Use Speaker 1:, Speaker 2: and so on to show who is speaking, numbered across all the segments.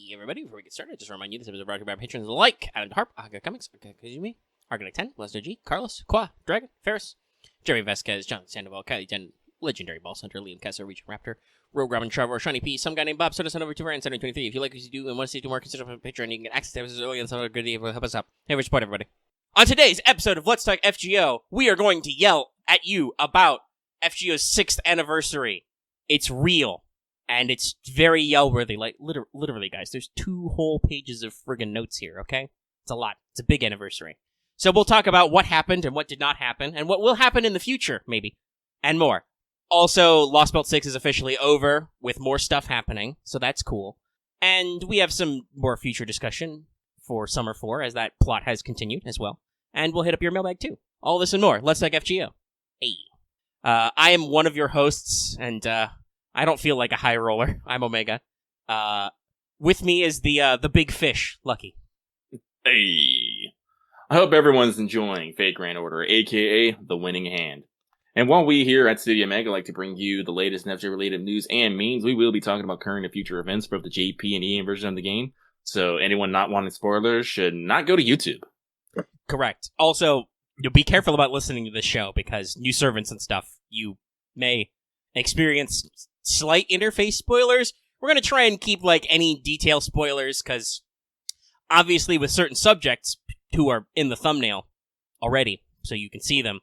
Speaker 1: Hey everybody, before we get started, just to remind you this episode is brought to you by patrons like Adam Harp, Aga Comics, Kazumi, Argonaut 10, Lesnar G, Carlos, Qua, Dragon, Ferris, Jerry Vasquez, John Sandoval, Kylie Jen, Legendary Boss Hunter, Liam Kessler, Region Raptor, Rogue Robin, Trevor, Shiny P, some guy named Bob, send us on over to our 723. If you like what you do and want to see more, consider a picture and you can get access to episodes early and some other good idea will help us out. Hey, support everybody. On today's episode of Let's Talk FGO, we are going to yell at you about FGO's 6th anniversary. It's real. And it's very yell-worthy, like, literally, guys, there's 2 whole pages of friggin' notes here, okay? It's a lot. It's a big anniversary. So we'll talk about what happened and what did not happen, and what will happen in the future, maybe, and more. Also, Lost Belt 6 is officially over, with more stuff happening, so that's cool. And we have some more future discussion for Summer 4, as that plot has continued as well. And we'll hit up your mailbag, too. All this and more. Let's Talk FGO. Hey. I am one of your hosts, and, I don't feel like a high roller. I'm Omega. With me is the big fish, Lucky.
Speaker 2: Hey. I hope everyone's enjoying Fate Grand Order, aka The Winning Hand. And while we here at Studio Omega like to bring you the latest FGO-related news and memes, we will be talking about current and future events for the JP and EA version of the game. So anyone not wanting spoilers should not go to YouTube.
Speaker 1: Correct. Also, be careful about listening to this show, because new servants and stuff, you may experience slight interface spoilers. We're going to try and keep, like, any detail spoilers, because obviously with certain subjects who are in the thumbnail already, so you can see them,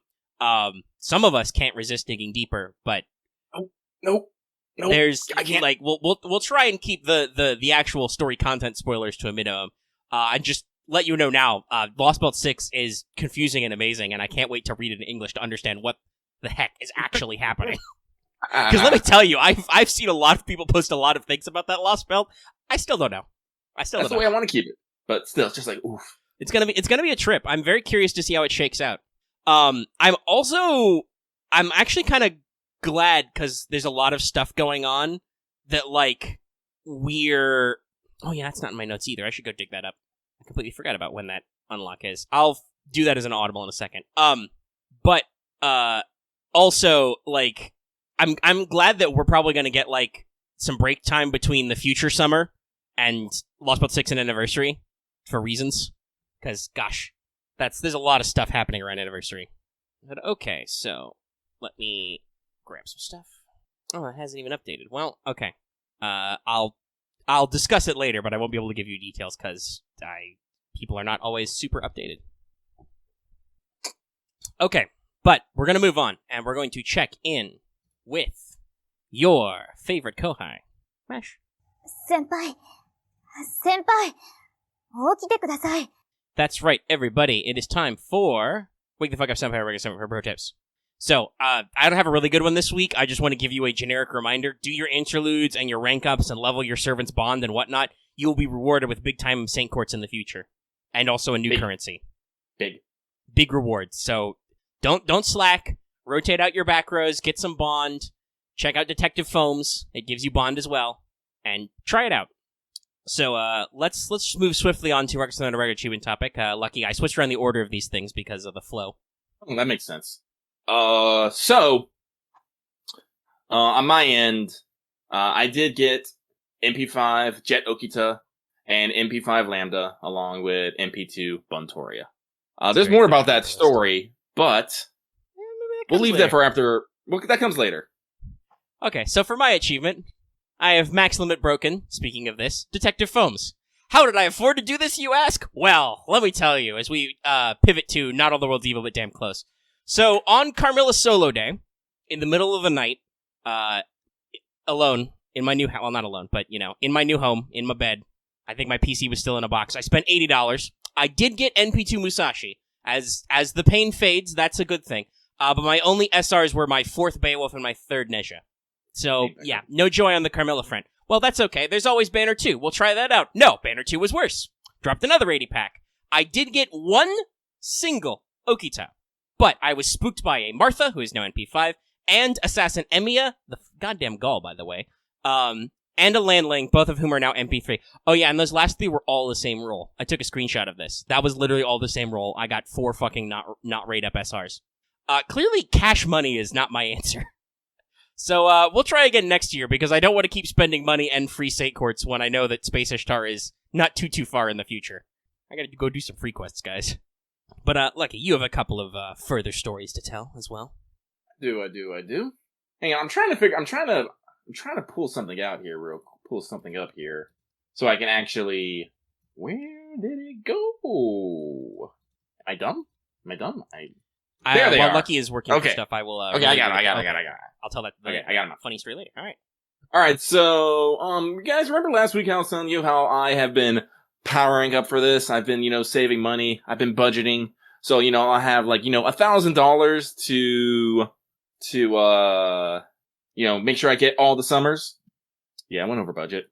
Speaker 1: some of us can't resist digging deeper, but
Speaker 2: Nope.
Speaker 1: There's,
Speaker 2: I can't.
Speaker 1: like, we'll try and keep the actual story content spoilers to a minimum. And just let you know now, Lost Belt 6 is confusing and amazing, and I can't wait to read it in English to understand what the heck is actually happening. Because let me tell you, I've seen a lot of people post a lot of things about that Lost Belt. I still don't know. That's
Speaker 2: the way I want to keep it. But still, it's just like, oof.
Speaker 1: It's gonna be a trip. I'm very curious to see how it shakes out. I'm actually kind of glad, because there's a lot of stuff going on that, like, oh yeah, that's not in my notes either. I should go dig that up. I completely forgot about when that unlock is. I'll do that as an audible in a second. But also, like, I'm glad that we're probably going to get, like, some break time between the future summer and Lost Belt 6 and anniversary for reasons. Because, gosh, there's a lot of stuff happening around anniversary. But okay, so let me grab some stuff. Oh, it hasn't even updated. Well, okay. I'll discuss it later, but I won't be able to give you details because people are not always super updated. Okay, but we're going to move on, and we're going to check in with your favorite Kohai. Mash.
Speaker 3: Senpai, 起きてください.
Speaker 1: That's right, everybody. It is time for Wake the Fuck Up Senpai, Wake Senpai for Pro Tips. So, I don't have a really good one this week. I just want to give you a generic reminder. Do your interludes and your rank ups and level your servant's bond and whatnot. You will be rewarded with big time Saint Quartz in the future. And also a new currency. Big rewards. So, don't slack. Rotate out your back rows. Get some bond. Check out Detective Foams. It gives you bond as well. And try it out. So, let's just move swiftly on to our regular achievement topic. Lucky, I switched around the order of these things because of the flow.
Speaker 2: Oh, that makes sense. On my end, I did get MP5 Jet Okita and MP5 Lambda along with MP2 Buntoria. There's more about that story, but we'll leave that for after. Well, that comes later.
Speaker 1: Okay, so for my achievement, I have Max Limit Broken, speaking of this, Detective Foams. How did I afford to do this, you ask? Well, let me tell you, as we pivot to Not All the World's Evil, but Damn Close. So, on Carmilla's solo day, in the middle of the night, alone, in my new house, well, not alone, but, in my new home, in my bed, I think my PC was still in a box, I spent $80. I did get NP2 Musashi. As the pain fades, that's a good thing. But my only SRs were my 4th Beowulf and my 3rd Nezha. So, yeah, no joy on the Carmilla front. Well, that's okay. There's always Banner 2. We'll try that out. No, Banner 2 was worse. Dropped another 80-pack. I did get one single Okita. But I was spooked by a Martha, who is now NP5, and Assassin Emiya, the goddamn Gaul, by the way, and a Landling, both of whom are now MP3. Oh yeah, and those last 3 were all the same roll. I took a screenshot of this. That was literally all the same roll. I got 4 fucking not rate up SRs. Clearly cash money is not my answer. So we'll try again next year because I don't want to keep spending money and free state courts when I know that Space Ishtar is not too far in the future. I gotta go do some free quests, guys. But Lucky, you have a couple of further stories to tell as well.
Speaker 2: I do. Hang on, I'm trying to pull something out here, pull something up here, so I can actually. Where did it go? Am I dumb? There they
Speaker 1: while
Speaker 2: are.
Speaker 1: Lucky is working
Speaker 2: Okay.
Speaker 1: for stuff, I will.
Speaker 2: Okay, I got it.
Speaker 1: I'll tell that.
Speaker 2: Okay, I got it.
Speaker 1: Funny story later. All right.
Speaker 2: All right, so you guys remember last week I was telling you how I have been powering up for this? I've been, saving money. I've been budgeting. So, I have like, $1,000 to make sure I get all the summers. Yeah, I went over budget.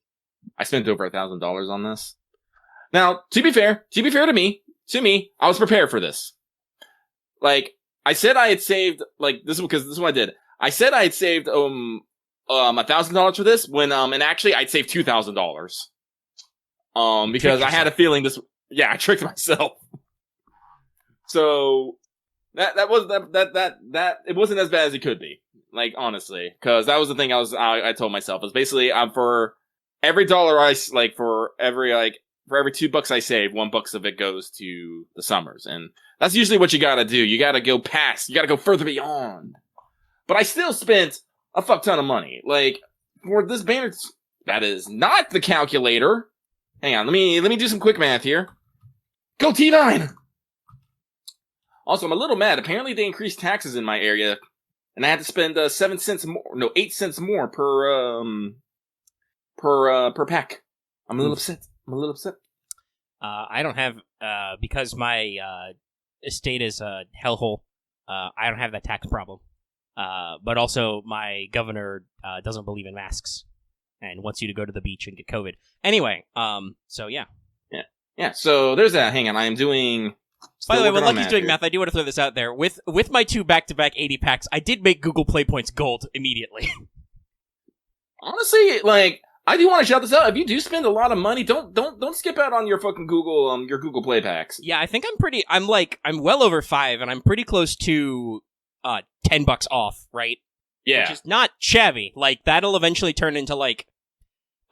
Speaker 2: I spent over $1,000 on this. Now, to be fair to me, I was prepared for this. Like, I said I had saved, like, this is what I did. I said I had saved, $1,000 for this when, and actually I'd saved $2,000. Because I had a feeling I tricked myself. So, that it wasn't as bad as it could be. Like, honestly. Cause that was the thing I told myself. Is basically, for every dollar for every $2 I save, $1 of it goes to the summers. And that's usually what you gotta do. You gotta go further beyond. But I still spent a fuck ton of money. Like, for this banner, that is not the calculator. Hang on, let me do some quick math here. Go T9! Also, I'm a little mad. Apparently they increased taxes in my area. And I had to spend 8 cents more per pack. I'm a little upset.
Speaker 1: I don't have, because my estate is a hellhole, I don't have that tax problem. But also, my governor doesn't believe in masks and wants you to go to the beach and get COVID. Anyway, so yeah.
Speaker 2: Yeah, so there's that. Hang on, I am doing...
Speaker 1: By the way, when Lucky's doing
Speaker 2: here.
Speaker 1: math, I do want to throw this out there. With my 2 back-to-back 80 packs, I did make Google Play points gold immediately.
Speaker 2: Honestly, like, I do want to shout this out. If you do spend a lot of money, don't skip out on your fucking your Google Play packs.
Speaker 1: Yeah, I think I'm well over 5, and I'm pretty close to $10 off, right?
Speaker 2: Yeah.
Speaker 1: Which is not shabby. Like, that'll eventually turn into, like,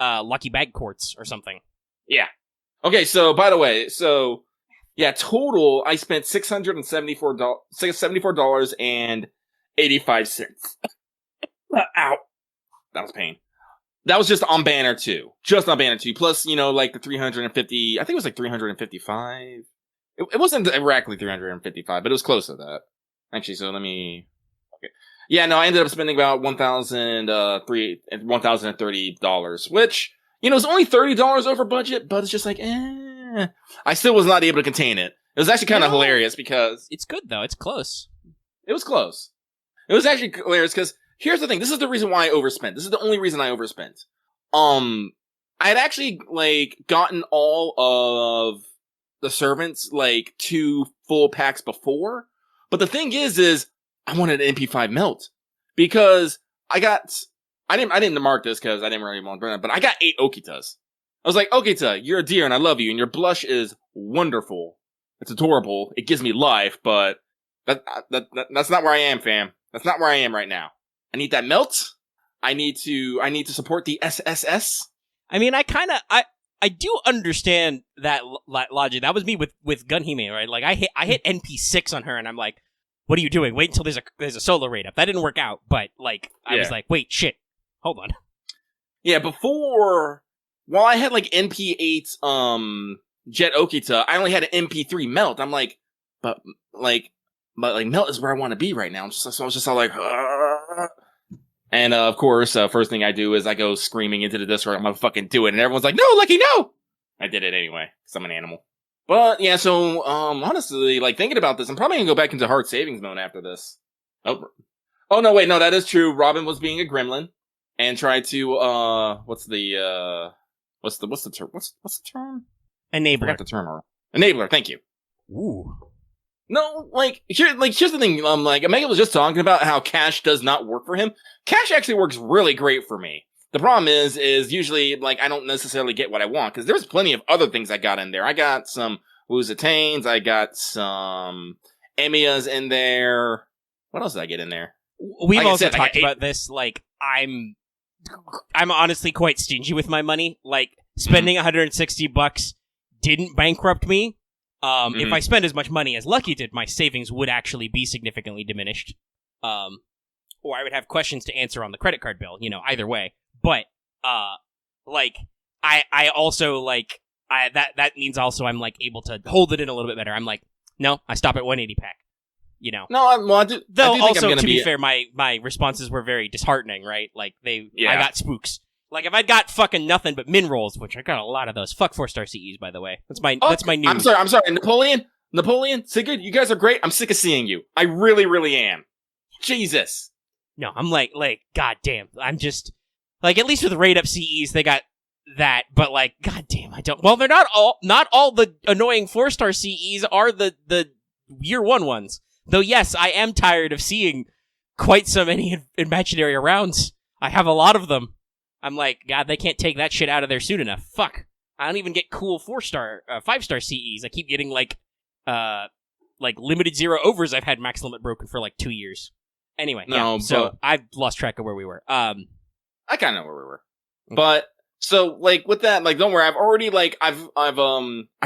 Speaker 1: Lucky Bag Quartz or something.
Speaker 2: Yeah. Okay, so, by the way, total, I spent $674.85. Ow. That was pain. That was just on Banner 2. Just on Banner 2. Plus, like the 350, I think it was like 355. It wasn't exactly 355, but it was close to that. Actually, so let me... Okay. Yeah, no, I ended up spending about $1,030, which, it's only $30 over budget, but it's just like, I still was not able to contain it. It was actually kind of hilarious because...
Speaker 1: It's good, though. It's close.
Speaker 2: It was close. It was actually hilarious because here's the thing. This is the reason why I overspent. This is the only reason I overspent. I had actually, like, gotten all of the servants, like, 2 full packs before. But the thing is I wanted an MP5 melt. Because I didn't mark this because I didn't really want to burn it, but I got 8 Okitas. I was like, Okita, you're a dear and I love you, and your blush is wonderful. It's adorable. It gives me life, but that's not where I am, fam. That's not where I am right now. I need that melt. I need to support the SSS.
Speaker 1: I mean, I do understand that logic. That was me with Gunhime, right? Like, I hit NP6 on her, and I'm like, what are you doing? Wait until there's a solo raid up. That didn't work out, but, like, I was like, wait, shit. Hold on. Yeah,
Speaker 2: while I had, like, NP8, Jet Okita, I only had an MP3 melt. I'm like, but melt is where I want to be right now. So I was just all like, and of course, first thing I do is I go screaming into the Discord, I'm gonna fucking do it, and everyone's like, no, Lucky, no! I did it anyway, because I'm an animal. But, yeah, so, honestly, like, thinking about this, I'm probably gonna go back into hard savings mode after this. Oh, no, wait, no, that is true. Robin was being a gremlin, and tried to, what's the term?
Speaker 1: Enabler.
Speaker 2: I forgot the term. Enabler, thank you.
Speaker 1: Ooh.
Speaker 2: No, here's the thing, Omega was just talking about how cash does not work for him. Cash actually works really great for me. The problem is usually, like, I don't necessarily get what I want, because there's plenty of other things I got in there. I got some Wuzatanes, I got some Emiyas in there. What else did I get in there?
Speaker 1: We've also talked about this, like, I'm honestly quite stingy with my money. Like, spending $160 didn't bankrupt me. If I spend as much money as Lucky did, my savings would actually be significantly diminished. Or I would have questions to answer on the credit card bill, either way. But, I also, that means also I'm, able to hold it in a little bit better. I'm like, no, I stop at 180 pack,
Speaker 2: No, I do
Speaker 1: Though,
Speaker 2: think
Speaker 1: also,
Speaker 2: I'm gonna
Speaker 1: to be fair, my responses were very disheartening, right? Like, I got spooks. Like, if I'd got fucking nothing but min rolls, which I got a lot of those. Fuck 4-star CEs, by the way. That's my news.
Speaker 2: I'm sorry. Napoleon, Sigurd, you guys are great. I'm sick of seeing you. I really, really am. Jesus.
Speaker 1: No, I'm like, goddamn. I'm just, at least with rate up CEs, they got that, but goddamn, I don't. Well, they're not all the annoying 4-star CEs are the year one ones. Though, yes, I am tired of seeing quite so many imaginary rounds. I have a lot of them. I'm like, God, they can't take that shit out of there soon enough. Fuck. I don't even get cool 4-star, 5-star CEs. I keep getting, limited 0 overs. I've had max limit broken for, 2 years. Anyway, so I've lost track of where we were.
Speaker 2: I kind of know where we were. Okay. But, so, with that, don't worry, I've already, I've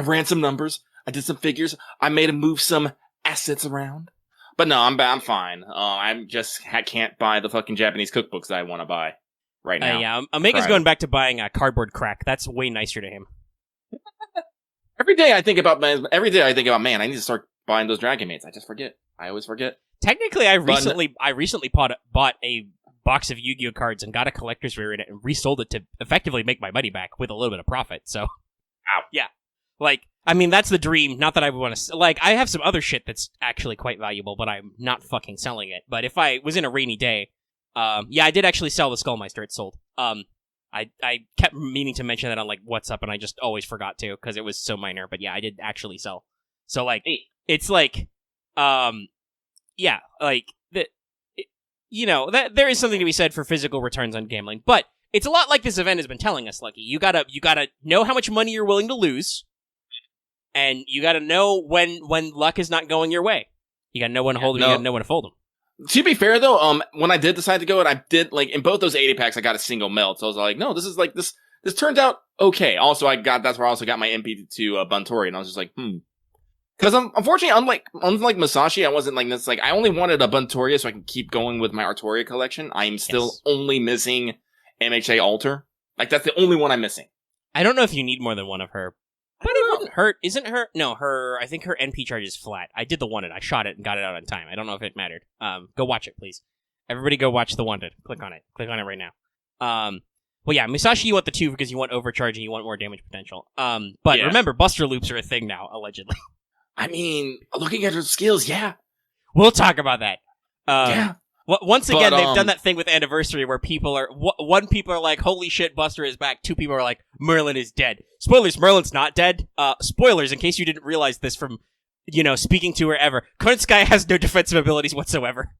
Speaker 2: ran some numbers. I did some figures. I made him move some assets around. But no, I'm fine. I can't buy the fucking Japanese cookbooks that I want to buy right now.
Speaker 1: Yeah, Omega's going back to buying a cardboard crack. That's way nicer to him.
Speaker 2: Every day I think about, man, I need to start buying those Dragon Mates. I just forget. I always forget.
Speaker 1: Technically, I recently bought a box of Yu-Gi-Oh cards and got a collector's rare in it and resold it to effectively make my money back with a little bit of profit. So, yeah, that's the dream. Not that I would want to. I have some other shit that's actually quite valuable, but I'm not fucking selling it. But if I was in a rainy day, I did actually sell the Skullmeister. It sold. I kept meaning to mention that on What's Up, and I just always forgot to because it was so minor. But yeah, I did actually sell. So it's there is something to be said for physical returns on gambling, but it's a lot like this event has been telling us, Lucky. You gotta know how much money you're willing to lose, and you gotta know when luck is not going your way. You gotta know when to hold them, you gotta know when to fold them.
Speaker 2: To be fair, though, when I did decide to go, and I did, in both those 80 packs, I got a single melt, so I was like, no, this is, this turned out okay. Also, that's where I also got my MP2 Buntori, and I was just like, Because unfortunately, unlike Masashi, I wasn't this. I only wanted a Buntoria so I can keep going with my Artoria collection. I'm still only missing MHA Alter. That's the only one I'm missing.
Speaker 1: I don't know if you need more than one of her. But it wouldn't hurt. Isn't her? No, I think her NP charge is flat. I did the Wanted. I shot it and got it out on time. I don't know if it mattered. Go watch it, please. Everybody go watch the Wanted. Click on it. Click on it right now. Well, yeah, Musashi, you want the 2 because you want overcharge and you want more damage potential. But remember, Buster Loops are a thing now, allegedly.
Speaker 2: I mean, looking at her skills, yeah.
Speaker 1: We'll talk about that.
Speaker 2: Yeah.
Speaker 1: Once again, they've done that thing with Anniversary where people are... One people are like, holy shit, Buster is back. 2 people are like, Merlin is dead. Spoilers, Merlin's not dead. Spoilers, in case you didn't realize this from, speaking to her ever. Koyanchihuaha has no defensive abilities whatsoever.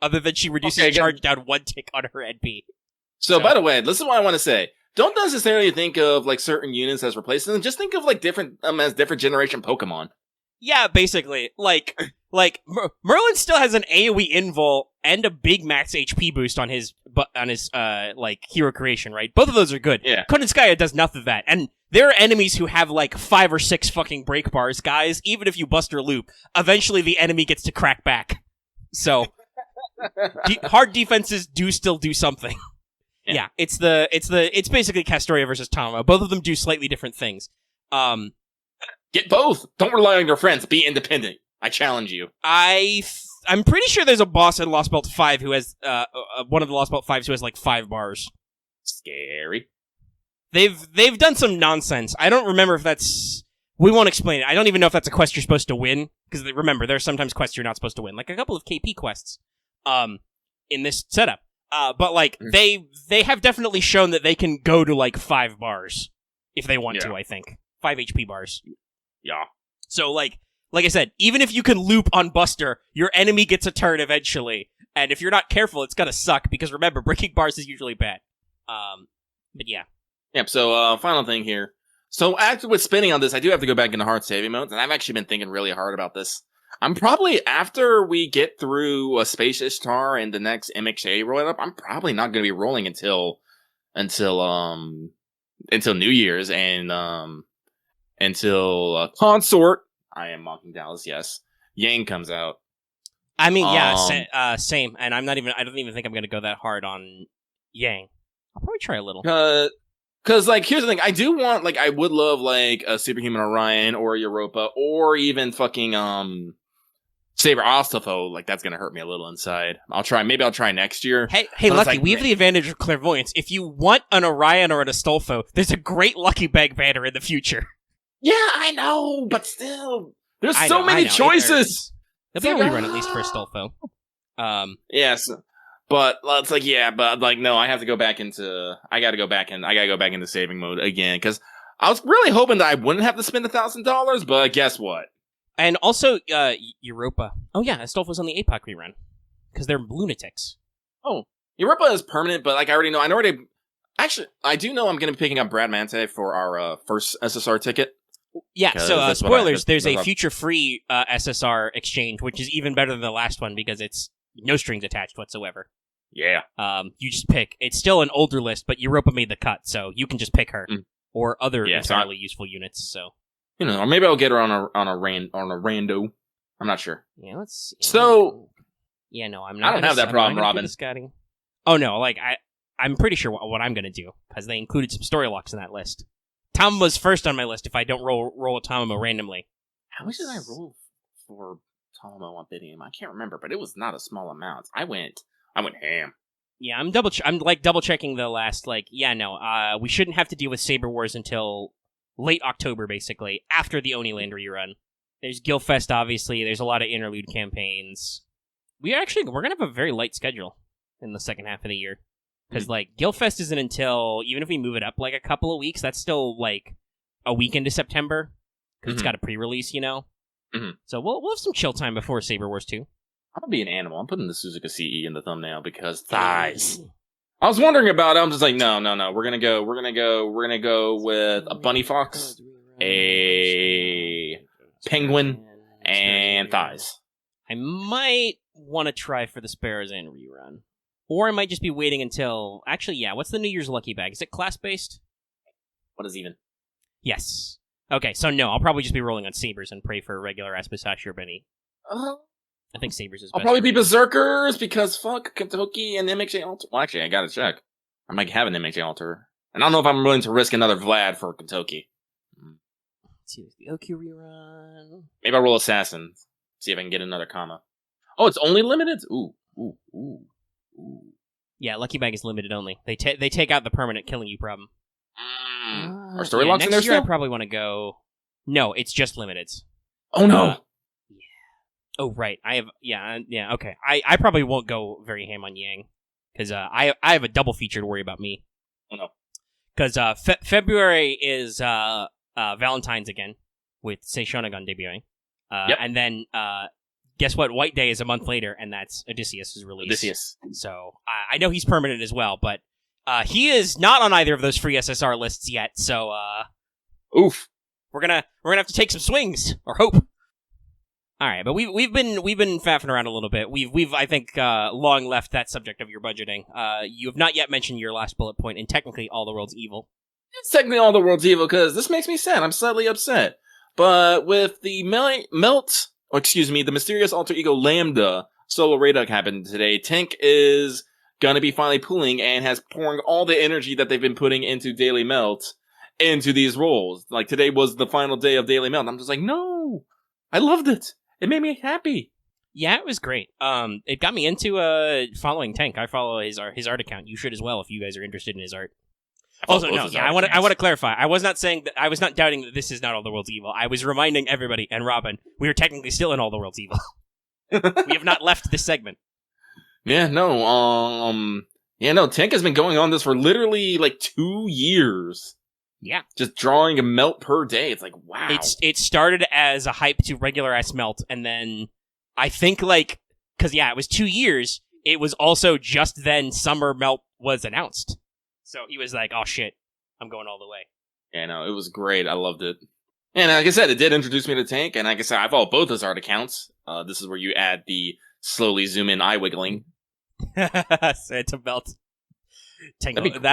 Speaker 1: Other than she reduces charge down 1 tick on her NP.
Speaker 2: So, by the way, listen to what I want to say. Don't necessarily think of, certain units as replacements. Just think of, different generation Pokemon.
Speaker 1: Yeah, basically. Merlin still has an AoE invul and a big max HP boost on his hero creation, right? Both of those are good.
Speaker 2: Yeah.
Speaker 1: Koyanchihuaha does nothing of that. And there are enemies who have 5 or 6 fucking break bars, guys. Even if you Buster Loop, eventually the enemy gets to crack back. So, hard defenses do still do something. Yeah, it's basically Castoria versus Tama. Both of them do slightly different things.
Speaker 2: Get both. Don't rely on your friends. Be independent. I challenge you.
Speaker 1: I'm pretty sure there's a boss in Lost Belt 5 who has one of the Lost Belt 5s who has 5 bars.
Speaker 2: Scary.
Speaker 1: They've done some nonsense. I don't remember if that's... We won't explain it. I don't even know if that's a quest you're supposed to win. Because remember, there are sometimes quests you're not supposed to win. A couple of KP quests in this setup. But they have definitely shown that they can go to 5 bars if they want to, I think. 5 HP bars.
Speaker 2: Yeah.
Speaker 1: So, like I said, even if you can loop on Buster, your enemy gets a turn eventually. And if you're not careful, it's gonna suck, because remember, breaking bars is usually bad. But yeah.
Speaker 2: Yep, so, final thing here. So, after with spinning on this, I do have to go back into hard saving modes, and I've actually been thinking really hard about this. I'm probably, after we get through a Space Ishtar and the next MXA roll up, I'm probably not going to be rolling until New Year's and until Consort. I am mocking Dallas. Yes, Yang comes out.
Speaker 1: I mean, yeah, same. And I don't even think I'm going to go that hard on Yang. I'll probably try a little.
Speaker 2: Because, like, here's the thing. I do want, like, I would love, like, a Superhuman Orion or a Europa or even fucking, Saber Ostafo. Like, that's going to hurt me a little inside. Maybe I'll try next year.
Speaker 1: Hey, Lucky, we have the advantage of clairvoyance. If you want an Orion or an Astolfo, there's a great Lucky Bag banner in the future.
Speaker 2: Yeah, I know, but still. There's so many choices.
Speaker 1: There'll be a rerun at least for Astolfo.
Speaker 2: Yes. But it's like, yeah, but like, no, I have to go back into, I gotta go back into saving mode again, because I was really hoping that I wouldn't have to spend $1,000, but guess what?
Speaker 1: And also, Europa. Oh yeah, Astolfo's on the APOC rerun, because they're lunatics.
Speaker 2: Oh, Europa is permanent, but like, I do know I'm gonna be picking up Brad Mante for our first SSR ticket.
Speaker 1: Yeah, so spoilers, there's a future free SSR exchange, which is even better than the last one, because it's no strings attached whatsoever.
Speaker 2: Yeah.
Speaker 1: You just pick. It's still an older list, but Europa made the cut, so you can just pick her or other entirely useful units. So
Speaker 2: or maybe I'll get her on a rando. I'm not sure.
Speaker 1: Yeah, let's see.
Speaker 2: So
Speaker 1: no, I'm not.
Speaker 2: I don't have that problem, Robin.
Speaker 1: Oh no, like I'm pretty sure what I'm gonna do, because they included some story locks in that list. Tama's first on my list if I don't roll a Tamamo randomly.
Speaker 2: How much did I roll for Tamamo on Bidium? I can't remember, but it was not a small amount. I went ham.
Speaker 1: Yeah, I'm double checking the last, we shouldn't have to deal with Saber Wars until late October, basically, after the Oniland rerun. There's Gilfest, obviously, there's a lot of interlude campaigns. We're gonna have a very light schedule in the second half of the year. Because, Gilfest isn't until, even if we move it up, a couple of weeks, that's still, a week into September. Because it's got a pre-release,
Speaker 2: Mm-hmm.
Speaker 1: So we'll have some chill time before Saber Wars 2.
Speaker 2: I'm gonna be an animal. I'm putting the Suzuka CE in the thumbnail because thighs. I was wondering about it. I'm just like, no. We're gonna go with a bunny fox, a penguin, and thighs.
Speaker 1: I might want to try for the Sparrowsand rerun. Or I might just be waiting until... Actually, yeah, what's the New Year's Lucky Bag? Is it class-based?
Speaker 2: What is even?
Speaker 1: Yes. Okay, so no, I'll probably just be rolling on Sabers and pray for a regular Aspesashi or Benny. I think Sabers is best.
Speaker 2: I'll probably be Berserkers, because fuck Kentucky and MXA Alter. Well, actually, I gotta check. I might have an MXA Alter. And I don't know if I'm willing to risk another Vlad for Kentucky.
Speaker 1: Let's see, the OQ rerun.
Speaker 2: Maybe I'll roll Assassin. See if I can get another comma. Oh, it's only limited? Ooh.
Speaker 1: Yeah, Lucky Bag is limited only. They take out the permanent killing you problem.
Speaker 2: Are story locks in there
Speaker 1: next year
Speaker 2: still?
Speaker 1: I probably want to go... No, it's just limited.
Speaker 2: Oh, no!
Speaker 1: Yeah. Oh, right. I have... Yeah, okay. I probably won't go very ham on Yang, because I have a double feature to worry about me.
Speaker 2: Oh, no.
Speaker 1: Because February is Valentine's again, with Seishonagon debuting. And then... guess what? White Day is a month later, and that's Odysseus' release.
Speaker 2: Odysseus.
Speaker 1: So, I know he's permanent as well, but he is not on either of those free SSR lists yet, so,
Speaker 2: oof.
Speaker 1: We're gonna have to take some swings, or hope. Alright, but we've been faffing around a little bit. We've I think, long left that subject of your budgeting. You have not yet mentioned your last bullet point, and technically All the World's Evil.
Speaker 2: It's technically All the World's Evil, because this makes me sad. I'm slightly upset. But with the the Mysterious Alter Ego Lambda solo raid happened today, Tank is gonna be finally pulling and has pouring all the energy that they've been putting into Daily Melt into these roles. Like, today was the final day of Daily Melt. I'm just like, no! I loved it! It made me happy!
Speaker 1: Yeah, it was great. It got me into following Tank. I follow his art account. You should as well if you guys are interested in his art. Also, no, yeah, I want to clarify. I was not doubting that this is not All the World's Evil. I was reminding everybody, and Robin, we are technically still in All the World's Evil. We have not left this segment.
Speaker 2: Tank has been going on this for literally, 2 years.
Speaker 1: Yeah.
Speaker 2: Just drawing a melt per day. It's like, wow.
Speaker 1: It started as a hype to regular-ass melt, and then I think, because, it was 2 years, it was also just then Summer Melt was announced. So he was like, oh shit, I'm going all the way.
Speaker 2: Yeah, no, it was great. I loved it. And like I said, it did introduce me to Tank, and like I said, I follow both his art accounts. This is where you add the slowly zoom in eye wiggling.
Speaker 1: Phantom belt. Tank,
Speaker 2: That'd be great.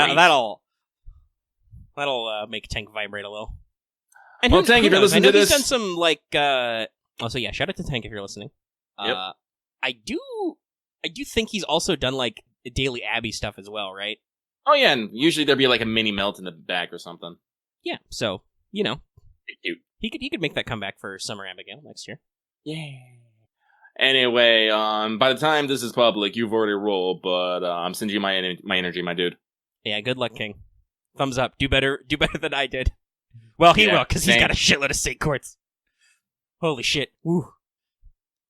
Speaker 1: that'll make Tank vibrate a little. And
Speaker 2: Well, Tank, if you're listening
Speaker 1: I know
Speaker 2: to
Speaker 1: he's
Speaker 2: this-
Speaker 1: done some like. Also, yeah, shout out to Tank if you're listening.
Speaker 2: Yep.
Speaker 1: I do think he's also done like Daily Abbey stuff as well, right?
Speaker 2: Oh yeah, and usually there'd be like a mini melt in the back or something.
Speaker 1: Yeah. So you know,
Speaker 2: Cute.
Speaker 1: he could make that comeback for Summer Abigail next year.
Speaker 2: Yeah. Anyway, by the time this is public, you've already rolled, but I'm sending you my energy, my dude.
Speaker 1: Yeah. Good luck, King. Thumbs up. Do better than I did. Well, he will, because he's
Speaker 2: same.
Speaker 1: got a shitload of state courts. Holy shit. Woo.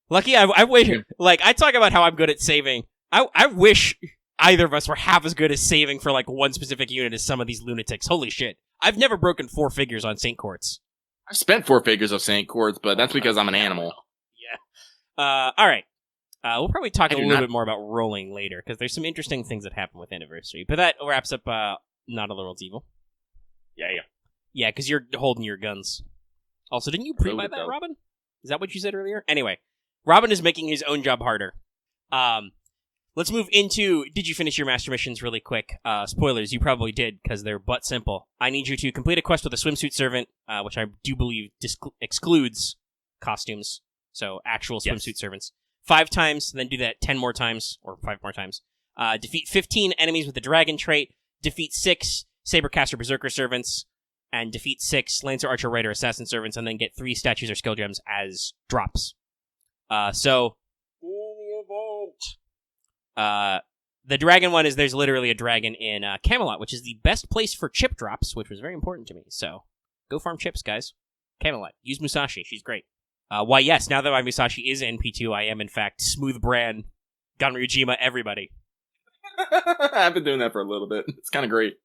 Speaker 1: Lucky, I wish, like, I talk about how I'm good at saving. I wish either of us were half as good at saving for, like, one specific unit as some of these lunatics. Holy shit. I've never broken 4 figures on Saint Courts.
Speaker 2: I've spent 4 figures of Saint Quartz, but that's because I'm an animal.
Speaker 1: Yeah. Alright. We'll probably talk
Speaker 2: I
Speaker 1: a
Speaker 2: do
Speaker 1: little
Speaker 2: not-
Speaker 1: bit more about rolling later, because there's some interesting things that happen with Anniversary. But that wraps up, Not All the World's Evil.
Speaker 2: Yeah.
Speaker 1: Yeah, because you're holding your guns. Also, didn't you pre-buy
Speaker 2: Really,
Speaker 1: that,
Speaker 2: though.
Speaker 1: Robin? Is that what you said earlier? Anyway, Robin is making his own job harder. Let's move into, did you finish your master missions really quick? Spoilers, you probably did, because they're but simple. I need you to complete a quest with a swimsuit servant, which I do believe excludes costumes, so actual
Speaker 2: Yes.
Speaker 1: swimsuit servants. 5 times, then do that 10 more times, or 5 more times. Defeat 15 enemies with the dragon trait, defeat 6 Sabercaster Berserker servants, and defeat 6 Lancer Archer Raider Assassin servants, and then get 3 statues or skill gems as drops. The dragon one is there's literally a dragon in Camelot, which is the best place for chip drops, which was very important to me. So go farm chips, guys. Camelot. Use Musashi. She's great. Why, yes, now that my Musashi is NP2, I am, in fact, Smooth Brand, Ganryujima, everybody.
Speaker 2: I've been doing that for a little bit. It's kind of great.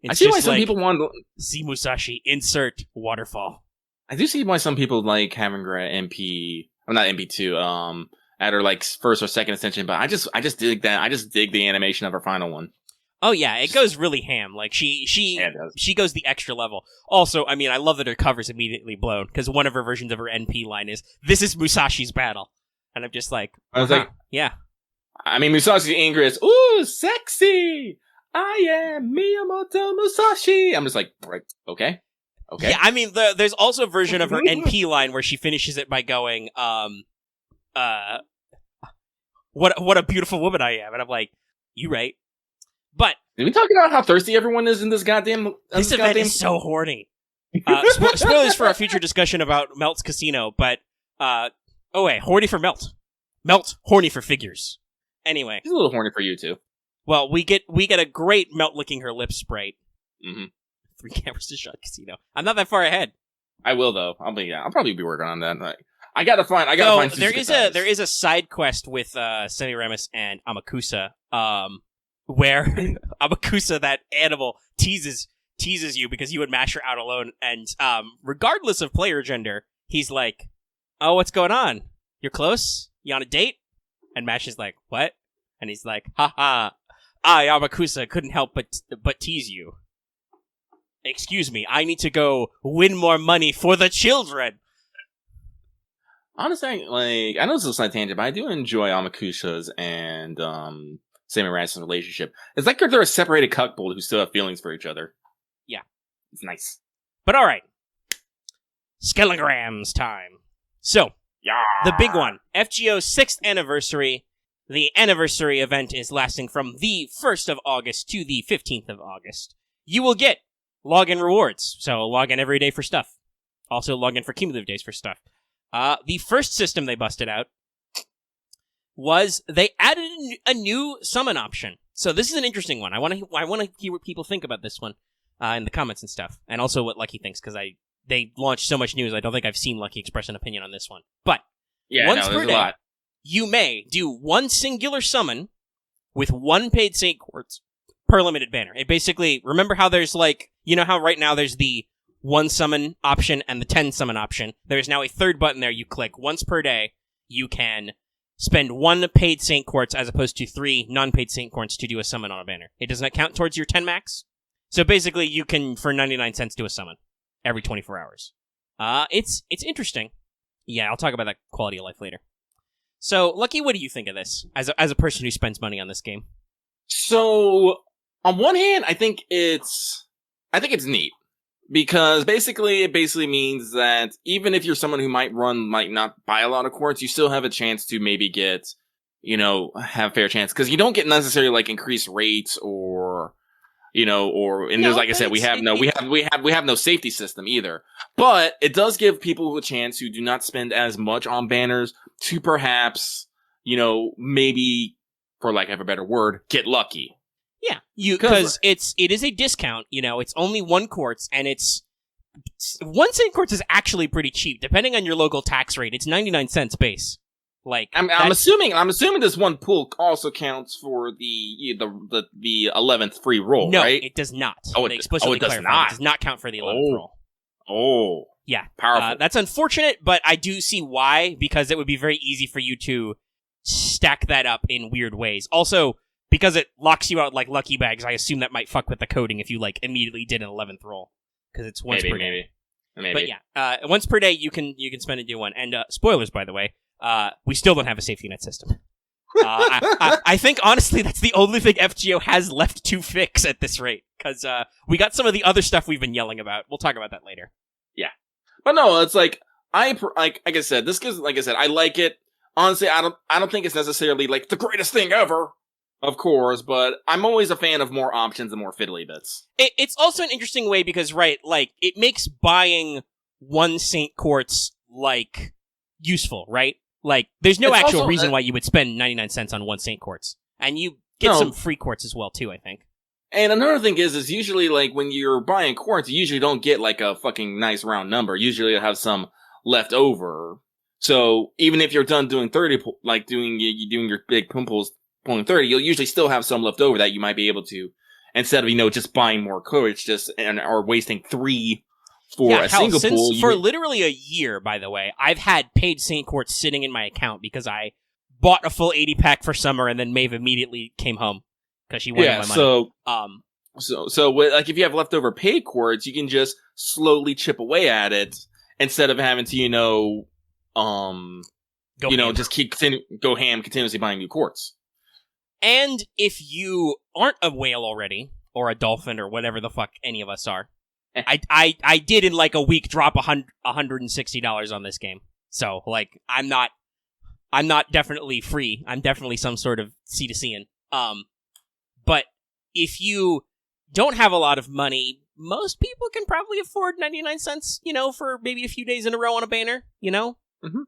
Speaker 1: It's
Speaker 2: I see why
Speaker 1: just
Speaker 2: some
Speaker 1: like,
Speaker 2: people want.
Speaker 1: see Musashi, insert waterfall.
Speaker 2: I do see why some people like having her at MP. I'm not MP2. At her like first or second ascension, but I just dig that. I just dig the animation of her final one.
Speaker 1: Oh yeah, it goes really ham. Like she
Speaker 2: Yeah, it does.
Speaker 1: she goes the extra level. Also, I mean, I love that her cover's immediately blown because one of her versions of her NP line is "This is Musashi's battle," and I'm just like,
Speaker 2: I was like,
Speaker 1: yeah,
Speaker 2: I mean, Musashi Ingress. Ooh, sexy! I am Miyamoto Musashi. I'm just like, right, okay.
Speaker 1: yeah. I mean, there's also a version of her NP line where she finishes it by going, what a beautiful woman I am, and I'm like, you right. But
Speaker 2: Did we talk about how thirsty everyone is in this goddamn?
Speaker 1: this event is so horny. Spoilers for our future discussion about Melt's Casino, but horny for Melt. Melt, horny for figures. Anyway,
Speaker 2: He's a little horny for you too.
Speaker 1: well, we get a great Melt licking her lips sprite.
Speaker 2: Mm-hmm.
Speaker 1: 3 cameras to shot Casino. I'm not that far ahead.
Speaker 2: I will though. I'll probably be working on that. I gotta find.
Speaker 1: So there is a side quest with Semiramis and Amakusa, where Amakusa, that animal, teases you because you would mash her out alone, and regardless of player gender, he's like, "Oh, what's going on? You're close? You on a date?" And Mash is like, "What?" And he's like, "Haha, I, Amakusa, couldn't help but tease you. Excuse me, I need to go win more money for the children."
Speaker 2: Honestly, like, I know this is a slight tangent, but I do enjoy Amakusa's and Semiramis' relationship. It's like they're a separated couple who still have feelings for each other.
Speaker 1: Yeah.
Speaker 2: It's nice.
Speaker 1: But alright. Skelegrams time. So,
Speaker 2: Yeah.
Speaker 1: the big one. FGO's 6th anniversary. The anniversary event is lasting from the 1st of August to the 15th of August. You will get login rewards. So, log in every day for stuff. Also, log in for cumulative days for stuff. The first system they busted out was they added a new summon option. So this is an interesting one. I want to hear what people think about this one in the comments and stuff, and also what Lucky thinks because they launched so much news. I don't think I've seen Lucky express an opinion on this one. But
Speaker 2: Yeah,
Speaker 1: once
Speaker 2: no,
Speaker 1: per
Speaker 2: there's
Speaker 1: day,
Speaker 2: a lot.
Speaker 1: you may do one singular summon with 1 paid Saint Quartz per limited banner. It basically, remember how there's like, you know how right now there's the 1 summon option and the 10 summon option. There's now a third button there you click. Once per day, you can spend 1 paid Saint Quartz as opposed to 3 non-paid Saint Quartz to do a summon on a banner. It doesn't count towards your 10 max. So basically, you can, for 99 cents, do a summon every 24 hours. It's interesting. Yeah, I'll talk about that quality of life later. So, Lucky, what do you think of this as a person who spends money on this game?
Speaker 2: So, on one hand, I think it's neat. Because it basically means that even if you're someone who might not buy a lot of quartz, you still have a chance to maybe get, have a fair chance. Because you don't get necessarily like increased rates or, there's, like I said, we have no safety system either. But it does give people a chance who do not spend as much on banners to perhaps, maybe, for lack of a better word, get lucky.
Speaker 1: Yeah, because it is a discount. It's only 1 quartz, and it's 1 cent quartz is actually pretty cheap, depending on your local tax rate. It's 99 cents base. Like
Speaker 2: I'm assuming this 1 pool also counts for the 11th free roll.
Speaker 1: No,
Speaker 2: right?
Speaker 1: it does not.
Speaker 2: It does not.
Speaker 1: It does not count for the 11th roll.
Speaker 2: Oh,
Speaker 1: yeah,
Speaker 2: powerful.
Speaker 1: That's unfortunate, but I do see why, because it would be very easy for you to stack that up in weird ways. Also, because it locks you out like lucky bags, I assume that might fuck with the coding if you like immediately did an 11th roll, because it's once per day. Maybe. But yeah, once per day you can spend and do one. And spoilers, by the way, we still don't have a safety net system. I think honestly that's the only thing FGO has left to fix at this rate, because we got some of the other stuff we've been yelling about. We'll talk about that later.
Speaker 2: Yeah, but no, it's like like I said, this gives, like I said, I like it. Honestly, I don't think it's necessarily like the greatest thing ever. Of course, but I'm always a fan of more options and more fiddly bits.
Speaker 1: It's also an interesting way because, right, like, it makes buying 1 Saint Quartz, like, useful, right? Like, there's no actual reason why you would spend 99 cents on 1 Saint Quartz. And you get some free quartz as well, too, I think.
Speaker 2: And another thing is usually, like, when you're buying quartz, you usually don't get, like, a fucking nice round number. Usually you have some left over. So, even if you're done doing 30, like, doing your big pools, pulling 30, you'll usually still have some left over that you might be able to, instead of, just buying more quartz, or wasting 3 for a single pool.
Speaker 1: For literally a year, by the way, I've had paid Saint Quartz sitting in my account because I bought a full 80 pack for summer and then Maeve immediately came home because she wanted my money.
Speaker 2: So like if you have leftover paid quartz, you can just slowly chip away at it instead of having to, just go ham continuously buying new quartz.
Speaker 1: And if you aren't a whale already, or a dolphin, or whatever the fuck any of us are, I did in like a week drop $160 on this game. So, like, I'm not definitely free. I'm definitely some sort of C2C'in. But if you don't have a lot of money, most people can probably afford 99 cents, for maybe a few days in a row on a banner, Mm-hmm.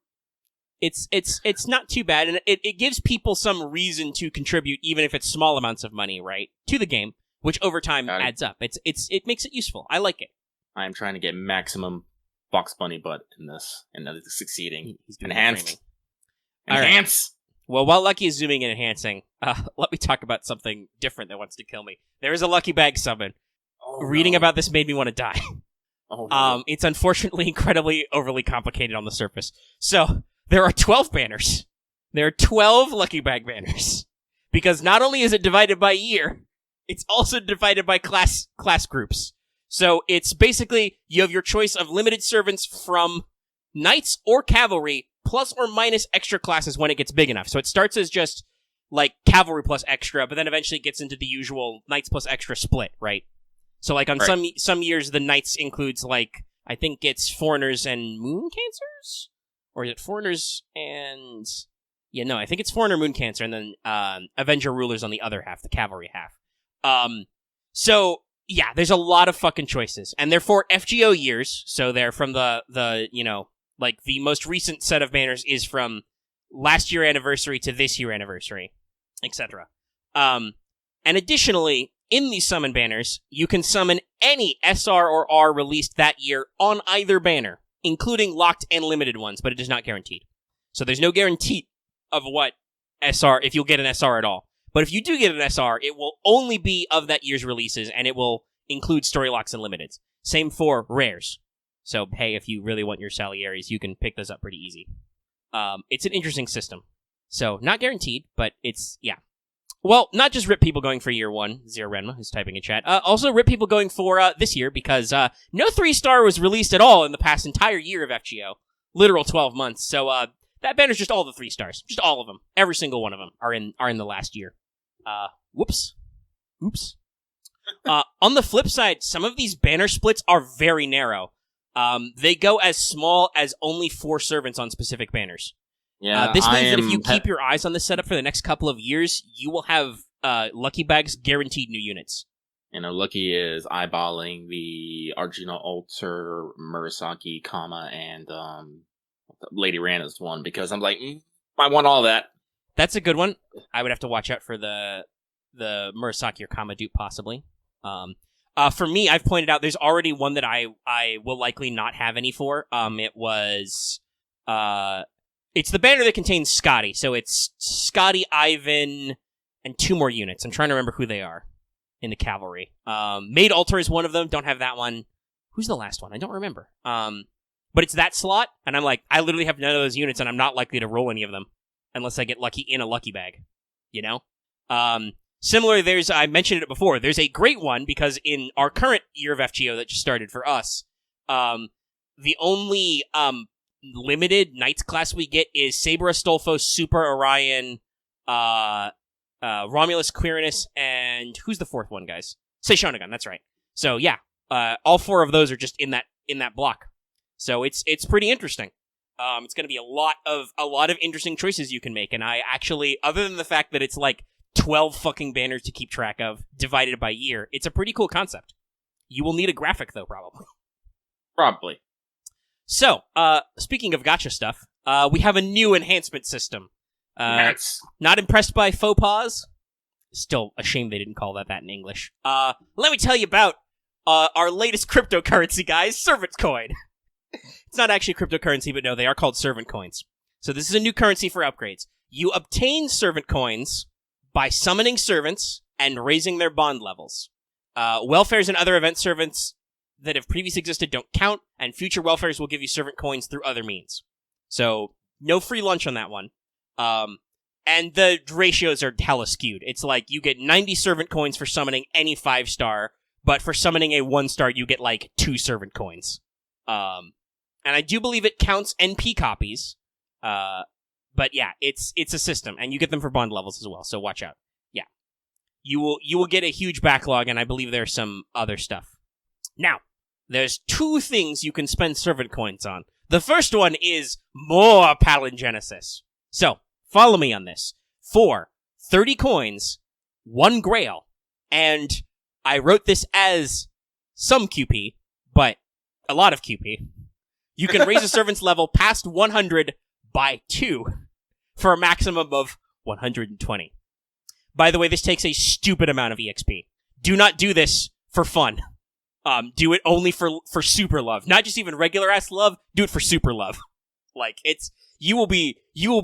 Speaker 1: It's not too bad, and it gives people some reason to contribute, even if it's small amounts of money, right, to the game, which over time adds up. It makes it useful. I like it.
Speaker 2: I'm trying to get maximum Fox Bunny butt in this, and that is succeeding.
Speaker 1: He's doing
Speaker 2: Enhance.
Speaker 1: Right. Well, while Lucky is zooming and enhancing, let me talk about something different that wants to kill me. There is a Lucky Bag summon. Reading about this made me want to die. It's unfortunately incredibly overly complicated on the surface. So, there are 12 banners. There are 12 Lucky Bag banners. Because not only is it divided by year, it's also divided by class groups. So it's basically, you have your choice of limited servants from knights or cavalry, plus or minus extra classes when it gets big enough. So it starts as just, like, cavalry plus extra, but then eventually gets into the usual knights plus extra split, right? So, like, on some years, the knights includes, like, I think it's foreigners and moon cancers? Or is it foreigners and... Yeah, no, I think it's foreigner moon cancer, and then Avenger rulers on the other half, the cavalry half. So, yeah, there's a lot of fucking choices. And they're for FGO years, so they're from the the most recent set of banners is from last year anniversary to this year anniversary, etc. And additionally, in these summon banners, you can summon any SR or R released that year on either banner, including locked and limited ones, but it is not guaranteed. So there's no guarantee of what SR, if you'll get an SR at all. But if you do get an SR, it will only be of that year's releases, and it will include story locks and limiteds. Same for rares. So, hey, if you really want your Salieri's, you can pick those up pretty easy. It's an interesting system. So, not guaranteed, but it's, yeah. Well, not just rip people going for year one, Zero Renma, who's typing in chat. Also rip people going for this year, because no 3-star was released at all in the past entire year of FGO. literal 12 months. So that banner's just all the 3 stars. Just all of them. Every single one of them are in the last year. Whoops. Oops. On the flip side, some of these banner splits are very narrow. They go as small as only 4 servants on specific banners.
Speaker 2: Yeah,
Speaker 1: this means that if you keep your eyes on this setup for the next couple of years, you will have Lucky Bags guaranteed new units.
Speaker 2: Lucky is eyeballing the Arjuna Alter, Murasaki, and Lady Rana's one, because I'm like, I want all that.
Speaker 1: That's a good one. I would have to watch out for the Murasaki or Kama dupe, possibly. For me, I've pointed out there's already one that I will likely not have any for. It's the banner that contains Scotty. So it's Scotty, Ivan, and 2 more units. I'm trying to remember who they are in the cavalry. Maid Altar is one of them. Don't have that one. Who's the last one? I don't remember. But it's that slot, and I'm like, I literally have none of those units, and I'm not likely to roll any of them unless I get lucky in a lucky bag. You know? Similarly, I mentioned it before, there's a great one, because in our current year of FGO that just started for us, the only limited Knights class we get is Saber Astolfo, Super Orion, Romulus Quirinus, and who's the 4th one, guys? Seishonagon, that's right. So yeah, all 4 of those are just in that block. So it's pretty interesting. It's going to be a lot of interesting choices you can make, and I actually, other than the fact that it's like 12 fucking banners to keep track of, divided by year, it's a pretty cool concept. You will need a graphic, though, probably.
Speaker 2: Probably.
Speaker 1: So, speaking of gacha stuff, we have a new enhancement system. Not impressed by faux pas? Still a shame they didn't call that in English. Let me tell you about our latest cryptocurrency, guys, Servant Coin. It's not actually cryptocurrency, but no, they are called Servant Coins. So this is a new currency for upgrades. You obtain Servant Coins by summoning servants and raising their bond levels. Welfares and other event servants that have previously existed don't count, and future welfares will give you servant coins through other means. So, no free lunch on that one. And the ratios are hella skewed. It's like, you get 90 servant coins for summoning any 5-star, but for summoning a 1-star, you get, 2 servant coins. And I do believe it counts NP copies, but yeah, it's a system, and you get them for bond levels as well, so watch out. Yeah. You will get a huge backlog, and I believe there's some other stuff. Now, there's 2 things you can spend servant coins on. The first one is more palingenesis. So, follow me on this. For 30 coins, 1 grail, and I wrote this as some QP, but a lot of QP. You can raise a servant's level past 100 by 2 for a maximum of 120. By the way, this takes a stupid amount of EXP. Do not do this for fun. Do it only for super love. Not just even regular ass love, do it for super love. You will be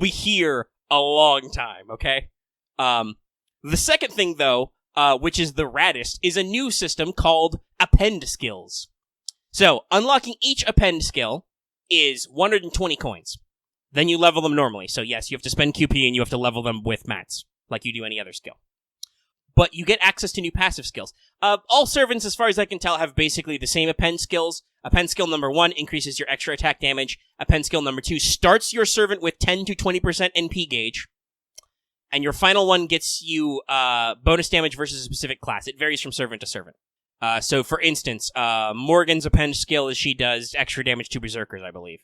Speaker 1: here a long time, okay? The second thing, though, which is the raddest, is a new system called Append Skills. So, unlocking each Append skill is 120 coins. Then you level them normally. So yes, you have to spend QP and you have to level them with mats, like you do any other skill. But you get access to new passive skills. All servants, as far as I can tell, have basically the same append skills. Append skill number 1 increases your extra attack damage. Append skill number 2 starts your servant with 10 to 20% NP gauge. And your final one gets you bonus damage versus a specific class. It varies from servant to servant. So, for instance, Morgan's append skill is she does extra damage to berserkers, I believe.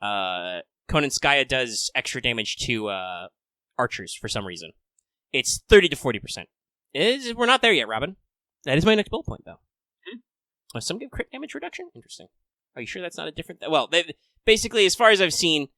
Speaker 1: Konanskaya does extra damage to archers for some reason. It's 30 to 40%. We're not there yet, Robin. That is my next bullet point, though. Some give crit damage reduction? Interesting. Are you sure that's not a different... Well, basically, as far as I've seen,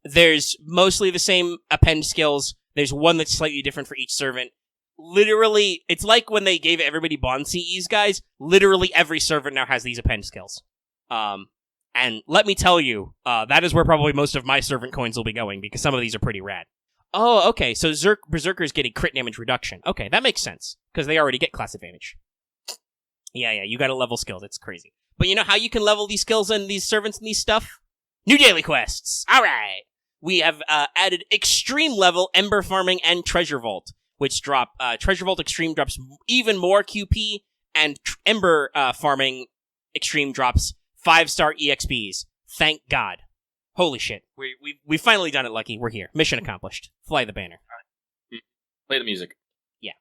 Speaker 1: there's mostly the same append skills. There's one that's slightly different for each servant. Literally, it's like when they gave everybody bond CEs, guys. Literally every servant now has these append skills. And let me tell you, that is where probably most of my servant coins will be going, because some of these are pretty rad. Oh, okay, so berserkers get a crit damage reduction. Okay, that makes sense, because they already get class advantage. Yeah, you gotta level skills, it's crazy. But you know how you can level these skills and these servants and these stuff? New daily quests! Alright! We have added Extreme Level, Ember Farming, and Treasure Vault, which drop, Treasure Vault Extreme drops even more QP, and Ember Farming Extreme drops 5-star EXPs. Thank God. Holy shit. We've finally done it, Lucky. We're here. Mission accomplished. Fly the banner.
Speaker 2: Play the music.
Speaker 1: Yeah.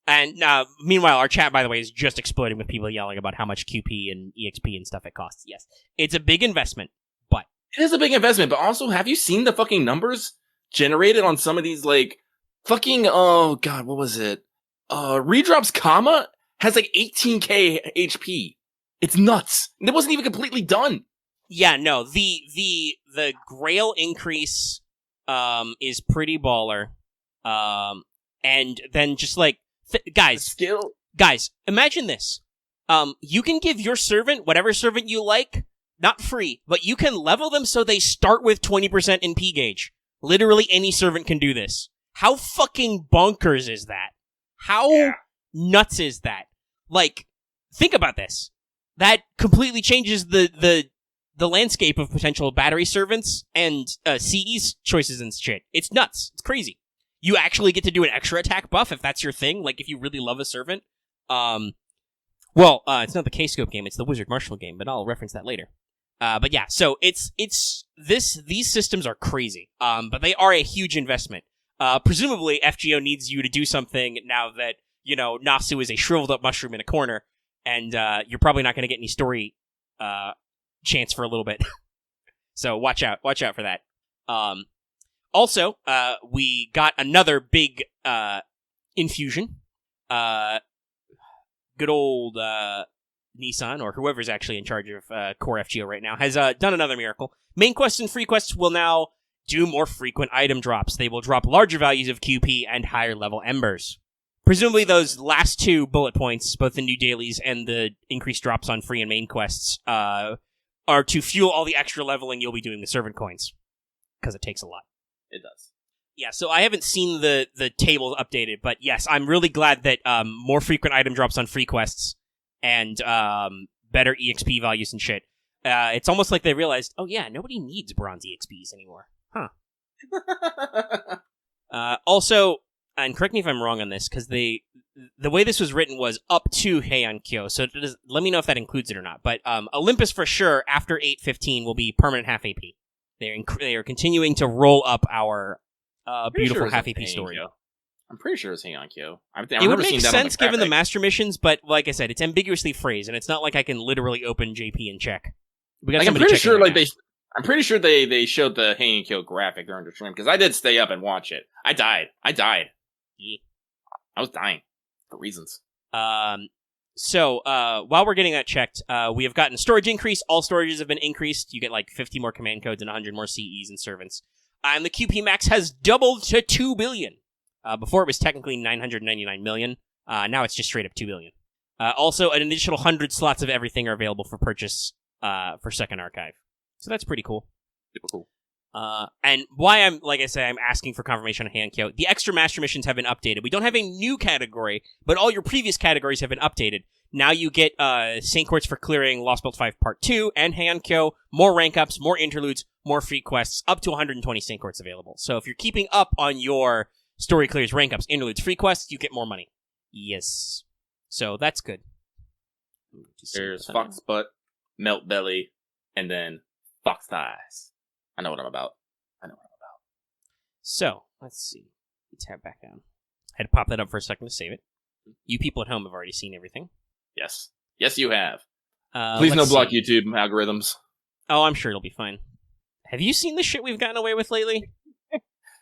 Speaker 1: And meanwhile, our chat, by the way, is just exploding with people yelling about how much QP and EXP and stuff it costs. Yes. It's a big investment, but...
Speaker 2: It is a big investment, but also, have you seen the fucking numbers generated on some of these, like, fucking, oh god, what was it? Redrops Comma has like 18k HP. It's nuts. And it wasn't even completely done.
Speaker 1: Yeah, no, the Grail increase is pretty baller. And then just like guys, imagine this. You can give your servant whatever servant you like, not free, but you can level them so they start with 20% in P gauge. Literally any servant can do this. How fucking bonkers is that? How nuts is that? Like, think about this. That completely changes the landscape of potential battery servants and CE's choices and shit. It's nuts. It's crazy. You actually get to do an extra attack buff if that's your thing. Like, if you really love a servant. It's not the K-Scope game. It's the Wizard Marshall game, but I'll reference that later. But yeah, so these systems are crazy. But they are a huge investment. Presumably, FGO needs you to do something now that, Nasu is a shriveled up mushroom in a corner, and you're probably not going to get any story chance for a little bit. So watch out for that. Also, we got another big infusion. Good old Nissan, or whoever's actually in charge of core FGO right now, has done another miracle. Main quests and free quests will now do more frequent item drops. They will drop larger values of QP and higher level embers. Presumably those last two bullet points, both the new dailies and the increased drops on free and main quests, are to fuel all the extra leveling you'll be doing with servant coins. Because it takes a lot.
Speaker 2: It does.
Speaker 1: Yeah, so I haven't seen the table updated, but yes, I'm really glad that more frequent item drops on free quests and better EXP values and shit. It's almost like they realized, oh yeah, nobody needs bronze EXPs anymore. Huh. Also, and correct me if I'm wrong on this, because the way this was written was up to Heian-kyo, so let me know if that includes it or not. But Olympus for sure, after 8:15, will be permanent half AP. They are continuing to roll up our beautiful half AP story.
Speaker 2: I'm pretty sure it's Heian-kyo.
Speaker 1: It would make sense given the master missions, but like I said, it's ambiguously phrased, and it's not like I can literally open JP and check.
Speaker 2: I'm pretty sure, I'm pretty sure they showed the Heian-kyo graphic during the stream, because I did stay up and watch it. I died.
Speaker 1: Yeah.
Speaker 2: I was dying for reasons.
Speaker 1: So while we're getting that checked, we have gotten storage increase. All storages have been increased. You get like 50 more command codes and 100 more CEs and servants. And the QP max has doubled to 2 billion. Before it was technically 999 million. Now it's just straight up 2 billion. Also, an additional 100 slots of everything are available for purchase for Second Archive. So that's pretty cool.
Speaker 2: Super cool.
Speaker 1: And why I'm asking for confirmation on Heian-kyo, the extra master missions have been updated. We don't have a new category, but all your previous categories have been updated. Now you get Saint Quartz for clearing Lost Belt 5 Part 2 and Heian-kyo, more rank ups, more interludes, more free quests, up to 120 Saint Quartz available. So if you're keeping up on your story clears, rank ups, interludes, free quests, you get more money. Yes. So that's good.
Speaker 2: There's Fox Butt, Melt Belly, and then Fox Thighs. I know what I'm about.
Speaker 1: So, let's see. Tab back down. I had to pop that up for a second to save it. You people at home have already seen everything.
Speaker 2: Yes. Yes, you have. Please no block YouTube algorithms.
Speaker 1: Oh, I'm sure it'll be fine. Have you seen the shit we've gotten away with lately?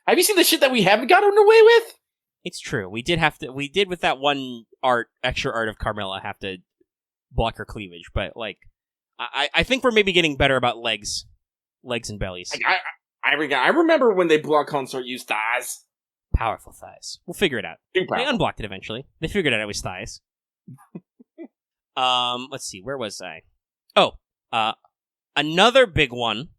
Speaker 2: Have you seen the shit that we haven't gotten away with?
Speaker 1: It's true. We did with that one extra art of Carmilla, have to block her cleavage, but, like, I think we're maybe getting better about legs and bellies.
Speaker 2: I remember when they blocked Consort use thighs.
Speaker 1: Powerful thighs. We'll figure it out. They unblocked it eventually. They figured out it was thighs. Let's see. Where was I? Oh, another big one.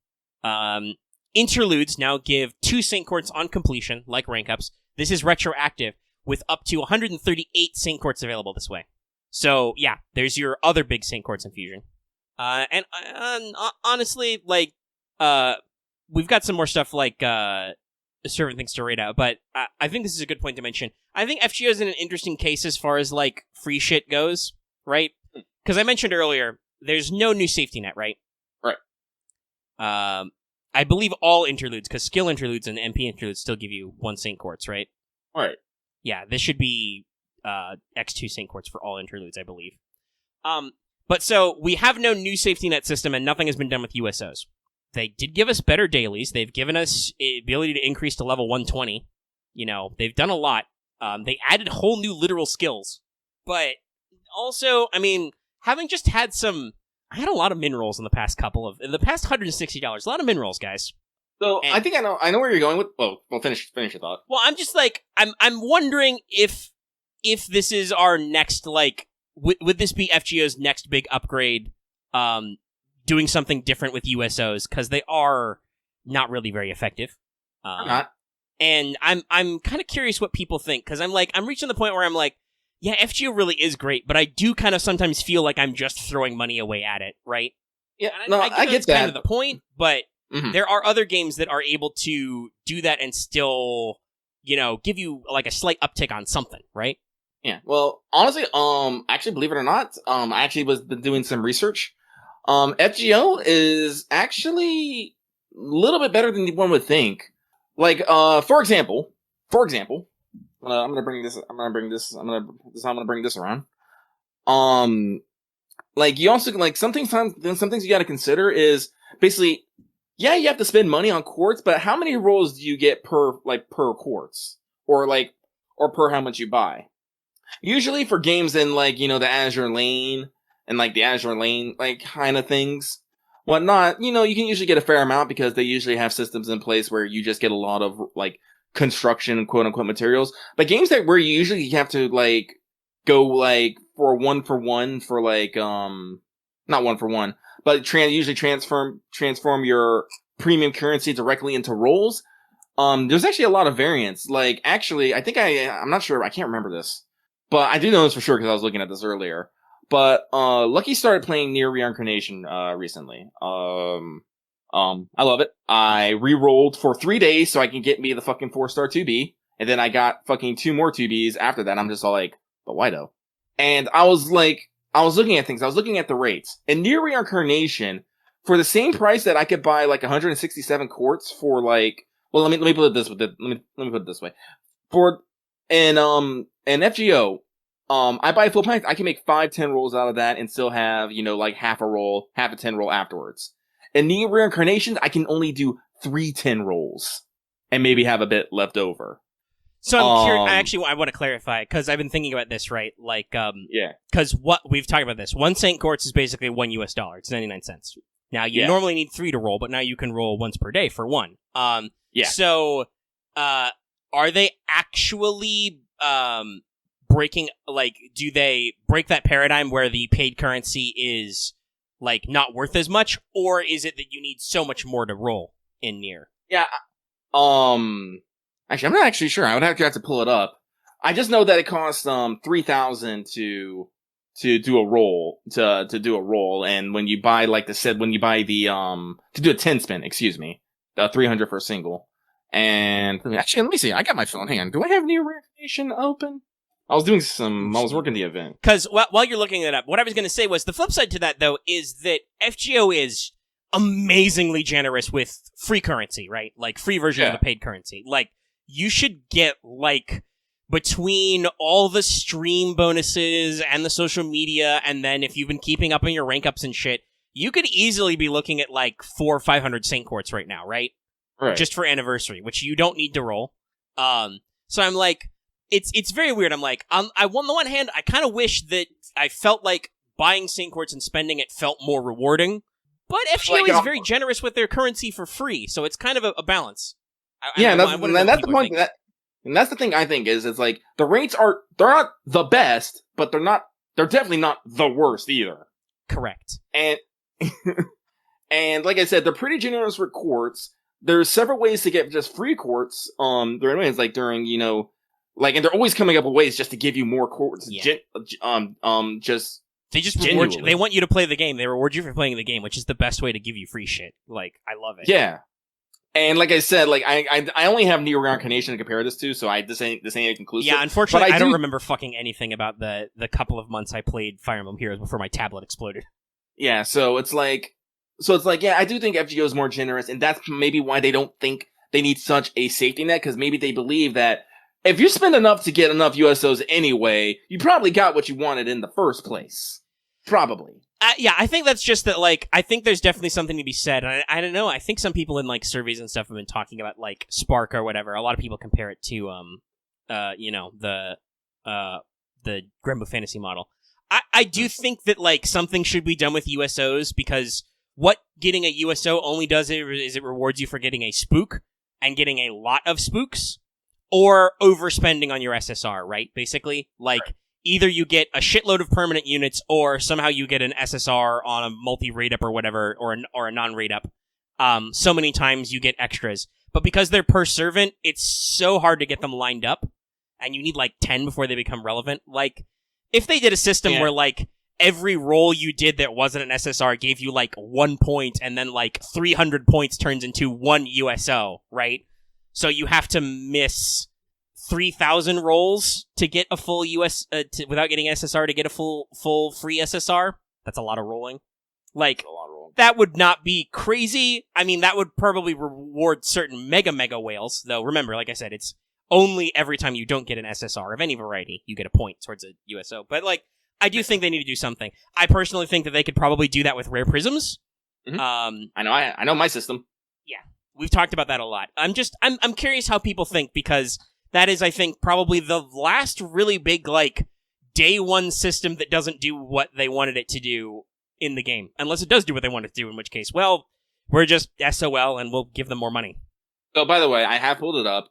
Speaker 1: Interludes now give 2 Saint Quartz on completion, like rank ups. This is retroactive, with up to 138 Saint Quartz available this way. So, yeah, there's your other big Saint Quartz infusion. And honestly, like, we've got some more stuff like servant things to rate out, but I think this is a good point to mention. I think FGO is in an interesting case as far as, like, free shit goes, right? Because I mentioned earlier, there's no new safety net, right?
Speaker 2: Right.
Speaker 1: I believe all interludes, because skill interludes and MP interludes still give you 1 Saint Quartz, right?
Speaker 2: Right.
Speaker 1: Yeah, this should be X2 Saint Quartz for all interludes, I believe. But so, we have no new safety net system, and nothing has been done with USOs. They did give us better dailies. They've given us the ability to increase to level 120. You know, they've done a lot. They added whole new literal skills. But also, I mean, having just had I had a lot of min rolls in the past $160. A lot of min rolls, guys.
Speaker 2: So I think I know where you're going with. Well, finish your thought.
Speaker 1: Well, I'm just like I'm wondering if this is our next would this be FGO's next big upgrade? Doing something different with USOs, because they are not really very effective.
Speaker 2: Not.
Speaker 1: And I'm kind of curious what people think, because I'm reaching the point where I'm like, yeah, FGO really is great, but I do kind of sometimes feel like I'm just throwing money away at it, right?
Speaker 2: Yeah,
Speaker 1: I get
Speaker 2: that's
Speaker 1: that. Kind of the point, but
Speaker 2: Mm-hmm.
Speaker 1: there are other games that are able to do that and still, give you like a slight uptick on something, right?
Speaker 2: Yeah. Well, honestly, actually, believe it or not, I actually was doing some research. FGO is actually a little bit better than one would think. Like, for example, I'm gonna bring this around. Like, you also, like, some things you gotta consider is, basically, yeah, you have to spend money on quartz, but how many rolls do you get per quartz? Or per how much you buy? Usually for games in, the Azure Lane, and, the Azure Lane, kind of things, whatnot, you can usually get a fair amount, because they usually have systems in place where you just get a lot of, construction, quote-unquote, materials. But games where you usually have to, go, for one-for-one, for, not one-for-one, but usually transform your premium currency directly into rolls. There's actually a lot of variance. Actually, I'm not sure, I can't remember this, but I do know this for sure because I was looking at this earlier. But Lucky started playing Near Reincarnation recently. I love it. I re-rolled for 3 days so I can get me the fucking 4-star 2B, and then I got fucking 2 more 2Bs after that. I'm just all like, but why though? And I was looking at things. I was looking at the rates. And Near Reincarnation, for the same price that I could buy 167 quartz for well, let me put it this way. Let me put it this way. For an FGO, I buy a full pack. I can make 5-10 rolls out of that and still have half a 10 roll afterwards. In Near Reincarnation, I can only do 3 10 rolls and maybe have a bit left over.
Speaker 1: So I'm curious. I want to clarify, because I've been thinking about this, right?
Speaker 2: Yeah.
Speaker 1: Because what we've talked about this, 1 Saint Quartz is basically $1 US. It's 99 cents. Now you normally need 3 to roll, but now you can roll once per day for 1.
Speaker 2: Yeah.
Speaker 1: So, are they actually breaking? Do they break that paradigm where the paid currency is not worth as much, or is it that you need so much more to roll in Nier?
Speaker 2: Yeah. Actually, I'm not actually sure. I would have to pull it up. I just know that it costs 3,000 to do a roll, to do a roll, and when you buy to do a 10 spin, 300 for a single. And actually, let me see. I got my phone. Hang on. Do I have Near Reincarnation open? I was working the event.
Speaker 1: Because while you're looking that up, what I was going to say was the flip side to that, though, is that FGO is amazingly generous with free currency, right? Free version of the paid currency. You should get, between all the stream bonuses and the social media, and then if you've been keeping up on your rank ups and shit, you could easily be looking at, 400 or 500 Saint Quartz right now, right?
Speaker 2: Right.
Speaker 1: Just for anniversary, which you don't need to roll. So I'm it's very weird. I'm on the one hand, I kind of wish that I felt like buying Saint Quartz and spending it felt more rewarding, but FGO is very generous with their currency for free, so it's kind of a balance.
Speaker 2: That's the point. And that's the thing I think is the rates they're not the best, but they're definitely not the worst either.
Speaker 1: Correct.
Speaker 2: And and like I said, they're pretty generous with quartz. There's several ways to get just free quartz. During ways during and they're always coming up with ways just to give you more quartz.
Speaker 1: Yeah.
Speaker 2: They
Speaker 1: just reward you. They want you to play the game. They reward you for playing the game, which is the best way to give you free shit. I love it.
Speaker 2: Yeah. And like I said, I only have Near Reincarnation to compare this to, so this ain't conclusive.
Speaker 1: Yeah, unfortunately, I don't remember fucking anything about the couple of months I played Fire Emblem Heroes before my tablet exploded.
Speaker 2: Yeah, so it's like, yeah, I do think FGO is more generous, and that's maybe why they don't think they need such a safety net, because maybe they believe that if you spend enough to get enough USOs anyway, you probably got what you wanted in the first place. Probably.
Speaker 1: Yeah, I think that's just that, like, I think there's definitely something to be said. And I don't know, I think some people in, like, surveys and stuff have been talking about, like, Spark or whatever. A lot of people compare it to, the Grimbo Fantasy model. I do think that, like, something should be done with USOs, because what getting a USO only does is it rewards you for getting a spook and getting a lot of spooks, or overspending on your SSR, right? Basically, like, right. Either you get a shitload of permanent units, or somehow you get an SSR on a multi-raid up or whatever, or a non-raid up. So many times you get extras. But because they're per servant, it's so hard to get them lined up, and you need, like, 10 before they become relevant. Like, if they did a system where, like, every roll you did that wasn't an SSR gave you, like, 1 point, and then, like, 300 points turns into 1 USO, right? So you have to miss 3,000 rolls to get a full without getting SSR to get a full free SSR. That's a lot of rolling. Like, that would not be crazy. I mean, that would probably reward certain mega whales, though. Remember, like I said, it's only every time you don't get an SSR of any variety, you get a point towards a USO. But, like, I do think they need to do something. I personally think that they could probably do that with rare prisms.
Speaker 2: Mm-hmm. I know my system.
Speaker 1: Yeah, we've talked about that a lot. I'm curious how people think, because that is, I think, probably the last really big, like, day one system that doesn't do what they wanted it to do in the game. Unless it does do what they want it to do, in which case, well, we're just SOL and we'll give them more money.
Speaker 2: So, by the way, I have pulled it up.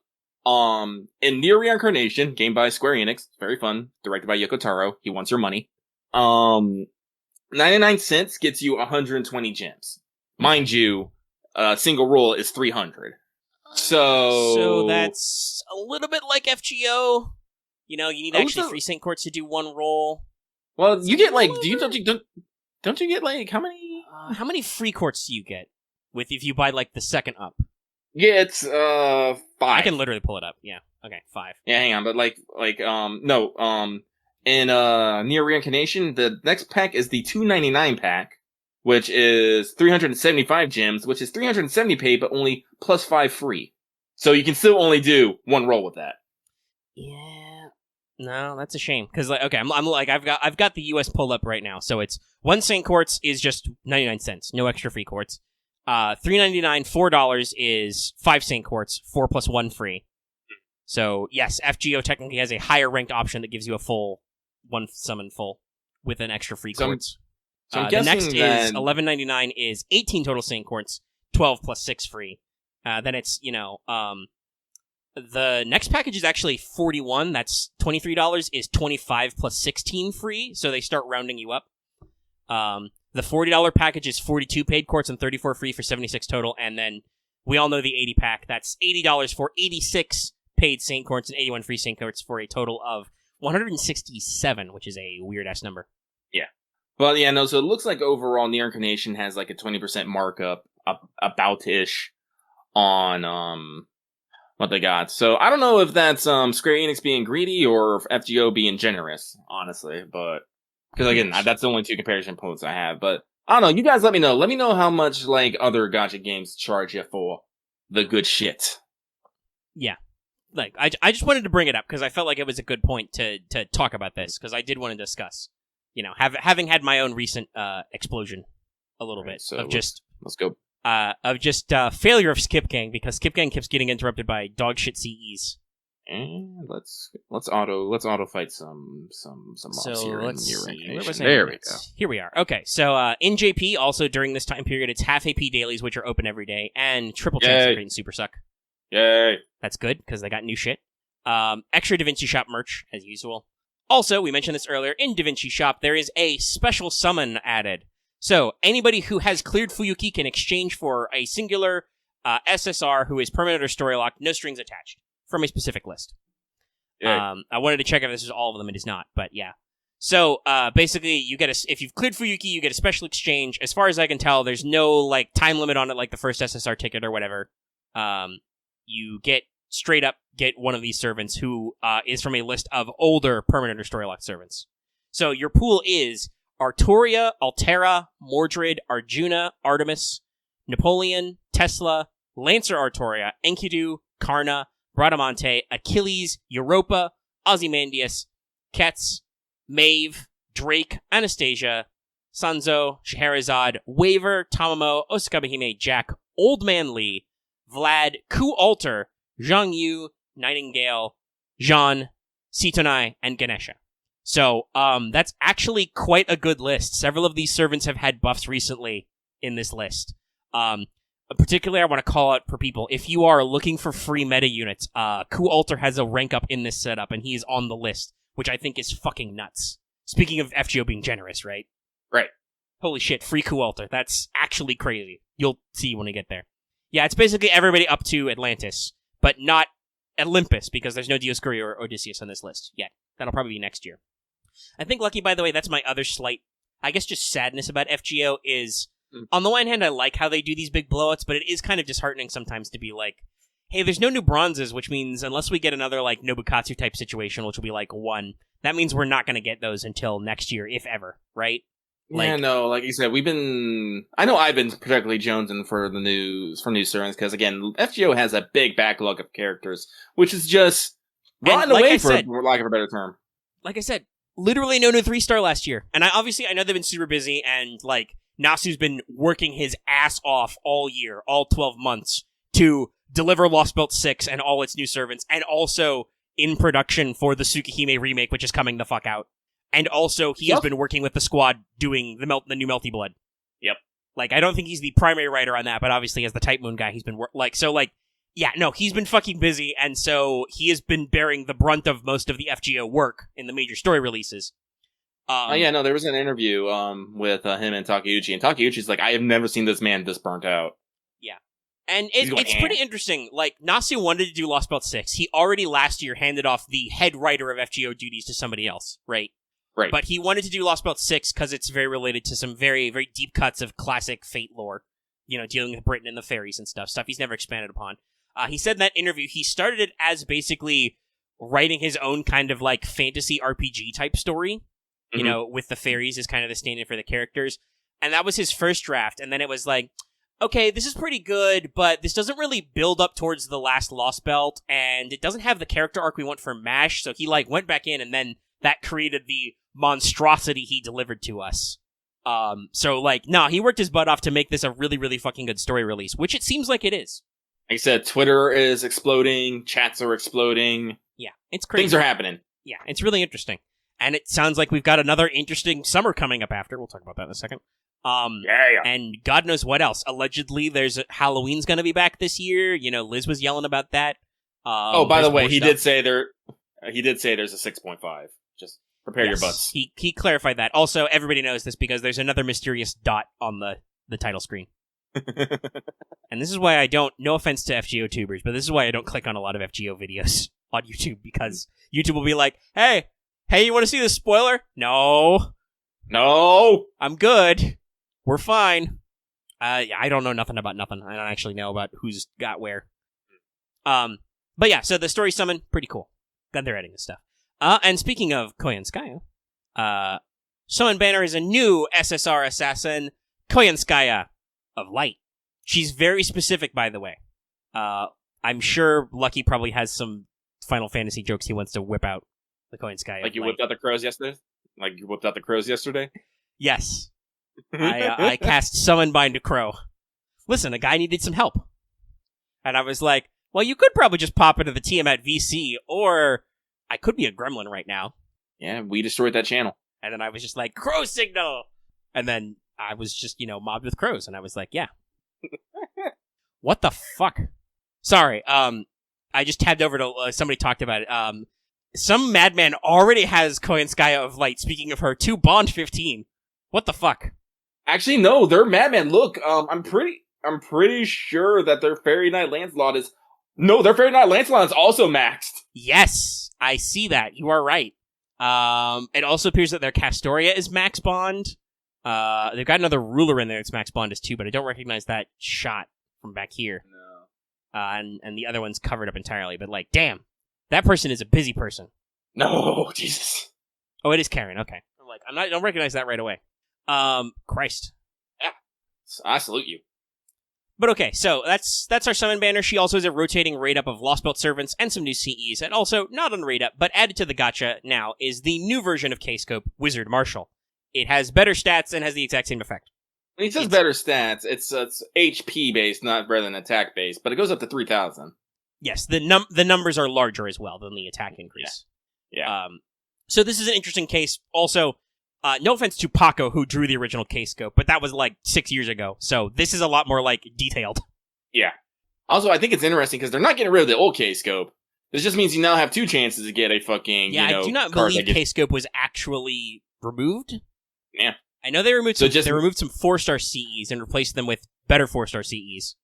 Speaker 2: In Near Reincarnation, game by Square Enix, very fun, directed by Yoko Taro, he wants your money. 99 cents gets you 120 gems. Mind you, a single roll is 300. So
Speaker 1: that's a little bit like FGO. You know, you need actually 3 Saint Quartz to do one roll.
Speaker 2: Well, you get, like, don't you get, like, how many?
Speaker 1: How many free quartz do you get if you buy, like, the second up?
Speaker 2: Yeah, it's 5.
Speaker 1: I can literally pull it up. Yeah. Okay, 5.
Speaker 2: Yeah, hang on, but in Near Reincarnation, the next pack is the 299 pack, which is 375 gems, which is 370 pay, but only plus 5 free. So you can still only do one roll with that.
Speaker 1: Yeah. No, that's a shame. Because, like, okay, I'm like, I've got the US pull up right now. So it's 1 Saint Quartz is just 99 cents. No extra free quartz. $3.99, $4 is 5 Saint Quartz, 4 plus 1 free. So, yes, FGO technically has a higher ranked option that gives you a full 1 summon full with an extra free quartz.
Speaker 2: So I'm
Speaker 1: the next
Speaker 2: that...
Speaker 1: is $11.99 is 18 total Saint Quartz, 12 plus 6 free. Then it's, the next package is actually 41. That's $23 is 25 plus 16 free. So they start rounding you up. The $40 package is 42 paid quartz and 34 free for 76 total. And then we all know the 80 pack. That's $80 for 86 paid Saint Quartz and 81 free Saint Quartz for a total of 167, which is a weird-ass number.
Speaker 2: Yeah. But yeah, no, so it looks like overall Near Incarnation has like a 20% markup, about-ish, on what they got. So I don't know if that's Square Enix being greedy or FGO being generous, honestly, but... Because again, that's the only 2 comparison points I have, but I don't know, you guys let me know. Let me know how much, like, other gacha games charge you for the good shit.
Speaker 1: Yeah. Like, I just wanted to bring it up, because I felt like it was a good point to talk about this, because I did want to discuss, having had my own recent explosion a little bit
Speaker 2: so
Speaker 1: of just...
Speaker 2: Let's go.
Speaker 1: Failure of Skip Gang, because Skip Gang keeps getting interrupted by dog shit CEs.
Speaker 2: And let's auto fight some mobs here in Near Reincarnation. There we go.
Speaker 1: Here we are. Okay, so in JP, also during this time period, it's half AP dailies, which are open every day, and triple chance of creating Super Suck.
Speaker 2: Yay!
Speaker 1: That's good, because they got new shit. Extra DaVinci Shop merch, as usual. Also, we mentioned this earlier, in DaVinci Shop, there is a special summon added. So, anybody who has cleared Fuyuki can exchange for a singular SSR who is permanent or story locked, no strings attached, from a specific list. I wanted to check if this is all of them. It is not, but yeah. So, basically, you get if you've cleared Fuyuki, you get a special exchange. As far as I can tell, there's no, like, time limit on it, like the first SSR ticket or whatever. You get one of these servants who is from a list of older permanent or story locked servants. So your pool is, Arturia, Altera, Mordred, Arjuna, Artemis, Napoleon, Tesla, Lancer Arturia, Enkidu, Karna, Bradamante, Achilles, Europa, Ozymandias, Ketz, Maeve, Drake, Anastasia, Sanzo, Scheherazade, Waver, Tamamo, Osakabehime, Jack, Old Man Lee, Vlad, Ku Alter, Zhang Yu, Nightingale, Jean, Sitonai, and Ganesha. So, that's actually quite a good list. Several of these servants have had buffs recently in this list. Particularly, I want to call out for people, if you are looking for free meta units, Ku Alter has a rank up in this setup, and he is on the list, which I think is fucking nuts. Speaking of FGO being generous, right?
Speaker 2: Right.
Speaker 1: Holy shit, free Ku Alter. That's actually crazy. You'll see when we get there. Yeah, it's basically everybody up to Atlantis, but not Olympus, because there's no Dioscuri or Odysseus on this list yet. That'll probably be next year. I think, Lucky, by the way, that's my other slight, I guess, just sadness about FGO is, on the one hand, I like how they do these big blowouts, but it is kind of disheartening sometimes to be like, hey, there's no new bronzes, which means unless we get another, like, Nobukatsu type situation, which will be, like, 1, that means we're not going to get those until next year, if ever, right?
Speaker 2: Yeah, no, like you said, I know I've been particularly jonesing for new servants, because, again, FGO has a big backlog of characters, which is just rotten away, for lack of a better term.
Speaker 1: Like I said, literally no new 3-star last year. And I know they've been super busy, and, like, Nasu's been working his ass off all year, all 12 months, to deliver Lost Belt 6 and all its new servants, and also in production for the Tsukihime remake, which is coming the fuck out. And also, he has been working with the squad doing the new Melty Blood.
Speaker 2: Yep.
Speaker 1: Like, I don't think he's the primary writer on that, but obviously as the Type Moon guy, he's been he's been fucking busy, and so he has been bearing the brunt of most of the FGO work in the major story releases.
Speaker 2: There was an interview with him and Takeuchi, and Takeuchi's like, I have never seen this man this burnt out.
Speaker 1: Yeah. And it's pretty interesting. Like, Nasu wanted to do Lost Belt 6. He already last year handed off the head writer of FGO duties to somebody else, right?
Speaker 2: Right.
Speaker 1: But he wanted to do Lost Belt 6 because it's very related to some very, very deep cuts of classic Fate lore. You know, dealing with Britain and the fairies and stuff he's never expanded upon. He said in that interview, he started it as basically writing his own kind of, like, fantasy RPG type story. You know, with the fairies as kind of the stand-in for the characters. And that was his first draft. And then it was like, okay, this is pretty good, but this doesn't really build up towards the last Lost Belt, and it doesn't have the character arc we want for MASH, so he, like, went back in, and then that created the monstrosity he delivered to us. He worked his butt off to make this a really, really fucking good story release, which it seems like it is.
Speaker 2: Like I said, Twitter is exploding, chats are exploding.
Speaker 1: Yeah, it's crazy.
Speaker 2: Things are happening.
Speaker 1: Yeah, it's really interesting. And it sounds like we've got another interesting summer coming up after. We'll talk about that in a second. And God knows what else. Allegedly, Halloween's going to be back this year. You know, Liz was yelling about that.
Speaker 2: By the way, he did say there's a 6.5. Just prepare your butts.
Speaker 1: He clarified that. Also, everybody knows this because there's another mysterious dot on the title screen. And this is why I don't, no offense to FGO tubers, but this is why I don't click on a lot of FGO videos on YouTube, because YouTube will be like, hey, you want to see the spoiler? No, I'm good. We're fine. I don't know nothing about nothing. I don't actually know about who's got where. But yeah, so the story summon, pretty cool. Glad they're adding this stuff. And speaking of Koyanchihuaha, Summon Banner is a new SSR assassin, Koyanchihuaha of Light. She's very specific, by the way. I'm sure Lucky probably has some Final Fantasy jokes he wants to whip out. The Koyanchihuaha.
Speaker 2: Like you whipped out the crows yesterday?
Speaker 1: Yes. I cast Summon Bind to Crow. Listen, a guy needed some help. And I was like, well, you could probably just pop into the Tiamat VC, or I could be a gremlin right now.
Speaker 2: Yeah, we destroyed that channel.
Speaker 1: And then I was just like, crow signal! And then I was just, mobbed with crows, and I was like, yeah. What the fuck? Sorry, I just tabbed over to, somebody talked about it, some madman already has Koyanchihuaha of Light, speaking of her, to Bond 15. What the fuck?
Speaker 2: Actually, no, they're madman. Look, I'm pretty sure that their Fairy Knight Lancelot is also maxed.
Speaker 1: Yes, I see that. You are right. It also appears that their Castoria is max Bond. They've got another ruler in there that's max Bond as too, but I don't recognize that shot from back here.
Speaker 2: No.
Speaker 1: And the other one's covered up entirely, but damn. That person is a busy person.
Speaker 2: No, Jesus.
Speaker 1: Oh, it is Karen, okay. Like, I don't recognize that right away. Christ.
Speaker 2: Yeah. I salute you.
Speaker 1: But okay, so that's our summon banner. She also has a rotating raid up of Lost Belt Servants and some new CEs, and also, not on raid up, but added to the gacha now, is the new version of K-Scope, Wizard Marshal. It has better stats and has the exact same effect.
Speaker 2: When he says better stats, it's HP based, not rather than attack based, but it goes up to 3,000.
Speaker 1: Yes, the numbers are larger as well than the attack increase.
Speaker 2: Yeah.
Speaker 1: So this is an interesting case. Also, no offense to Paco, who drew the original K-Scope, but that was like 6 years ago. So this is a lot more like detailed.
Speaker 2: Yeah. Also, I think it's interesting because they're not getting rid of the old K-Scope. This just means you now have 2 chances to get a fucking,
Speaker 1: I do not believe K-Scope was actually removed.
Speaker 2: Yeah.
Speaker 1: I know they removed they removed some 4-star CEs and replaced them with better 4-star CEs.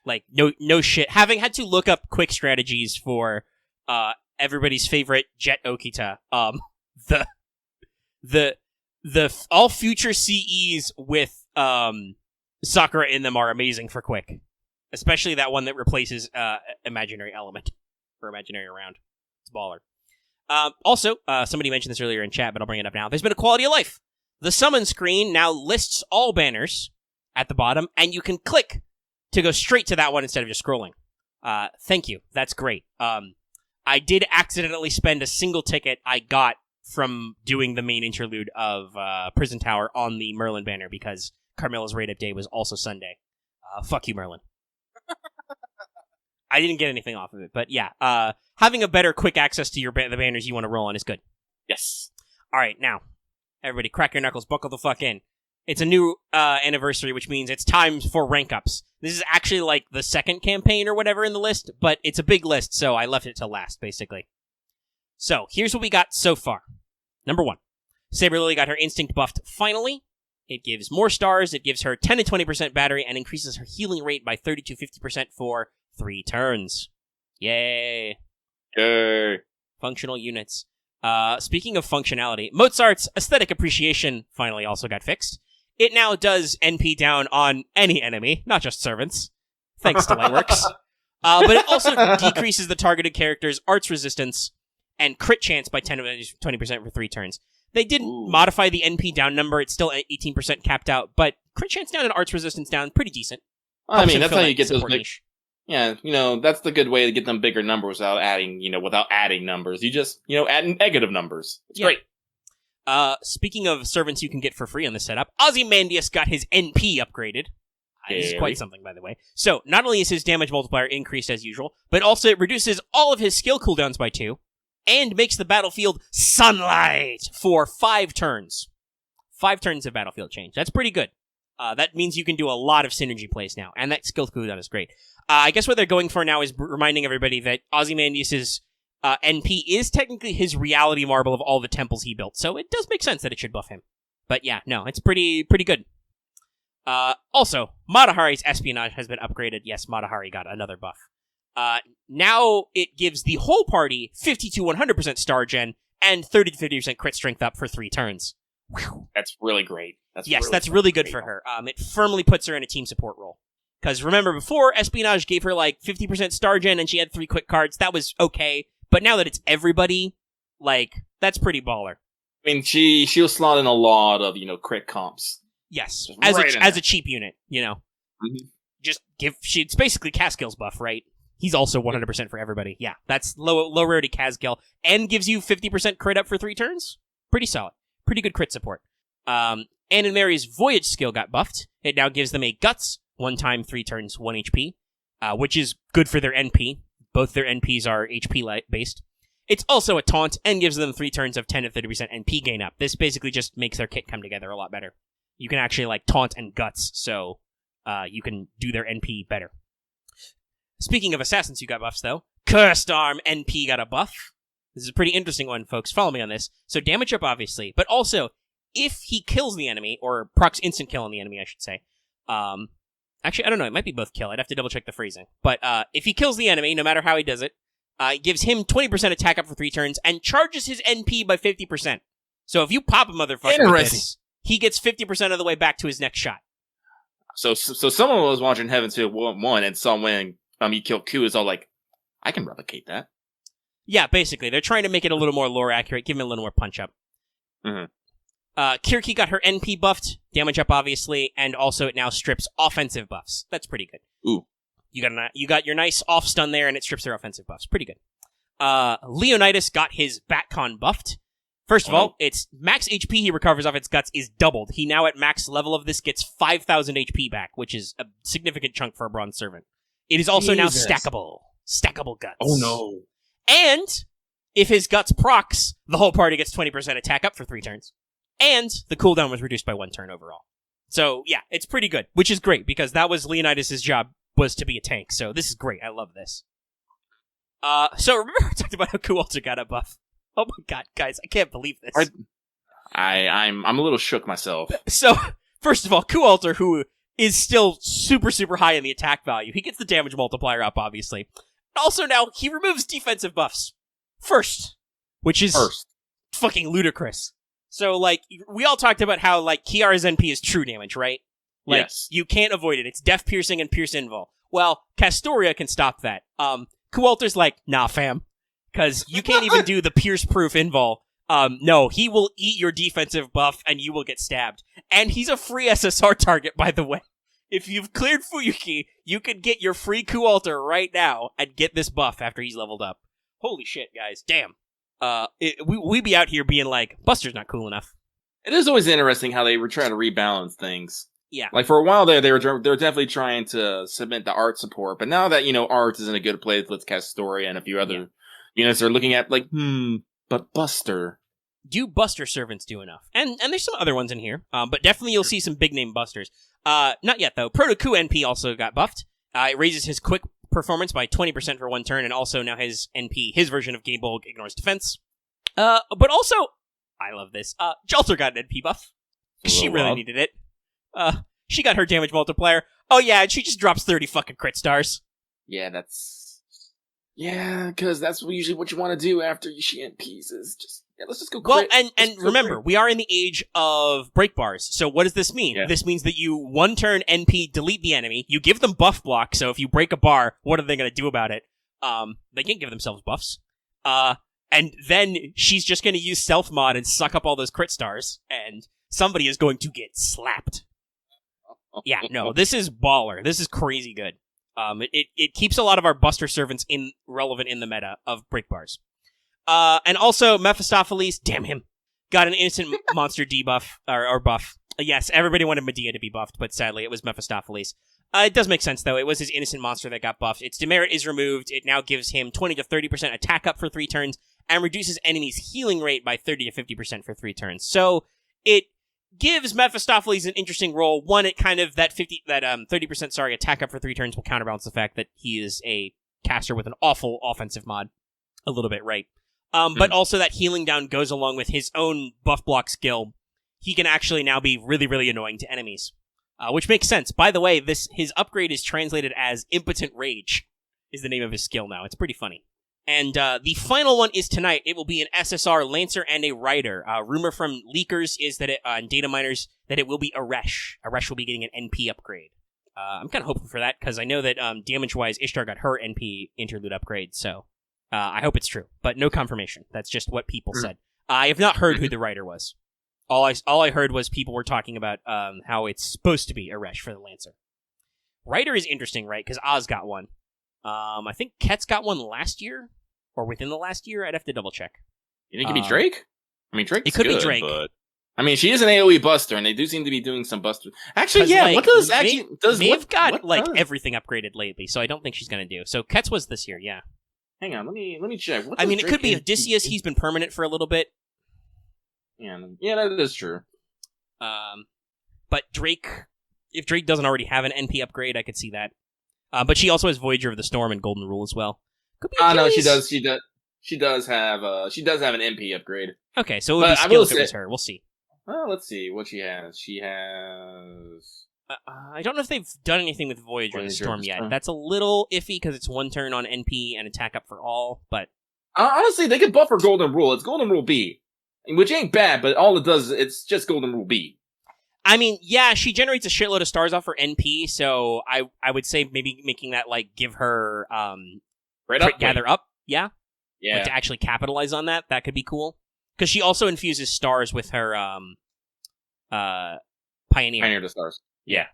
Speaker 1: Like, no shit. Having had to look up quick strategies for everybody's favorite Jet Okita, the all future CEs with Sakura in them are amazing for quick. Especially that one that replaces Imaginary Element. Or Imaginary Round. It's baller. Also, somebody mentioned this earlier in chat, but I'll bring it up now. There's been a quality of life. The summon screen now lists all banners at the bottom, and you can click to go straight to that one instead of just scrolling. Thank you. That's great. I did accidentally spend a single ticket I got from doing the main interlude of Prison Tower on the Merlin banner because Carmella's raid-up day was also Sunday. Fuck you, Merlin. I didn't get anything off of it, but yeah. Having a better quick access to the banners you want to roll on is good.
Speaker 2: Yes.
Speaker 1: All right, now, everybody crack your knuckles, buckle the fuck in. It's a new anniversary, which means it's time for rank ups. This is actually like the second campaign or whatever in the list, but it's a big list, so I left it till last, basically. So, here's what we got so far. Number 1. Saber Lily got her instinct buffed finally. It gives more stars, it gives her 10 to 20% battery, and increases her healing rate by 30 to 50% for 3 turns. Yay.
Speaker 2: Yay.
Speaker 1: Functional units. Speaking of functionality, Mozart's aesthetic appreciation finally also got fixed. It now does NP down on any enemy, not just servants. Thanks to Lightworks. But it also decreases the targeted character's arts resistance and crit chance by 10 to 20% for 3 turns. They didn't modify the NP down number. It's still at 18% capped out, but crit chance down and arts resistance down, pretty decent.
Speaker 2: I mean, that's how you get those big... Yeah, that's the good way to get them bigger numbers without adding numbers. You just, add negative numbers. It's great.
Speaker 1: Speaking of servants you can get for free on this setup, Ozymandias got his NP upgraded. This is quite something, by the way. So, not only is his damage multiplier increased as usual, but also it reduces all of his skill cooldowns by 2, and makes the battlefield sunlight for 5 turns. 5 turns of battlefield change. That's pretty good. That means you can do a lot of synergy plays now, and that skill cooldown is great. I guess what they're going for now is reminding everybody that Ozymandias' NP is technically his reality marble of all the temples he built, so it does make sense that it should buff him. But yeah, no, it's pretty good. Also, Matahari's espionage has been upgraded. Yes, Matahari got another buff. Now it gives the whole party 50 to 100% star gen and 30 to 50% crit strength up for 3 turns. Whew.
Speaker 2: That's really great.
Speaker 1: That's really good for her. It firmly puts her in a team support role. Because remember, before, Espionage gave her like 50% star gen and she had 3 quick cards. That was okay. But now that it's everybody, that's pretty baller.
Speaker 2: I mean, she'll slot in a lot of, crit comps.
Speaker 1: Yes. As a cheap unit, Mm-hmm. It's basically Caskill's buff, right? He's also 100% for everybody. Yeah, that's low rarity Caskill. And gives you 50% crit up for 3 turns. Pretty solid. Pretty good crit support. Anne and Mary's Voyage skill got buffed. It now gives them a Guts, 1 time, 3 turns, 1 HP, which is good for their NP. Both their NPs are HP based. It's also a Taunt and gives them 3 turns of 10 to 30% NP gain up. This basically just makes their kit come together a lot better. You can actually Taunt and Guts, so you can do their NP better. Speaking of assassins who got buffs, though, Cursed Arm NP got a buff. This is a pretty interesting one, folks. Follow me on this. So damage up, obviously, but also, if he kills the enemy, or procs instant kill on the enemy, I should say. Actually, I don't know. It might be both kill. I'd have to double check the phrasing. But if he kills the enemy, no matter how he does it, it gives him 20% attack up for 3 turns and charges his NP by 50%. So if you pop a motherfucker with this, he gets 50% of the way back to his next shot.
Speaker 2: So someone was watching Heaven's Feel 1 and saw when you kill Q is all like, I can replicate that.
Speaker 1: Yeah, basically. They're trying to make it a little more lore accurate, give him a little more punch up.
Speaker 2: Mm-hmm.
Speaker 1: Kirky got her NP buffed, damage up obviously, and also it now strips offensive buffs. That's pretty good.
Speaker 2: Ooh.
Speaker 1: You got your nice off stun there, and it strips their offensive buffs. Pretty good. Leonidas got his Batcon buffed. First of all, it's max HP he recovers off its guts is doubled. He now at max level of this gets 5,000 HP back, which is a significant chunk for a bronze servant. It is also now stackable. Stackable guts.
Speaker 2: Oh no.
Speaker 1: And if his guts procs, the whole party gets 20% attack up for 3 turns. And the cooldown was reduced by 1 turn overall. So yeah, it's pretty good, which is great because that was Leonidas' job, was to be a tank. So this is great. I love this. So remember I talked about how QUARTZ got a buff? Oh my god, guys, I can't believe this.
Speaker 2: I'm a little shook myself.
Speaker 1: So, first of all, QUARTZ, who is still super, super high in the attack value, he gets the damage multiplier up, obviously. Also now, he removes defensive buffs. First. Which is fucking ludicrous. So, like, we all talked about how, like, Kiara's NP is true damage, right? Like,
Speaker 2: yes.
Speaker 1: You can't avoid it. It's Death Piercing and Pierce Invul. Well, Castoria can stop that. QUARTZ's like, nah, fam. Because you can't even do the pierce-proof invul. No, he will eat your defensive buff, and you will get stabbed. And he's a free SSR target, by the way. If you've cleared Fuyuki, you can get your free QUARTZ right now and get this buff after he's leveled up. Holy shit, guys. Damn. We be out here being like, Buster's not cool enough.
Speaker 2: It is always interesting how they were trying to rebalance things.
Speaker 1: Yeah.
Speaker 2: Like, for a while there, they were definitely trying to cement the art support, but now that, art is in a good place with Castoria and a few other units are looking at, like, but Buster.
Speaker 1: Do Buster servants do enough? And there's some other ones in here, but definitely you'll see some big-name Busters. Not yet, though. Proto-Ku NP also got buffed. It raises his quick performance by 20% for 1 turn, and also now his NP, his version of Game Bulk, ignores defense. But also, I love this, Jalter got an NP buff. She really needed it. She got her damage multiplier. Oh yeah, and she just drops 30 fucking crit stars.
Speaker 2: Yeah, because that's usually what you want to do after she NPs is just, let's just go crit.
Speaker 1: Well, and remember, we are in the age of break bars, so what does this mean?
Speaker 2: Yeah.
Speaker 1: This means that you 1 turn NP, delete the enemy, you give them buff block, so if you break a bar, what are they going to do about it? They can't give themselves buffs. And then she's just going to use self-mod and suck up all those crit stars, and somebody is going to get slapped. Yeah, no, this is baller. This is crazy good. It keeps a lot of our Buster servants relevant in the meta of break bars. And also, Mephistopheles, damn him, got an innocent monster debuff, or buff. Yes, everybody wanted Medea to be buffed, but sadly it was Mephistopheles. It does make sense, though. It was his innocent monster that got buffed. Its demerit is removed. It now gives him 20 to 30% attack up for 3 turns, and reduces enemies' healing rate by 30 to 50% for 3 turns. So, it gives Mephistopheles an interesting role. One, it kind of, that 30% attack up for 3 turns will counterbalance the fact that he is a caster with an awful offensive mod. A little bit, right? But also that healing down goes along with his own buff block skill. He can actually now be really, really annoying to enemies. Which makes sense. By the way, his upgrade is translated as Impotent Rage, is the name of his skill now. It's pretty funny. And the final one is tonight. It will be an SSR Lancer and a Rider. Rumor from leakers is that and data miners that it will be Aresh. Aresh will be getting an NP upgrade. I'm kind of hoping for that because I know that damage-wise, Ishtar got her NP interlude upgrade. So I hope it's true, but no confirmation. That's just what people said. I have not heard who the Rider was. All I heard was people were talking about how it's supposed to be Aresh for the Lancer. Rider is interesting, right? Because Oz got one. I think Ket's got one last year, or within the last year. I'd have to double check.
Speaker 2: You think it could be Drake? I mean, Drake.
Speaker 1: It could be Drake,
Speaker 2: but I mean, she is an AOE buster, and they do seem to be doing some buster. Actually, yeah. Like, what does actually does
Speaker 1: they've got everything upgraded lately, so I don't think she's gonna do. So Ket's was this year, yeah.
Speaker 2: Hang on, let me check.
Speaker 1: I mean, it could be Odysseus. He's been permanent for a little bit.
Speaker 2: Yeah, that is true.
Speaker 1: But Drake, if Drake doesn't already have an NP upgrade, I could see that. But she also has Voyager of the Storm and Golden Rule as well. Could be
Speaker 2: no, she does. She does have an NP upgrade.
Speaker 1: Okay, so it would be skill if it was her. We'll see.
Speaker 2: Well, let's see what she has. She has.
Speaker 1: I don't know if they've done anything with Voyager of the Storm yet. That's a little iffy because it's 1 turn on NP and attack up for all. But
Speaker 2: honestly, they could buff her Golden Rule. It's Golden Rule B, which ain't bad, but all it does it's just Golden Rule B.
Speaker 1: I mean, yeah, she generates a shitload of stars off her NP, so I would say maybe making that like give her gather up, yeah, like, to actually capitalize on that could be cool because she also infuses stars with her Pioneer.
Speaker 2: Pioneer the stars. Yeah.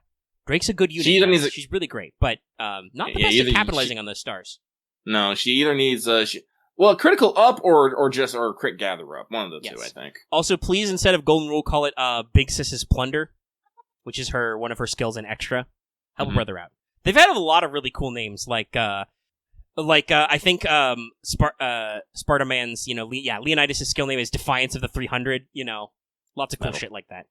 Speaker 1: Drake's a good unit.
Speaker 2: She either needs
Speaker 1: She's really great, but not the
Speaker 2: Yeah,
Speaker 1: best
Speaker 2: either
Speaker 1: at capitalizing on those stars.
Speaker 2: No, she either needs critical up or crit gather up. One of the two, I think.
Speaker 1: Also, please, instead of Golden Rule, call it Big Sis's Plunder, which is one of her skills in Extra. Help a brother out. They've had a lot of really cool names, like I think Spartaman's, Leonidas' skill name is Defiance of the 300. Lots of cool shit like that.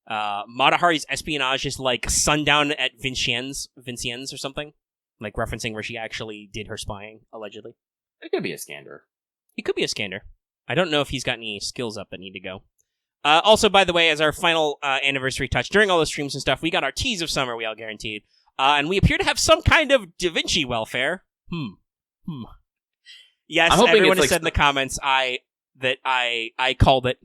Speaker 1: Matahari's espionage is like Sundown at Vinciennes or something, like referencing where she actually did her spying allegedly.
Speaker 2: It could be a Scander.
Speaker 1: He could be a Scander. I don't know if he's got any skills up that need to go. Also, by the way, as our final anniversary touch, during all the streams and stuff, we got our tease of summer, we all guaranteed. And we appear to have some kind of Da Vinci welfare. Yes, everyone has said in the comments I called it.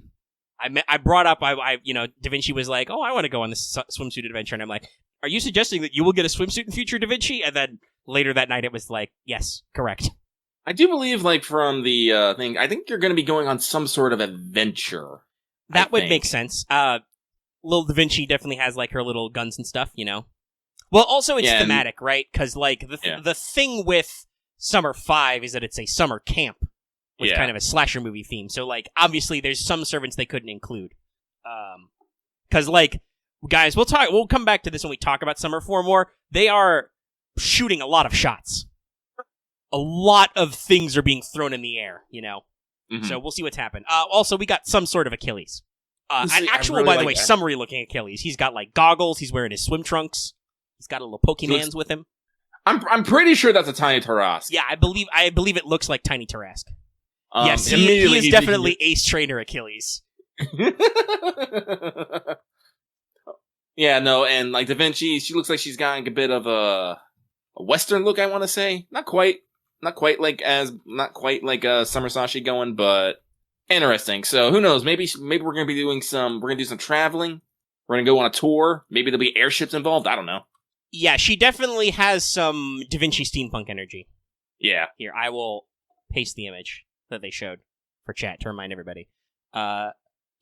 Speaker 1: I brought up, Da Vinci was like, oh, I want to go on this swimsuit adventure. And I'm like, are you suggesting that you will get a swimsuit in future, Da Vinci? And then later that night it was like, yes, correct.
Speaker 2: I do believe, from the thing, I think you're going to be going on some sort of adventure.
Speaker 1: That would make sense. Little Da Vinci definitely has, her little guns and stuff, Well, also it's thematic, right? Because, the thing with Summer 5 is that it's a summer camp with kind of a slasher movie theme. So, obviously there's some servants they couldn't include. Because, guys, we'll come back to this when we talk about Summer 4 more. They are shooting a lot of shots. A lot of things are being thrown in the air, Mm-hmm. So we'll see what's happened. Also, we got some sort of Achilles. An actual, really by the way, summary-looking Achilles. He's got, goggles. He's wearing his swim trunks. He's got a little Pokemans with him.
Speaker 2: I'm pretty sure that's a Tiny Tarrasque.
Speaker 1: Yeah, I believe it looks like Tiny Tarrasque. Yes, he is definitely Ace Trainer Achilles.
Speaker 2: Yeah, no, and Da Vinci, she looks like she's got a bit of a Western look, I want to say. Not quite like Summer Sashi going, but interesting. So who knows? Maybe we're gonna be doing some traveling. We're gonna go on a tour. Maybe there'll be airships involved. I don't know.
Speaker 1: Yeah, she definitely has some Da Vinci steampunk energy.
Speaker 2: Yeah.
Speaker 1: Here, I will paste the image that they showed for chat to remind everybody.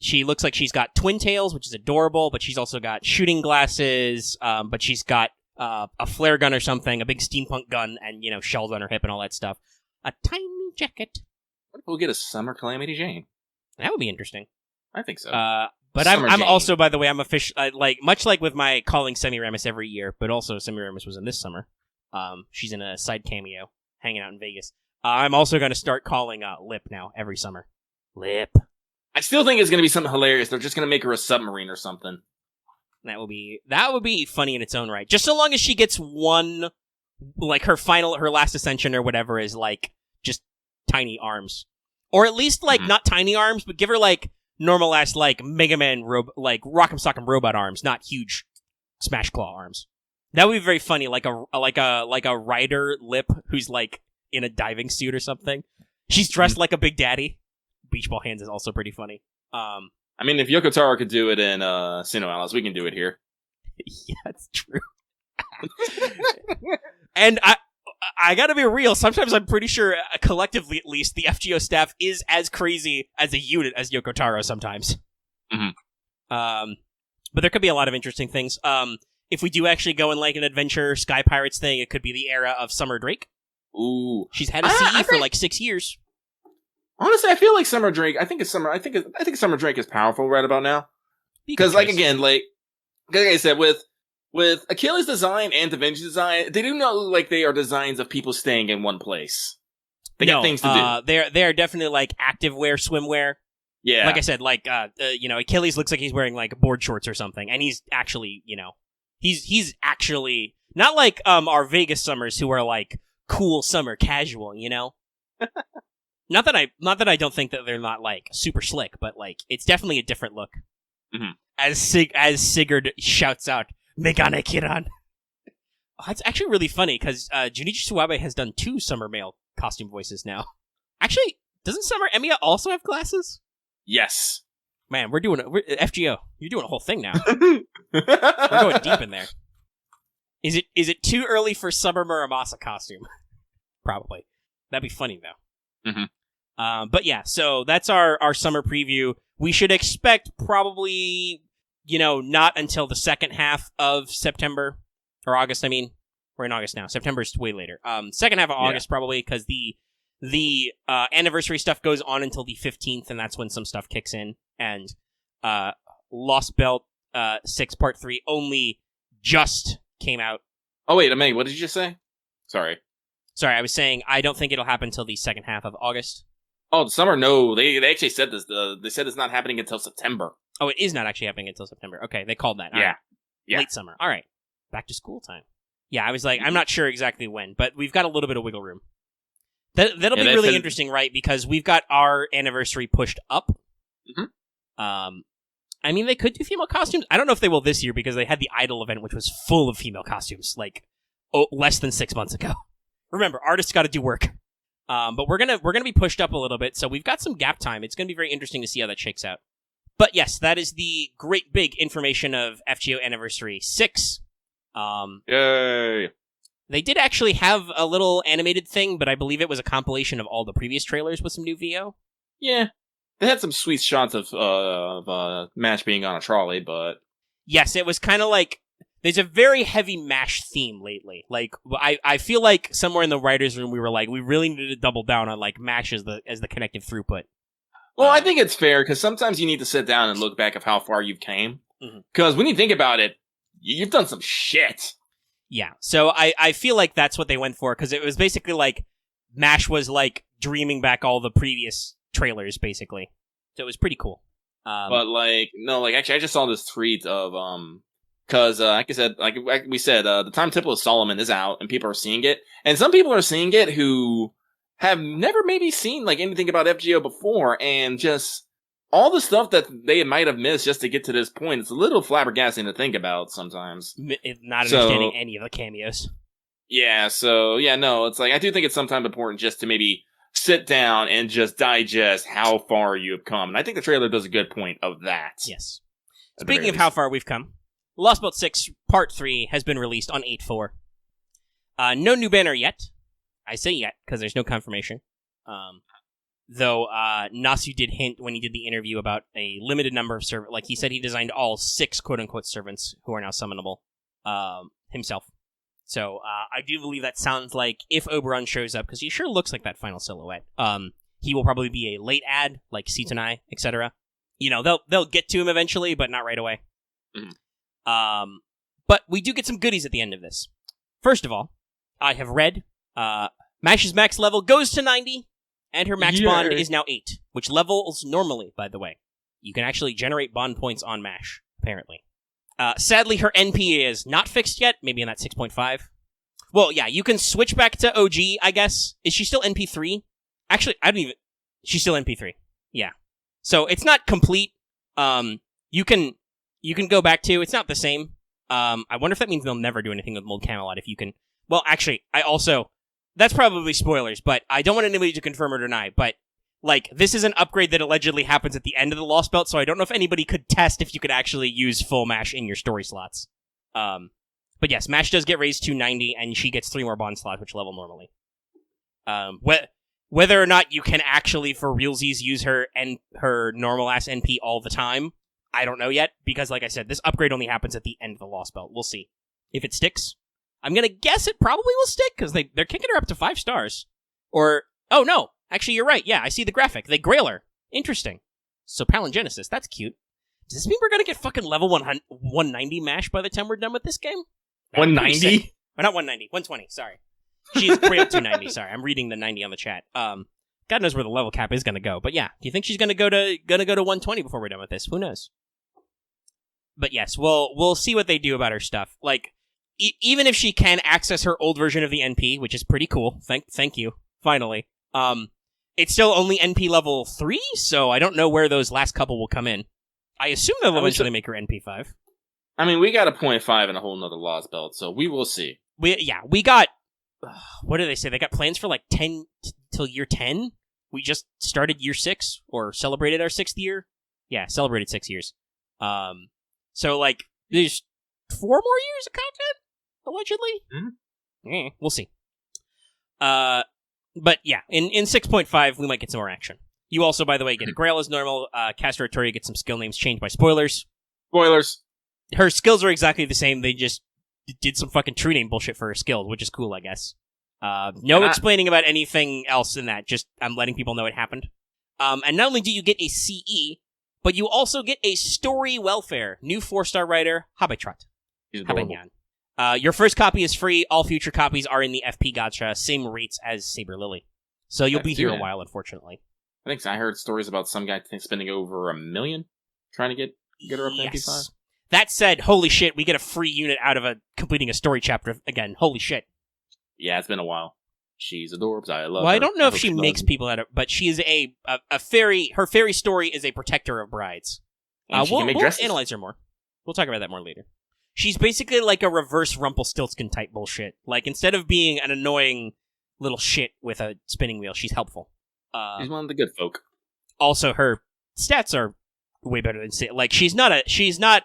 Speaker 1: She looks like she's got twin tails, which is adorable, but she's also got shooting glasses, but she's got a flare gun or something, a big steampunk gun, and, shells on her hip and all that stuff. A tiny jacket.
Speaker 2: What if we'll get a Summer Calamity Jane?
Speaker 1: That would be interesting.
Speaker 2: I think so.
Speaker 1: But I'm also, by the way, I'm official. Much like with my calling Semiramis every year, but also Semiramis was in this summer. She's in a side cameo, hanging out in Vegas. I'm also going to start calling Lip now every summer. Lip.
Speaker 2: I still think it's going to be something hilarious. They're just going to make her a submarine or something.
Speaker 1: That would be funny in its own right. Just so long as she gets one, her last ascension or whatever is just tiny arms, or at least not tiny arms, but give her normal ass Mega Man Rock'em Sock'em Robot arms, not huge Smash Claw arms. That would be very funny, like a rider Lip who's in a diving suit or something. She's dressed like a Big Daddy. Beach Ball Hands is also pretty funny.
Speaker 2: I mean, if Yoko Taro could do it in Sinnoh Alice, we can do it here.
Speaker 1: Yeah, that's true. And I gotta be real, sometimes I'm pretty sure, collectively at least, the FGO staff is as crazy as a unit as Yoko Taro sometimes.
Speaker 2: Mm-hmm.
Speaker 1: But there could be a lot of interesting things. If we do actually go in an adventure Sky Pirates thing, it could be the era of Summer Drake.
Speaker 2: Ooh.
Speaker 1: She's had a CE for 6 years.
Speaker 2: Honestly, I feel like Summer Drake. I think Summer Drake is powerful right about now. Because again, like I said, with Achilles' design and Da Vinci's design, they do know they are designs of people staying in one place. They got things to do.
Speaker 1: They're definitely activewear, swimwear.
Speaker 2: Yeah.
Speaker 1: Like I said, Achilles looks like he's wearing board shorts or something, and he's actually, he's actually not like our Vegas summers who are cool summer casual, Not that I don't think that they're not super slick, but it's definitely a different look.
Speaker 2: Mm-hmm.
Speaker 1: As Sigurd shouts out, "Megane Kiran." Oh, that's actually really funny because Junichi Suwabe has done 2 summer male costume voices now. Actually, doesn't Summer Emiya also have glasses?
Speaker 2: Yes.
Speaker 1: Man, we're FGO. You're doing a whole thing now. We're going deep in there. Is it too early for Summer Muramasa costume? Probably. That'd be funny though.
Speaker 2: Mm-hmm.
Speaker 1: But yeah, so that's our summer preview. We should expect probably not until the second half of September, or August, I mean. We're in August now. September's way later. Second half of August, probably, because the anniversary stuff goes on until the 15th, and that's when some stuff kicks in. And Lost Belt 6 Part 3 only just came out.
Speaker 2: Oh, wait, Amanda, what did you just say? Sorry,
Speaker 1: I was saying I don't think it'll happen until the second half of August.
Speaker 2: Oh, the summer? No, they actually said this. They said it's not happening until September.
Speaker 1: Oh, it is not actually happening until September. Okay, they called that. All
Speaker 2: Yeah.
Speaker 1: right.
Speaker 2: Yeah.
Speaker 1: Late summer. All right. Back to school time. Yeah, I was like, I'm not sure exactly when, but we've got a little bit of wiggle room. That'll be really interesting, right? Because we've got our anniversary pushed up.
Speaker 2: Mm-hmm.
Speaker 1: I mean, they could do female costumes. I don't know if they will this year because they had the Idol event, which was full of female costumes, less than 6 months ago. Remember, artists got to do work. But we're gonna be pushed up a little bit, so we've got some gap time. It's gonna be very interesting to see how that shakes out. But yes, that is the great big information of FGO Anniversary 6.
Speaker 2: Yay!
Speaker 1: They did actually have a little animated thing, but I believe it was a compilation of all the previous trailers with some new VO.
Speaker 2: Yeah, they had some sweet shots of MASH being on a trolley, but
Speaker 1: yes, it was kind of like there's a very heavy MASH theme lately. Like I feel like somewhere in the writers' room we were like, we really need to double down on like MASH as the connective throughput.
Speaker 2: Well, I think it's fair because sometimes you need to sit down and look back of how far you've came. Because when you think about it, you've done some shit.
Speaker 1: Yeah, so I feel like that's what they went for, because it was basically like MASH was like dreaming back all the previous trailers, basically. So it was pretty cool.
Speaker 2: But actually, I just saw this tweet of because like I said, like we said, the Time Temple of Solomon is out and people are seeing it, and some people are seeing it who have never maybe seen like anything about FGO before, and just all the stuff that they might have missed just to get to this point. It's a little flabbergasting to think about sometimes.
Speaker 1: Not understanding any of the cameos.
Speaker 2: Yeah, so, no, it's like, I do think it's sometimes important just to maybe sit down and just digest how far you have come. And I think the trailer does a good point of that.
Speaker 1: Yes. Speaking of how far we've come, Lost Belt 6 Part 3 has been released on 8/4. No new banner yet. I say yet, because there's no confirmation. Though Nasu did hint when he did the interview about a limited number of servants. Like, he said he designed all 6 quote-unquote servants who are now summonable himself. So I do believe that sounds like if Oberon shows up, because he sure looks like that final silhouette, he will probably be a late ad, like Sitonai, etc. They'll get to him eventually, but not right away.
Speaker 2: Mm-hmm.
Speaker 1: But we do get some goodies at the end of this. First of all, I have read Mash's max level goes to 90, and her max bond is now 8, which levels normally, by the way. You can actually generate bond points on Mash, apparently. Sadly, her NP is not fixed yet, maybe in that 6.5. Well, yeah, you can switch back to OG, I guess. Is she still NP3? Actually, she's still NP3. Yeah. So, it's not complete. You can go back to, it's not the same. I wonder if that means they'll never do anything with Mold Camelot if you can. Well, actually, that's probably spoilers, but I don't want anybody to confirm or deny, but this is an upgrade that allegedly happens at the end of the Lost Belt, so I don't know if anybody could test if you could actually use full Mash in your story slots. But yes, Mash does get raised to 90, and she gets 3 more bond slots, which level normally. Whether or not you can actually, for realsies, use her and her normal-ass NP all the time, I don't know yet, because like I said, this upgrade only happens at the end of the Lost Belt. We'll see. If it sticks, I'm gonna guess it probably will stick, because they're kicking her up to 5 stars. Or, oh no, actually you're right, yeah, I see the graphic. They grail her. Interesting. So Palingenesis, that's cute. Does this mean we're gonna get fucking level 190 Mash by the time we're done with this game?
Speaker 2: 190?
Speaker 1: Or not 190, 120, sorry. She's grailed to 90, sorry. I'm reading the 90 on the chat. God knows where the level cap is gonna go. But yeah, do you think she's gonna go to 120 before we're done with this? Who knows? But yes, we'll see what they do about her stuff. Even if she can access her old version of the NP, which is pretty cool. Thank you. Finally. It's still only NP level 3, so I don't know where those last couple will come in. I assume they'll eventually make her NP 5.
Speaker 2: I mean, we got a 0.5 and a whole nother Lost Belt, so we will see.
Speaker 1: We got... what do they say? They got plans for 10 till year 10? We just started year 6, or celebrated our 6th year? Yeah, celebrated 6 years. So, there's 4 more years of content? Allegedly?
Speaker 2: Mm-hmm.
Speaker 1: We'll see. But yeah, in 6.5, we might get some more action. You also, by the way, get a Grail as normal. Caster Artoria gets some skill names changed by spoilers.
Speaker 2: Spoilers.
Speaker 1: Her skills are exactly the same. They just did some fucking true name bullshit for her skills, which is cool, I guess. No explaining about anything else in that. Just I'm letting people know it happened. And not only do you get a CE, but you also get a story welfare. New 4-star writer, Habetrot. Your first copy is free. All future copies are in the FP gacha, same rates as Saber Lily. So you'll be here a while, unfortunately.
Speaker 2: I think I heard stories about some guy spending over $1 million trying to get her up to MP5.
Speaker 1: That said, holy shit, we get a free unit out of completing a story chapter again. Holy shit.
Speaker 2: Yeah, it's been a while. She's adorbs. I love her.
Speaker 1: Well, I don't know if she makes people out of, but she is a fairy. Her fairy story is a protector of brides.
Speaker 2: And she can make dresses.
Speaker 1: We'll analyze her more. We'll talk about that more later. She's basically like a reverse Rumpelstiltskin type bullshit. Like, instead of being an annoying little shit with a spinning wheel, she's helpful.
Speaker 2: She's one of the good folk.
Speaker 1: Also, her stats are way better than like she's not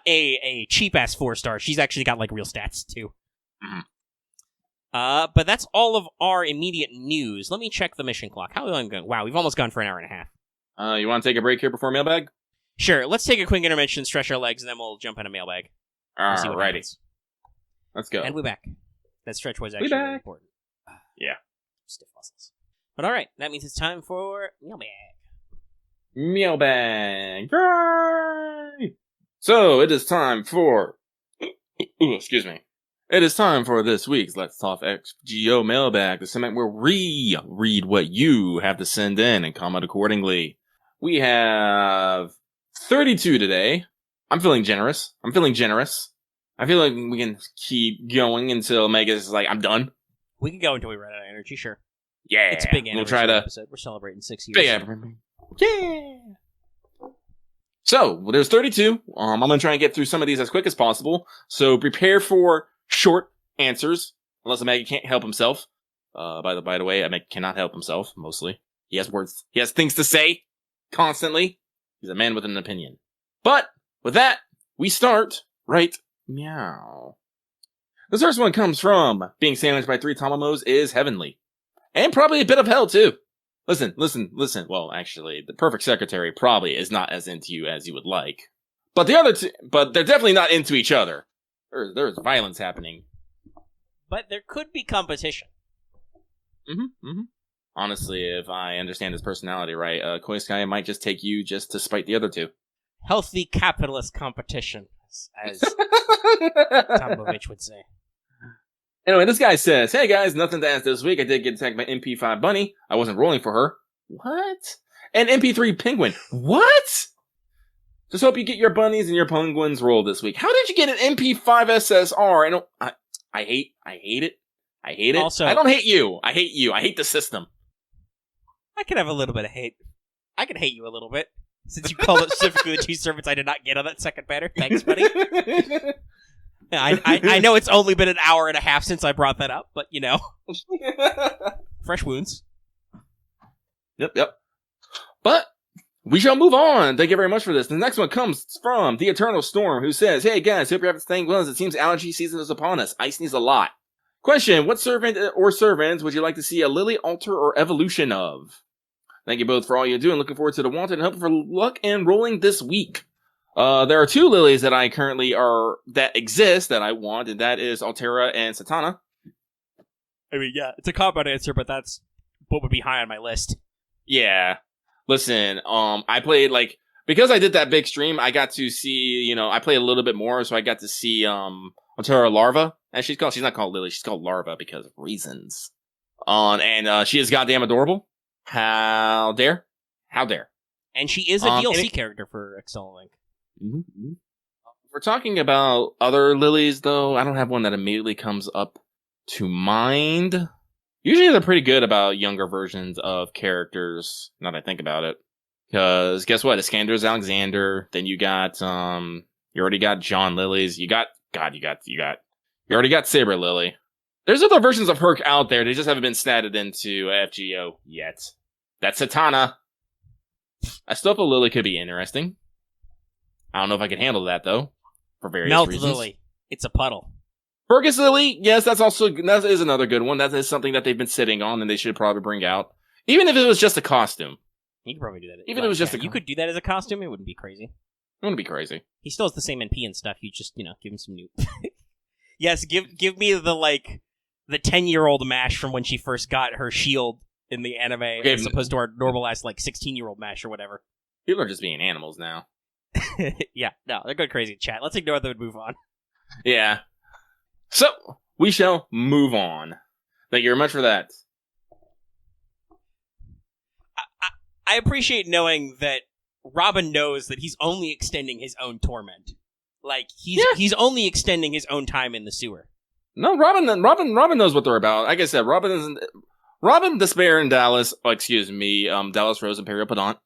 Speaker 1: a cheap ass 4-star. She's actually got like real stats too.
Speaker 2: Mm-hmm.
Speaker 1: But that's all of our immediate news. Let me check the mission clock. How long going? Wow, we've almost gone for an hour and a half.
Speaker 2: You want to take a break here before mailbag?
Speaker 1: Sure. Let's take a quick intermission, stretch our legs, and then we'll jump in a mailbag.
Speaker 2: Alrighty. Let's go.
Speaker 1: And we're back. That stretch was actually really important.
Speaker 2: Yeah.
Speaker 1: Stiff muscles. But alright, that means it's time for mailbag.
Speaker 2: Mailbag. Yay! So, it is time for... excuse me. It is time for this week's Let's Talk FGO mailbag, the segment where we read what you have to send in and comment accordingly. We have 32 today. I'm feeling generous. I feel like we can keep going until Mega's like, I'm done.
Speaker 1: We can go until we run out of energy, sure.
Speaker 2: Yeah.
Speaker 1: It's a big anniversary episode. We're celebrating 6 years.
Speaker 2: Yeah. So, there's 32. I'm going to try and get through some of these as quick as possible. So, prepare for short answers, unless Mega can't help himself. By the way, Mega cannot help himself, mostly. He has words. He has things to say, constantly. He's a man with an opinion. But, with that, we start right meow. This first one comes from being sandwiched by 3 Tamamos is heavenly. And probably a bit of hell, too. Listen. Well, actually, the perfect secretary probably is not as into you as you would like. But the other two, but they're definitely not into each other. There's violence happening.
Speaker 1: But there could be competition.
Speaker 2: Honestly, if I understand his personality right, Koyanchihuaha might just take you just to spite the other two.
Speaker 1: Healthy capitalist competition, as Tomovich would say.
Speaker 2: Anyway, this guy says, hey guys, nothing to ask this week. I did get attacked by MP5 Bunny. I wasn't rolling for her. What? And MP3 Penguin. What? Just hope you get your bunnies and your penguins rolled this week. How did you get an MP5 SSR? I hate it. I hate it.
Speaker 1: Also,
Speaker 2: I don't hate you. I hate you. I hate the system.
Speaker 1: I could have a little bit of hate. I can hate you a little bit. Since you called it specifically the 2 servants I did not get on that second banner. Thanks, buddy. I know it's only been an hour and a half since I brought that up, but, you know. Fresh wounds.
Speaker 2: Yep. But we shall move on. Thank you very much for this. The next one comes from The Eternal Storm, who says, hey guys, hope you're having staying well as it seems allergy season is upon us. I sneeze a lot. Question, what servant or servants would you like to see a Lily alter or evolution of? Thank you both for all you do and looking forward to the wanted and hoping for luck and rolling this week. There are 2 lilies that I currently that exist that I want, and that is Altera and Satana.
Speaker 1: I mean, yeah, it's a cop-out answer, but that's what would be high on my list.
Speaker 2: Yeah. Listen, I played, because I did that big stream, I got to see, I played a little bit more, so I got to see, Altera Larva, as she's called. She's not called Lily, she's called Larva because of reasons. And she is goddamn adorable. How dare?
Speaker 1: And she is a DLC character for Excelink.
Speaker 2: Mm-hmm. If we're talking about other lilies, though, I don't have one that immediately comes up to mind. Usually they're pretty good about younger versions of characters, now that I think about it. Because guess what? Iskander's Alexander, then you got, you already got John Lilies, you already got Saber Lily. There's other versions of Herc out there, they just haven't been statted into FGO yet. That's Satana. I still feel Lily could be interesting. I don't know if I can handle that, though, for various reasons.
Speaker 1: Melt Lily. It's a puddle.
Speaker 2: Fergus Lily, yes, that is another good one. That is something that they've been sitting on and they should probably bring out. Even if it was just a costume.
Speaker 1: You could probably do that.
Speaker 2: Even if it was just
Speaker 1: you could do that as a costume, it wouldn't be crazy.
Speaker 2: I'm gonna be crazy.
Speaker 1: He still has the same NP and stuff. You just, give him some new. Yes, give me the 10-year-old Mash from when she first got her shield in the anime, as opposed to our normal-ass, 16-year-old Mash or whatever.
Speaker 2: People are just being animals now.
Speaker 1: Yeah, no, they're going crazy in chat. Let's ignore them and move on.
Speaker 2: Yeah. So, we shall move on. Thank you very much for that.
Speaker 1: I appreciate knowing that Robin knows that he's only extending his own torment. He's only extending his own time in the sewer.
Speaker 2: No, Robin knows what they're about. Like I said, Robin, Despair, and Dallas. Dallas Rose, Imperial Pedant.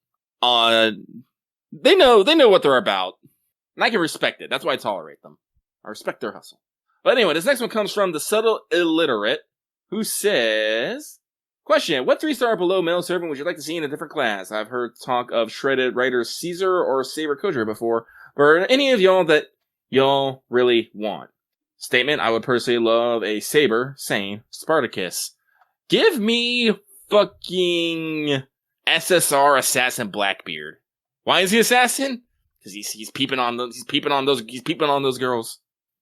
Speaker 2: They know what they're about, and I can respect it. That's why I tolerate them. I respect their hustle. But anyway, this next one comes from the Subtle Illiterate, who says, question, what 3-star below male servant would you like to see in a different class? I've heard talk of shredded writer Caesar or Saber Kojiro before, but are any of y'all that y'all really want? Statement, I would personally love a Saber, Sane, Spartacus. Give me fucking SSR Assassin Blackbeard. Why is he assassin? Because he's peeping on those girls.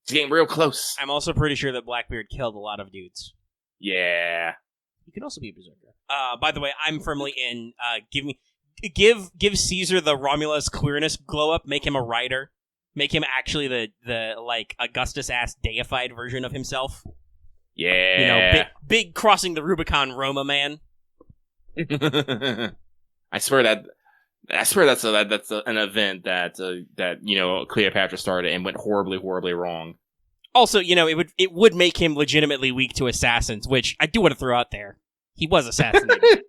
Speaker 2: He's getting real close.
Speaker 1: I'm also pretty sure that Blackbeard killed a lot of dudes.
Speaker 2: Yeah.
Speaker 1: He can also be a berserker. By the way, I'm firmly in. Give Caesar the Romulus queerness glow up. Make him a rider. Make him actually the Augustus ass deified version of himself.
Speaker 2: Yeah.
Speaker 1: Big crossing the Rubicon Roma man.
Speaker 2: I swear that's an event that Cleopatra started and went horribly, horribly wrong.
Speaker 1: Also, it would make him legitimately weak to assassins, which I do want to throw out there. He was assassinated.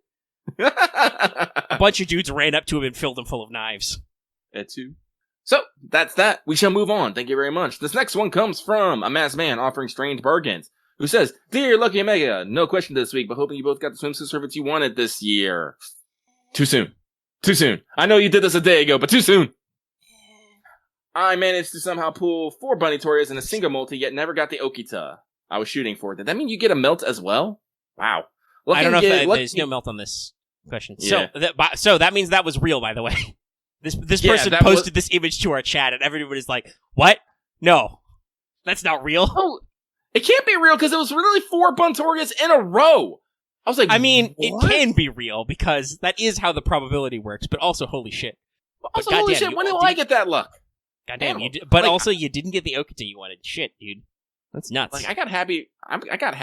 Speaker 1: A bunch of dudes ran up to him and filled him full of knives.
Speaker 2: That too. So, that's that. We shall move on. Thank you very much. This next one comes from a masked man offering strange bargains, who says, Dear Lucky Omega, no question this week, but hoping you both got the swimsuit service you wanted this year. Too soon. I know you did this a day ago, but too soon. I managed to somehow pull 4 Bunny Torias in a single multi, yet never got the Okita I was shooting for. Did that mean you get a melt as well? Wow.
Speaker 1: I don't know if there's no melt on this question. Yeah. So that means that was real, by the way. This person posted this image to our chat, and everybody's like, what? No. That's not real.
Speaker 2: Oh, it can't be real, because it was really 4 Buntorias in a row. I was like,
Speaker 1: what? It can be real, because that is how the probability works, but also, holy shit.
Speaker 2: Also, holy shit, when do I get that luck?
Speaker 1: Goddamn, but also you didn't get the Okita you wanted. Shit, dude. That's nuts.
Speaker 2: I got happy when I got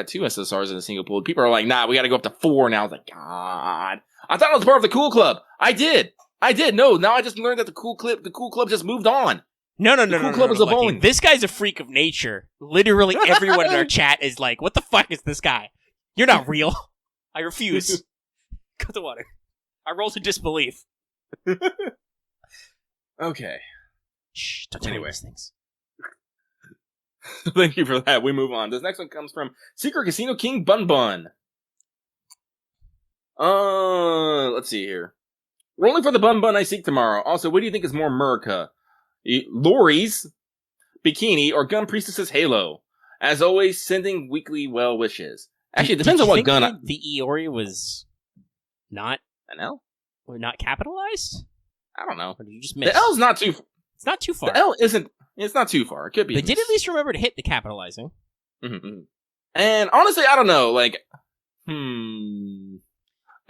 Speaker 2: 2 SSRs in a single pool. People are like, nah, we gotta go up to 4 now. I was like, God. I thought I was part of the cool club. I did. No, now I just learned that the cool club just moved on.
Speaker 1: No.
Speaker 2: The cool club is evolving.
Speaker 1: This guy's a freak of nature. Literally everyone in our chat is like, what the fuck is this guy? You're not real. I refuse. Cut the water. I roll to disbelief.
Speaker 2: Okay.
Speaker 1: Shh, don't tell me these things.
Speaker 2: Thank you for that. We move on. This next one comes from Secret Casino King Bun Bun. Let's see here. Rolling for the Bun Bun I seek tomorrow. Also, what do you think is more America? Lori's Bikini or Gun Priestess's Halo? As always, sending weekly well wishes. Actually, it depends on what gun.
Speaker 1: The Iori was not
Speaker 2: an L?
Speaker 1: Or not capitalized?
Speaker 2: I don't know.
Speaker 1: Or did you just miss?
Speaker 2: The L's not too.
Speaker 1: It's not too far.
Speaker 2: The L isn't. It's not too far. It could be.
Speaker 1: They did at least remember to hit the capitalizing.
Speaker 2: Mm-hmm. And honestly, I don't know. If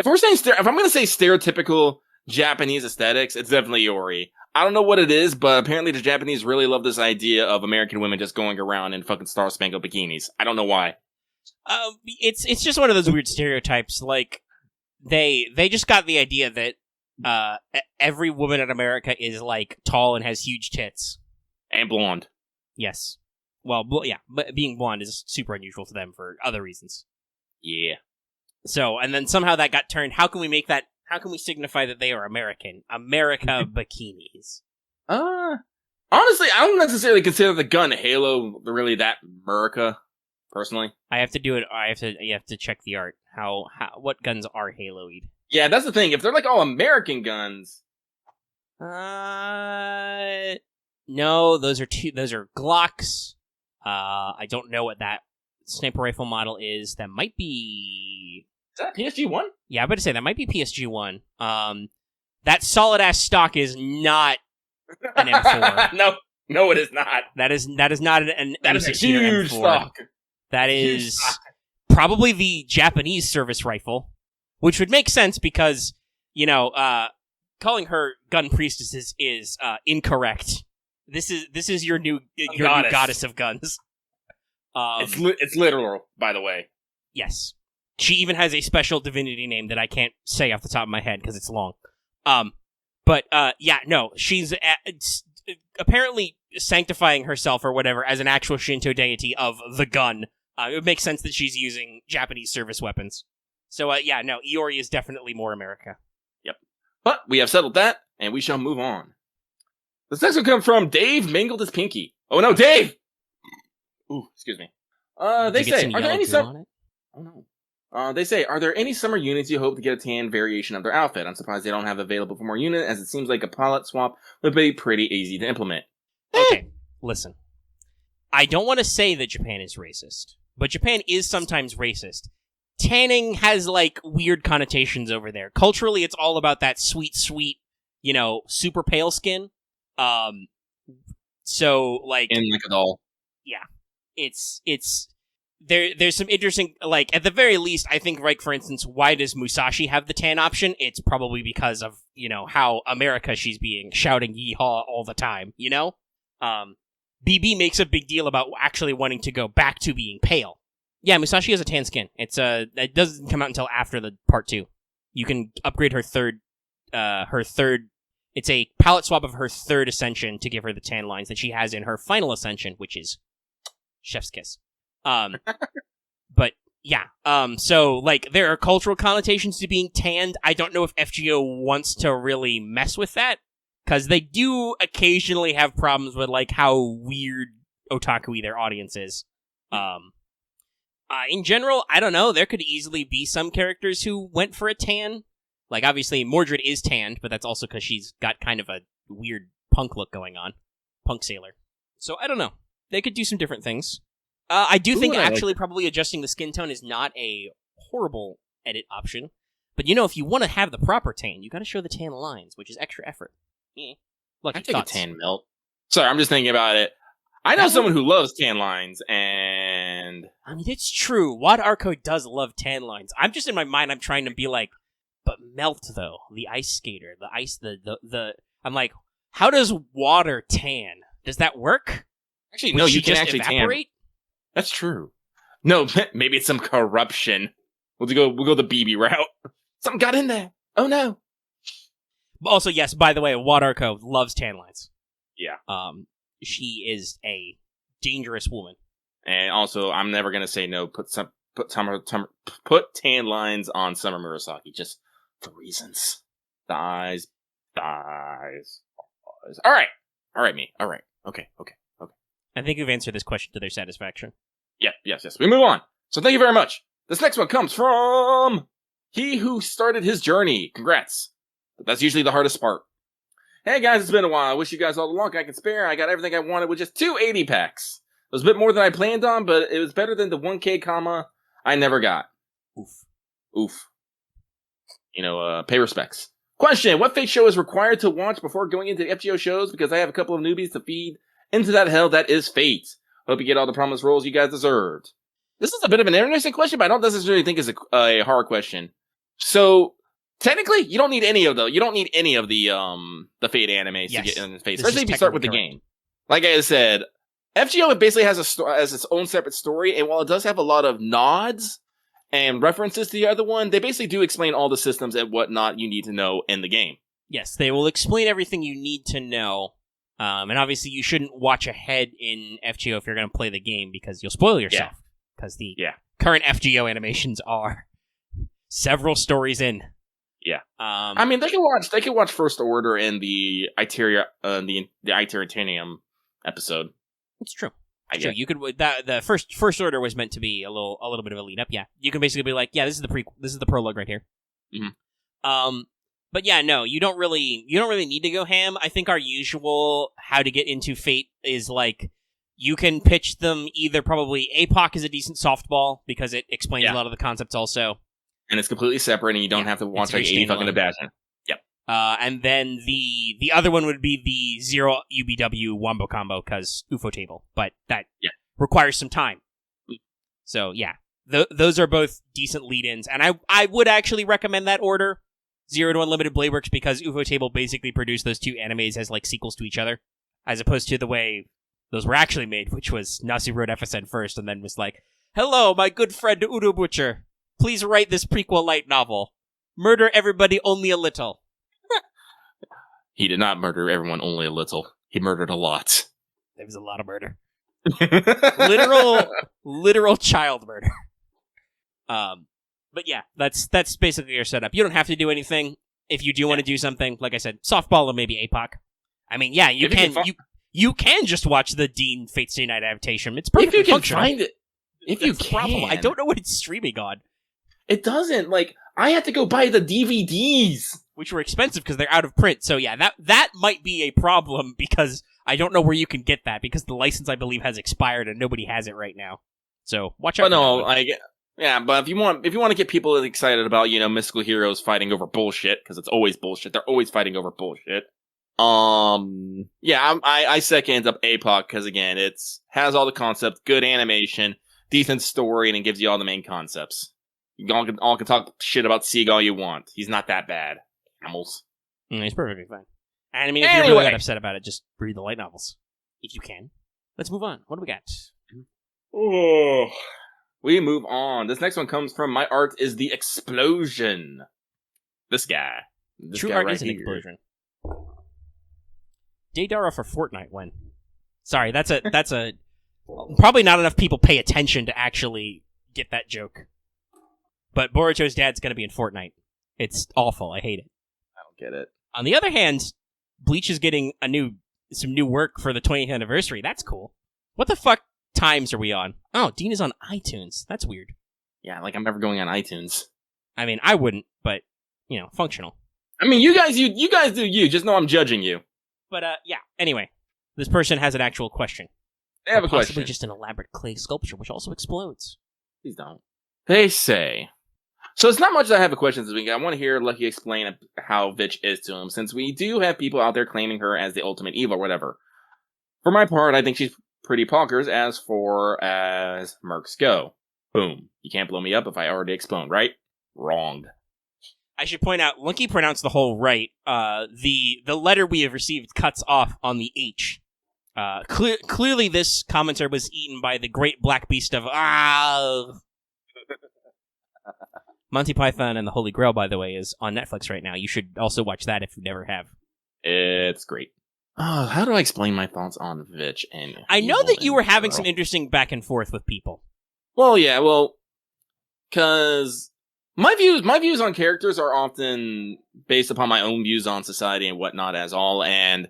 Speaker 2: I'm going to say stereotypical Japanese aesthetics, it's definitely Iori. I don't know what it is, but apparently the Japanese really love this idea of American women just going around in fucking star-spangled bikinis. I don't know why.
Speaker 1: It's just one of those weird stereotypes. Like they just got the idea that every woman in America is like tall and has huge tits
Speaker 2: and blonde.
Speaker 1: Yes. Well, yeah, but being blonde is super unusual to them for other reasons.
Speaker 2: Yeah.
Speaker 1: So, and then somehow that got turned. How can we make that? How can we signify that they are American? America bikinis.
Speaker 2: Honestly, I don't necessarily consider the gun Halo really that America. Personally,
Speaker 1: I have to do it. You have to check the art. What guns are Halo-y?
Speaker 2: Yeah, that's the thing. If they're like all American guns,
Speaker 1: no, those are Glocks. I don't know what that sniper rifle model is. That might be.
Speaker 2: Is that PSG-1?
Speaker 1: Yeah, I better say that might be PSG-1. That solid-ass stock is not an M4.
Speaker 2: No, it is not.
Speaker 1: That is not an
Speaker 2: That is a
Speaker 1: M16 or
Speaker 2: huge
Speaker 1: M4.
Speaker 2: stock.
Speaker 1: That
Speaker 2: Huge
Speaker 1: is
Speaker 2: stock.
Speaker 1: probably the Japanese service rifle, which would make sense because, calling her gun priestesses is incorrect. This is your new goddess of guns.
Speaker 2: It's literal, by the way.
Speaker 1: Yes. She even has a special divinity name that I can't say off the top of my head because it's long. She's apparently sanctifying herself or whatever as an actual Shinto deity of the gun. It would make sense that she's using Japanese service weapons. So, Iori is definitely more America.
Speaker 2: Yep. But we have settled that, and we shall move on. This next one comes from Dave Mangled His Pinky. Oh no, Dave! Ooh, excuse me. They say, are there any They say, are there any summer units you hope to get a tan variation of their outfit? I'm surprised they don't have available for more units, as it seems like a palette swap would be pretty easy to implement.
Speaker 1: Okay, listen. I don't want to say that Japan is racist, but Japan is sometimes racist. Tanning has, weird connotations over there. Culturally, it's all about that sweet, super pale skin.
Speaker 2: And like a doll.
Speaker 1: Yeah. It's there's some interesting, at the very least, I think, for instance, why does Musashi have the tan option? It's probably because of, how America she's being, shouting yeehaw all the time, BB makes a big deal about actually wanting to go back to being pale. Yeah, Musashi has a tan skin. It doesn't come out until after the part 2. You can upgrade her third, it's a palette swap of her third ascension to give her the tan lines that she has in her final ascension, which is chef's kiss. But yeah, so there are cultural connotations to being tanned. I don't know if FGO wants to really mess with that, because they do occasionally have problems with how weird otaku their audience is. In general, I don't know. There could easily be some characters who went for a tan. Obviously, Mordred is tanned, but that's also because she's got kind of a weird punk look going on. Punk sailor. So, I don't know. They could do some different things. I do think probably adjusting the skin tone is not a horrible edit option. But, if you want to have the proper tan, you got to show the tan lines, which is extra effort. Yeah.
Speaker 2: I take a tan melt. Sorry, I'm just thinking about it. I know someone who loves tan lines, and...
Speaker 1: I mean, it's true. Wad Arco does love tan lines. I'm just in my mind, I'm trying to be but melt, though. The ice skater. The ice, I'm like, how does water tan? Does that work?
Speaker 2: Actually, no, you can actually
Speaker 1: evaporate?
Speaker 2: Tan. That's true. No, maybe it's some corruption. We'll go the BB route. Something got in there. Oh, no.
Speaker 1: Also, yes, by the way, Wad Arco loves tan lines.
Speaker 2: Yeah.
Speaker 1: She is a dangerous woman.
Speaker 2: And also, I'm never gonna say no. Put tan lines on Summer Murasaki just for reasons. Thighs. All right, me. All right. Okay.
Speaker 1: I think we've answered this question to their satisfaction.
Speaker 2: Yeah. Yes. We move on. So thank you very much. This next one comes from He Who Started His Journey. Congrats. But that's usually the hardest part. Hey guys, it's been a while. I wish you guys all the luck I can spare. I got everything I wanted with just 2 80 packs. It was a bit more than I planned on, but it was better than the 1K comma I never got. Oof. Pay respects. Question, what fake show is required to watch before going into FGO shows? Because I have a couple of newbies to feed into that hell that is Fate. Hope you get all the promised roles you guys deserved. This is a bit of an interesting question, but I don't necessarily think it's a hard question. So... technically, you don't need any of the Fate animes to get in Fate, especially if you start with the game. Like I said, FGO basically has its own separate story, and while it does have a lot of nods and references to the other one, they basically do explain all the systems and whatnot you need to know in the game.
Speaker 1: Yes, they will explain everything you need to know, and obviously you shouldn't watch ahead in FGO if you're going to play the game, because you'll spoil yourself, because the current FGO animations are several stories in.
Speaker 2: Yeah, I mean they can watch First Order in the Iteratanium episode.
Speaker 1: It's true. You could the first Order was meant to be a little bit of a lead up. Yeah, you can basically be like, this is the prologue right here.
Speaker 2: Mm-hmm.
Speaker 1: But yeah, no, you don't really need to go ham. I think our usual how to get into Fate is you can pitch them either probably APOC is a decent softball because it explains a lot of the concepts also.
Speaker 2: And it's completely separate, and you don't have to watch 80 fucking Abashin. Yep.
Speaker 1: And then the other one would be the 0 UBW Wombo Combo, because UFO table. But that requires some time. So, yeah. Those are both decent lead-ins. And I would actually recommend that order, 0 to Unlimited Blade Works, because UFO table basically produced those two animes as, like, sequels to each other. As opposed to the way those were actually made, which was Nasu wrote FSN first and then was like, "Hello, my good friend Udo Butcher. Please write this prequel light novel. Murder everybody only a little."
Speaker 2: He did not murder everyone only a little. He murdered a lot.
Speaker 1: There was a lot of murder. Literal child murder. But yeah, that's basically your setup. You don't have to do anything. If you do want to do something, like I said, softball or maybe APOC. I mean, yeah, you can just watch the Dean Fate Stay Night adaptation. It's perfectly functional.
Speaker 2: Find it. If you can.
Speaker 1: Problem. I don't know what it's streaming on.
Speaker 2: It doesn't. Like, I had to go buy the DVDs.
Speaker 1: Which were expensive because they're out of print. So yeah, that might be a problem because I don't know where you can get that because the license, I believe, has expired and nobody has it right now. So watch out.
Speaker 2: But no, but if you want to get people excited about, mystical heroes fighting over bullshit, because it's always bullshit. They're always fighting over bullshit. I second up APOC because again, has all the concepts, good animation, decent story, and it gives you all the main concepts. You all can talk shit about Sieg all you want. He's not that bad. Animals.
Speaker 1: He's perfectly fine. And I mean, if you're really that upset about it, just read the light novels. If you can. Let's move on. What do we got?
Speaker 2: Oh, we move on. This next one comes from My Art is the Explosion. This guy.
Speaker 1: True art is an explosion. Daydara for Fortnite win. Sorry, that's a probably not enough people pay attention to actually get that joke. But Boruto's dad's gonna be in Fortnite. It's awful. I hate it.
Speaker 2: I don't get it.
Speaker 1: On the other hand, Bleach is getting some new work for the 20th anniversary. That's cool. What the fuck times are we on? Oh, Dean is on iTunes. That's weird.
Speaker 2: Yeah, like I'm never going on iTunes.
Speaker 1: I mean, I wouldn't, but functional.
Speaker 2: I mean, you guys do you. Just know I'm judging you.
Speaker 1: But yeah. Anyway, this person has an actual question.
Speaker 2: They have a
Speaker 1: possibly
Speaker 2: question.
Speaker 1: Possibly just an elaborate clay sculpture, which also explodes.
Speaker 2: Please don't. They say. So it's not much that I have a question this week. I want to hear Lucky explain how Vitch is to him, since we do have people out there claiming her as the ultimate evil or whatever. For my part, I think she's pretty ponkers as mercs go. Boom. You can't blow me up if I already explode, right? Wrong.
Speaker 1: I should point out, Lucky pronounced the whole right. The letter we have received cuts off on the H. Clearly this commenter was eaten by the great black beast of Monty Python and the Holy Grail, by the way, is on Netflix right now. You should also watch that if you never have.
Speaker 2: It's great. How do I explain my thoughts on Vitch and
Speaker 1: I know that you were having some interesting back and forth with people.
Speaker 2: Well, yeah, because my views on characters are often based upon my own views on society and whatnot as all, and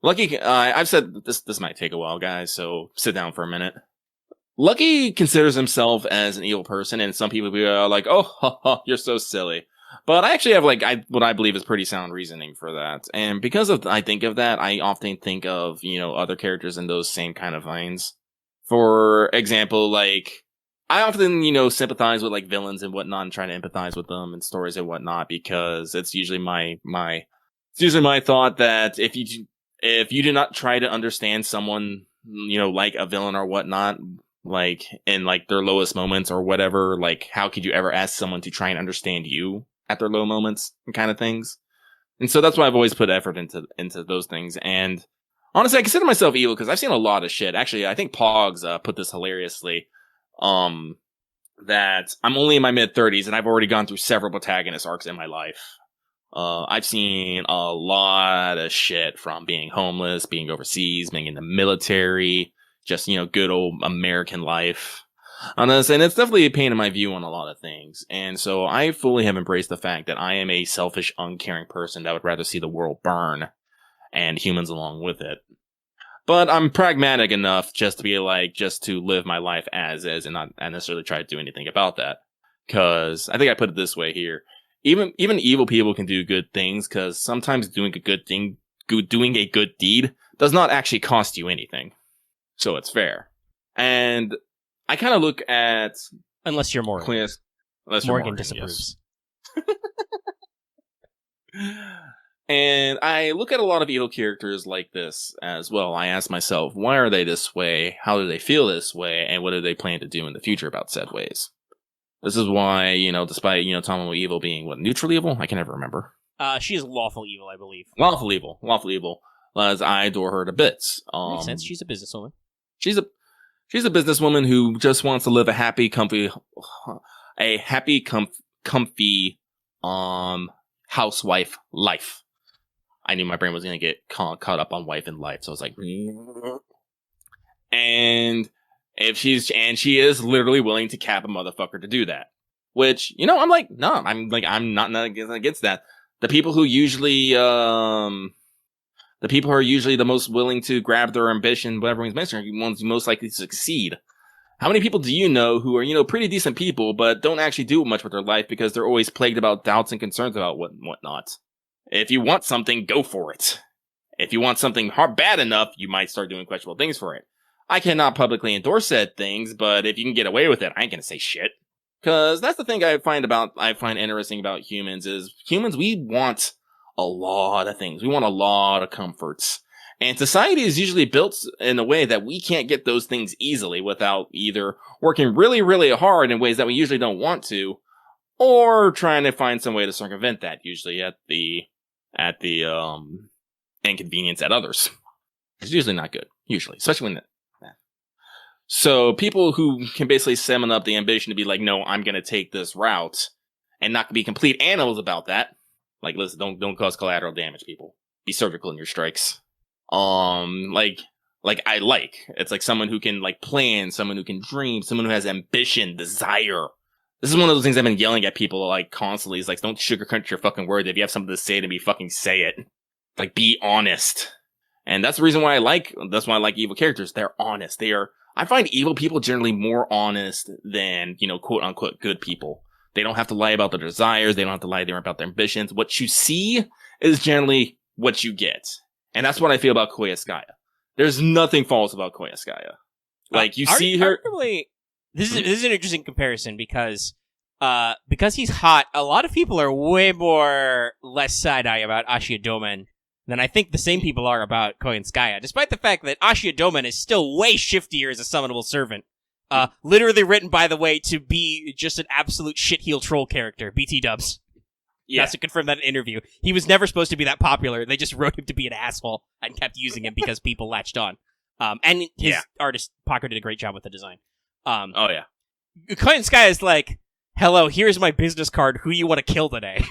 Speaker 2: Lucky, I've said this might take a while, guys, so sit down for a minute. Lucky considers himself as an evil person, and some people are like, "Oh, you're so silly." But I actually have what I believe is pretty sound reasoning for that, and because I think of that, I often think of other characters in those same kind of veins. For example, I often sympathize with villains and whatnot, and try to empathize with them and stories and whatnot, because it's usually my thought that if you do not try to understand someone, like a villain or whatnot, in their lowest moments or whatever, how could you ever ask someone to try and understand you at their low moments and kind of things? And so that's why I've always put effort into those things. And honestly, I consider myself evil because I've seen a lot of shit. Actually, I think Pogs put this hilariously, that I'm only in my mid-30s and I've already gone through several protagonist arcs in my life. I've seen a lot of shit, from being homeless, being overseas, being in the military, just, good old American life. And it's definitely a pain in my view on a lot of things. And so I fully have embraced the fact that I am a selfish, uncaring person that would rather see the world burn and humans along with it. But I'm pragmatic enough just to be just to live my life as is and not necessarily try to do anything about that. Because I think I put it this way here. Even evil people can do good things, because sometimes doing a good deed does not actually cost you anything. So it's fair. And I kind of look at...
Speaker 1: Unless you're Morgan.
Speaker 2: Unless
Speaker 1: Morgan disapproves.
Speaker 2: Yes. And I look at a lot of evil characters like this as well. I ask myself, why are they this way? How do they feel this way? And what do they plan to do in the future about said ways? This is why, despite, Tomoe evil being, neutral evil? I can never remember.
Speaker 1: She is lawful evil, I believe.
Speaker 2: Lawful evil. As I adore her to bits.
Speaker 1: Makes sense. She's a businesswoman.
Speaker 2: She's a businesswoman who just wants to live a happy, comfy, housewife life. I knew my brain was going to get caught up on wife and life, so I was like, and she is literally willing to cap a motherfucker to do that. Which, I'm like, no, I'm not against that. The people who are usually the most willing to grab their ambition, whatever one's mentioned, are the ones most likely to succeed. How many people do you know who are, pretty decent people, but don't actually do much with their life because they're always plagued about doubts and concerns about whatnot? If you want something, go for it. If you want something bad enough, you might start doing questionable things for it. I cannot publicly endorse said things, but if you can get away with it, I ain't gonna say shit. Cause that's the thing I find interesting about humans is humans, we want a lot of things. We want a lot of comforts. And society is usually built in a way that we can't get those things easily without either working really, really hard in ways that we usually don't want to, or trying to find some way to circumvent that, usually at the inconvenience at others. It's usually not good, especially when so people who can basically summon up the ambition to be like, no, I'm going to take this route and not be complete animals about that. Like, listen, don't cause collateral damage, people. Be surgical in your strikes. It's like someone who can plan, someone who can dream, someone who has ambition, desire. This is one of those things I've been yelling at people constantly. Is like, don't sugarcoat your fucking words. If you have something to say to me, fucking say it. Be honest. And that's the reason why I like evil characters. They're honest. I find evil people generally more honest than, quote unquote good people. They don't have to lie about their desires. They don't have to lie about their ambitions. What you see is generally what you get. And that's what I feel about Koyanchihuaha. There's nothing false about Koyanchihuaha. You see her.
Speaker 1: Arguably, this is an interesting comparison because he's hot. A lot of people are way more less side-eye about Ashiya Domen than I think the same people are about Koyanchihuaha, despite the fact that Ashiya Domen is still way shiftier as a summonable servant. Literally written, by the way, to be just an absolute shitheel troll character. BT dubs. Yeah. That's to confirm that in an interview. He was never supposed to be that popular. They just wrote him to be an asshole and kept using him because people latched on. And his artist, Paco, did a great job with the design.
Speaker 2: Oh, yeah.
Speaker 1: Koyanchihuaha is like, hello, here's my business card. Who you want to kill today?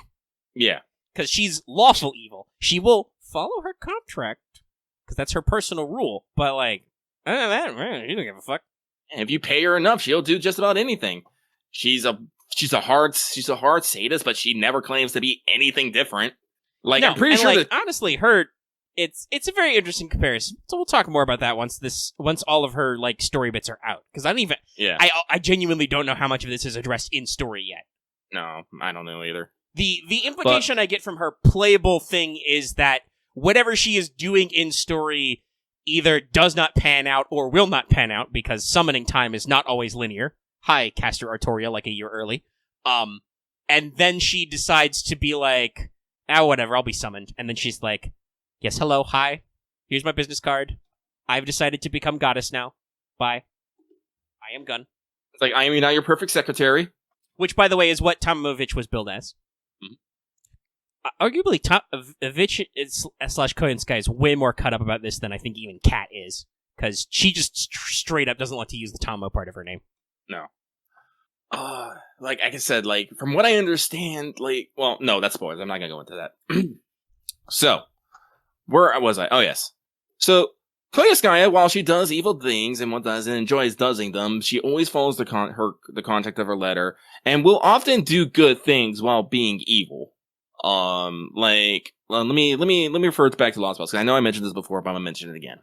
Speaker 2: Yeah.
Speaker 1: Because she's lawful evil. She will follow her contract, because that's her personal rule. But, she don't give a fuck.
Speaker 2: And if you pay her enough, she'll do just about anything. She's a hard sadist, but she never claims to be anything different. I'm pretty sure that
Speaker 1: honestly, it's a very interesting comparison. So we'll talk more about that once all of her story bits are out. Because I genuinely don't know how much of this is addressed in story yet.
Speaker 2: No, I don't know either.
Speaker 1: The implication I get from her playable thing is that whatever she is doing in story either does not pan out or will not pan out because summoning time is not always linear. Hi, Caster Artoria, a year early. And then she decides to be like, whatever, I'll be summoned. And then she's like, yes, hello, hi, here's my business card. I've decided to become goddess now. Bye. I am Gun.
Speaker 2: It's like, I am now your perfect secretary.
Speaker 1: Which, by the way, is what Tomovich was billed as. Arguably, Tomovich / Koyanchihuaha is way more cut up about this than I think even Kat is. Because she just straight up doesn't want to use the Tomo part of her name.
Speaker 2: No. Like I said, from what I understand, no, that's spoilers. I'm not gonna go into that. So, where was I? Oh, yes. So, Koyanchihuaha, while she does evil things and enjoys doing them, she always follows the contact of her letter and will often do good things while being evil. Let me refer back to Lost Belts, because I know I mentioned this before, but I'm gonna mention it again.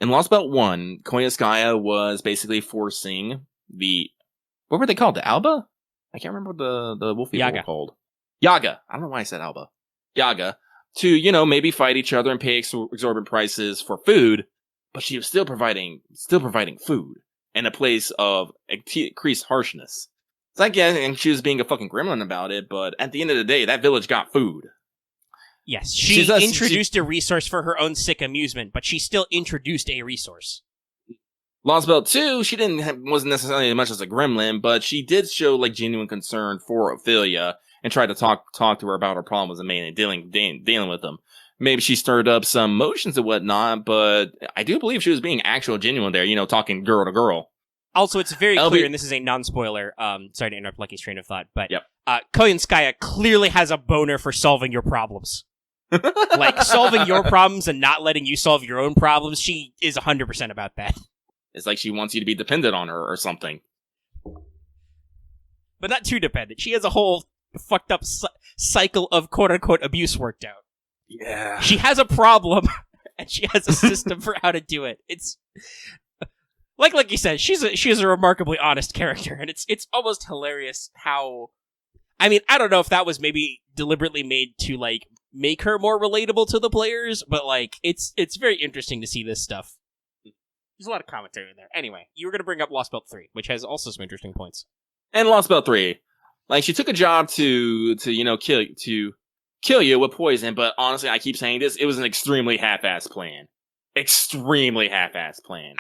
Speaker 2: In Lost Belt 1, Koyanchihuaha was basically forcing what were they called? The Alba? I can't remember what the wolf people were called. Yaga. I don't know why I said Alba. Yaga. To, maybe fight each other and pay exorbitant prices for food, but she was still providing food in a place of increased harshness. It's and she was being a fucking gremlin about it, but at the end of the day, that village got food.
Speaker 1: Yes, she introduced a resource for her own sick amusement, but she still introduced a resource.
Speaker 2: Lost Belt 2, she wasn't necessarily as much as a gremlin, but she did show like genuine concern for Ophelia and tried to talk to her about her problems and mainly dealing with them. Maybe she stirred up some emotions and whatnot, but I do believe she was being actual genuine there, talking girl to girl.
Speaker 1: Also, it's very clear, and this is a non-spoiler, sorry to interrupt Lucky's train of thought, but Koyanchihuaha clearly has a boner for solving your problems. Like, solving your problems and not letting you solve your own problems, she is 100% about that.
Speaker 2: It's like she wants you to be dependent on her or something.
Speaker 1: But not too dependent. She has a whole fucked up cycle of quote-unquote abuse worked out.
Speaker 2: Yeah.
Speaker 1: She has a problem, and she has a system for how to do it. It's... Like you said, she is a remarkably honest character, and it's almost hilarious how... I mean, I don't know if that was maybe deliberately made to, like, make her more relatable to the players, but, like, it's very interesting to see this stuff. There's a lot of commentary in there. Anyway, you were going to bring up Lost Belt 3, which has also some interesting points.
Speaker 2: And Lost Belt 3. Like, she took a job to kill you with poison, but honestly, I keep saying this, it was an extremely half-assed plan. Extremely half-assed plan.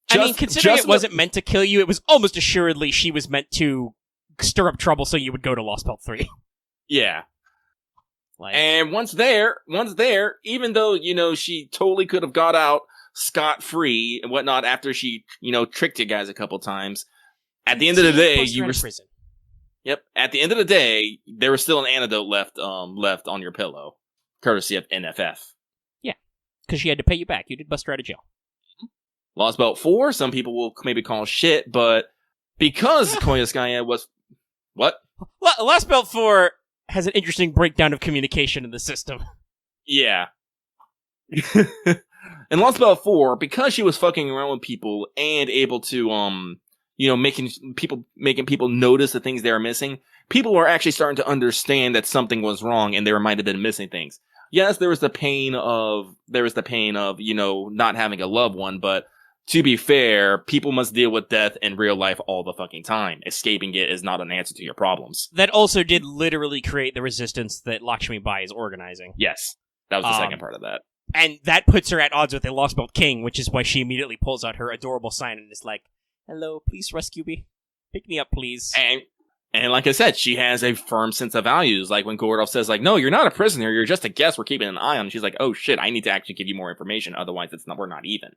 Speaker 1: I mean, considering it wasn't meant to kill you, it was almost assuredly she was meant to stir up trouble so you would go to Lost Belt 3.
Speaker 2: Yeah.
Speaker 1: Like...
Speaker 2: And once there, even though, she totally could have got out scot-free and whatnot after she, tricked you guys a couple times, at the end of the day, you were...
Speaker 1: prison.
Speaker 2: Yep. At the end of the day, there was still an antidote left on your pillow, courtesy of NFF.
Speaker 1: Yeah. Because she had to pay you back. You did bust her out of jail.
Speaker 2: Lost Belt 4, some people will maybe call shit, but because Koyanchihuaha was... What?
Speaker 1: Lost Belt 4 has an interesting breakdown of communication in the system.
Speaker 2: Yeah. In Lost Belt 4, because she was fucking around with people and able to, making people notice the things they were missing, people were actually starting to understand that something was wrong and they might have been missing things. Yes, there was the pain of, not having a loved one, but to be fair, people must deal with death in real life all the fucking time. Escaping it is not an answer to your problems.
Speaker 1: That also did literally create the resistance that Lakshmi Bai is organizing.
Speaker 2: Yes, that was the second part of that.
Speaker 1: And that puts her at odds with a Lost Belt King, which is why she immediately pulls out her adorable sign and is like, "Hello, please rescue me. Pick me up, please."
Speaker 2: And like I said, she has a firm sense of values. Like when Gordov says, like, "No, you're not a prisoner. You're just a guest. We're keeping an eye on." She's like, "Oh shit, I need to actually give you more information. Otherwise, we're not even."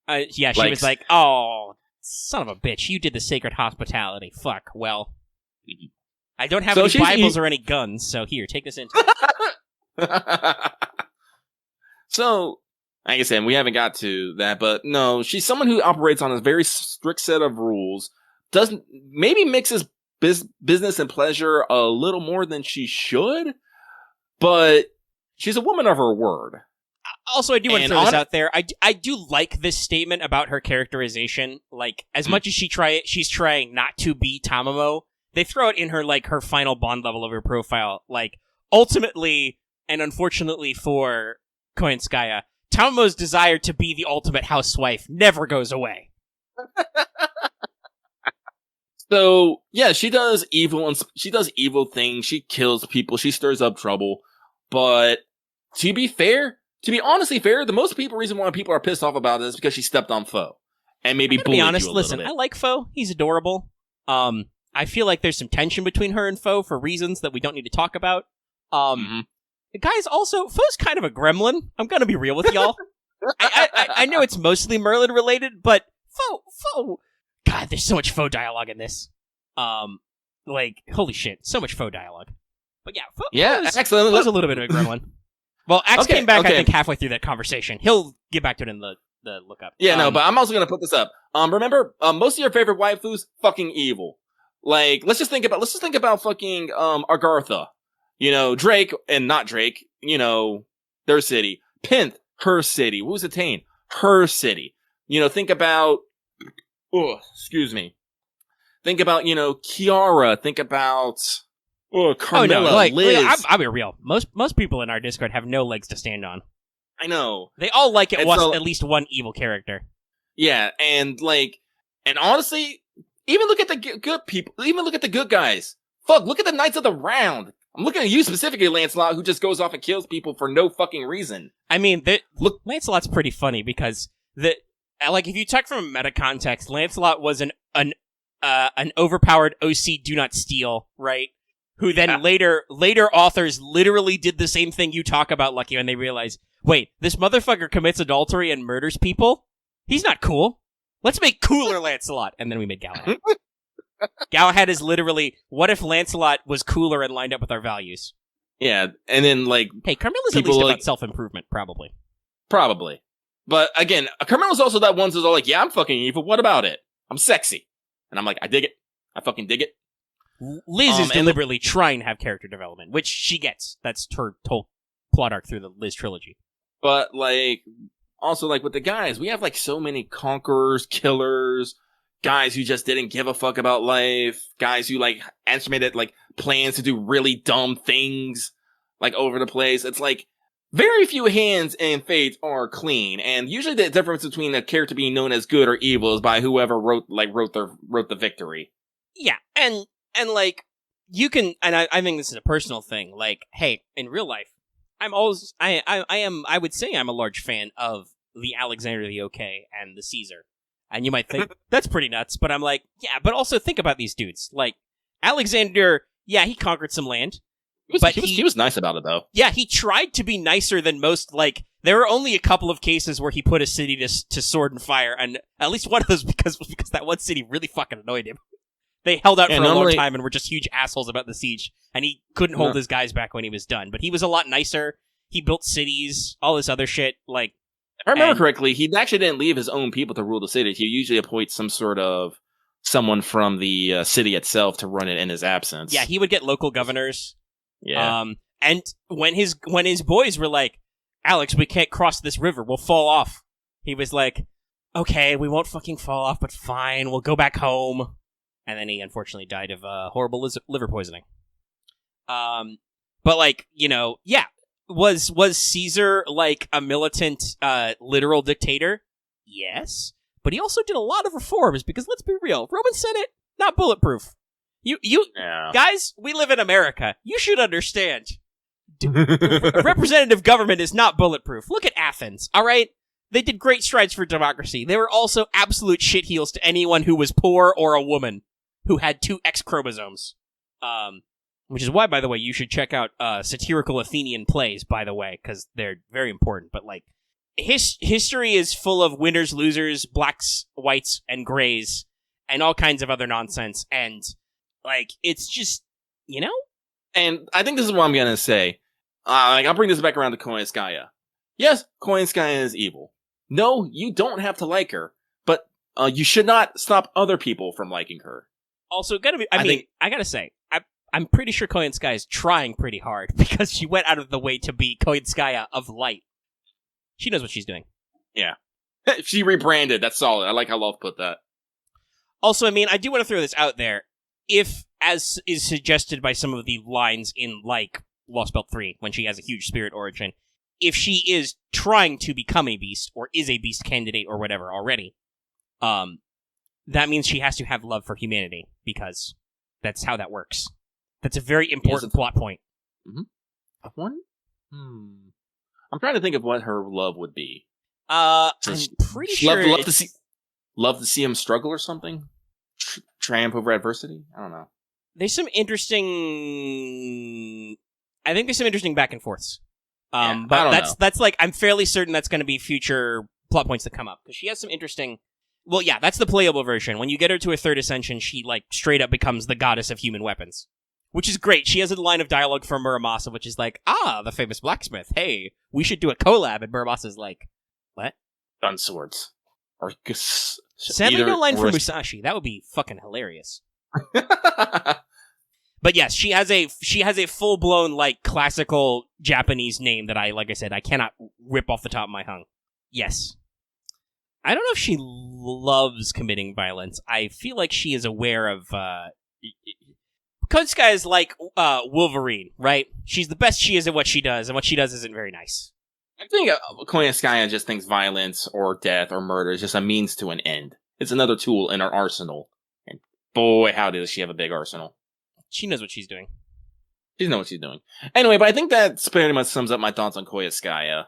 Speaker 1: Yeah, she was like, "Oh, son of a bitch, you did the sacred hospitality. Fuck, well, I don't have any Bibles or any guns, so here, take this into it."
Speaker 2: So, like I said, we haven't got to that, but no, she's someone who operates on a very strict set of rules, maybe mixes business and pleasure a little more than she should, but she's a woman of her word.
Speaker 1: Also, I do want to throw this out there. I do like this statement about her characterization. Like, as much as she's trying not to be Tamamo, they throw it in her, like, her final bond level of her profile. Like, ultimately, and unfortunately for Koyanchihuaha, Tamamo's desire to be the ultimate housewife never goes away.
Speaker 2: So, yeah, she does evil things. She kills people. She stirs up trouble. But to be honestly fair, the most reason why people are pissed off about this is because she stepped on Foe and maybe bullied you a little bit.
Speaker 1: I like Foe. He's adorable. I feel like there's some tension between her and Foe for reasons that we don't need to talk about. Guys, also, Foe's kind of a gremlin. I'm gonna be real with y'all. I know it's mostly Merlin related, but Foe. God, there's so much Foe dialogue in this. Holy shit, so much Foe dialogue. But yeah,
Speaker 2: excellent.
Speaker 1: Foe's a little bit of a gremlin. Well, Axe came back, I think, halfway through that conversation. He'll get back to it in the lookup.
Speaker 2: Yeah, no, but I'm also gonna put this up. Remember, most of your favorite waifus, fucking evil. Like, let's just think about fucking, Agartha. Drake, and not Drake, their city. Pinth, her city. Wuzatane, her city. Think about, Think about, Kiara. Think about, Carmilla, Liz.
Speaker 1: I'll be real. Most people in our Discord have no legs to stand on.
Speaker 2: I know.
Speaker 1: They all like at least one evil character.
Speaker 2: Yeah, and honestly, even look at the good people. Even look at the good guys. Fuck, look at the Knights of the Round. I'm looking at you specifically, Lancelot, who just goes off and kills people for no fucking reason.
Speaker 1: I mean, Lancelot's pretty funny because if you talk from a meta context, Lancelot was an overpowered OC do not steal, right? Who then later authors literally did the same thing you talk about, Lucky, when they realize, wait, this motherfucker commits adultery and murders people? He's not cool. Let's make cooler Lancelot. And then we made Galahad. Galahad is literally, what if Lancelot was cooler and lined up with our values?
Speaker 2: Yeah, and then,
Speaker 1: Hey, Carmilla's at least about self-improvement, probably.
Speaker 2: Probably. But, again, Carmilla's also that one who's all like, yeah, I'm fucking evil, what about it? I'm sexy. And I'm like, I dig it. I fucking dig it.
Speaker 1: Liz is deliberately trying to have character development, which she gets. That's her whole plot arc through the Liz trilogy.
Speaker 2: But, also, with the guys, we have, so many conquerors, killers, guys who just didn't give a fuck about life, guys who, estimated, plans to do really dumb things, over the place. It's very few hands in Fate are clean, and usually the difference between a character being known as good or evil is by whoever wrote the victory.
Speaker 1: Yeah, and you can, and I think this is a personal thing, hey, in real life, I would say I'm a large fan of the Alexander the OK and the Caesar. And you might think, that's pretty nuts, but I'm like, yeah, but also think about these dudes. Alexander, yeah, he conquered some land.
Speaker 2: He was nice about it, though.
Speaker 1: Yeah, he tried to be nicer than most, there were only a couple of cases where he put a city to sword and fire, and at least one of those because that one city really fucking annoyed him. They held out for a long time and were just huge assholes about the siege, and he couldn't hold his guys back when he was done. But he was a lot nicer. He built cities, all this other shit. If
Speaker 2: I remember correctly, he actually didn't leave his own people to rule the city. He usually appoints some sort of someone from the city itself to run it in his absence.
Speaker 1: Yeah, he would get local governors.
Speaker 2: Yeah.
Speaker 1: And when his boys were like, Alex, we can't cross this river, we'll fall off. He was like, okay, we won't fucking fall off, but fine, we'll go back home. And then he unfortunately died of horrible liver poisoning. But yeah, was Caesar a militant, literal dictator? Yes, but he also did a lot of reforms because let's be real, Roman Senate not bulletproof. Guys, we live in America. You should understand. Representative government is not bulletproof. Look at Athens, all right? They did great strides for democracy. They were also absolute shitheels to anyone who was poor or a woman who had 2 X chromosomes. Which is why, by the way, you should check out satirical Athenian plays, by the way, because they're very important. But, history is full of winners, losers, blacks, whites, and grays, and all kinds of other nonsense. And, it's just,
Speaker 2: And I think this is what I'm going to say. I'll bring this back around to Koyanchihuaha. Yes, Koyanchihuaha is evil. No, you don't have to like her, but you should not stop other people from liking her.
Speaker 1: Also, I gotta say, I'm pretty sure Koyanchihuaha is trying pretty hard because she went out of the way to be Koyanchihuaha of light. She knows what she's doing.
Speaker 2: Yeah. She rebranded. That's solid. I like how Love put that.
Speaker 1: Also, I do want to throw this out there. If, as is suggested by some of the lines in, Lost Belt 3, when she has a huge spirit origin, if she is trying to become a beast, or is a beast candidate, or whatever already, that means she has to have love for humanity, because that's how that works. That's a very important plot point.
Speaker 2: Mm-hmm. One? I'm trying to think of what her love would be.
Speaker 1: I'm pretty sure
Speaker 2: love to see him struggle or something? Triumph over adversity? I don't know.
Speaker 1: There's some interesting... I think there's some interesting back and forths. But that's I'm fairly certain that's going to be future plot points that come up. Because she has some interesting... Well, yeah, that's the playable version. When you get her to a 3rd ascension, she, straight up becomes the goddess of human weapons. Which is great. She has a line of dialogue from Muramasa, which is the famous blacksmith. Hey, we should do a collab. And Muramasa's like, what?
Speaker 2: Gun swords. Or
Speaker 1: sadly, no line from Musashi. That would be fucking hilarious. But yes, she has a full blown classical Japanese name that I said, I cannot rip off the top of my tongue. Yes. I don't know if she loves committing violence. I feel like she is aware of Koyanchihuaha is like Wolverine, right? She's the best she is at what she does, and what she does isn't very nice.
Speaker 2: I think Koyanchihuaha just thinks violence or death or murder is just a means to an end. It's another tool in our arsenal. And boy, how does she have a big arsenal.
Speaker 1: She knows what she's doing.
Speaker 2: She knows what she's doing. Anyway, but I think that pretty much sums up my thoughts on Koyanchihuaha.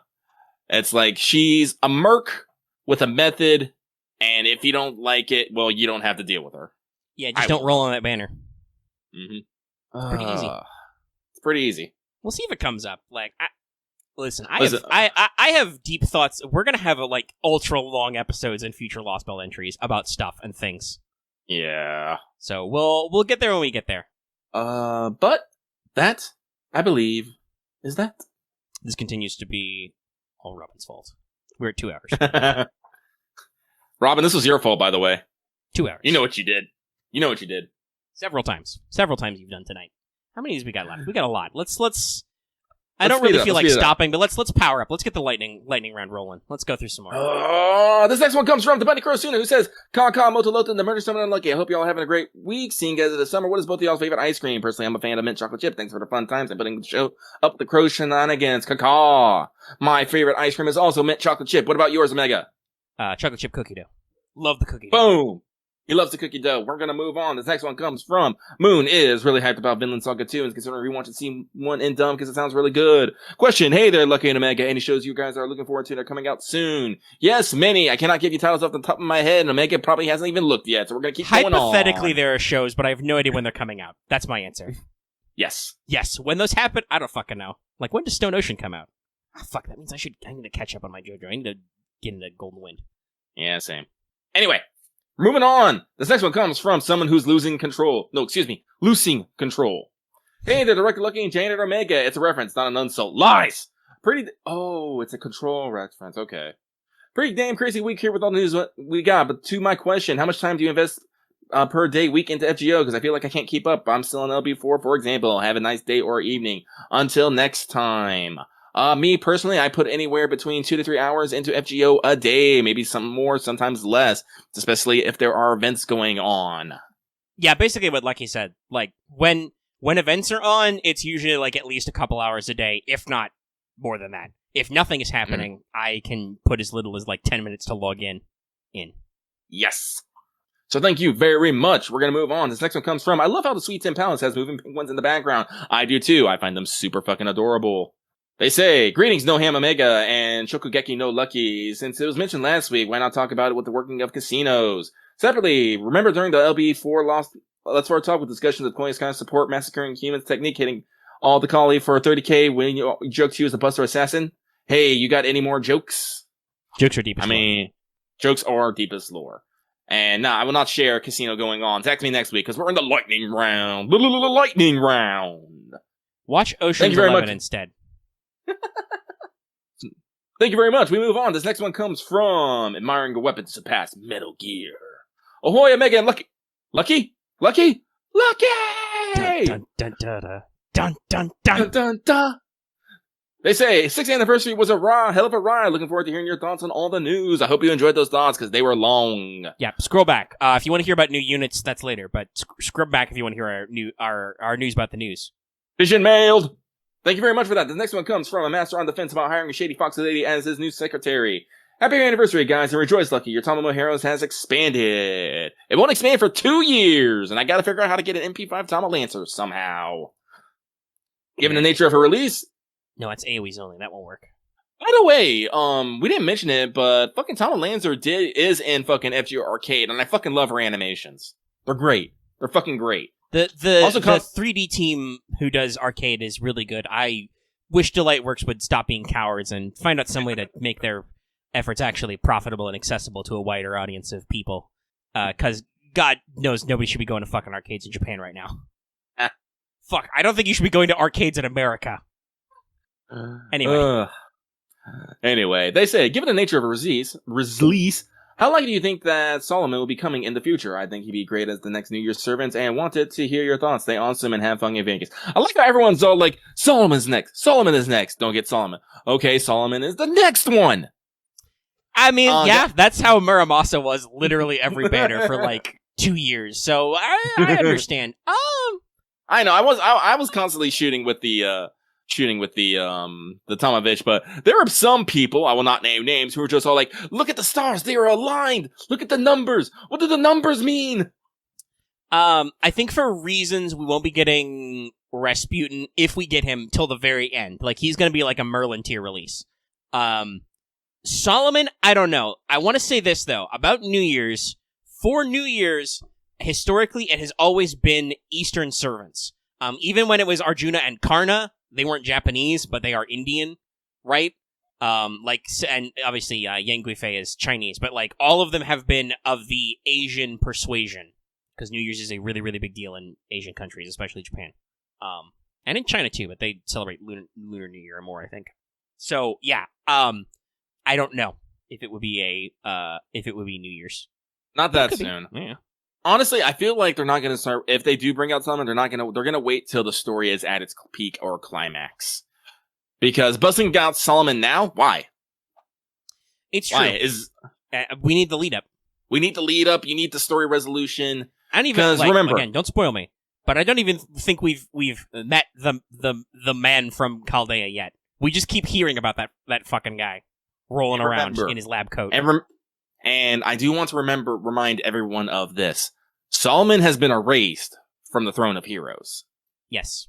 Speaker 2: It's like she's a merc with a method, and if you don't like it, well, you don't have to deal with her.
Speaker 1: Yeah, just don't roll on that banner.
Speaker 2: Mm-hmm.
Speaker 1: Pretty easy.
Speaker 2: It's pretty easy.
Speaker 1: We'll see if it comes up. Like, I have deep thoughts. We're gonna have ultra long episodes in future Lost Belt entries about stuff and things.
Speaker 2: Yeah.
Speaker 1: So we'll get there when we get there.
Speaker 2: But that, I believe, is that.
Speaker 1: This continues to be all Robin's fault. We're at 2 hours.
Speaker 2: Robin, this was your fault, by the way.
Speaker 1: 2 hours.
Speaker 2: You know what you did.
Speaker 1: Several times you've done tonight. How many of these we got left? We got a lot. Let's I
Speaker 2: Let's
Speaker 1: don't really
Speaker 2: speed
Speaker 1: feel
Speaker 2: up,
Speaker 1: like
Speaker 2: speed it up.
Speaker 1: stopping, but let's power up. Let's get the lightning round rolling. Let's go through some more.
Speaker 2: This next one comes from the Bunny Kurosuna, who says, Kaka Motolota, the murder summon unlucky. I hope y'all are having a great week. Seeing as it is summer, what is both of y'all's favorite ice cream? Personally, I'm a fan of mint chocolate chip. Thanks for the fun times and putting the show up the crow shenanigans. Kaka. My favorite ice cream is also mint chocolate chip. What about yours, Omega?
Speaker 1: Chocolate chip cookie dough. Love the cookie dough.
Speaker 2: Boom. He loves the cookie dough. We're going to move on. This next one comes from Moon is really hyped about Vinland Saga 2 and is considering rewatching Scene 1 in Dumb because it sounds really good. Question, hey there, Lucky and Omega. Any shows you guys are looking forward to that are coming out soon? Yes, many. I cannot give you titles off the top of my head, and Omega probably hasn't even looked yet, so we're going to keep going on.
Speaker 1: Hypothetically, there are shows, but I have no idea when they're coming out. That's my answer.
Speaker 2: Yes.
Speaker 1: Yes, when those happen, I don't fucking know. Like, when does Stone Ocean come out? Ah, fuck, that means I need to catch up on my JoJo. I need to get into Golden Wind.
Speaker 2: Yeah, same. Anyway. Moving on. This next one comes from someone who's losing control. Losing control. Hey, the director looking Janet Omega. It's a reference, not an insult. Lies! It's a control reference. Okay. Pretty damn crazy week here with all the news we got. But to my question, how much time do you invest per day, week into FGO? Because I feel like I can't keep up. I'm still in LB4, for example. Have a nice day or evening. Until next time. Me personally, I put anywhere between 2 to 3 hours into FGO a day, maybe some more, sometimes less, especially if there are events going on.
Speaker 1: Yeah, basically what Lucky said. Like, when events are on, it's usually like at least a couple hours a day, if not more than that. If nothing is happening, I can put as little as like 10 minutes to log in.
Speaker 2: Yes. So thank you very much. We're going to move on. This next one comes from, I love how the Sweet Tin Palace has moving penguins in the background. I do too. I find them super fucking adorable. They say, greetings, no Ham Omega, and Shokugeki no Lucky. Since it was mentioned last week, why not talk about it with the working of casinos? Separately, remember during the LB4 Let's Talk with discussions of Koya's kind of support massacring humans technique, hitting all the collie for 30k when you joked he was a buster assassin? Hey, you got any more jokes?
Speaker 1: Jokes are deepest lore.
Speaker 2: Jokes are deepest lore. And I will not share casino going on. Text me next week, because we're in the lightning round. Lightning round.
Speaker 1: Watch Ocean's 11 instead.
Speaker 2: Thank you very much. We move on. This next one comes from admiring a weapon to surpass Metal Gear. Ahoy, Omega and Lucky. Lucky? Lucky? Lucky!
Speaker 1: Dun dun dun dun dun dun
Speaker 2: Dun, dun, dun. They say 6th anniversary was a hell of a ride. Looking forward to hearing your thoughts on all the news. I hope you enjoyed those thoughts because they were long.
Speaker 1: Yeah, scroll back. If you want to hear about new units, that's later. But scrub back if you want to hear our news about the news.
Speaker 2: Vision mailed. Thank you very much for that. The next one comes from a master on the fence about hiring a shady foxy lady as his new secretary. Happy anniversary, guys, and rejoice, Lucky. Your Tomomo Heroes has expanded. It won't expand for 2 years, and I gotta figure out how to get an MP5 Tomo Lancer somehow. Given the nature of her release...
Speaker 1: No, it's AoEs only. That won't work.
Speaker 2: By the way, we didn't mention it, but fucking Tomo Lancer is in fucking FGO Arcade, and I fucking love her animations. They're great. They're fucking great.
Speaker 1: The 3D team who does arcade is really good. I wish Delightworks would stop being cowards and find out some way to make their efforts actually profitable and accessible to a wider audience of people. Because God knows nobody should be going to fucking arcades in Japan right now. Fuck, I don't think you should be going to arcades in America.
Speaker 2: Anyway, they say, given the nature of a release, how likely do you think that Solomon will be coming in the future? I think he'd be great as the next New Year's servant and wanted to hear your thoughts. Stay awesome and have fun in Vegas. I like how everyone's all like, Solomon's next. Solomon is next. Don't get Solomon. Okay, Solomon is the next one.
Speaker 1: I mean, that's how Muramasa was literally every banner for like 2 years. So I understand.
Speaker 2: I know. I was constantly shooting with the Tomovich, but there are some people, I will not name names, who are just all like, look at the stars, they are aligned, look at the numbers, what do the numbers mean?
Speaker 1: I think for reasons we won't be getting Rasputin if we get him till the very end. Like, he's gonna be like a Merlin tier release. Solomon, I don't know. I want to say this, though, about New Year's. For New Year's, historically, it has always been Eastern servants. Even when it was Arjuna and Karna, they weren't Japanese, but they are Indian, right? And obviously, Yang Guifei is Chinese, but, like, all of them have been of the Asian persuasion, because New Year's is a really, really big deal in Asian countries, especially Japan. And in China, too, but they celebrate Lunar New Year more, I think. So, yeah, I don't know if it would be New Year's.
Speaker 2: Not that soon.
Speaker 1: Yeah.
Speaker 2: Honestly, I feel like they're not going to start. If they do bring out something, they're going to wait till the story is at its peak or climax. Because busting out Solomon now, why?
Speaker 1: It's true.
Speaker 2: Why?
Speaker 1: We need the lead up.
Speaker 2: We need the lead up. You need the story resolution.
Speaker 1: I don't even
Speaker 2: remember,
Speaker 1: again. Don't spoil me. But I don't even think we've met the man from Chaldea yet. We just keep hearing about that fucking guy rolling around in his lab coat.
Speaker 2: And I do want to remind everyone of this. Solomon has been erased from the Throne of Heroes.
Speaker 1: Yes.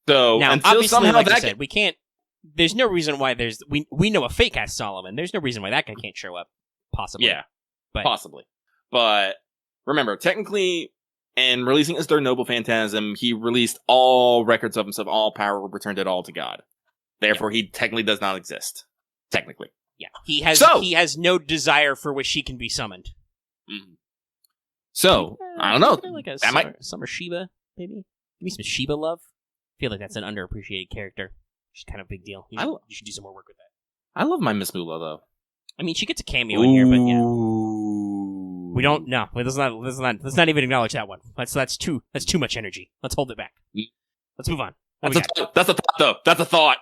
Speaker 2: So
Speaker 1: now,
Speaker 2: until
Speaker 1: obviously,
Speaker 2: somehow
Speaker 1: like I said, we can't. There's no reason why we know a fake ass Solomon. There's no reason why that guy can't show up. Possibly.
Speaker 2: Yeah. Possibly. But remember, technically, in releasing his third Noble Phantasm, he released all records of himself, all power, returned it all to God. Therefore, he technically does not exist. Technically.
Speaker 1: Yeah. He has no desire for which he can be summoned.
Speaker 2: Mm-hmm. So, I don't know.
Speaker 1: Like a summer Shiba, maybe? Give me some Shiba love. I feel like that's an underappreciated character. She's kind of a big deal. You should do some more work with that.
Speaker 2: I love my Miss Mula, though.
Speaker 1: I mean, she gets a cameo in here, but yeah. We don't. No, let's not even acknowledge that one. That's too much energy. Let's hold it back. Let's move on.
Speaker 2: That's a thought, though. That's a thought.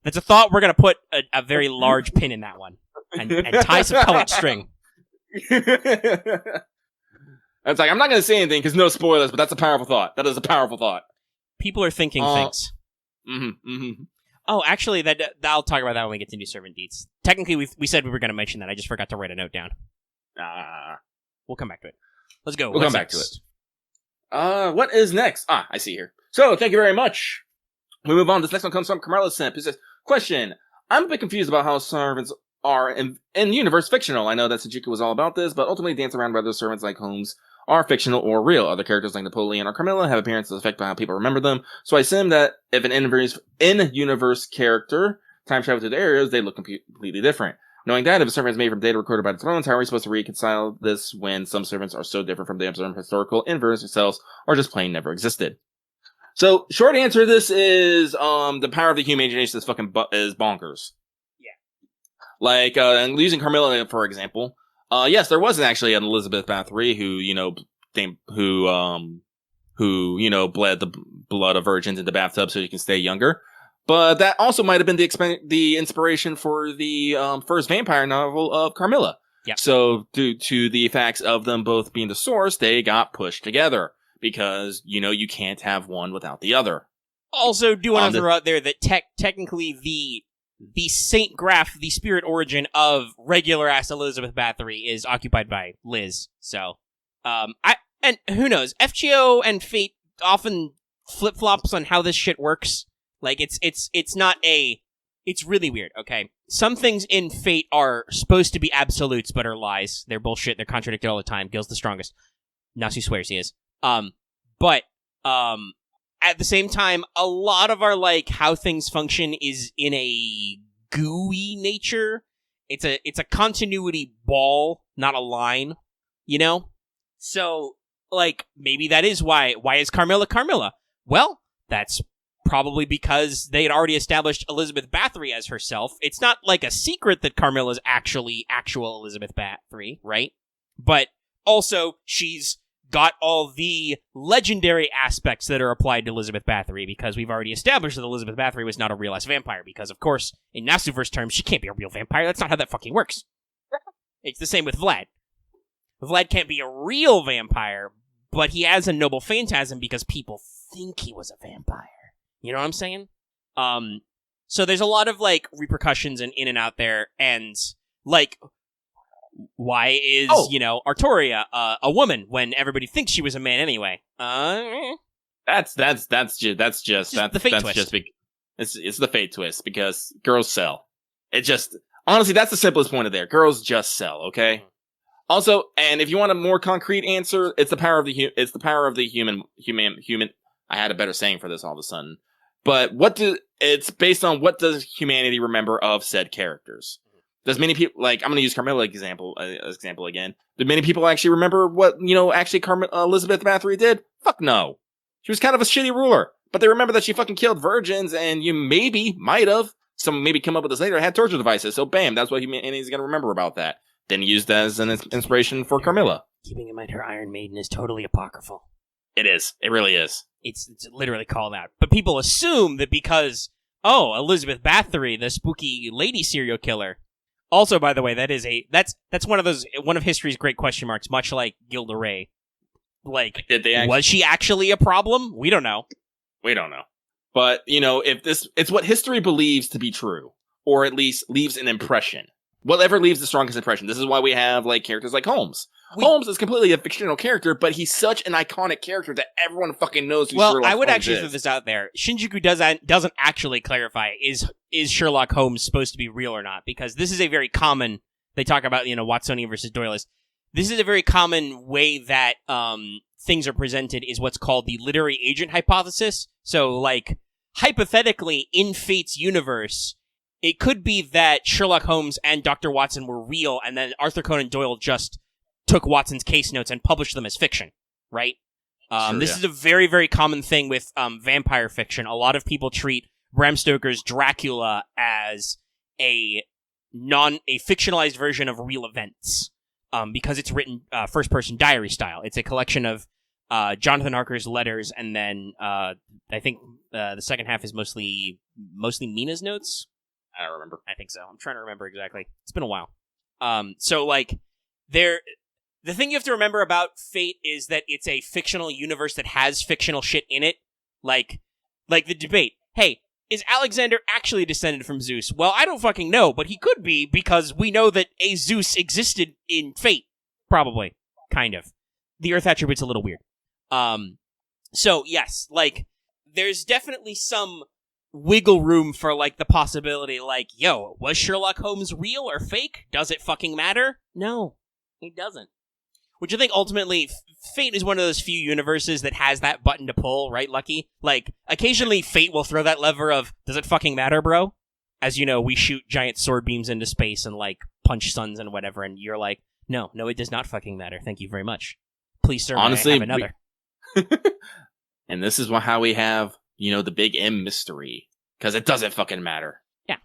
Speaker 1: That's a thought. We're gonna put a very large pin in that one and tie some colored string.
Speaker 2: It's like, I'm not gonna say anything because no spoilers, but that's a powerful thought. That is a powerful thought.
Speaker 1: People are thinking things.
Speaker 2: Mm-hmm, mm-hmm.
Speaker 1: Oh, actually, I'll talk about that when we get to new servant deeds. Technically, we said we were going to mention that. I just forgot to write a note down. We'll come back to it. Let's go.
Speaker 2: We'll come back to it. What is next? I see here. So, thank you very much. We move on. This next one comes from Carmela Simp, who says, question, I'm a bit confused about how servants are in universe fictional. I know that Sujika was all about this, but ultimately dance around whether servants like Holmes are fictional or real. Other characters like Napoleon or Carmilla have appearances affected by how people remember them, so I assume that if an in-universe character time travel to the areas, they look completely different. Knowing that, if a servant is made from data recorded by the thrones, how are we supposed to reconcile this when some servants are so different from the observed historical inverse themselves, or just plain never existed? So, short answer to this is, the power of the human imagination is is bonkers.
Speaker 1: Yeah.
Speaker 2: Like, using Carmilla, for example, yes, there was actually an Elizabeth Bathory who bled the blood of virgins into bathtubs so you can stay younger. But that also might have been the inspiration for the first vampire novel of Carmilla.
Speaker 1: Yeah.
Speaker 2: So, due to the facts of them both being the source, they got pushed together. Because, you can't have one without the other.
Speaker 1: Also, do want to throw out there that technically the Saint Graph, the spirit origin of regular-ass Elizabeth Bathory is occupied by Liz. So, and who knows? FGO and Fate often flip-flops on how this shit works. Like, it's not it's really weird, okay? Some things in Fate are supposed to be absolutes, but are lies. They're bullshit, they're contradicted all the time. Gil's the strongest. Nasu swears he is. But at the same time, a lot of our, how things function is in a gooey nature. It's a continuity ball, not a line, So, maybe that is why is Carmilla Carmilla? Well, that's probably because they had already established Elizabeth Bathory as herself. It's not a secret that Carmilla is actually actual Elizabeth Bathory, right? But also, she's got all the legendary aspects that are applied to Elizabeth Bathory, because we've already established that Elizabeth Bathory was not a real-ass vampire, because, of course, in Nasuverse terms, she can't be a real vampire. That's not how that fucking works. It's the same with Vlad. Vlad can't be a real vampire, but he has a noble phantasm because people think he was a vampire. You know what I'm saying? So there's a lot of, repercussions and in and out there, and, Why is, Artoria a woman when everybody thinks she was a man anyway?
Speaker 2: That's just
Speaker 1: the fate twist.
Speaker 2: It's the fate twist because girls sell. It just, honestly, that's the simplest point of there. Girls just sell, okay? Also, and if you want a more concrete answer, it's the power of the human. I had a better saying for this all of a sudden. But it's based on what does humanity remember of said characters? Does many people, like, I'm going to use Carmilla example again. Did many people actually remember what, actually Elizabeth Bathory did? Fuck no. She was kind of a shitty ruler. But they remember that she fucking killed virgins, and you might have, someone maybe come up with this later, had torture devices. So bam, that's what humanity's going to remember about that. Then used that as an inspiration for Carmilla.
Speaker 1: Keeping in mind her Iron Maiden is totally apocryphal.
Speaker 2: It is. It really is.
Speaker 1: It's literally called out. But people assume that because, Elizabeth Bathory, the spooky lady serial killer. Also, by the way, that's one of history's great question marks, much like Gilda Ray. Like, was she actually a problem? We don't know. But, if it's what history believes to be true, or at least leaves an impression. Whatever leaves the strongest impression. This is why we have, like, characters like Holmes. Holmes is completely a fictional character, but he's such an iconic character that everyone fucking knows who Sherlock Holmes is. Well, I would actually throw this out there. Shinjuku doesn't actually clarify, is Sherlock Holmes supposed to be real or not? Because this is a very common, they talk about, Watsonian versus Doyleist. This is a very common way that things are presented, is what's called the literary agent hypothesis. So, like, hypothetically, in Fate's universe, it could be that Sherlock Holmes and Dr. Watson were real, and then Arthur Conan Doyle just took Watson's case notes and published them as fiction, right? This is a very, very common thing with vampire fiction. A lot of people treat Bram Stoker's Dracula as a fictionalized version of real events, because it's written first-person diary style. It's a collection of Jonathan Harker's letters, and then I think the second half is mostly Mina's notes.
Speaker 2: I don't remember.
Speaker 1: I think so. I'm trying to remember exactly. It's been a while. So, like, the thing you have to remember about Fate is that it's a fictional universe that has fictional shit in it. Like the debate. Hey, is Alexander actually descended from Zeus? Well, I don't fucking know, but he could be, because we know that a Zeus existed in Fate. Probably. Kind of. The Earth attribute's a little weird. So, yes, like, there's definitely some wiggle room for, like, the possibility, like, yo, was Sherlock Holmes real or fake? Does it fucking matter? No, it doesn't. Which I think ultimately, Fate is one of those few universes that has that button to pull, right, Lucky? Like, occasionally Fate will throw that lever of, does it fucking matter, bro? As you know, we shoot giant sword beams into space and, like, punch suns and whatever, and you're like, no, it does not fucking matter. Thank you very much. Please, sir, honestly, have another.
Speaker 2: And this is how we have, the big M mystery. Because it doesn't fucking matter.
Speaker 1: Yeah.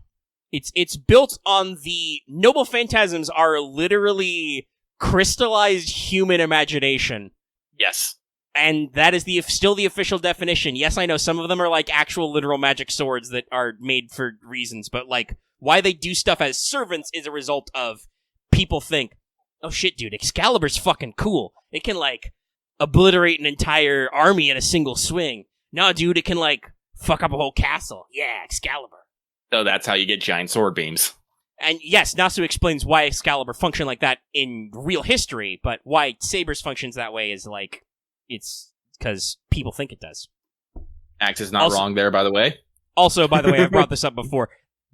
Speaker 1: It's built on the noble phantasms are literally crystallized human imagination.
Speaker 2: Yes.
Speaker 1: And that is still the official definition. Yes, I know some of them are like actual literal magic swords that are made for reasons, but like why they do stuff as servants is a result of people think, oh shit, dude, Excalibur's fucking cool. It can like obliterate an entire army in a single swing. No, dude, it can like fuck up a whole castle. Yeah, Excalibur.
Speaker 2: So that's how you get giant sword beams.
Speaker 1: And yes, Nasu explains why Excalibur functioned like that in real history, but why Sabers functions that way is like, it's because people think it does.
Speaker 2: Axe is not wrong there, by the way.
Speaker 1: Also, by the way, I've brought this up before.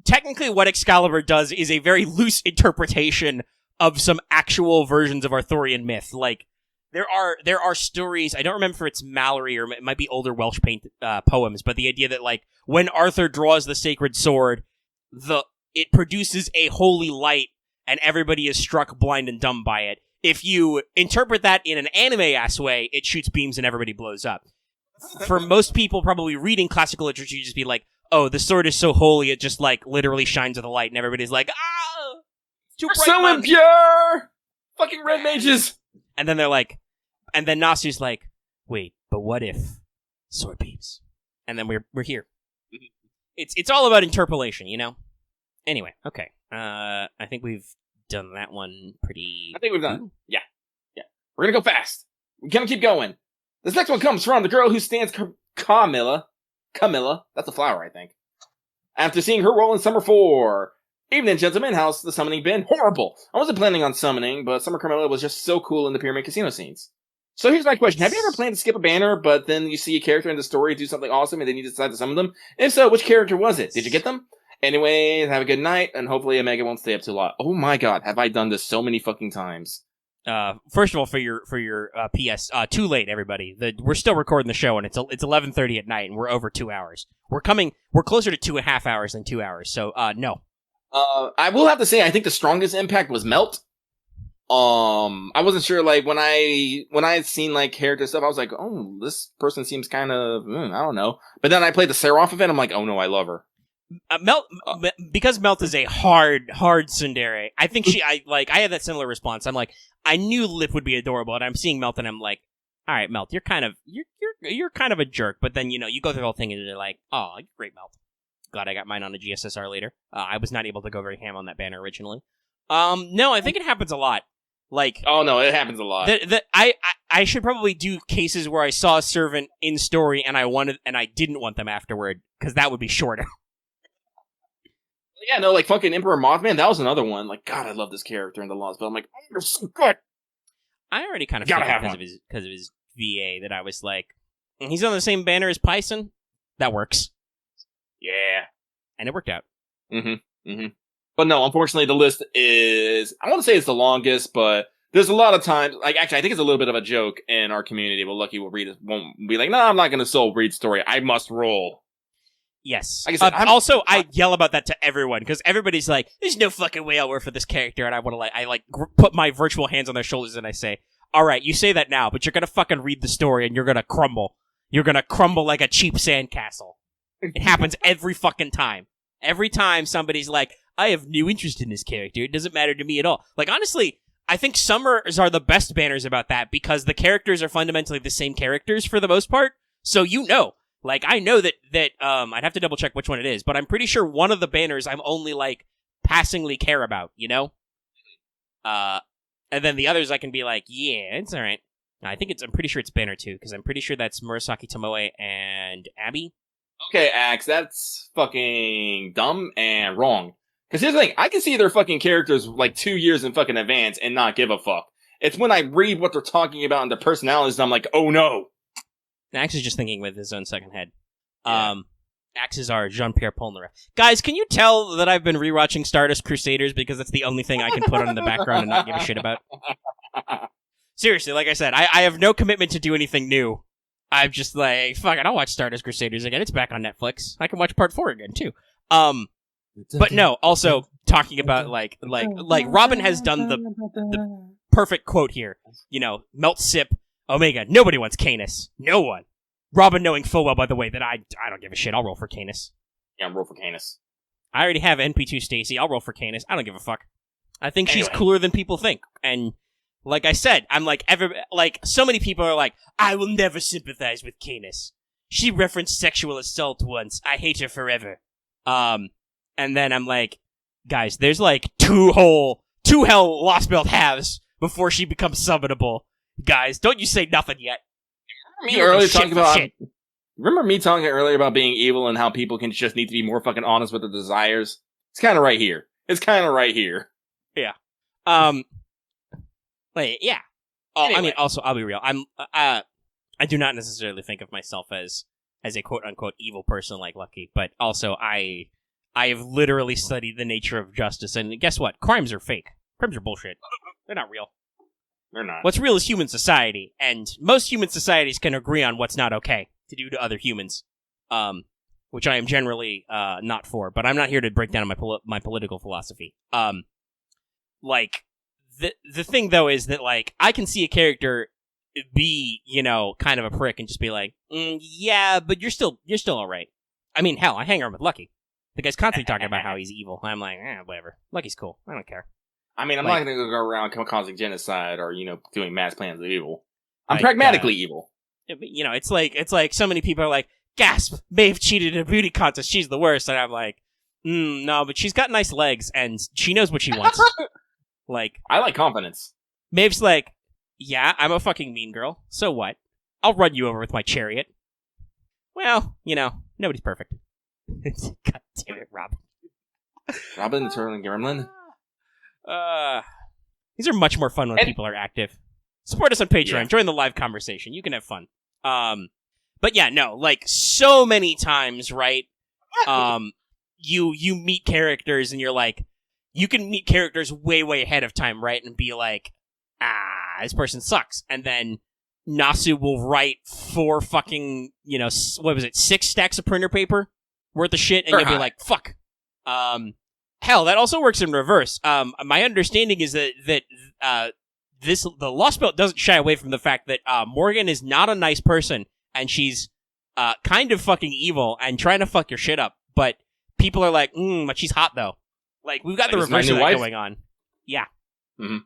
Speaker 1: Technically, what Excalibur does is a very loose interpretation of some actual versions of Arthurian myth. Like, there are stories, I don't remember if it's Mallory or it might be older Welsh poems, but the idea that, like, when Arthur draws the sacred sword, it produces a holy light, and everybody is struck blind and dumb by it. If you interpret that in an anime-ass way, it shoots beams and everybody blows up. For most people probably reading classical literature, you just be like, oh, the sword is so holy, it just, like, literally shines with a light, and everybody's like, ah! Too bright,
Speaker 2: so impure! Fucking red mages!
Speaker 1: And then they're like, and then Nasu's like, wait, but what if sword beams? And then we're here. It's all about interpolation, you know? Anyway, okay. I think we've done that one pretty...
Speaker 2: I think we've done it. Yeah. We're gonna go fast. We're gonna keep going. This next one comes from the girl who stands Camilla. That's a flower, I think. After seeing her role in Summer 4, Evening, gentlemen. How's the summoning been? Horrible. I wasn't planning on summoning, but Summer Carmella was just so cool in the Pyramid Casino scenes. So here's my question. Have you ever planned to skip a banner, but then you see a character in the story do something awesome, and then you decide to summon them? If so, which character was it? Did you get them? Anyway, have a good night, and hopefully Omega won't stay up too long. Oh my god, have I done this so many fucking times.
Speaker 1: First of all, for your PS, too late, everybody. We're still recording the show, and it's 11:30 at night, and we're over 2 hours. We're closer to 2.5 hours than 2 hours. So, no.
Speaker 2: I will have to say, I think the strongest impact was Melt. I wasn't sure, like, when I seen, like, character stuff, I was like, oh, this person seems kind of, I don't know. But then I played the Seraph event, I'm like, oh no, I love her.
Speaker 1: Because Melt is a hard tsundere. I think I had that similar response. I'm like, I knew Lip would be adorable, and I'm seeing Melt, and I'm like, all right, Melt, you're kind of a jerk. But then, you know, you go through the whole thing, and you're like, oh, you're great, Melt. Glad I got mine on a GSSR later. I was not able to go very ham on that banner originally. No, I think it happens a lot. Like,
Speaker 2: oh no, it happens a lot.
Speaker 1: I should probably do cases where I saw a servant in story, and I didn't want them afterward, because that would be shorter.
Speaker 2: Yeah, no, like fucking Emperor Mothman, that was another one. Like, God, I love this character in the Lost Belt. I'm like, oh, you're so good.
Speaker 1: I already kind of figured because of his VA that I was like, he's on the same banner as Python. That works.
Speaker 2: Yeah.
Speaker 1: And it worked out.
Speaker 2: But no, unfortunately, the list is, I want to say it's the longest, but there's a lot of times, like, actually, I think it's a little bit of a joke in our community, but Lucky won't be like, no, I'm not going to soul read story. I must roll.
Speaker 1: Yes.
Speaker 2: Like I said,
Speaker 1: I yell about that to everyone, because everybody's like, there's no fucking way I'll work for this character, and I want to, put my virtual hands on their shoulders, and I say, alright, you say that now, but you're gonna fucking read the story, and you're gonna crumble. You're gonna crumble like a cheap sandcastle. It happens every fucking time. Every time somebody's like, I have no interest in this character, it doesn't matter to me at all. Like, honestly, I think Summers are the best banners about that, because the characters are fundamentally the same characters for the most part, so you know. Like, I know that I'd have to double check which one it is, but I'm pretty sure one of the banners I'm only, like, passingly care about, you know? And then the others I can be like, yeah, it's alright. I'm pretty sure it's banner 2, because I'm pretty sure that's Murasaki Tomoe and Abby.
Speaker 2: Okay, Axe, that's fucking dumb and wrong. Because here's the thing, I can see their fucking characters, like, 2 years in fucking advance and not give a fuck. It's when I read what they're talking about and their personalities, and I'm like, oh no!
Speaker 1: Axe is just thinking with his own second head.
Speaker 2: Yeah.
Speaker 1: Axe is our Jean-Pierre Polnareff. Guys, can you tell that I've been rewatching Stardust Crusaders because that's the only thing I can put on in the background and not give a shit about? Seriously, like I said, I have no commitment to do anything new. I'm just like, fuck it, I'll watch Stardust Crusaders again. It's back on Netflix. I can watch part 4 again, too. But no, also, talking about, like Robin has done the perfect quote here. You know, Melt Sip, Omega, nobody wants Canis. No one. Robin knowing full well, by the way, that I don't give a shit. I'll roll for Canis.
Speaker 2: Yeah, I'll roll for Canis.
Speaker 1: I already have NP2 Stacy. I'll roll for Canis. I don't give a fuck. I think she's cooler than people think. And like I said, I'm like, so many people are like, I will never sympathize with Canis. She referenced sexual assault once. I hate her forever. And then I'm like, guys, there's like two hell Lost Belt halves before she becomes summonable. Guys, don't you say nothing yet.
Speaker 2: Remember me talking earlier about being evil and how people can just need to be more fucking honest with their desires? It's kind of right here. Yeah.
Speaker 1: Wait, yeah.
Speaker 2: Anyway.
Speaker 1: I mean, also, I'll be real. I do not necessarily think of myself as a quote-unquote evil person like Lucky, but also I have literally studied the nature of justice, and guess what? Crimes are fake. Crimes are bullshit. They're not real.
Speaker 2: They're not.
Speaker 1: What's real is human society, and most human societies can agree on what's not okay to do to other humans, which I am generally not for, but I'm not here to break down my political philosophy. Like, the thing, though, is that, like, I can see a character be, you know, kind of a prick and just be like, yeah, but you're still alright. I mean, hell, I hang around with Lucky. The guy's constantly talking about how he's evil. I'm like, whatever. Lucky's cool. I don't care.
Speaker 2: I mean, I'm not going to go around causing genocide or, you know, doing mass plans of evil. I'm pragmatically evil.
Speaker 1: You know, it's like so many people are like, gasp, Maeve cheated in a beauty contest, she's the worst. And I'm like, no, but she's got nice legs and she knows what she wants. Like,
Speaker 2: I like confidence.
Speaker 1: Maeve's like, yeah, I'm a fucking mean girl. So what? I'll run you over with my chariot. Well, you know, nobody's perfect. God damn it, Rob.
Speaker 2: Robin the Turtle and Gremlin.
Speaker 1: These are much more fun when people are active. Support us on Patreon.
Speaker 2: Yeah.
Speaker 1: Join the live conversation. You can have fun. But yeah, no, like so many times, right? You meet characters and you're like, you can meet characters way, way ahead of time, right? And be like, this person sucks. And then Nasu will write 4 fucking, 6 stacks of printer paper worth of shit, and you'll be like, fuck. Hell, that also works in reverse. My understanding is that the Lost Belt doesn't shy away from the fact that Morgan is not a nice person, and she's kind of fucking evil and trying to fuck your shit up. But people are like, but she's hot though. Like we've got the reverse of that going on. Yeah.
Speaker 2: Mm-hmm.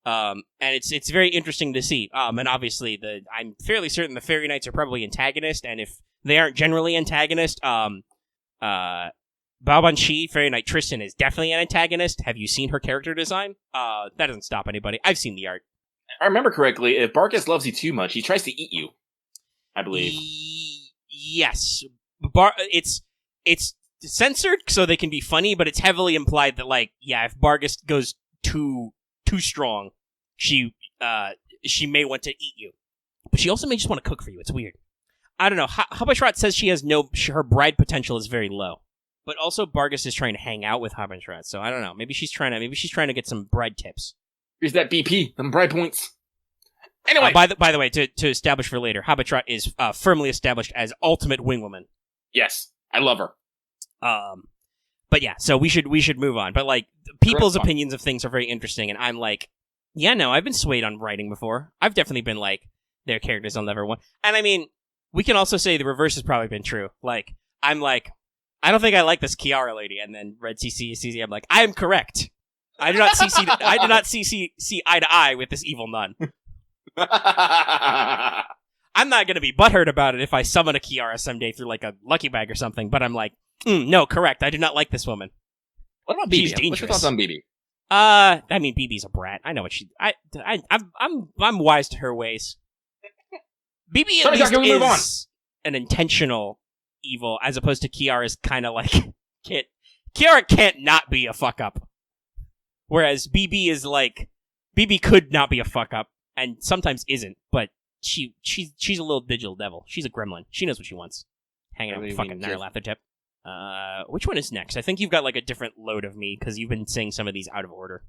Speaker 1: And it's very interesting to see. And obviously I'm fairly certain the Fairy Knights are probably antagonist, and if they aren't generally antagonist, Baobanshi, Fairy Knight Tristan, is definitely an antagonist. Have you seen her character design? That doesn't stop anybody. I've seen the art. I
Speaker 2: remember correctly, if Barkus loves you too much, he tries to eat you. I believe.
Speaker 1: Yes. It's censored so they can be funny, but it's heavily implied that, like, yeah, if Bargus goes too strong, she may want to eat you. But she also may just want to cook for you. It's weird. I don't know. Habetrot says she has her bride potential is very low. But also Bargus is trying to hang out with Habetrot, so I don't know. Maybe she's trying to get some bride tips.
Speaker 2: Here's that BP, them bride points. Anyway,
Speaker 1: by the way, to establish for later, Habetrot is firmly established as ultimate wingwoman.
Speaker 2: Yes, I love her.
Speaker 1: But yeah, so we should move on. But like, people's opinions of things are very interesting, and I'm like, yeah, no, I've been swayed on writing before. I've definitely been like, their characters I'll never want. And I mean, we can also say the reverse has probably been true. Like, I'm like, I don't think I like this Kiara lady, and then Red CC, I'm like, I am correct. I do not see eye to eye with this evil nun. I'm not going to be butthurt about it if I summon a Kiara someday through like a lucky bag or something, but I'm like, no, correct. I do not like this woman.
Speaker 2: What about BB?
Speaker 1: She's dangerous.
Speaker 2: What's your thoughts on BB?
Speaker 1: I mean, BB's a brat. I know what I'm wise to her ways. BB at least is an intentional evil, as opposed to Kiara's kind of like, Kiara can't not be a fuck up. Whereas BB is like, BB could not be a fuck up, and sometimes isn't, but she's a little digital devil. She's a gremlin. She knows what she wants. Hanging out with fucking Nyarlathotep. Which one is next? I think you've got like a different load of me, because you've been saying some of these out of order.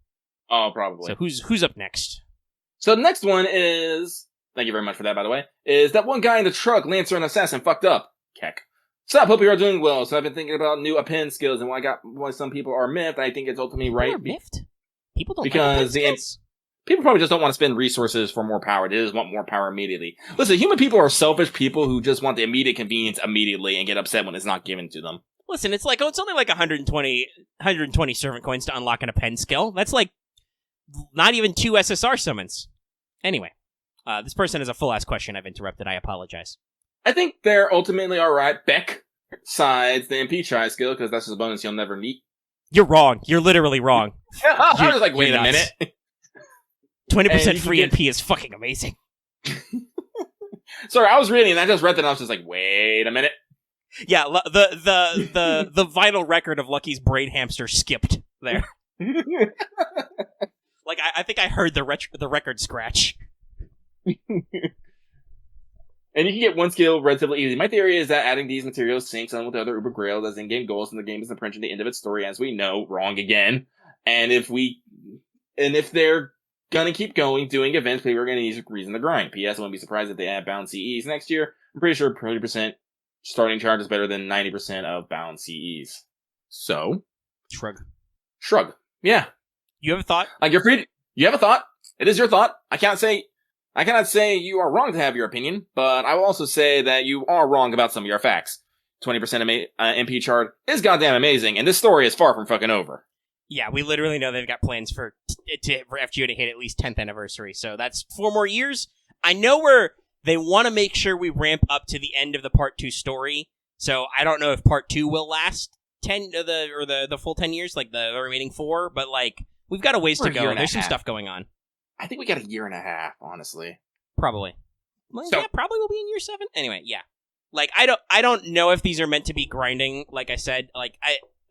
Speaker 2: Oh, probably.
Speaker 1: So who's up next?
Speaker 2: So the next one is, thank you very much for that, by the way, is that one guy in the truck, Lancer and Assassin, fucked up. Keck. Sup, hope you are doing well. So I've been thinking about new append skills and why some people are miffed. I think it's ultimately right.
Speaker 1: Miffed? People don't
Speaker 2: because
Speaker 1: like
Speaker 2: people probably just don't want to spend resources for more power. They just want more power immediately. Listen, human people are selfish people who just want the immediate convenience immediately and get upset when it's not given to them.
Speaker 1: Listen, it's like, it's only like 120 servant coins to unlock an append skill. That's like not even 2 SSR summons. Anyway, this person has a full-ass question I've interrupted. I apologize.
Speaker 2: I think they're ultimately alright. Beck sides the MP try skill, because that's just a bonus you'll never need.
Speaker 1: You're wrong. You're literally wrong.
Speaker 2: I was like, wait a minute.
Speaker 1: 20% free MP is fucking amazing.
Speaker 2: Sorry, I was reading and I just read that and I was just like, wait a minute.
Speaker 1: Yeah, the vinyl record of Lucky's brain hamster skipped there. Like, I think I heard the record scratch.
Speaker 2: And you can get one skill relatively easy. My theory is that adding these materials syncs on with the other Uber Grails as in-game goals, and the game is approaching the end of its story, as we know. Wrong again. And if they're gonna keep going, doing events, people are gonna use reason to grind. P.S. I wouldn't be surprised if they add bound CEs next year. I'm pretty sure 20% starting charge is better than 90% of bound CEs. So? Shrug. Yeah.
Speaker 1: You have a thought?
Speaker 2: Like, you're free you have a thought. It is your thought. I cannot say you are wrong to have your opinion, but I will also say that you are wrong about some of your facts. 20% MP charge is goddamn amazing, and this story is far from fucking over.
Speaker 1: Yeah, we literally know they've got plans for FGO to hit at least 10th anniversary, so that's 4 more years. I know they want to make sure we ramp up to the end of the Part 2 story, so I don't know if Part 2 will last 10 the full 10 years, like the remaining 4, but like, we've got a ways to go. There's some stuff going on.
Speaker 2: I think we got a year and a half, honestly.
Speaker 1: Probably. Well, yeah, probably will be in year 7. Anyway, yeah. Like, I don't know if these are meant to be grinding. Like I said, like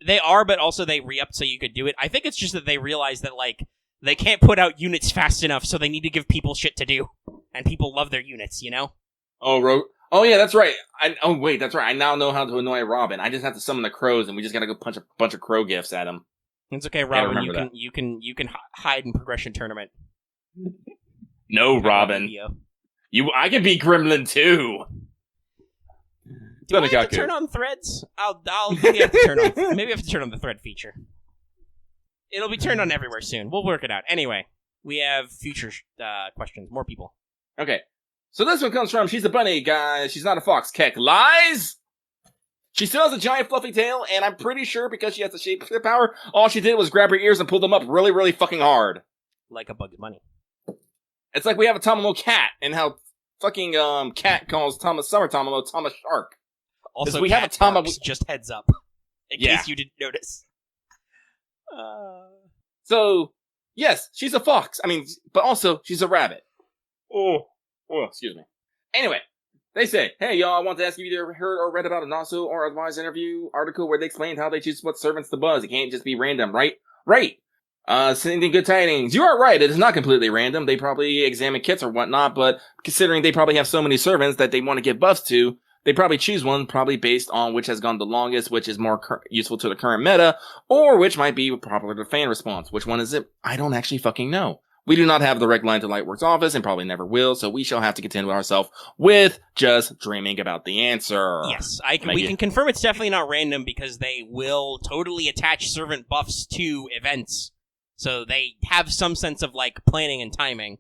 Speaker 1: They are, but also they re-upped so you could do it. I think it's just that they realized that, like, they can't put out units fast enough, so they need to give people shit to do. And people love their units, you know?
Speaker 2: Oh, yeah, that's right. That's right. I now know how to annoy Robin. I just have to summon the crows, and we just gotta go punch a bunch of crow gifts at him.
Speaker 1: It's okay, Robin. You can hide in progression tournament.
Speaker 2: No, Robin. I can be Gremlin too.
Speaker 1: Do I have to turn on threads? Maybe I have to turn on the thread feature. It'll be turned on everywhere soon. We'll work it out. Anyway, we have future questions. More people.
Speaker 2: Okay. So this one comes from, she's a bunny, guys. She's not a fox. Keck lies! She still has a giant fluffy tail, and I'm pretty sure because she has the shapeshifter power, all she did was grab her ears and pull them up really, really fucking hard.
Speaker 1: Like a Bugs Bunny.
Speaker 2: It's like we have a Tamamo cat, and how fucking cat calls Summer Tamamo Thomas Shark.
Speaker 1: Also,
Speaker 2: we have a Tamamo.
Speaker 1: Just heads up, in case you didn't notice.
Speaker 2: So, yes, she's a fox. But also, she's a rabbit. Oh, excuse me. Anyway, they say, hey, y'all, I want to ask if you either heard or read about a Nasu or Advise interview article where they explained how they choose what servants to buzz. It can't just be random, right? Right! Sending good tidings. You are right, it is not completely random. They probably examine kits or whatnot, but considering they probably have so many servants that they want to give buffs to, they probably choose one probably based on which has gone the longest, which is more useful to the current meta, or which might be popular to fan response. Which one is it? I don't actually fucking know. We do not have the direct line to Lightworks office and probably never will, so we shall have to contend with ourselves with just dreaming about the answer.
Speaker 1: Yes, we can confirm it's definitely not random because they will totally attach servant buffs to events. So they have some sense of, like, planning and timing.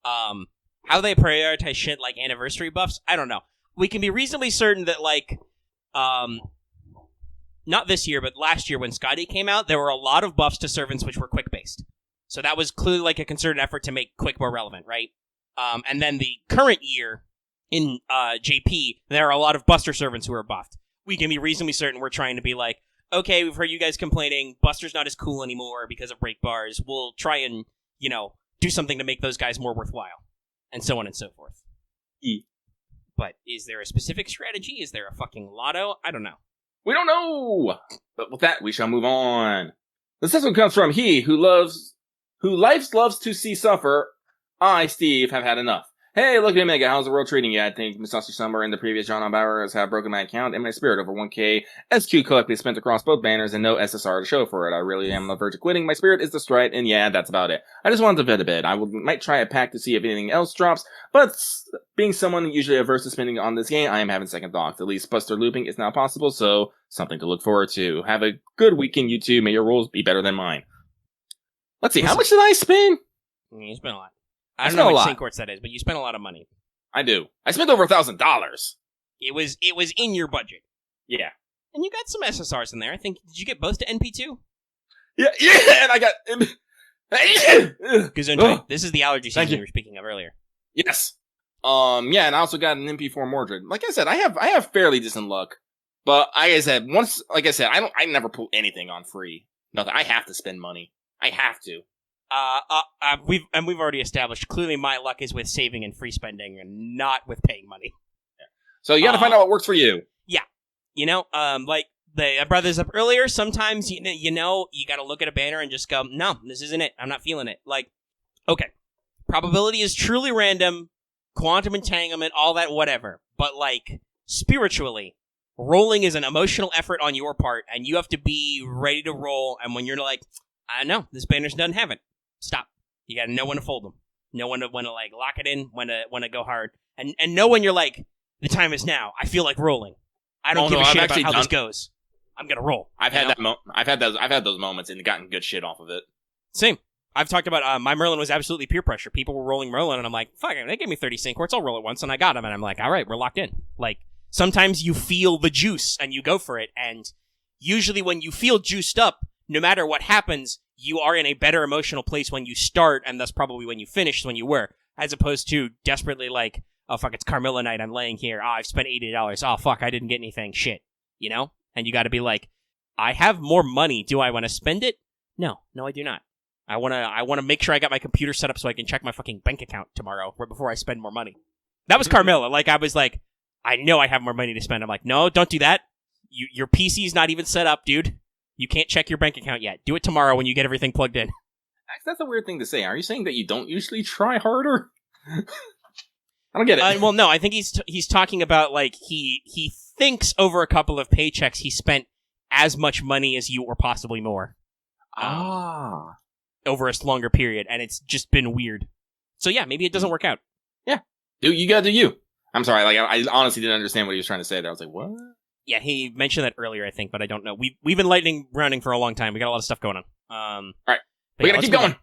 Speaker 1: How they prioritize shit like anniversary buffs, I don't know. We can be reasonably certain that, like, not this year, but last year when Scotty came out, there were a lot of buffs to servants which were quick-based. So that was clearly like a concerted effort to make quick more relevant, right? And then the current year in JP, there are a lot of Buster servants who are buffed. We can be reasonably certain we're trying to be like, okay, we've heard you guys complaining, Buster's not as cool anymore because of break bars. We'll try and, do something to make those guys more worthwhile. And so on and so forth. But is there a specific strategy? Is there a fucking lotto? I don't know.
Speaker 2: We don't know! But with that, we shall move on. The next one comes from he who life loves to see suffer. I, Steve, have had enough. Hey, look at Mega. How's the world treating you? I think Musashi Summer and the previous John Bowers have broken my account and my spirit over 1K SQ collectively spent across both banners and no SSR to show for it. I really am on the verge of quitting. My spirit is destroyed, and yeah, that's about it. I just wanted to vet a bit. Might try a pack to see if anything else drops, but being someone usually averse to spending on this game, I am having second thoughts. At least Buster looping is now possible, so something to look forward to. Have a good weekend, you two. May your rolls be better than mine. Let's see, how much did I spend?
Speaker 1: You spent a lot. I don't know which St. Quartz that is, but you spent a lot of money.
Speaker 2: I do. I spent over $1,000.
Speaker 1: It was in your budget.
Speaker 2: Yeah.
Speaker 1: And you got some SSRs in there. I think, did you get both to NP2?
Speaker 2: Yeah, and I got...
Speaker 1: Gesundheit. This is the allergy season you were speaking of earlier.
Speaker 2: Yes. Yeah, and I also got an MP4 Mordred. Like I said, I have fairly decent luck. But like I said, I never pull anything on free. Nothing. I have to spend money. I have to.
Speaker 1: We've already established clearly my luck is with saving and free spending and not with paying money.
Speaker 2: Yeah. So you got to find out what works for you.
Speaker 1: Yeah, like I brought this up earlier. Sometimes you got to look at a banner and just go, no, this isn't it. I'm not feeling it. Like, okay, probability is truly random, quantum entanglement, all that, whatever. But like spiritually, rolling is an emotional effort on your part, and you have to be ready to roll. And when you're like, I know this banner doesn't have it. Stop. You gotta know when to fold them. Know when to like lock it in, when to go hard, and know when you're like, the time is now. I feel like rolling. I don't give a shit about how this goes. I'm gonna roll.
Speaker 2: I've had those moments and gotten good shit off of it.
Speaker 1: Same. I've talked about my Merlin was absolutely peer pressure. People were rolling Merlin, and I'm like, fuck it, they gave me 30 St. Quartz. I'll roll it once, and I got them, and I'm like, all right, we're locked in. Like sometimes you feel the juice and you go for it, and usually when you feel juiced up, no matter what happens, you are in a better emotional place when you start, and thus probably when you finish than when you were, as opposed to desperately like, oh fuck, it's Carmilla night, I'm laying here, I've spent $80, oh fuck, I didn't get anything, shit, And you gotta be like, I have more money, do I want to spend it? No, I do not. I wanna make sure I got my computer set up so I can check my fucking bank account tomorrow, right before I spend more money. That was Carmilla, like I was like, I know I have more money to spend, I'm like, no, don't do that, your PC's not even set up, dude. You can't check your bank account yet. Do it tomorrow when you get everything plugged in.
Speaker 2: That's a weird thing to say. Are you saying that you don't usually try harder? I don't get it.
Speaker 1: Well, no, I think he's talking about, like, he thinks over a couple of paychecks he spent as much money as you or possibly more. Over a longer period, and it's just been weird. So yeah, maybe it doesn't work out.
Speaker 2: Yeah. You gotta do you. I'm sorry, like, I honestly didn't understand what he was trying to say there. I was like, what?
Speaker 1: Yeah, he mentioned that earlier, I think, but I don't know. We've been lightning rounding for a long time. We got a lot of stuff going on.
Speaker 2: Alright. We gotta keep going.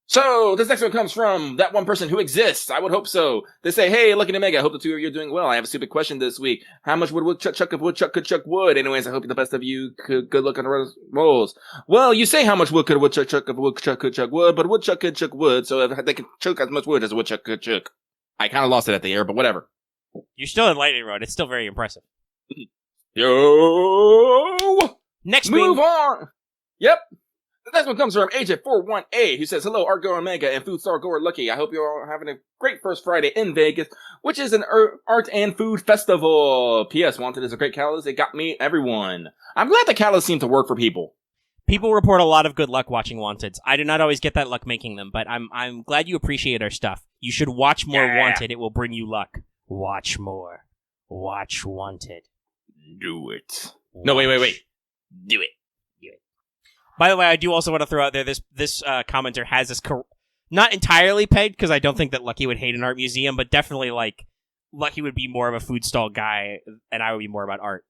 Speaker 2: So, this next one comes from that one person who exists. I would hope so. They say, hey, Lucky Omega, I hope the two of you are doing well. I have a stupid question this week. How much would Woodchuck chuck if Woodchuck could chuck wood? Anyways, I hope the best of you could good luck on the rolls. Well, you say how much wood could Woodchuck chuck if Woodchuck could chuck wood, but Woodchuck could chuck wood, so if they could chuck as much wood as a Woodchuck could chuck. I kind of lost it at the air, but whatever.
Speaker 1: You're still in Lightning Road. It's still very impressive.
Speaker 2: Yo!
Speaker 1: Next
Speaker 2: Move on! Yep. The next one comes from Agent 41A, who says, hello, Art Goer Omega and Food Star Goer Lucky. I hope you're all having a great first Friday in Vegas, which is an art and food festival. P.S. Wanted is a great catalyst. It got me everyone. I'm glad the catalyst seemed to work for people.
Speaker 1: People report a lot of good luck watching Wanted. I do not always get that luck making them, but I'm glad you appreciate our stuff. You should watch more Wanted. It will bring you luck. Watch more. Watch Wanted.
Speaker 2: Do it. No, wait. Do it.
Speaker 1: By the way, I do also want to throw out there this commenter has this not entirely pegged because I don't think that Lucky would hate an art museum, but definitely like Lucky would be more of a food stall guy, and I would be more about art.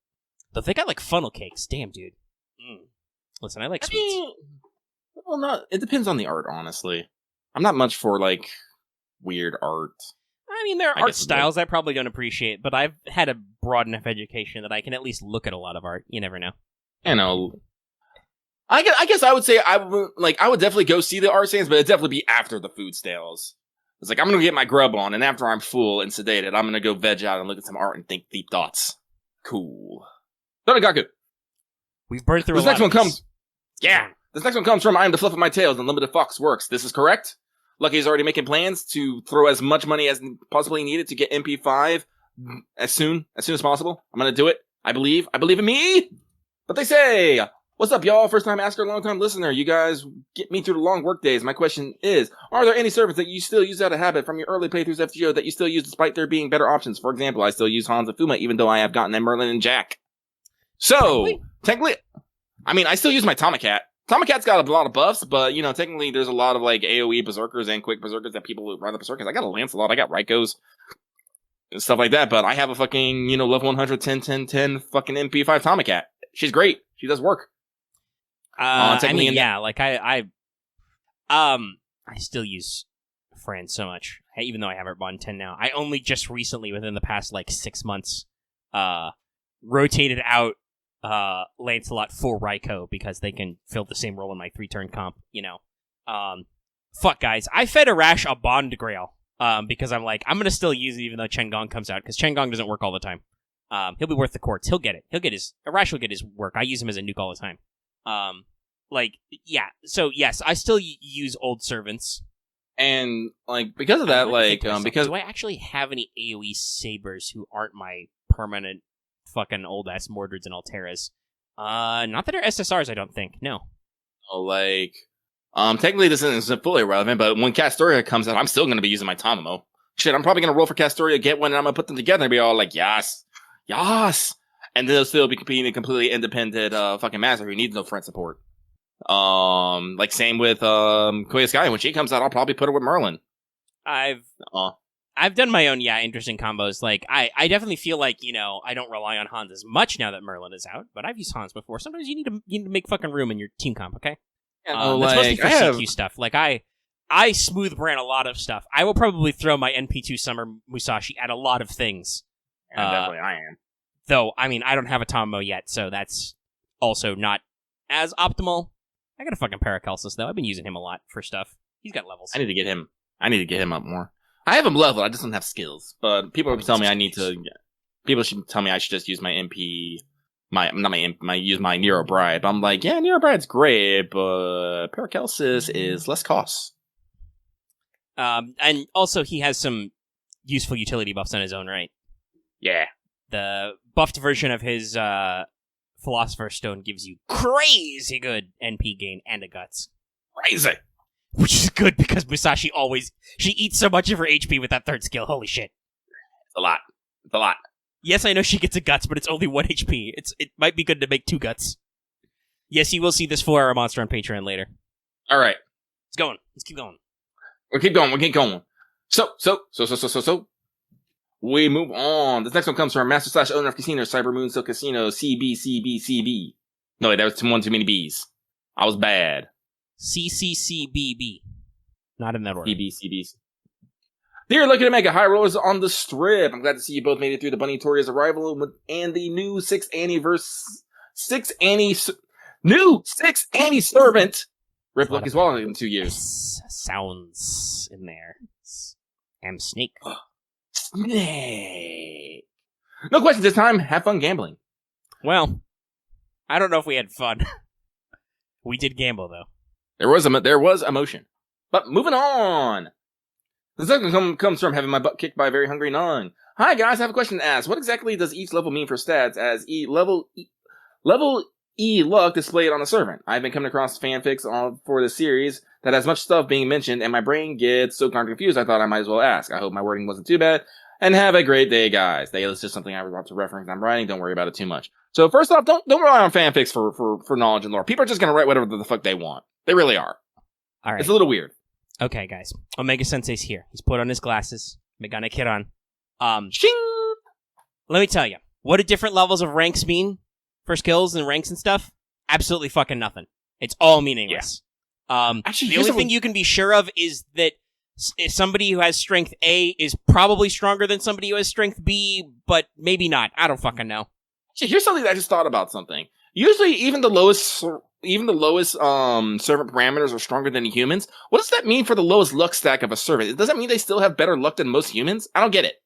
Speaker 1: Though they got like funnel cakes, damn dude. Listen, I like sweets.
Speaker 2: It depends on the art, honestly. I'm not much for like weird art.
Speaker 1: I mean, there are art styles I probably don't appreciate, but I've had a broad enough education that I can at least look at a lot of art. You never know.
Speaker 2: You know. I guess I would say I would definitely go see the art stands, but it'd definitely be after the food stalls. It's like, I'm gonna get my grub on, and after I'm full and sedated, I'm gonna go veg out and look at some art and think deep thoughts. Cool. Donagaku.
Speaker 1: We've burned through
Speaker 2: this
Speaker 1: a lot
Speaker 2: next one
Speaker 1: of
Speaker 2: comes. Yeah. This next one comes from I am the fluff of my tails and Limited Fox Works. This is correct. Lucky's already making plans to throw as much money as possibly needed to get MP5 as soon as possible. I'm gonna do it. I believe in me. But they say, what's up, y'all? First time asker, long time listener. You guys get me through the long work days. My question is, are there any servants that you still use out of habit from your early playthroughs FGO that you still use despite there being better options? For example, I still use Hans and Fuma even though I have gotten them Merlin and Jack. So, technically, I mean, I still use my Tomacat. Tomacat's got a lot of buffs, but, you know, technically there's a lot of, like, AoE berserkers and quick berserkers that people run the berserkers. I got a Lancelot, I got Rykos, and stuff like that, but I have a fucking, you know, level 100, 10, fucking MP5 Tomacat. She's great. She does work.
Speaker 1: I mean, yeah, like, I still use Fran so much, even though I have her on 10 now. I only just recently, within the past, like, 6 months, rotated out Lancelot for Ryko because they can fill the same role in my 3-turn comp, you know. Fuck, guys. I fed Arash a Bond Grail because I'm like, I'm going to still use it even though Chengong comes out because Chengong doesn't work all the time. He'll be worth the quartz. He'll get it. Arash will get his work. I use him as a nuke all the time. Like, yeah. So, yes, I still use old servants.
Speaker 2: And, like, because of that, like, because...
Speaker 1: Do I actually have any AoE sabers who aren't my permanent fucking old-ass Mordreds and Alteras? Not that are SSRs, I don't think. No.
Speaker 2: Oh, like... technically this isn't fully irrelevant, but when Castoria comes out, I'm still going to be using my Tamamo. Shit, I'm probably going to roll for Castoria, get one, and I'm going to put them together and be all like, yes! And they'll still be competing a completely independent fucking master who needs no friend support. Like same with Koya Sky. When she comes out, I'll probably put her with Merlin.
Speaker 1: I've done my own, interesting combos. Like, I definitely feel like, you know, I don't rely on Hans as much now that Merlin is out, but I've used Hans before. Sometimes you need to make fucking room in your team comp, okay?
Speaker 2: Yeah,
Speaker 1: that's mostly for CQ stuff. Like, I smooth brand a lot of stuff. I will probably throw my NP2 Summer Musashi at a lot of things.
Speaker 2: Definitely I am.
Speaker 1: Though, I mean, I don't have a Tommo yet, so that's also not as optimal. I got a fucking Paracelsus, though. I've been using him a lot for stuff. He's got levels.
Speaker 2: I need to get him up more. I have him leveled, I just don't have skills. But people tell me I need to... People should tell me I should just use my MP... use my Nero Bride. But I'm like, yeah, Nero Bride's great, but Paracelsus is less cost.
Speaker 1: And also, he has some useful utility buffs on his own right.
Speaker 2: Yeah.
Speaker 1: The buffed version of his Philosopher's Stone gives you crazy good NP gain and a guts.
Speaker 2: Crazy.
Speaker 1: Which is good because Musashi she eats so much of her HP with that third skill. Holy shit.
Speaker 2: It's a lot. It's a lot.
Speaker 1: Yes, I know she gets a guts, but it's only 1 HP. It might be good to make 2 guts. Yes, you will see this 4-hour monster on Patreon later.
Speaker 2: All right.
Speaker 1: Let's keep going.
Speaker 2: We'll keep going. So. We move on. This next one comes from Master / Owner of Casino, Cyber Moonstone Casino, CB. No, wait, that was one too many Bs. I was bad.
Speaker 1: CCCBB. Not in that order.
Speaker 2: CB. Dear Lucky to Mega, high rollers on the strip. I'm glad to see you both made it through the Bunny Toria's arrival and the new 6 Anni Servant. Rip Lucky's Wallet in 2 years.
Speaker 1: Sounds in there. I'm Snake.
Speaker 2: Snake. No questions this time. Have fun gambling.
Speaker 1: Well, I don't know if we had fun. We did gamble, though.
Speaker 2: There was emotion. But moving on. The second one comes from having my butt kicked by a very hungry nun. Hi guys, I have a question to ask. What exactly does each level mean for stats as level E luck displayed on a servant? I've been coming across fanfics for this series that has much stuff being mentioned, and my brain gets so darn confused I thought I might as well ask. I hope my wording wasn't too bad. And have a great day, guys. That's just something I was about to reference. I'm writing. Don't worry about it too much. So first off, don't rely on fanfics for knowledge and lore. People are just gonna write whatever the fuck they want. They really are.
Speaker 1: All right.
Speaker 2: It's a little weird.
Speaker 1: Okay, guys. Omega Sensei's here. He's put on his glasses. Megane Kiran.
Speaker 2: Shing!
Speaker 1: Let me tell you. What do different levels of ranks mean for skills and ranks and stuff? Absolutely fucking nothing. It's all meaningless. Yeah.
Speaker 2: Actually,
Speaker 1: the only thing you can be sure of is that somebody who has strength A is probably stronger than somebody who has strength B, but maybe not. I don't fucking know.
Speaker 2: Actually, here's something that I just thought about something. Usually, even the lowest servant parameters are stronger than humans. What does that mean for the lowest luck stack of a servant? Does that mean they still have better luck than most humans? I don't get it.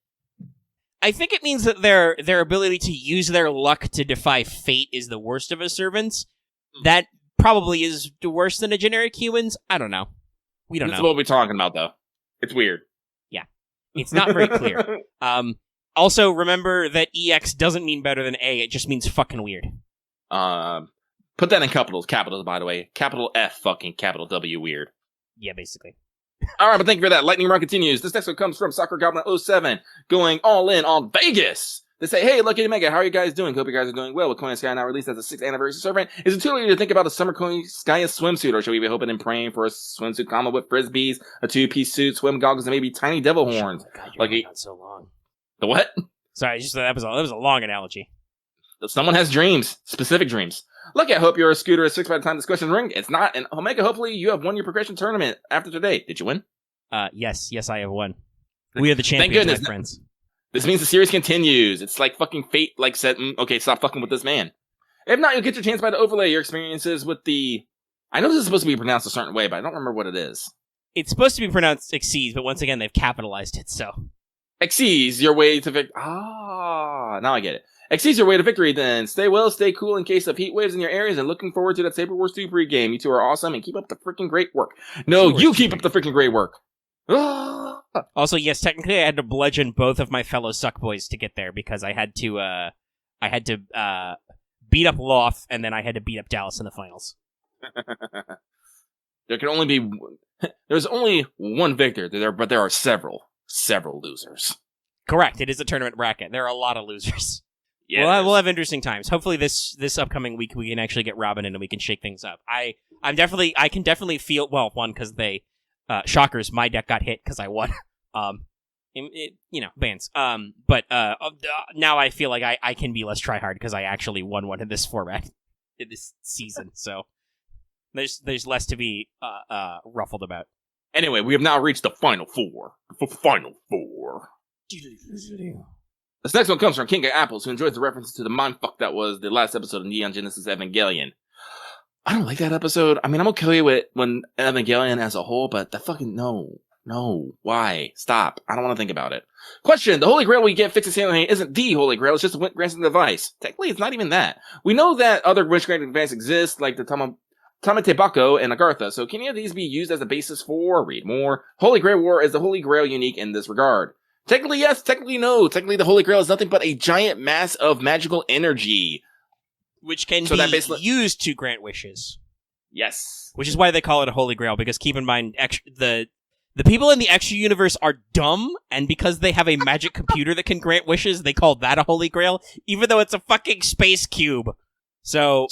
Speaker 1: I think it means that their ability to use their luck to defy fate is the worst of a servant's. That probably is worse than a generic human's. I don't know. We don't know.
Speaker 2: This is what we're talking about, though. It's weird.
Speaker 1: Yeah. It's not very clear. Also, remember that EX doesn't mean better than A. It just means fucking weird.
Speaker 2: Put that in capitals, by the way. Capital F, fucking capital W, weird.
Speaker 1: Yeah, basically.
Speaker 2: All right, but thank you for that. Lightning Round continues. This next one comes from Soccer Goblin 07, going all in on Vegas. They say, hey, Lucky to Mega, how are you guys doing? Hope you guys are doing well. With Koyan Sky now released as a 6th anniversary servant, is it too early to think about a summer Koyan Sky swimsuit, or should we be hoping and praying for a swimsuit combo with frisbees, a 2-piece suit, swim goggles, and maybe tiny devil horns?
Speaker 1: Oh my God,
Speaker 2: like
Speaker 1: on so long.
Speaker 2: The what?
Speaker 1: Sorry, that was a long analogy.
Speaker 2: Someone has dreams, specific dreams. Lucky, I hope your scooter is fixed by the time this question ring. It's not, and Omega, hopefully you have won your progression tournament after today. Did you win?
Speaker 1: Yes, I have won. We are the champions,
Speaker 2: Thank goodness.
Speaker 1: My friends.
Speaker 2: This means the series continues. It's like fucking fate, like said, okay, stop fucking with this man. If not, you'll get your chance by the overlay your experiences with the... I know this is supposed to be pronounced a certain way, but I don't remember what it is.
Speaker 1: It's supposed to be pronounced Exceeds, but once again, they've capitalized it, so...
Speaker 2: Exceeds your way to victory. Now I get it. Exceeds your way to victory, then. Stay well, stay cool in case of heat waves in your areas, and looking forward to that Saber Wars 2 pre-game. You two are awesome, and keep up the freaking great work. No, you keep up the freaking great work.
Speaker 1: Also, yes, technically I had to bludgeon both of my fellow suckboys to get there, because I had to beat up Loth, and then I had to beat up Dallas in the finals.
Speaker 2: There's only one victor, but there are several losers.
Speaker 1: Correct, it is a tournament bracket. There are a lot of losers.
Speaker 2: Yeah,
Speaker 1: well, we'll have interesting times. Hopefully this upcoming week we can actually get Robin in and we can shake things up. I can definitely feel, well, one, because they, shockers, my deck got hit because I won. Bans. But now I feel like I can be less tryhard because I actually won one in this format, in this season, so there's less to be ruffled about.
Speaker 2: Anyway, we have now reached the Final Four. This next one comes from King of Apples, who enjoys the references to the mindfuck that was the last episode of Neon Genesis Evangelion. I don't like that episode. I mean, I'm okay with when Evangelion as a whole, but the fucking no. Why? Stop. I don't want to think about it. Question: the Holy Grail we get fixed Sailor isn't the Holy Grail. It's just a wish-granting device. Technically, it's not even that. We know that other wish-granting devices exist, like the Tamatebako and Agartha. So can any of these be used as a basis for? Read more. Holy Grail War is the Holy Grail unique in this regard? Technically, yes. Technically, no. Technically, the Holy Grail is nothing but a giant mass of magical energy.
Speaker 1: Which can
Speaker 2: So
Speaker 1: be
Speaker 2: that basically-
Speaker 1: used to grant wishes.
Speaker 2: Yes.
Speaker 1: Which is why they call it a holy grail, because keep in mind, the people in the extra universe are dumb, and because they have a magic computer that can grant wishes, they call that a holy grail, even though it's a fucking space cube. So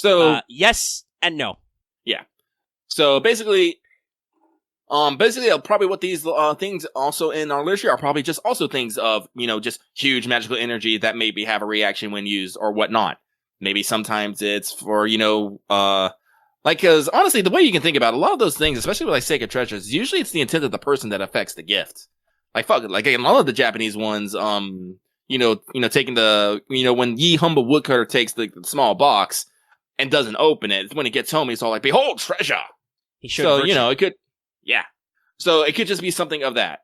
Speaker 1: yes and no.
Speaker 2: Yeah. So basically, probably what these things also in our literature are probably just also things of, just huge magical energy that maybe have a reaction when used or whatnot. Maybe sometimes it's for, because honestly, the way you can think about it, a lot of those things, especially with like sacred treasures, usually it's the intent of the person that affects the gift. Like fuck it, like in all of the Japanese ones, taking the, when Ye Humble Woodcutter takes the small box and doesn't open it, when he gets home, he's all like, "Behold, treasure!"
Speaker 1: He should.
Speaker 2: So it could, yeah. So it could just be something of that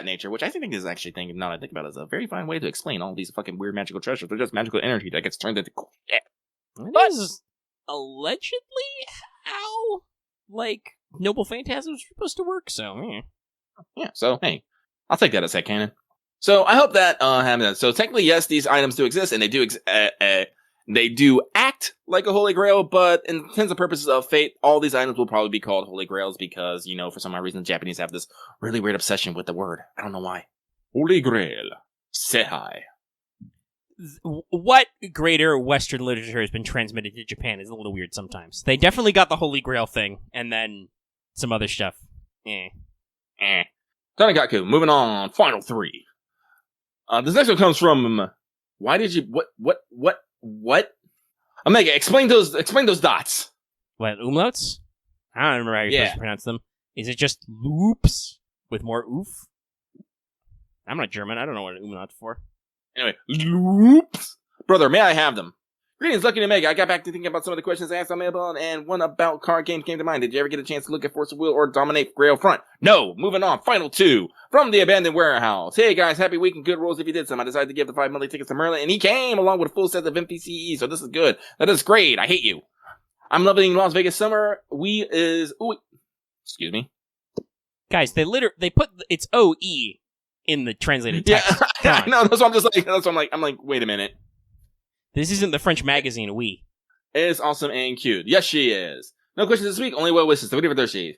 Speaker 2: nature, which I think is actually now that I think about it, is a very fine way to explain all these fucking weird magical treasures. They're just magical energy that gets turned into cool shit.
Speaker 1: That is allegedly how, Noble Phantasms are supposed to work, so,
Speaker 2: Yeah, so, hey, I'll take that as headcanon. So, I hope that, happened. So, technically, yes, these items do exist, and they do act like a holy grail, but in terms of purposes of fate, all these items will probably be called holy grails because, for some odd reason, the Japanese have this really weird obsession with the word. I don't know why. Holy grail. Sehai.
Speaker 1: What greater Western literature has been transmitted to Japan is a little weird sometimes. They definitely got the Holy Grail thing, and then some other stuff.
Speaker 2: Tanagaku, moving on. Final 3. This next one comes from... Why did you... What? Omega, explain those dots.
Speaker 1: What, umlauts? I don't remember how you're supposed to pronounce them. Is it just loops with more oof? I'm not German. I don't know what an umlaut's for.
Speaker 2: Anyway, loops. Brother, may I have them? Greetings, Lucky and Omega. I got back to thinking about some of the questions I asked on Mailbone, and one about card games came to mind. Did you ever get a chance to look at Force of Will or Dominate Grail Front? No! Moving on. Final 2. From the Abandoned Warehouse. Hey guys, happy week and good rolls if you did some. I decided to give the 5 monthly tickets to Merlin, and he came along with a full set of NPCE, so this is good. That is great. I hate you. I'm loving Las Vegas Summer. Excuse me.
Speaker 1: Guys, they put it's OE in the translated text.
Speaker 2: Yeah, no, that's what I'm like, wait a minute.
Speaker 1: This isn't the French magazine, Oui.
Speaker 2: Is awesome and cute. Yes, she is. No questions this week, only well wishes. So whatever there she.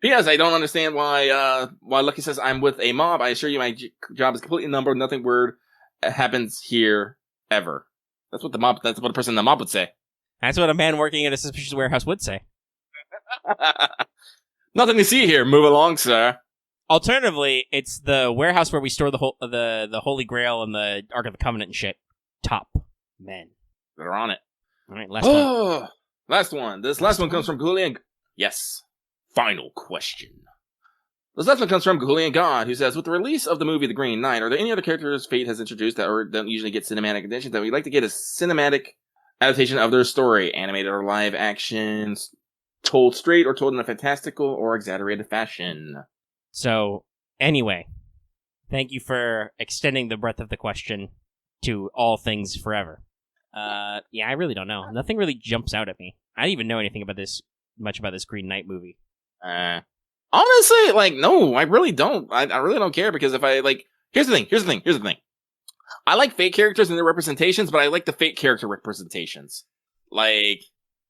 Speaker 2: P.S. I don't understand why Lucky says I'm with a mob. I assure you my job is completely numbered. Nothing weird happens here ever. That's what a person in the mob would say.
Speaker 1: That's what a man working at a suspicious warehouse would say.
Speaker 2: Nothing to see here. Move along, sir.
Speaker 1: Alternatively, it's the warehouse where we store the Holy Grail and the Ark of the Covenant and shit. Top men.
Speaker 2: They're on it.
Speaker 1: All right, last one.
Speaker 2: Last one. This last one comes from Julian. Yes. Final question. This last one comes from Julian God, who says, with the release of the movie The Green Knight, are there any other characters Fate has introduced that don't usually get cinematic attention that we'd like to get a cinematic adaptation of their story, animated or live actions, told straight or told in a fantastical or exaggerated fashion?
Speaker 1: So, anyway, thank you for extending the breadth of the question to all things forever. Yeah, I really don't know. Nothing really jumps out at me. I don't even know anything about much about this Green Knight movie.
Speaker 2: Honestly, no, I really don't. I really don't care because if I, here's the thing. I like fake characters and their representations, but I like the fake character representations. I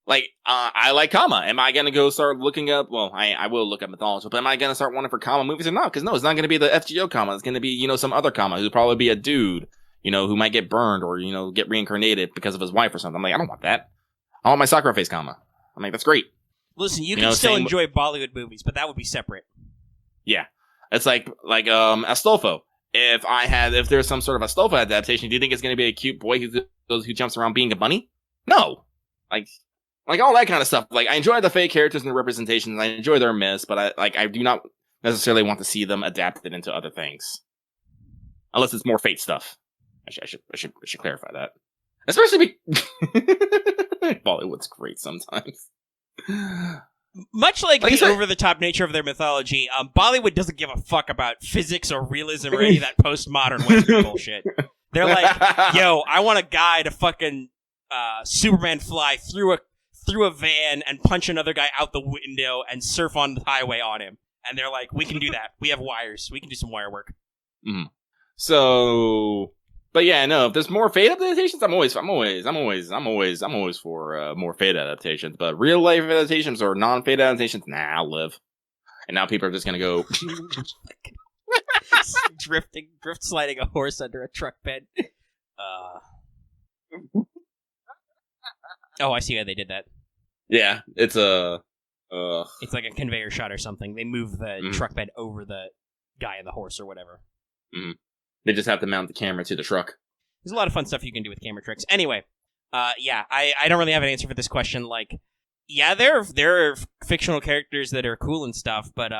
Speaker 2: like Kama. Am I going to go start looking up? Well, I will look up mythology, but am I going to start wanting for Kama movies or not? Because no, it's not going to be the FGO Kama. It's going to be, some other Kama who'll probably be a dude, who might get burned or, get reincarnated because of his wife or something. I'm like, I don't want that. I want my Sakura face Kama. I'm like, that's great.
Speaker 1: Listen, you can still enjoy Bollywood movies, but that would be separate.
Speaker 2: Yeah. It's like Astolfo. If there's some sort of Astolfo adaptation, do you think it's going to be a cute boy who jumps around being a bunny? No. Like all that kind of stuff. I enjoy the fake characters and the representations. I enjoy their myths, but I do not necessarily want to see them adapted into other things, unless it's more Fate stuff. I should clarify that. Especially Bollywood's great sometimes.
Speaker 1: Much like the over-the-top nature of their mythology, Bollywood doesn't give a fuck about physics or realism or any of that postmodern Western bullshit. They're like, yo, I want a guy to fucking Superman fly through a van and punch another guy out the window and surf on the highway on him. And they're like, we can do that. We have wires. We can do some wire work.
Speaker 2: Mm. So, But yeah, no, if there's more Fate adaptations, I'm always for more Fate adaptations. But real life adaptations or non-Fate adaptations, nah, I'll live. And now people are just gonna go
Speaker 1: drift sliding a horse under a truck bed. Oh, I see how they did that.
Speaker 2: Yeah, it's
Speaker 1: It's like a conveyor shot or something. They move the truck bed over the guy and the horse or whatever.
Speaker 2: Mm. They just have to mount the camera to the truck.
Speaker 1: There's a lot of fun stuff you can do with camera tricks. Anyway, yeah, I don't really have an answer for this question. Like, yeah, there are fictional characters that are cool and stuff, but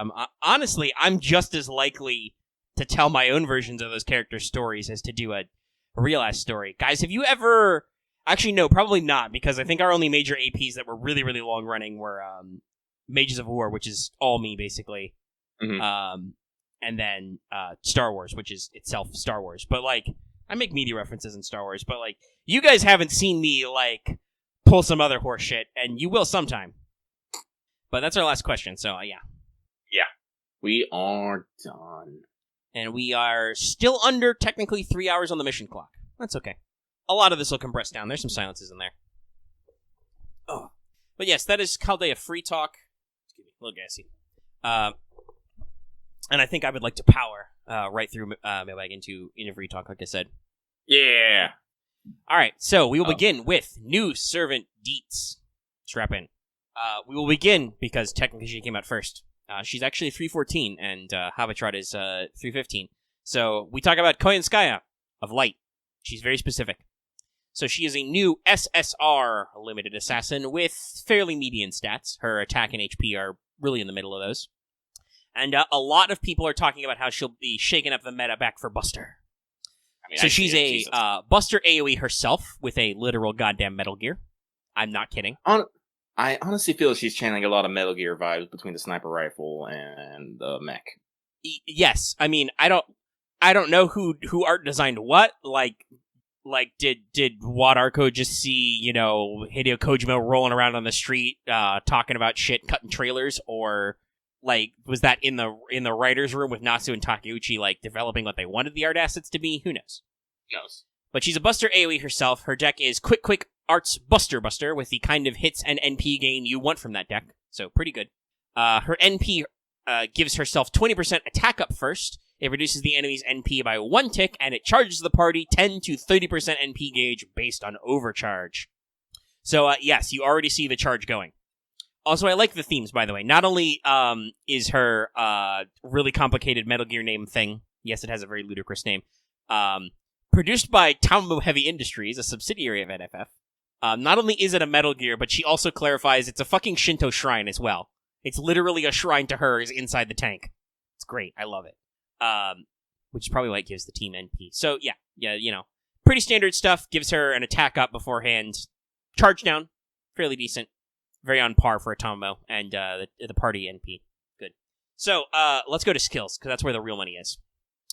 Speaker 1: honestly, I'm just as likely to tell my own versions of those characters' stories as to do a real-ass story. Guys, have you ever... Actually, no, probably not, because I think our only major APs that were really, really long-running were Mages of War, which is all me, basically.
Speaker 2: Mm-hmm.
Speaker 1: And then Star Wars, which is itself Star Wars. But, like, I make media references in Star Wars, but, like, you guys haven't seen me, like, pull some other horse shit, and you will sometime. But that's our last question, so, yeah.
Speaker 2: Yeah. We are done.
Speaker 1: And we are still under, technically, 3 hours on the mission clock. That's okay. A lot of this will compress down. There's some silences in there. Oh. But yes, that is Chaldea Free Talk. Excuse me, a little gassy. And I think I would like to power right through Mailbag into Free Talk, like I said.
Speaker 2: Yeah.
Speaker 1: All right, so we will begin with New Servant Deets. Strap in. We will begin, because technically she came out first. She's actually 314, and Habetrot is 315. So we talk about Koyanchihuaha of Light. She's very specific. So she is a new SSR limited assassin with fairly median stats. Her attack and HP are really in the middle of those. And a lot of people are talking about how she'll be shaking up the meta back for Buster. I mean, so she's a Buster AoE herself with a literal goddamn Metal Gear. I'm not kidding.
Speaker 2: I honestly feel she's channeling a lot of Metal Gear vibes between the sniper rifle and the mech.
Speaker 1: Yes, I mean, I don't know who art designed what. Like, did Wadarko just see, Hideo Kojima rolling around on the street, talking about shit, cutting trailers, or, like, was that in the writer's room with Natsu and Takeuchi, like, developing what they wanted the art assets to be? Who knows? But she's a Buster AoE herself. Her deck is Quick Arts Buster with the kind of hits and NP gain you want from that deck. So, pretty good. Her NP gives herself 20% attack up first. It reduces the enemy's NP by 1 tick, and it charges the party 10 to 30% NP gauge based on overcharge. So, yes, you already see the charge going. Also, I like the themes, by the way. Not only is her really complicated Metal Gear name thing, yes, it has a very ludicrous name, produced by Tambo Heavy Industries, a subsidiary of NFF. Not only is it a Metal Gear, but she also clarifies it's a fucking Shinto shrine as well. It's literally a shrine to her is inside the tank. It's great. I love it. Which is probably why it gives the team NP. So, yeah, pretty standard stuff. Gives her an attack up beforehand. Charge down. Fairly decent. Very on par for a Tombo. And the party NP. Good. So, let's go to skills, because that's where the real money is.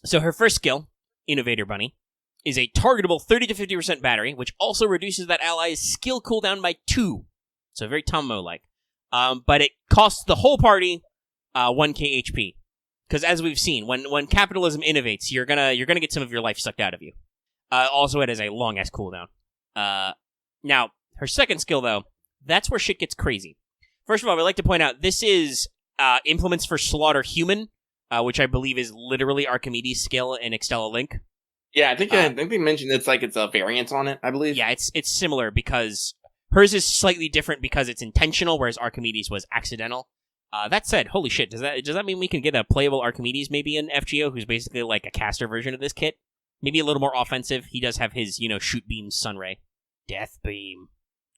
Speaker 1: So, her first skill, Innovator Bunny, is a targetable 30 to 50% battery, which also reduces that ally's skill cooldown by 2. So, very Tombo-like. But it costs the whole party 1k HP. Because as we've seen, when capitalism innovates, you're gonna get some of your life sucked out of you. Also, it has a long-ass cooldown. Now, her second skill, though, that's where shit gets crazy. First of all, I'd like to point out, this is Implements for Slaughter Human, which I believe is literally Archimedes' skill in Extella Link.
Speaker 2: Yeah, I think they mentioned it's a variant on it, I believe.
Speaker 1: Yeah, it's similar, because hers is slightly different because it's intentional, whereas Archimedes was accidental. That said, holy shit, does that mean we can get a playable Archimedes maybe in FGO, who's basically like a caster version of this kit? Maybe a little more offensive. He does have his, shoot beam, sunray, death beam.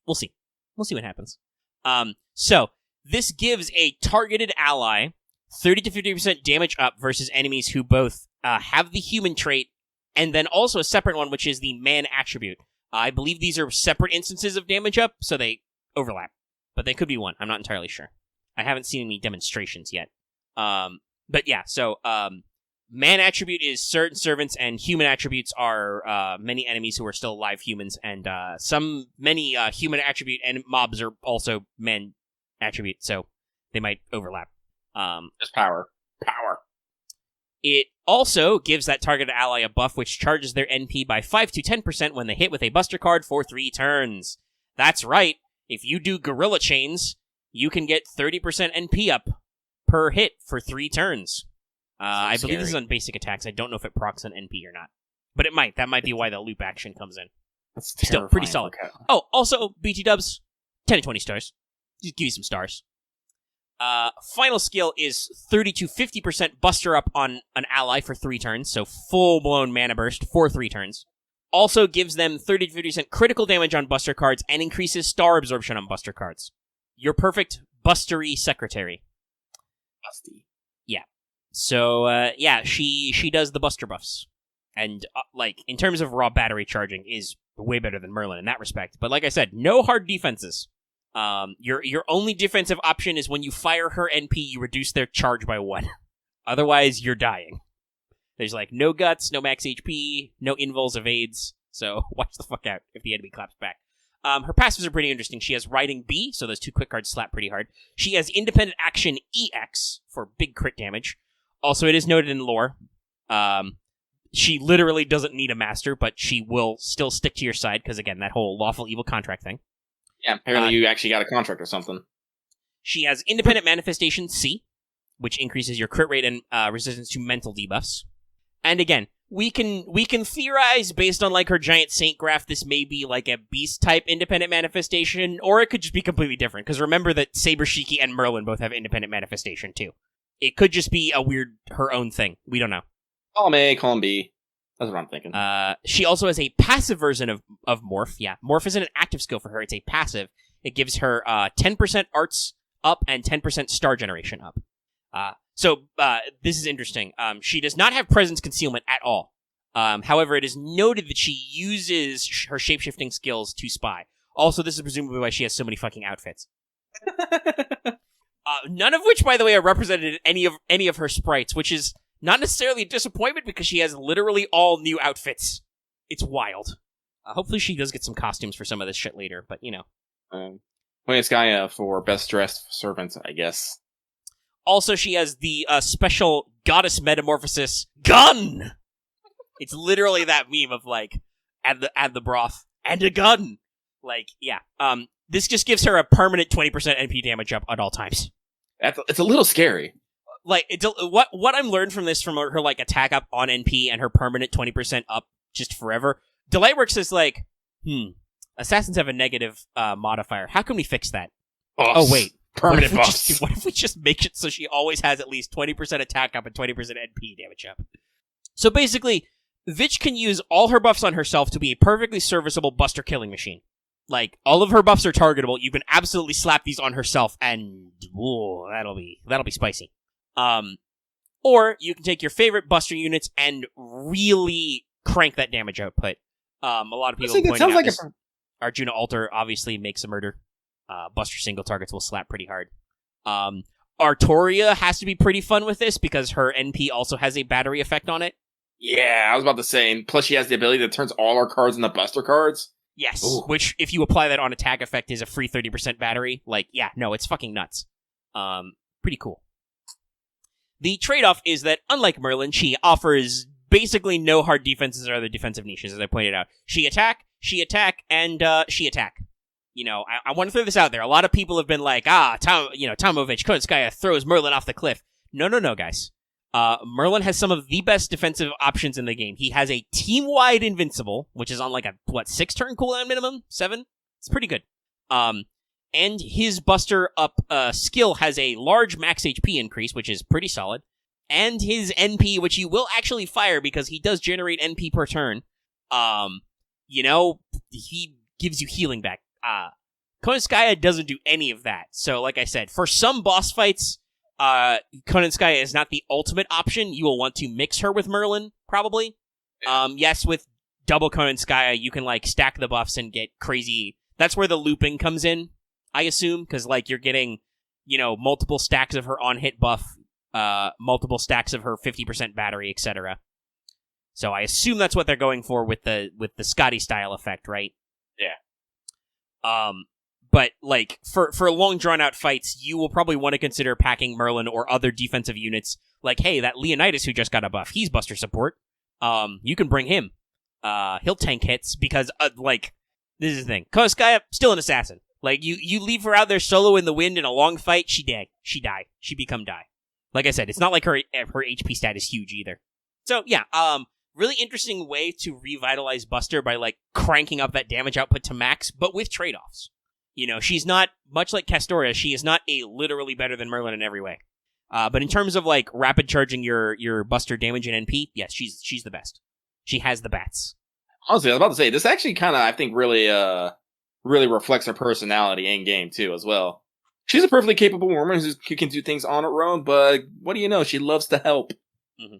Speaker 1: We'll see. We'll see what happens. So, this gives a targeted ally 30 to 50% damage up versus enemies who both have the human trait, and then also a separate one, which is the man attribute. I believe these are separate instances of damage up, so they overlap. But they could be one. I'm not entirely sure. I haven't seen any demonstrations yet. But yeah, so man attribute is certain servants, and human attributes are many enemies who are still alive humans, and many human attribute and mobs are also man attribute, so they might overlap.
Speaker 2: Just power.
Speaker 1: It also gives that targeted ally a buff which charges their NP by 5 to 10% when they hit with a Buster card for 3 turns. That's right. If you do Gorilla Chains, you can get 30% NP up per hit for 3 turns. I believe this is on basic attacks. I don't know if it procs on NP or not. But it might. That might be why the loop action comes in.
Speaker 2: That's
Speaker 1: still pretty solid. Okay. Oh, also, BT dubs, 10 to 20 stars. Just give you some stars. Final skill is 30 to 50% Buster up on an ally for 3 turns, so full-blown mana burst for 3 turns. Also gives them 30 to 50% critical damage on Buster cards and increases star absorption on Buster cards. Your perfect Bustery secretary.
Speaker 2: Busty.
Speaker 1: Yeah. So, she does the Buster buffs. And, in terms of raw battery charging, is way better than Merlin in that respect. But like I said, no hard defenses. Your only defensive option is when you fire her NP, you reduce their charge by 1. Otherwise, you're dying. There's, no guts, no max HP, no invuls evades, so watch the fuck out if the enemy claps back. Her passives are pretty interesting. She has Riding B, so those 2 quick cards slap pretty hard. She has Independent Action EX for big crit damage. Also, it is noted in lore, she literally doesn't need a master, but she will still stick to your side, because again, that whole lawful evil contract thing.
Speaker 2: Yeah, apparently you actually got a contract or something.
Speaker 1: She has Independent Manifestation C, which increases your crit rate and resistance to mental debuffs. And again, we can theorize based on her giant saint graph, this may be a beast type Independent Manifestation, or it could just be completely different, because remember that Saber Shiki and Merlin both have Independent Manifestation too. It could just be a weird, her own thing. We don't know.
Speaker 2: Call him A, call him B. That's what I'm thinking.
Speaker 1: She also has a passive version of Morph. Yeah, Morph isn't an active skill for her. It's a passive. It gives her 10% arts up and 10% star generation up. So this is interesting. She does not have presence concealment at all. However, it is noted that she uses her shapeshifting skills to spy. Also, this is presumably why she has so many fucking outfits. None of which, by the way, are represented in any of her sprites, which is not necessarily a disappointment because she has literally all new outfits. It's wild. Hopefully she does get some costumes for some of this shit later, but
Speaker 2: Koyanchihuaha for best dressed servant, I guess.
Speaker 1: Also, she has the special goddess metamorphosis gun. It's literally that meme of add the broth and a gun. This just gives her a permanent 20% NP damage up at all times.
Speaker 2: It's a little scary.
Speaker 1: What I'm learned from this, from her attack up on NP and her permanent 20% up just forever, Delightworks is assassins have a negative modifier. How can we fix that? Oh wait,
Speaker 2: permanent buffs.
Speaker 1: What if we just make it so she always has at least 20% attack up and 20% NP damage up? So basically, Vitch can use all her buffs on herself to be a perfectly serviceable Buster killing machine. All of her buffs are targetable. You can absolutely slap these on herself, and that'll be spicy. Or you can take your favorite Buster units and really crank that damage output. A lot of people point out Arjuna Alter obviously makes a murder. Buster single targets will slap pretty hard. Artoria has to be pretty fun with this because her NP also has a battery effect on it.
Speaker 2: Yeah, I was about to say, and plus she has the ability that turns all our cards into Buster cards.
Speaker 1: Yes, ooh. Which, if you apply that on attack effect, is a free 30% battery. It's fucking nuts. Pretty cool. The trade-off is that, unlike Merlin, she offers basically no hard defenses or other defensive niches, as I pointed out. She attack, and she attack. I want to throw this out there. A lot of people have been like, Tomovich Konskaya throws Merlin off the cliff. No, guys. Merlin has some of the best defensive options in the game. He has a team-wide invincible, which is on 6-turn cooldown minimum? 7? It's pretty good. And his Buster up skill has a large max HP increase, which is pretty solid. And his NP, which you will actually fire because he does generate NP per turn. He gives you healing back. Konskaya doesn't do any of that. So, like I said, for some boss fights, Konskaya is not the ultimate option. You will want to mix her with Merlin, probably. Yes, with double Konskaya, you can stack the buffs and get crazy. That's where the looping comes in, I assume, because you're getting, multiple stacks of her on-hit buff, multiple stacks of her 50% battery, etc. So I assume that's what they're going for with the Scotty style effect, right?
Speaker 2: Yeah.
Speaker 1: But for long drawn out fights, you will probably want to consider packing Merlin or other defensive units Like, hey, that Leonidas who just got a buff, he's Buster support. You can bring him. He'll tank hits because, this is the thing. Koyanchihuaha, still an assassin. Like, you leave her out there solo in the wind in a long fight, she die. She become die. Like I said, it's not like her HP stat is huge either. So, yeah, really interesting way to revitalize Buster by, like, cranking up that damage output to max, but with trade-offs. You know, she's not, much like Castoria, she is not a literally better than Merlin in every way. But in terms of, like, rapid charging your Buster damage and NP, yes, she's the best. She has the bats.
Speaker 2: Honestly, I was about to say, this actually kind of, I think, really reflects her personality in-game, too, as well. She's a perfectly capable woman who can do things on her own, but what do you know? She loves to help.
Speaker 1: Mm-hmm.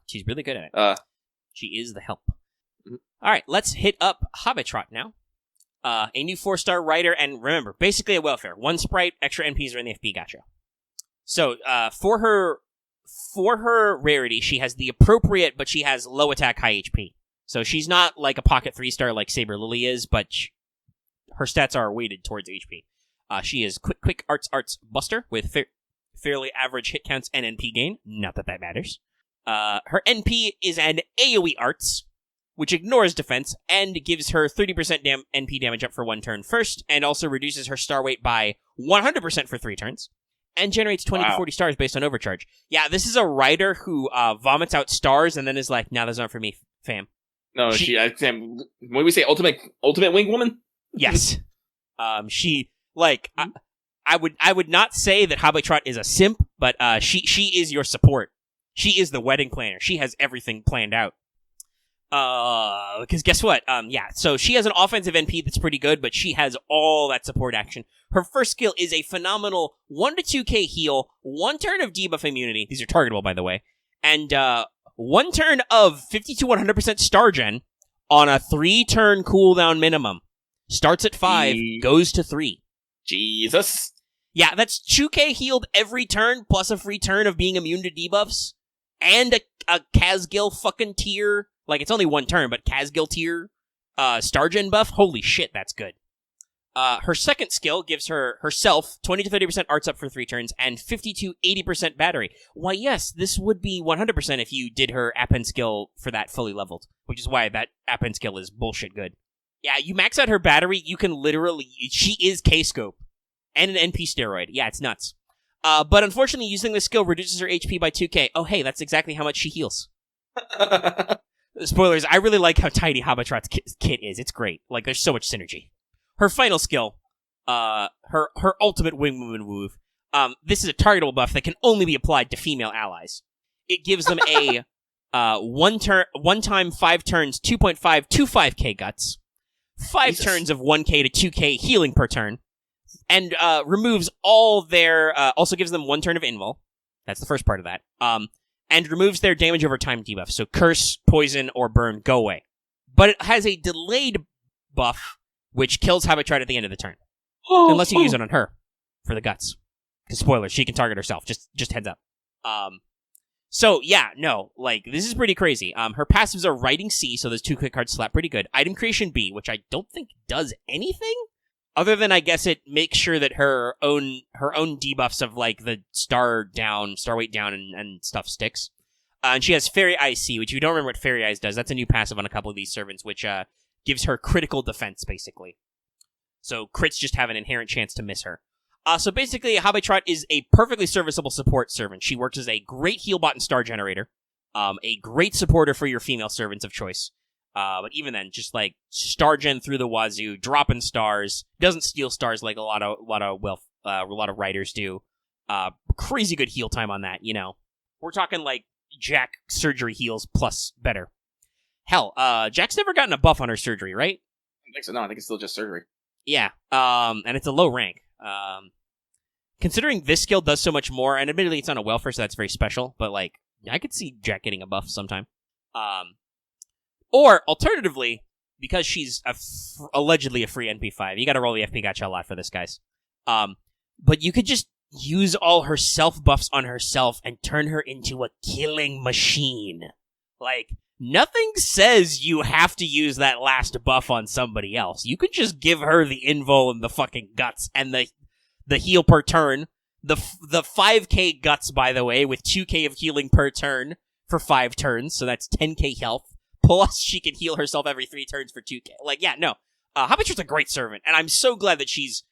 Speaker 1: She's really good at it. She is the help. Mm-hmm. All right, let's hit up Habetrot now. A new 4-star writer, and remember, basically a welfare. 1 sprite, extra NPs are in the FP gacha. So, for her rarity, she has the appropriate, but she has low attack, high HP. So she's not like a pocket 3-star like Saber Lily is, but her stats are weighted towards HP. She is quick arts Buster with fairly average hit counts and NP gain. Not that matters. Her NP is an AoE arts, which ignores defense and gives her 30% NP damage up for 1 turn first, and also reduces her star weight by 100% for 3 turns, and generates 20 to 40 stars based on overcharge. Yeah, this is a writer who vomits out stars and then is like, "Nah, that's not for me, fam."
Speaker 2: No, when we say ultimate wing woman?
Speaker 1: Yes. She, like, I would not say that Habetrot is a simp, but she is your support. She is the wedding planner. She has everything planned out. Because guess what? So she has an offensive NP that's pretty good, but she has all that support action. Her first skill is a phenomenal 1 to 2k heal, 1 turn of debuff immunity. These are targetable, by the way. And, 1 turn of 50 to 100% star gen on a 3-turn cooldown minimum. Starts at 5, goes to 3.
Speaker 2: Jesus.
Speaker 1: Yeah, that's 2k healed every turn, plus a free turn of being immune to debuffs, and a Kazgil fucking tier. Like, it's only 1 turn, but Kazgil tier star gen buff. Holy shit, that's good. Her second skill gives her herself 20 to 30% arts up for 3 turns and 50 to 80% battery. Why, yes, this would be 100% if you did her Appen skill for that fully leveled, which is why that Appen skill is bullshit good. Yeah, you max out her battery, you can literally... She is K-Scope. And an NP steroid. Yeah, it's nuts. But unfortunately, using this skill reduces her HP by 2k. Oh, hey, that's exactly how much she heals. Spoilers, I really like how tiny Habetrot's kit is. It's great. Like, there's so much synergy. Her final skill, her ultimate wing woman move, this is a targetable buff that can only be applied to female allies. It gives them a 1 time 5 turns 2.5 to 5k guts, 5 turns of 1k to 2k healing per turn, and removes all their, also gives them 1 turn of invul. That's the first part of that. And removes their damage over time debuff. So curse, poison, or burn go away. But it has a delayed buff, which kills Habetrot at the end of the turn. Unless you use it on her for the guts. Because spoilers, she can target herself. Just heads up. So, yeah, no, like, this is pretty crazy. Her passives are Writing C, so those 2 quick cards slap pretty good. Item Creation B, which I don't think does anything, other than, I guess, it makes sure that her own debuffs of, like, the star weight down, and stuff sticks. And she has Fairy Eyes C, which if you don't remember what Fairy Eyes does, that's a new passive on a couple of these servants, which, gives her critical defense, basically. So crits just have an inherent chance to miss her. So basically, Habetrot is a perfectly serviceable support servant. She works as a great heal bot and star generator, a great supporter for your female servants of choice. But even then, just like star gen through the wazoo, dropping stars, doesn't steal stars like a lot of writers do. Crazy good heal time on that, you know. We're talking like Jack surgery heals plus better. Hell, Jack's never gotten a buff on her surgery, right?
Speaker 2: I think so. No, I think it's still just surgery.
Speaker 1: Yeah, and it's a low rank. Considering this skill does so much more, and admittedly it's on a welfare, so that's very special, but, like, I could see Jack getting a buff sometime. Or, alternatively, because she's allegedly a free NP5, you gotta roll the FP gacha a lot for this, guys. But you could just use all her self-buffs on herself and turn her into a killing machine. Like, nothing says you have to use that last buff on somebody else. You could just give her the invul and the fucking guts and the heal per turn, The 5k guts, by the way, with 2k of healing per turn for 5 turns, so that's 10k health. Plus, she can heal herself every 3 turns for 2k. Like, yeah, no. Habetrot's a great servant, and I'm so glad that she's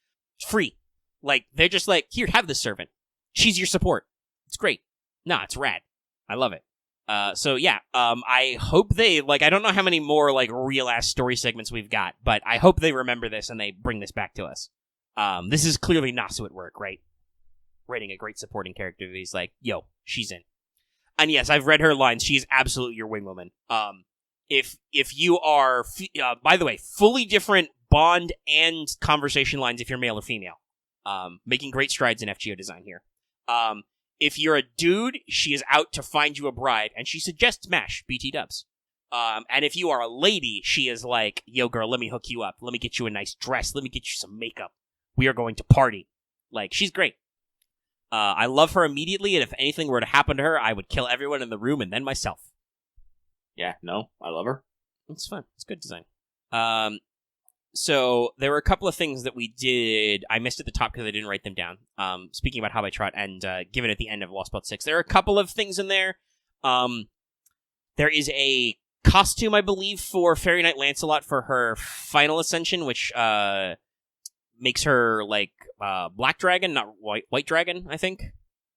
Speaker 1: free. Like, they're just like, here, have this servant. She's your support. It's great. Nah, it's rad. I love it. So yeah, I hope they, like, I don't know how many more, like, real-ass story segments we've got, but I hope they remember this and they bring this back to us. This is clearly Nasu at work, right? Writing a great supporting character. He's like, yo, she's in. And yes, I've read her lines. She is absolutely your wingwoman. If you are, by the way, fully different bond and conversation lines if you're male or female. Making great strides in FGO design here. If you're a dude, she is out to find you a bride, and she suggests MASH, BT dubs. And if you are a lady, she is like, yo girl, let me hook you up. Let me get you a nice dress. Let me get you some makeup. We are going to party. Like, she's great. I love her immediately, and if anything were to happen to her, I would kill everyone in the room and then myself.
Speaker 2: Yeah, no, I love her.
Speaker 1: It's fun. It's good design. So there were a couple of things that we did. I missed at the top because I didn't write them down. Speaking about Habetrot and given at the end of Lost Belt 6, there are a couple of things in there. There is a costume, I believe, for Fairy Knight Lancelot for her final ascension, which makes her like black dragon, not white dragon, I think,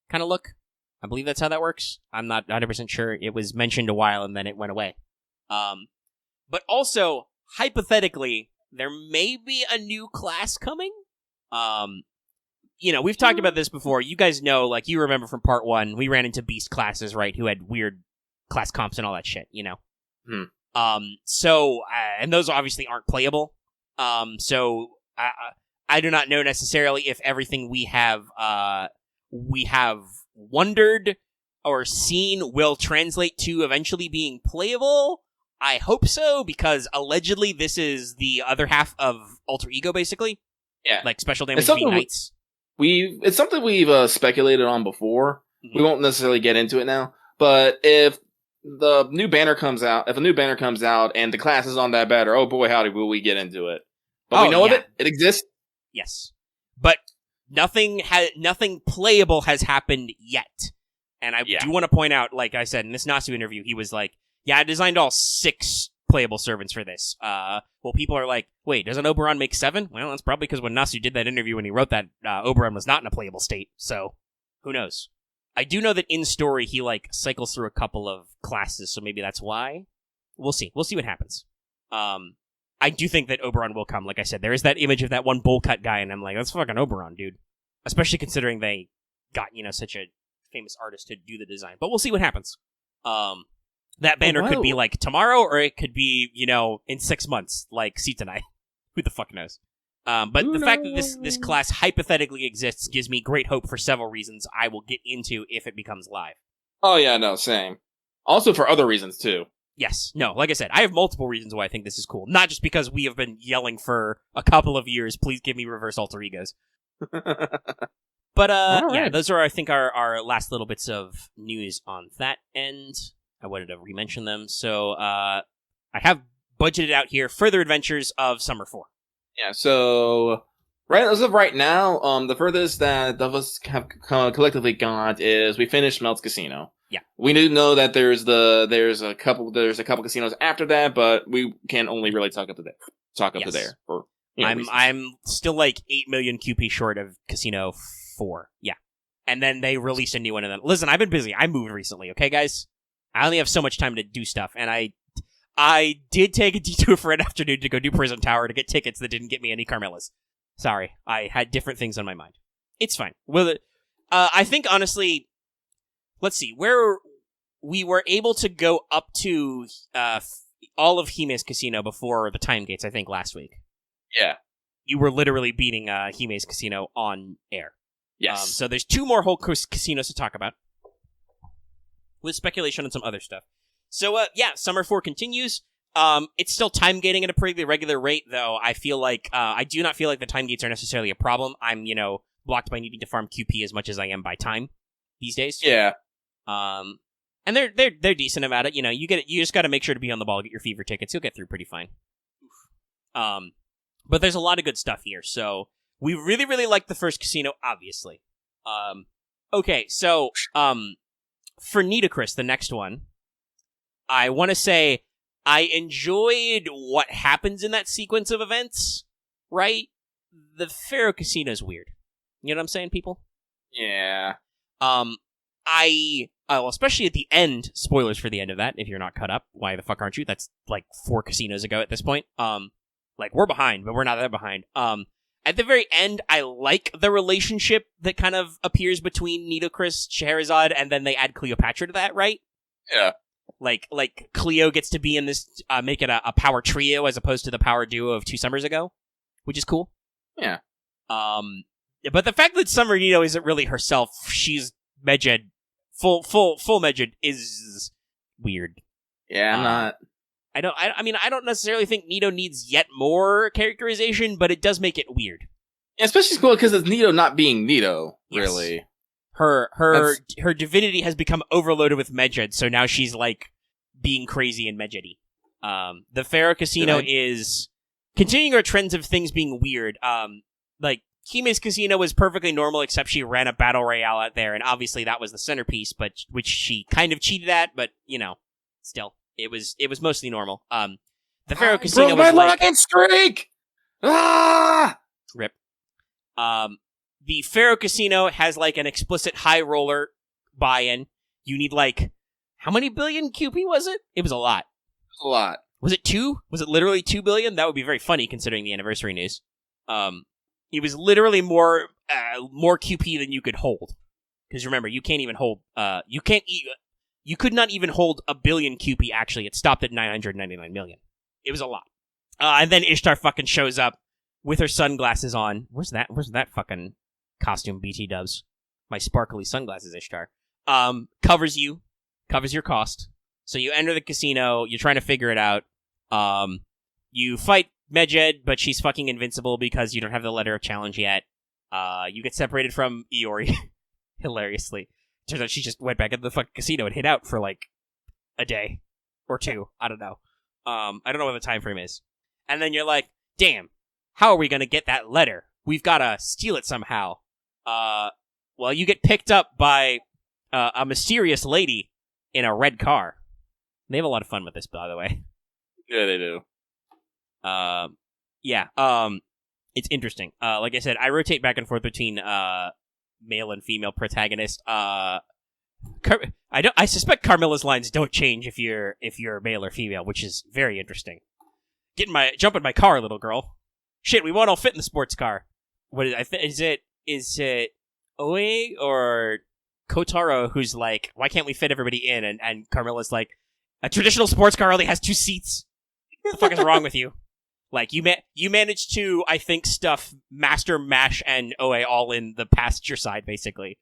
Speaker 1: kind of look. I believe that's how that works. I'm not 100% sure. It was mentioned a while and then it went away. But also, hypothetically, there may be a new class coming. We've talked about this before. You guys know, like, you remember from part 1, we ran into beast classes, right, who had weird class comps and all that shit, you know? And those obviously aren't playable. So I do not know necessarily if everything we have wondered or seen will translate to eventually being playable. I hope so, because allegedly this is the other half of Alter Ego, basically.
Speaker 2: Yeah.
Speaker 1: Like special damage v knights.
Speaker 2: It's something we've speculated on before. Mm-hmm. We won't necessarily get into it now. But if a new banner comes out and the class is on that banner, oh boy howdy, will we get into it. But we know of it. It exists.
Speaker 1: Yes. But nothing playable has happened yet. And I do want to point out, like I said, in this Nasu interview, he was like, yeah, I designed all 6 playable servants for this. Well, people are like, wait, doesn't Oberon make 7? Well, that's probably because when Nasu did that interview when he wrote that, Oberon was not in a playable state, so who knows? I do know that in story, he, like, cycles through a couple of classes, so maybe that's why. We'll see. We'll see what happens. I do think that Oberon will come, like I said. There is that image of that one bowl cut guy, and I'm like, that's fucking Oberon, dude. Especially considering they got, such a famous artist to do the design. But we'll see what happens. That banner could be, like, tomorrow, or it could be, in 6 months, like Seats and I. Who the fuck knows? But the fact that this class hypothetically exists gives me great hope for several reasons I will get into if it becomes live.
Speaker 2: Oh, yeah, no, same. Also for other reasons, too.
Speaker 1: Yes. No, like I said, I have multiple reasons why I think this is cool. Not just because we have been yelling for a couple of years, please give me reverse alter egos. But, yeah, those are, I think, our last little bits of news on that end. I wanted to re-mention them. So, I have budgeted out here further adventures of Summer 4.
Speaker 2: Yeah, so, as of right now, the furthest that of us have collectively got is we finished Melt's Casino.
Speaker 1: Yeah.
Speaker 2: We do know that there's a couple casinos after that, but we can only really talk up to there.
Speaker 1: I'm still like 8 million QP short of Casino 4. Yeah. And then they released a new one, and then, listen, I've been busy. I moved recently, okay, guys? I only have so much time to do stuff, and I did take a detour for an afternoon to go do Prison Tower to get tickets that didn't get me any Carmelas. Sorry, I had different things on my mind. It's fine. Well, I think, honestly, let's see, where we were able to go up to all of Hime's Casino before the time gates, I think, last week.
Speaker 2: Yeah.
Speaker 1: You were literally beating Hime's Casino on air.
Speaker 2: Yes.
Speaker 1: So there's 2 more whole casinos to talk about, with speculation on some other stuff. So, yeah, Summer 4 continues. It's still time gating at a pretty regular rate, though. I feel like, I do not feel like the time gates are necessarily a problem. I'm, blocked by needing to farm QP as much as I am by time these days.
Speaker 2: Yeah.
Speaker 1: And they're decent about it. You just gotta make sure to be on the ball, get your fever tickets. You'll get through pretty fine. But there's a lot of good stuff here. So we really, really like the first casino, obviously. Okay, so, for Nitocris, the next one, I want to say I enjoyed what happens in that sequence of events, right? The Pharaoh Casino's weird. You know what I'm saying, people?
Speaker 2: Yeah.
Speaker 1: Especially at the end, spoilers for the end of that, if you're not caught up, why the fuck aren't you? That's like 4 casinos ago at this point. Like, we're behind, but we're not that behind. At the very end, I like the relationship that kind of appears between Nitocris, Scheherazade, and then they add Cleopatra to that, right?
Speaker 2: Yeah.
Speaker 1: Like Cleo gets to be in this, make it a power trio as opposed to the power duo of 2 summers ago, which is cool.
Speaker 2: Yeah.
Speaker 1: But the fact that Summer Nito isn't really herself, she's Medjed, full Medjed, is weird.
Speaker 2: Yeah, I'm not.
Speaker 1: I mean, I don't necessarily think Nito needs yet more characterization, but it does make it weird.
Speaker 2: Yeah, especially cool because it's Nito not being Nito,
Speaker 1: Yes.
Speaker 2: really.
Speaker 1: Her divinity has become overloaded with Medjed, so now she's like being crazy and Medjedy. The Pharaoh Casino is continuing our trends of things being weird. Like Hime's Casino was perfectly normal, except she ran a battle royale out there, and obviously that was the centerpiece, but which she kind of cheated at, but you know, still, it was mostly normal. The Pharaoh Casino was like
Speaker 2: locking streak. Ah!
Speaker 1: Rip. The Pharaoh Casino has like an explicit high roller buy-in. You need like, how many billion QP was it? It was a lot.
Speaker 2: A lot.
Speaker 1: Was it 2? Was it literally 2 billion? That would be very funny considering the anniversary news. It was literally more QP than you could hold. Because remember, you can't even hold, you could not even hold a billion QP actually. It stopped at 999 million. It was a lot. And then Ishtar fucking shows up with her sunglasses on. Where's that fucking costume, BT dubs? My sparkly sunglasses, Ishtar. Covers your cost. So you enter the casino, you're trying to figure it out. You fight Medjed, but she's fucking invincible because you don't have the letter of challenge yet. You get separated from Iori. Hilariously. Turns out she just went back into the fucking casino and hid out for like a day or 2. I don't know. I don't know what the time frame is. And then you're like, damn, how are we gonna get that letter? We've gotta steal it somehow. Well, you get picked up by a mysterious lady in a red car. They have a lot of fun with this, by the way.
Speaker 2: Yeah, they do.
Speaker 1: It's interesting. Like I said, I rotate back and forth between male and female protagonist. I suspect Carmilla's lines don't change if you're male or female, which is very interesting. Jump in my car, little girl. Shit, we won't all fit in the sports car. What is it Oe or Kotaro who's like, why can't we fit everybody in? And Carmilla's like, a traditional sports car only has 2 seats. What the fuck is wrong with you? Like, you managed to, I think, stuff Master, Mash, and Oe all in the passenger side, basically.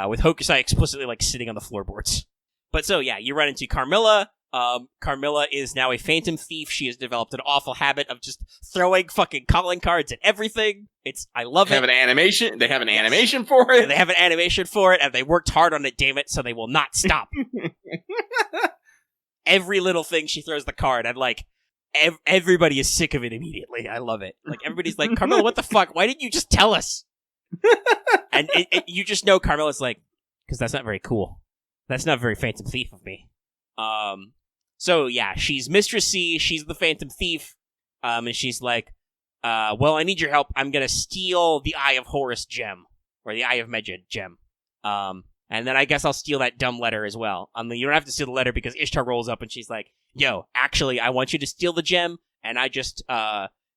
Speaker 1: With Hokusai explicitly, like, sitting on the floorboards. But so, yeah, you run into Carmilla. Carmilla is now a phantom thief. She has developed an awful habit of just throwing fucking calling cards at everything. I love it.
Speaker 2: They have an animation. They have an animation for it.
Speaker 1: And they have an animation for it, and they worked hard on it, damn it, so they will not stop. Every little thing she throws the card, and like, everybody is sick of it immediately. I love it. Like, everybody's like, Carmilla, what the fuck? Why didn't you just tell us? And you just know Carmilla's like, because that's not very cool. That's not very Phantom Thief of me. So, yeah, she's Mistress C, she's the Phantom Thief, and she's like, well, I need your help. I'm gonna steal the Eye of Horus gem, or the Eye of Medjed gem. And then I guess I'll steal that dumb letter as well. You don't have to steal the letter because Ishtar rolls up and she's like, yo, actually, I want you to steal the gem, and I just,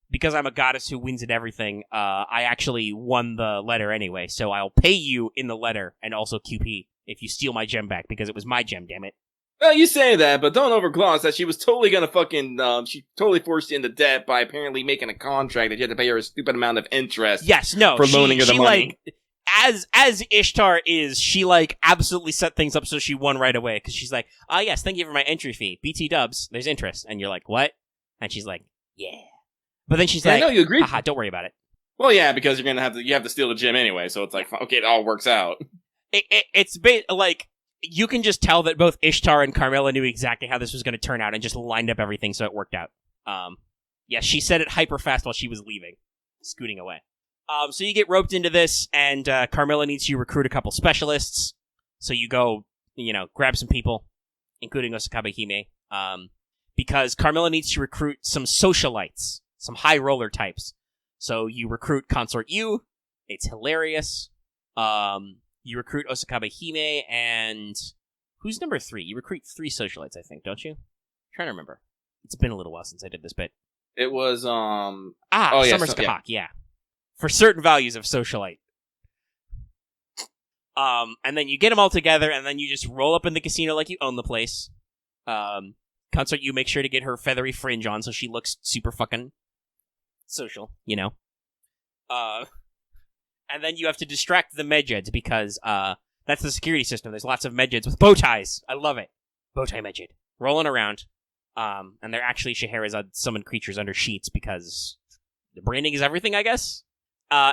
Speaker 1: because I'm a goddess who wins at everything, I actually won the letter anyway, so I'll pay you in the letter, and also QP, if you steal my gem back, because it was my gem, damn it.
Speaker 2: Well, you say that, but don't overgloss that she was totally gonna fucking, she totally forced you into debt by apparently making a contract that you had to pay her a stupid amount of interest.
Speaker 1: Yes, no,
Speaker 2: for loaning her the money.
Speaker 1: Like, as Ishtar is, she, like, absolutely set things up so she won right away, because she's like, yes, thank you for my entry fee. BT dubs, there's interest. And you're like, what? And she's like, yeah. But then she's like,
Speaker 2: no, you agree.
Speaker 1: Haha, don't worry about it.
Speaker 2: Well, yeah, because you have to steal the gem anyway, so it's like, okay, it all works out.
Speaker 1: It's like, you can just tell that both Ishtar and Carmilla knew exactly how this was going to turn out and just lined up everything so it worked out. Yeah, she said it hyper fast while she was leaving, scooting away. So you get roped into this, and Carmilla needs you to recruit a couple specialists. So you go, grab some people, including Osakabe Hime, because Carmilla needs to recruit some socialites, some high roller types. So you recruit Consort U. It's hilarious. You recruit Osakabe Hime, and who's number 3? You recruit 3 socialites, I think, don't you? I'm trying to remember. It's been a little while since I did this bit.
Speaker 2: It was
Speaker 1: Summer Skahak, yeah. For certain values of socialite. And then you get them all together, and then you just roll up in the casino like you own the place. Consort U makes sure to get her feathery fringe on so she looks super fucking social, And then you have to distract the Medjeds because that's the security system. There's lots of Medjeds with bow ties. I love it. Bow tie Medjed. Rolling around. And they're actually Scheherazade summoned creatures under sheets because the branding is everything, I guess.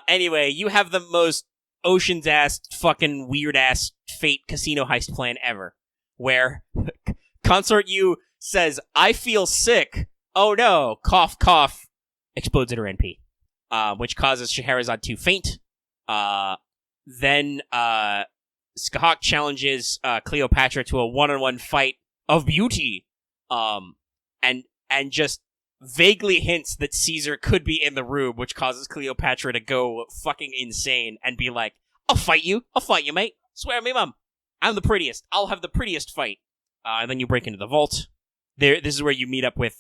Speaker 1: Anyway, you have the most Ocean's-ass, fucking weird-ass Fate casino heist plan ever. Where Consort U says, I feel sick. Oh no. Cough, cough. Explodes at her NP. Which causes Scheherazade to faint. Then Skahak challenges Cleopatra to a one-on-one fight of beauty. And just vaguely hints that Caesar could be in the room, which causes Cleopatra to go fucking insane and be like, I'll fight you, mate. Swear me, mum. I'm the prettiest. I'll have the prettiest fight. And then you break into the vault. This is where you meet up with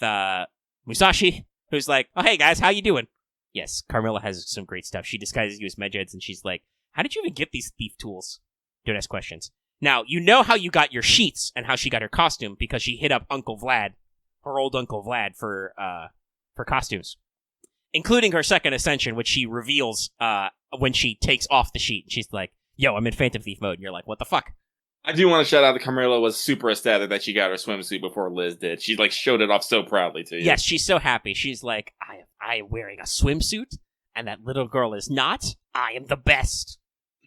Speaker 1: Musashi, who's like, oh, hey, guys, how you doing? Yes, Carmilla has some great stuff. She disguises you as Medjeds, and she's like, how did you even get these thief tools? Don't ask questions. Now, you know how you got your sheets and how she got her costume because she hit up Uncle Vlad, her old Uncle Vlad, for costumes. Including her second ascension, which she reveals when she takes off the sheet. She's like, yo, I'm in Phantom Thief mode. And you're like, what the fuck?
Speaker 2: I do want to shout out that Carmilla was super ecstatic that she got her swimsuit before Liz did. She showed it off so proudly to you.
Speaker 1: Yes, she's so happy. She's like, I am wearing a swimsuit, and that little girl is not. I am the best.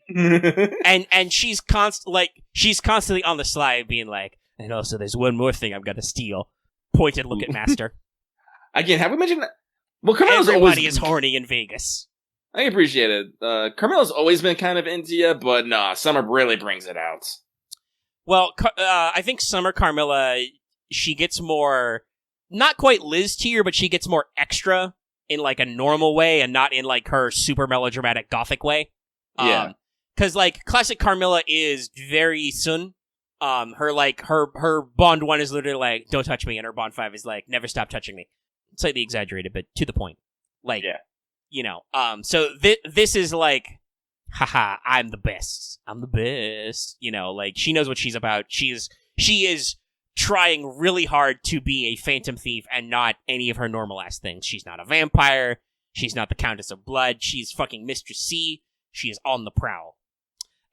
Speaker 1: and she's constantly on the slide being like, and also there's one more thing I'm gonna steal. Pointed look at Master.
Speaker 2: Again, have we mentioned that? Well, Carmilla's
Speaker 1: everybody is horny in Vegas.
Speaker 2: I appreciate it. Carmilla's always been kind of into you, but nah, Summer really brings it out.
Speaker 1: Well, I think Summer Carmilla, she gets more, not quite Liz tier, but she gets more extra in like a normal way and not in like her super melodramatic gothic way.
Speaker 2: Yeah.
Speaker 1: Because like classic Carmilla is very Sun. Her Bond 1 is literally like, don't touch me, and her Bond 5 is like, never stop touching me. Slightly exaggerated, but to the point. Like, yeah. So this is like, haha, I'm the best. I'm the best. Like, she knows what she's about. She is trying really hard to be a Phantom Thief and not any of her normal ass things. She's not a vampire. She's not the Countess of Blood. She's fucking Mistress C. She is on the prowl.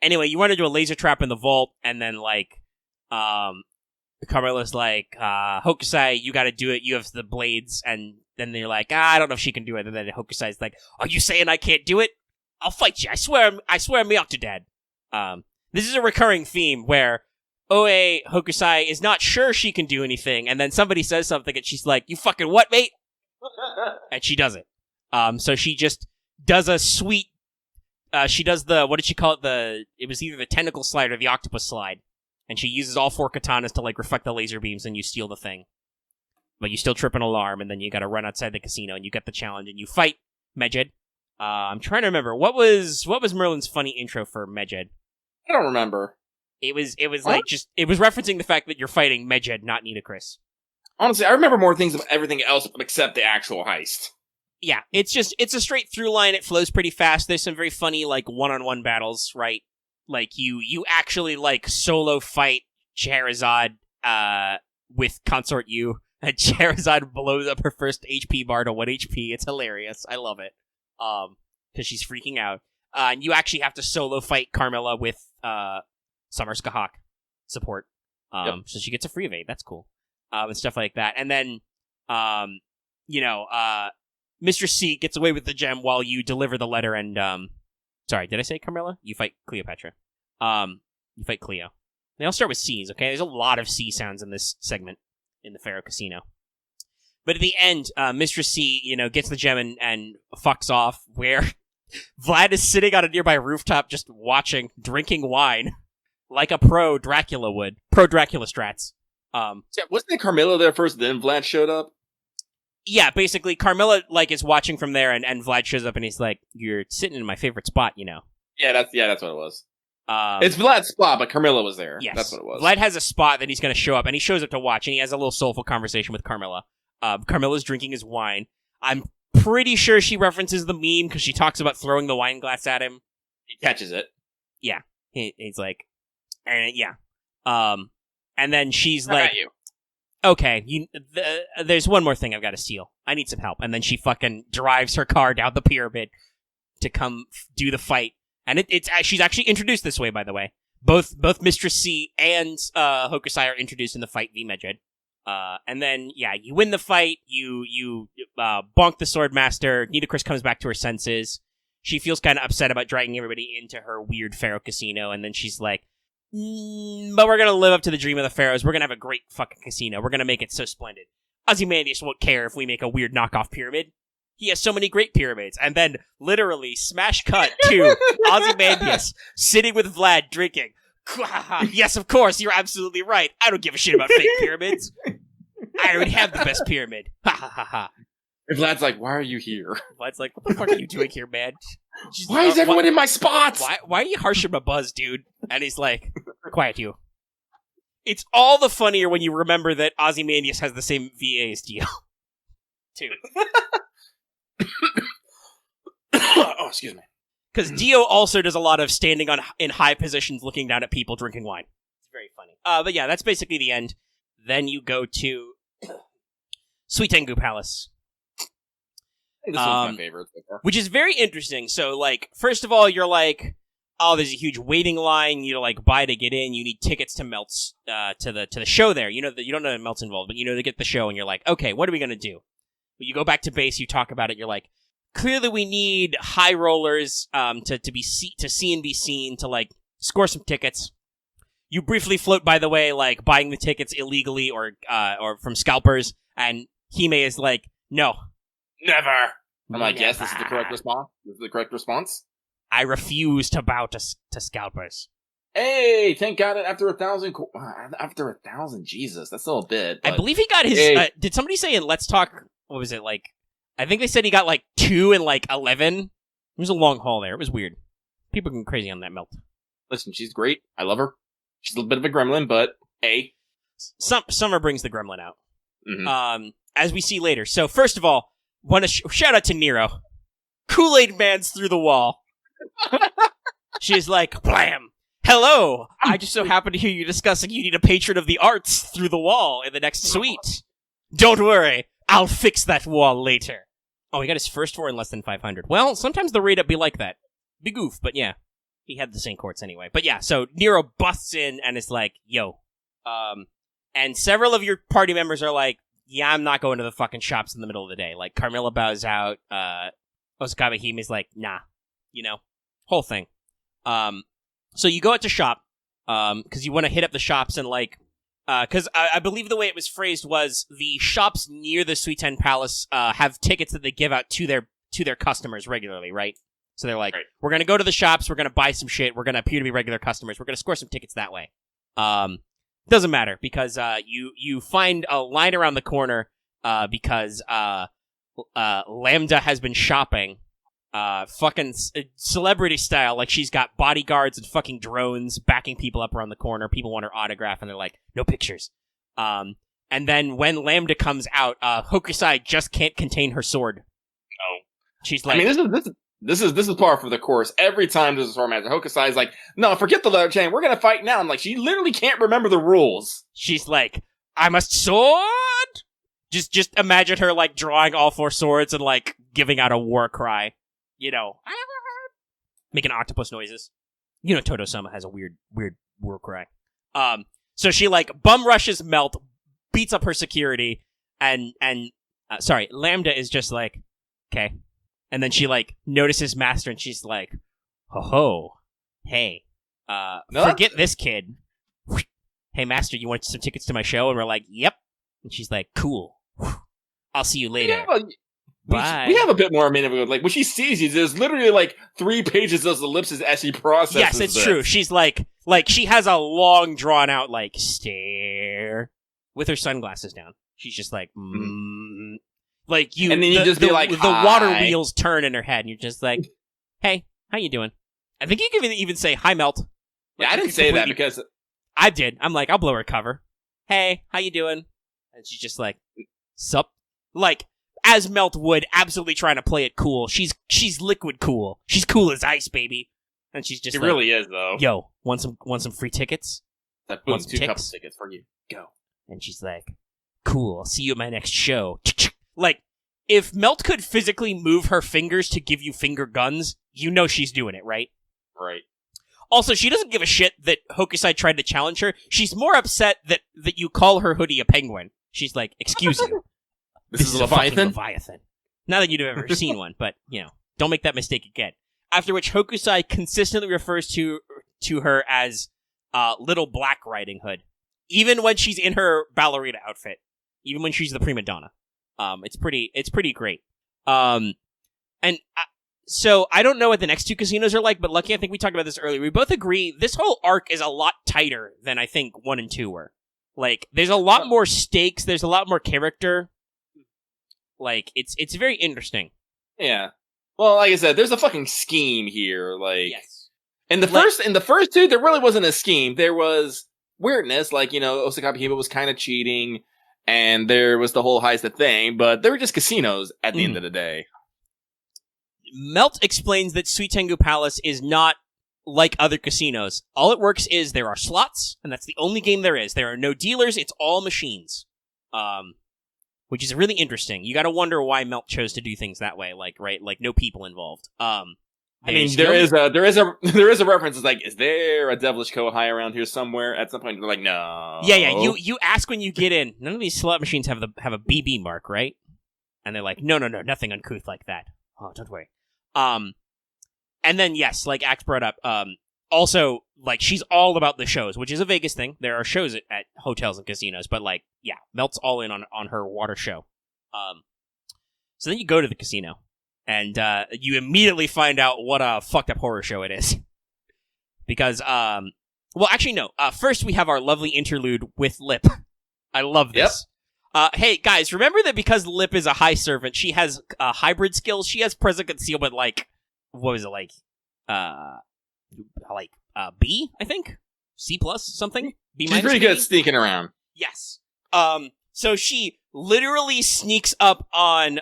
Speaker 1: Anyway, you run into a laser trap in the vault, and then, like, Carmilla's like, Hokusai, you gotta do it, you have the blades, and then they're like, I don't know if she can do it, and then Hokusai's like, are you saying I can't do it? I'll fight you, I swear me up to dad. This is a recurring theme where Oe Hokusai is not sure she can do anything, and then somebody says something, and she's like, you fucking what, mate? And she does it. So she just does a sweet, she does the, what did she call it? It was either the tentacle slide or the octopus slide. And she uses all 4 katanas to, like, reflect the laser beams, and you steal the thing. But you still trip an alarm, and then you gotta run outside the casino, and you get the challenge, and you fight Medjed. I'm trying to remember. What was Merlin's funny intro for Medjed?
Speaker 2: I don't remember.
Speaker 1: It was like, just, it was referencing the fact that you're fighting Medjed, not Nitocris.
Speaker 2: Honestly, I remember more things about everything else except the actual heist.
Speaker 1: Yeah, it's a straight through line. It flows pretty fast. There's some very funny, like, one-on-one battles, right? Like, you actually, like, solo fight Scheherazade, with Consort U, and Scheherazade blows up her first HP bar to 1 HP. It's hilarious. I love it. Because she's freaking out. And you actually have to solo fight Carmilla with, Summer Skahak support. So she gets a free evade. That's cool. And stuff like that. And then, Mr. C gets away with the gem while you deliver the letter and, sorry, did I say Carmilla? You fight Cleopatra. You fight Cleo. They all start with C's, okay? There's a lot of C sounds in this segment in the Pharaoh Casino. But at the end, Mistress C, gets the gem and fucks off, where Vlad is sitting on a nearby rooftop just watching, drinking wine. Like a pro Dracula would. Pro Dracula strats.
Speaker 2: Yeah, wasn't it Carmilla there first, then Vlad showed up?
Speaker 1: Yeah, basically, Carmilla, like, is watching from there, and Vlad shows up, and he's like, you're sitting in my favorite spot, you know.
Speaker 2: Yeah, that's what it was. It's Vlad's spot, but Carmilla was there.
Speaker 1: Yes.
Speaker 2: That's what it was.
Speaker 1: Vlad has a spot that he's going to show up, and he shows up to watch, and he has a little soulful conversation with Carmilla. Carmilla's drinking his wine. I'm pretty sure she references the meme, because she talks about throwing the wine glass at him.
Speaker 2: He catches it.
Speaker 1: Yeah. He's like, and yeah. And then she's
Speaker 2: How
Speaker 1: like,
Speaker 2: about you?
Speaker 1: okay, there's one more thing I've got to steal. I need some help. And then she fucking drives her car down the pyramid to come do the fight. And she's actually introduced this way, by the way. Both Mistress C and Hokusai are introduced in the fight v Medjed. And then, yeah, you win the fight. You bonk the Swordmaster. Nidacris comes back to her senses. She feels kind of upset about dragging everybody into her weird Pharaoh casino. And then she's like, but we're going to live up to the dream of the Pharaohs. We're going to have a great fucking casino. We're going to make it so splendid. Ozymandias won't care if we make a weird knockoff pyramid. He has so many great pyramids. And then, literally, smash cut to Ozymandias sitting with Vlad drinking. Yes, of course, you're absolutely right. I don't give a shit about fake pyramids. I already have the best pyramid. Ha ha ha ha.
Speaker 2: And Vlad's like, why are you here?
Speaker 1: Vlad's like, what the fuck are you doing here, man?
Speaker 2: Why is everyone in my spots?
Speaker 1: Why are you harshing my buzz, dude? And he's like, quiet you. It's all the funnier when you remember that Ozymandias has the same VA as Dio. Too.
Speaker 2: Oh, excuse me.
Speaker 1: Because Dio also does a lot of standing in high positions looking down at people drinking wine. It's very funny. But yeah, that's basically the end. Then you go to Sweet Tengu Palace.
Speaker 2: This one's my favorite so far.
Speaker 1: Which is very interesting. So, like, first of all, you're like, oh, there's a huge waiting line. You like buy to get in. You need tickets to Melt's to the show there. You know that you don't know that Melt's involved, but you know to get the show, and you're like, okay, what are we gonna do? Well, you go back to base. You talk about it. You're like, clearly we need high rollers to see and be seen to like score some tickets. You briefly float, by the way, like buying the tickets illegally or from scalpers, and Hime is like, no.
Speaker 2: Never. I'm like, yes, this is the correct response. This is the correct response.
Speaker 1: I refuse to bow to scalpers.
Speaker 2: Hey, thank God! After 1,000, Jesus, that's still a bit.
Speaker 1: I believe he got his.
Speaker 2: Hey.
Speaker 1: Did somebody say in Let's Talk? What was it like? I think they said he got like 2 and like 11. It was a long haul there. It was weird. People going crazy on that Melt.
Speaker 2: Listen, she's great. I love her. She's a little bit of a gremlin, but hey,
Speaker 1: Summer brings the gremlin out.
Speaker 2: Mm-hmm.
Speaker 1: As we see later. So first of all, want to shout out to Nero. Kool-Aid Man's through the wall. She's like, blam! Hello! I just so happen to hear you discussing you need a patron of the arts through the wall in the next suite. Don't worry, I'll fix that wall later. Oh, he got his first 4 in less than 500. Well, sometimes the rate up be like that. Be goof, but yeah. He had the same courts anyway. But yeah, so Nero busts in and is like, yo. And several of your party members are like, yeah, I'm not going to the fucking shops in the middle of the day. Like, Carmilla bows out, Osakabe Hime's like, nah. You know? Whole thing. So you go out to shop, because you want to hit up the shops and like, because I believe the way it was phrased was the shops near the Suiten Palace have tickets that they give out to their customers regularly, right? So they're like, right. We're going to go to the shops, we're going to buy some shit, we're going to appear to be regular customers, we're going to score some tickets that way. Doesn't matter, because you find a line around the corner because Lambda has been shopping fucking celebrity style, like she's got bodyguards and fucking drones backing people up around the corner. People want her autograph, and they're like, no pictures. And then when Lambda comes out, Hokusai just can't contain her sword.
Speaker 2: No,
Speaker 1: she's like,
Speaker 2: I mean, this is par for the course. Every time there's a swordmaster, Hokusai is like, no, forget the letter chain. We're gonna fight now. And like, she literally can't remember the rules.
Speaker 1: She's like, I must sword. Just imagine her like drawing all 4 swords and like giving out a war cry. You know, making octopus noises. You know, Toto-sama has a weird war cry. So she like bum rushes Melt, beats up her security, and Lambda is just like, okay. And then she like notices Master, and she's like, ho, hey, forget this kid. Hey, Master, you want some tickets to my show? And we're like, yep. And she's like, cool. I'll see you later. Bye.
Speaker 2: We have a bit more a minute ago. Like, when she sees you, there's literally, like, 3 pages of ellipses as she processes
Speaker 1: Yes, it's
Speaker 2: this.
Speaker 1: true. She's like, she has a long, drawn-out, like, stare with her sunglasses down. She's just like, like, you...
Speaker 2: And then you just be like,
Speaker 1: the
Speaker 2: hi.
Speaker 1: water wheels turn in her head, and you're just like, hey, how you doing? I think you can even say, hi, Melt.
Speaker 2: Yeah,
Speaker 1: Like,
Speaker 2: I didn't say that because...
Speaker 1: I did. I'm like, I'll blow her cover. Hey, how you doing? And she's just like, sup? Like, as Melt would, absolutely trying to play it cool. She's liquid cool. She's cool as ice, baby. And she's just
Speaker 2: She
Speaker 1: like,
Speaker 2: really is, though.
Speaker 1: yo, want some free tickets?
Speaker 2: That boom,
Speaker 1: want some
Speaker 2: 2 couple
Speaker 1: ticks?
Speaker 2: tickets for you. Go.
Speaker 1: And she's like, cool, I'll see you at my next show. Like, if Melt could physically move her fingers to give you finger guns, you know she's doing it, right?
Speaker 2: Right.
Speaker 1: Also, she doesn't give a shit that Hokusai tried to challenge her. She's more upset that you call her hoodie a penguin. She's like, excuse you.
Speaker 2: This is a
Speaker 1: fucking
Speaker 2: Leviathan?
Speaker 1: Leviathan. Not that you'd have ever seen one, but, don't make that mistake again. After which Hokusai consistently refers to her as Little Black Riding Hood. Even when she's in her ballerina outfit. Even when she's the prima donna. It's pretty great. So I don't know what the next 2 casinos are like, but Lucky, I think we talked about this earlier. We both agree this whole arc is a lot tighter than I think 1 and 2 were. Like, there's a lot more stakes, there's a lot more character. Like, it's very interesting.
Speaker 2: Yeah. Well, like I said, there's a fucking scheme here. Like,
Speaker 1: Yes.
Speaker 2: in the first 2, there really wasn't a scheme. There was weirdness, like, Osakabe Hiba was kind of cheating, and there was the whole heist thing, but they were just casinos at the end of the day.
Speaker 1: Melt explains that Sweet Tengu Palace is not like other casinos. All it works is there are slots, and that's the only game there is. There are no dealers, it's all machines. Which is really interesting. You gotta wonder why Melt chose to do things that way, like, right? Like, no people involved. I mean,
Speaker 2: there is a reference. It's like, is there a devilish kohai around here somewhere? At some point, they're like, no.
Speaker 1: Yeah. You ask when you get in. None of these slot machines have a BB mark, right? And they're like, no, nothing uncouth like that. Oh, don't worry. And then yes, like Axe brought up. Also, like, she's all about the shows, which is a Vegas thing. There are shows at hotels and casinos, but, like, yeah, Melt's all in on her water show. So then you go to the casino, and you immediately find out what a fucked up horror show it is. Because, well, actually, no. First, we have our lovely interlude with Lip. I love this. Yep. Hey, guys, remember that because Lip is a high servant, she has hybrid skills. She has present concealment, like, what was it, like B, I think? C plus something? B minus.
Speaker 2: She's pretty good at sneaking around.
Speaker 1: Yes. So she literally sneaks up on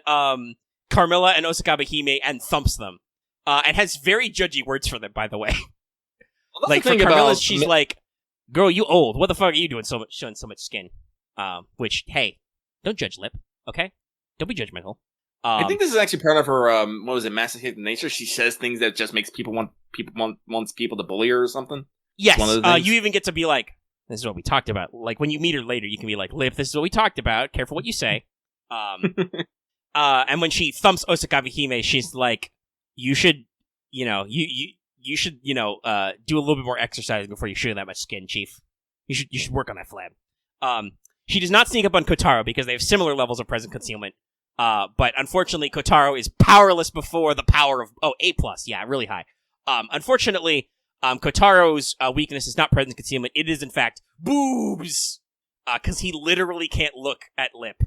Speaker 1: Carmilla and Osakabe Hime and thumps them. And has very judgy words for them, by the way.
Speaker 2: Well,
Speaker 1: like, for Carmilla, she's like, girl, you old. What the fuck are you doing showing so much skin? Which, hey, don't judge Lip, okay? Don't be judgmental.
Speaker 2: I think this is actually part of her, what was it, masochistic nature? She says things that just makes people wants people to bully her or something.
Speaker 1: Yes, you even get to be like, this is what we talked about. Like, when you meet her later, you can be like, Lip, this is what we talked about. Careful what you say. And when she thumps Osakabe Hime, she's like, you should, you should, do a little bit more exercise before you show that much skin, Chief. You should work on that flab. She does not sneak up on Kotaro because they have similar levels of present concealment. But unfortunately, Kotaro is powerless before the power of... Oh, A+, yeah, really high. Unfortunately, Kotaro's weakness is not present concealment. It is, in fact, boobs! Because he literally can't look at Lip.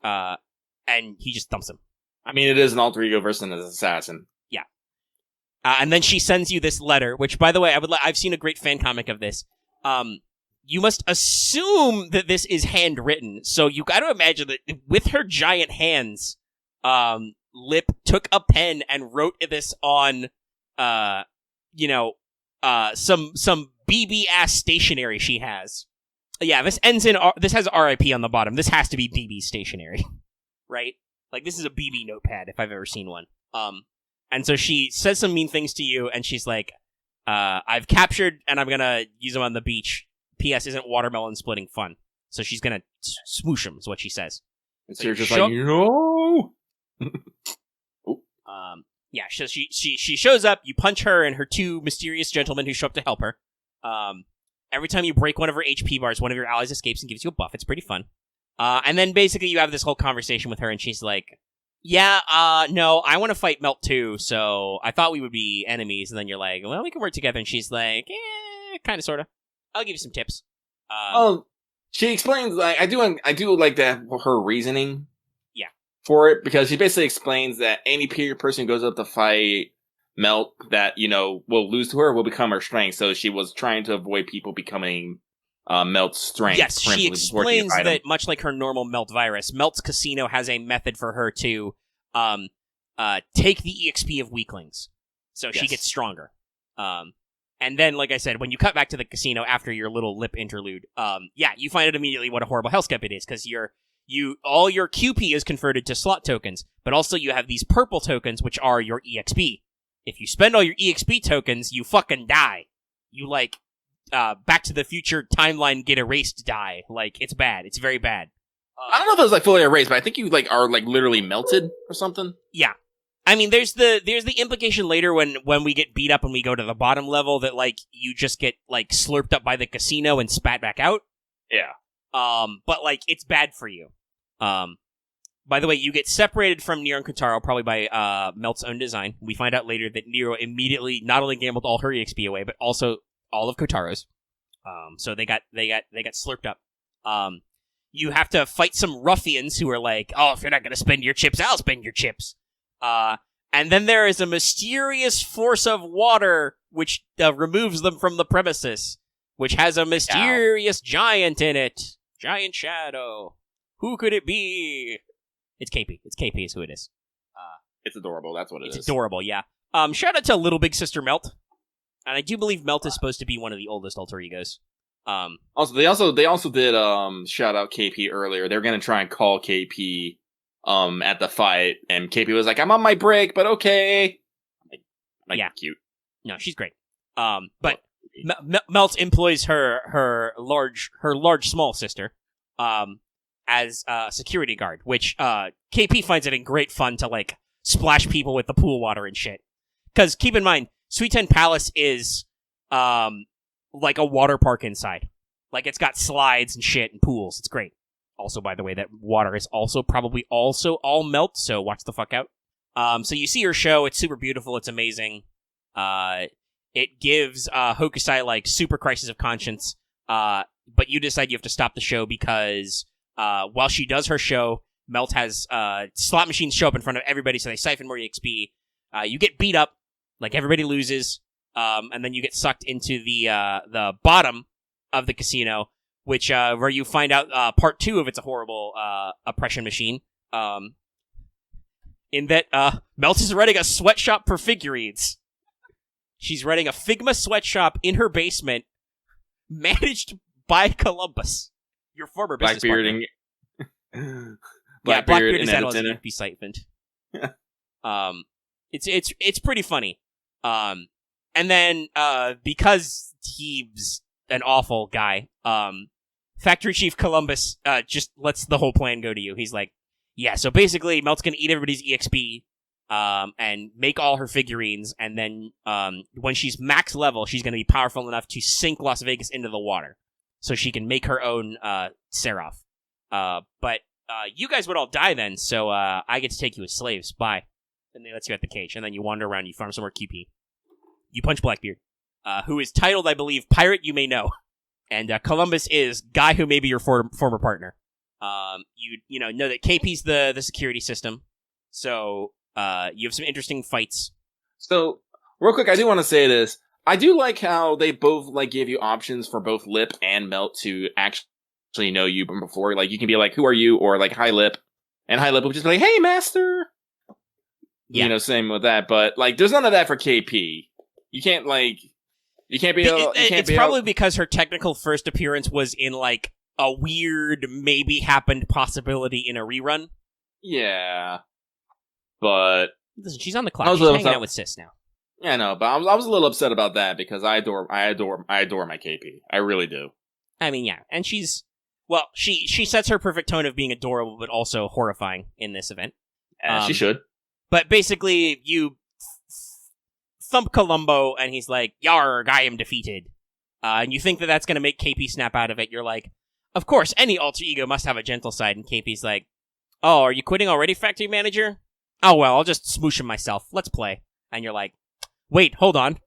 Speaker 1: And he just thumps him.
Speaker 2: I mean, it is an alter ego versus an assassin.
Speaker 1: Yeah. And then she sends you this letter, which, by the way, I've seen a great fan comic of this. You must assume that this is handwritten, so you gotta imagine that with her giant hands, Lip took a pen and wrote this on, some BB-ass stationery she has. Yeah, this ends in, this has RIP on the bottom. This has to be BB stationery, right? Like, this is a BB notepad, if I've ever seen one. And so she says some mean things to you, and she's like, I've captured, and I'm gonna use them on the beach. P.S. isn't watermelon splitting fun. So she's gonna smoosh him, is what she says.
Speaker 2: And so you're just like, no!
Speaker 1: Yeah, so she shows up, you punch her and her 2 mysterious gentlemen who show up to help her. Every time you break one of her HP bars, one of your allies escapes and gives you a buff. It's pretty fun. And then basically you have this whole conversation with her, and she's like, Yeah, no, I want to fight Melt too, so I thought we would be enemies, and then you're like, well, we can work together, and she's like, kind of, sort of. I'll give you some tips.
Speaker 2: She explains, like, I do like that, her reasoning.
Speaker 1: Yeah.
Speaker 2: For it, because she basically explains that any person who goes up to fight Melt that, will lose to her will become her strength, so she was trying to avoid people becoming Melt's strength.
Speaker 1: Yes, she explains that much like her normal Melt virus, Melt's casino has a method for her to take the EXP of weaklings, so she gets stronger. And then, like I said, when you cut back to the casino after your little lip interlude, you find out immediately what a horrible hellscape it is, because all your QP is converted to slot tokens, but also you have these purple tokens, which are your EXP. If you spend all your EXP tokens, you fucking die. You, Back to the Future timeline get erased die. It's bad. It's very bad.
Speaker 2: I don't know if it was, fully erased, but I think you, are, literally melted or something.
Speaker 1: Yeah. I mean, there's the implication later when we get beat up and we go to the bottom level that, you just get, slurped up by the casino and spat back out.
Speaker 2: Yeah.
Speaker 1: But, it's bad for you. By the way, you get separated from Nero and Kotaro probably by Melt's own design. We find out later that Nero immediately not only gambled all her EXP away, but also all of Kotaro's. So they got slurped up. You have to fight some ruffians who are like, oh, if you're not going to spend your chips, I'll spend your chips. And then there is a mysterious force of water which removes them from the premises, which has a mysterious giant in it. Giant shadow. Who could it be? It's KP. It's KP is who it is.
Speaker 2: It's adorable. That's what it is.
Speaker 1: It's adorable, yeah. Shout out to Little Big Sister Melt. And I do believe Melt is supposed to be one of the oldest alter egos.
Speaker 2: They also did shout out KP earlier. They're gonna try and call KP at the fight, and KP was like, "I'm on my break, but okay." Cute.
Speaker 1: No, she's great. But Melt employs her large small sister as a security guard, which KP finds it in great fun to splash people with the pool water and shit. Because keep in mind, Sweet Ten Palace is like a water park inside. It's got slides and shit and pools. It's great. Also, by the way, that water is probably all Melt, so watch the fuck out. So you see her show. It's super beautiful. It's amazing. It gives Hokusai super crisis of conscience. But you decide you have to stop the show because while she does her show, Melt has slot machines show up in front of everybody, so they siphon more EXP. You get beat up. Everybody loses, and then you get sucked into the bottom of the casino, which where you find out part 2 of It's a Horrible Oppression Machine. In that Melt is running a sweatshop for figurines. She's running a Figma sweatshop in her basement, managed by Columbus, your former business partner. Blackbeard is at all be siphoned. It's pretty funny. And then, because he's an awful guy, Factory Chief Columbus, just lets the whole plan go to you. He's like, yeah, so basically, Melt's gonna eat everybody's EXP, and make all her figurines, and then, when she's max level, she's gonna be powerful enough to sink Las Vegas into the water, so she can make her own, Seraph. But you guys would all die then, so, I get to take you as slaves. Bye. And they let you at the cage, and then you wander around, you farm some more QP. You punch Blackbeard, who is titled, I believe, Pirate You May Know. And Columbus is guy who may be your former partner. You know that KP's the security system, so you have some interesting fights.
Speaker 2: So, real quick, I do want to say this. I do like how they both give you options for both Lip and Melt to actually know you before. You can be like, "Who are you?" or "Hi, Lip," and Hi, Lip will just be like, "Hey, Master." Yeah. Same with that, but there's none of that for KP. You can't you can't be.
Speaker 1: It's probably because her technical first appearance was in a weird, maybe happened possibility in a rerun.
Speaker 2: Yeah, but
Speaker 1: listen, she's on the clock. She's hanging out with Sis now.
Speaker 2: Yeah, no, but I was a little upset about that because I adore my KP. I really do.
Speaker 1: I mean, yeah, and she sets her perfect tone of being adorable but also horrifying in this event.
Speaker 2: She should.
Speaker 1: But basically, you thump Columbo, and he's like, "Yarg, I am defeated." And you think that that's going to make KP snap out of it. You're like, of course, any alter ego must have a gentle side. And KP's like, "Oh, are you quitting already, Factory Manager?" oh, well, I'll just smoosh him myself. Let's play. And you're like, wait, hold on.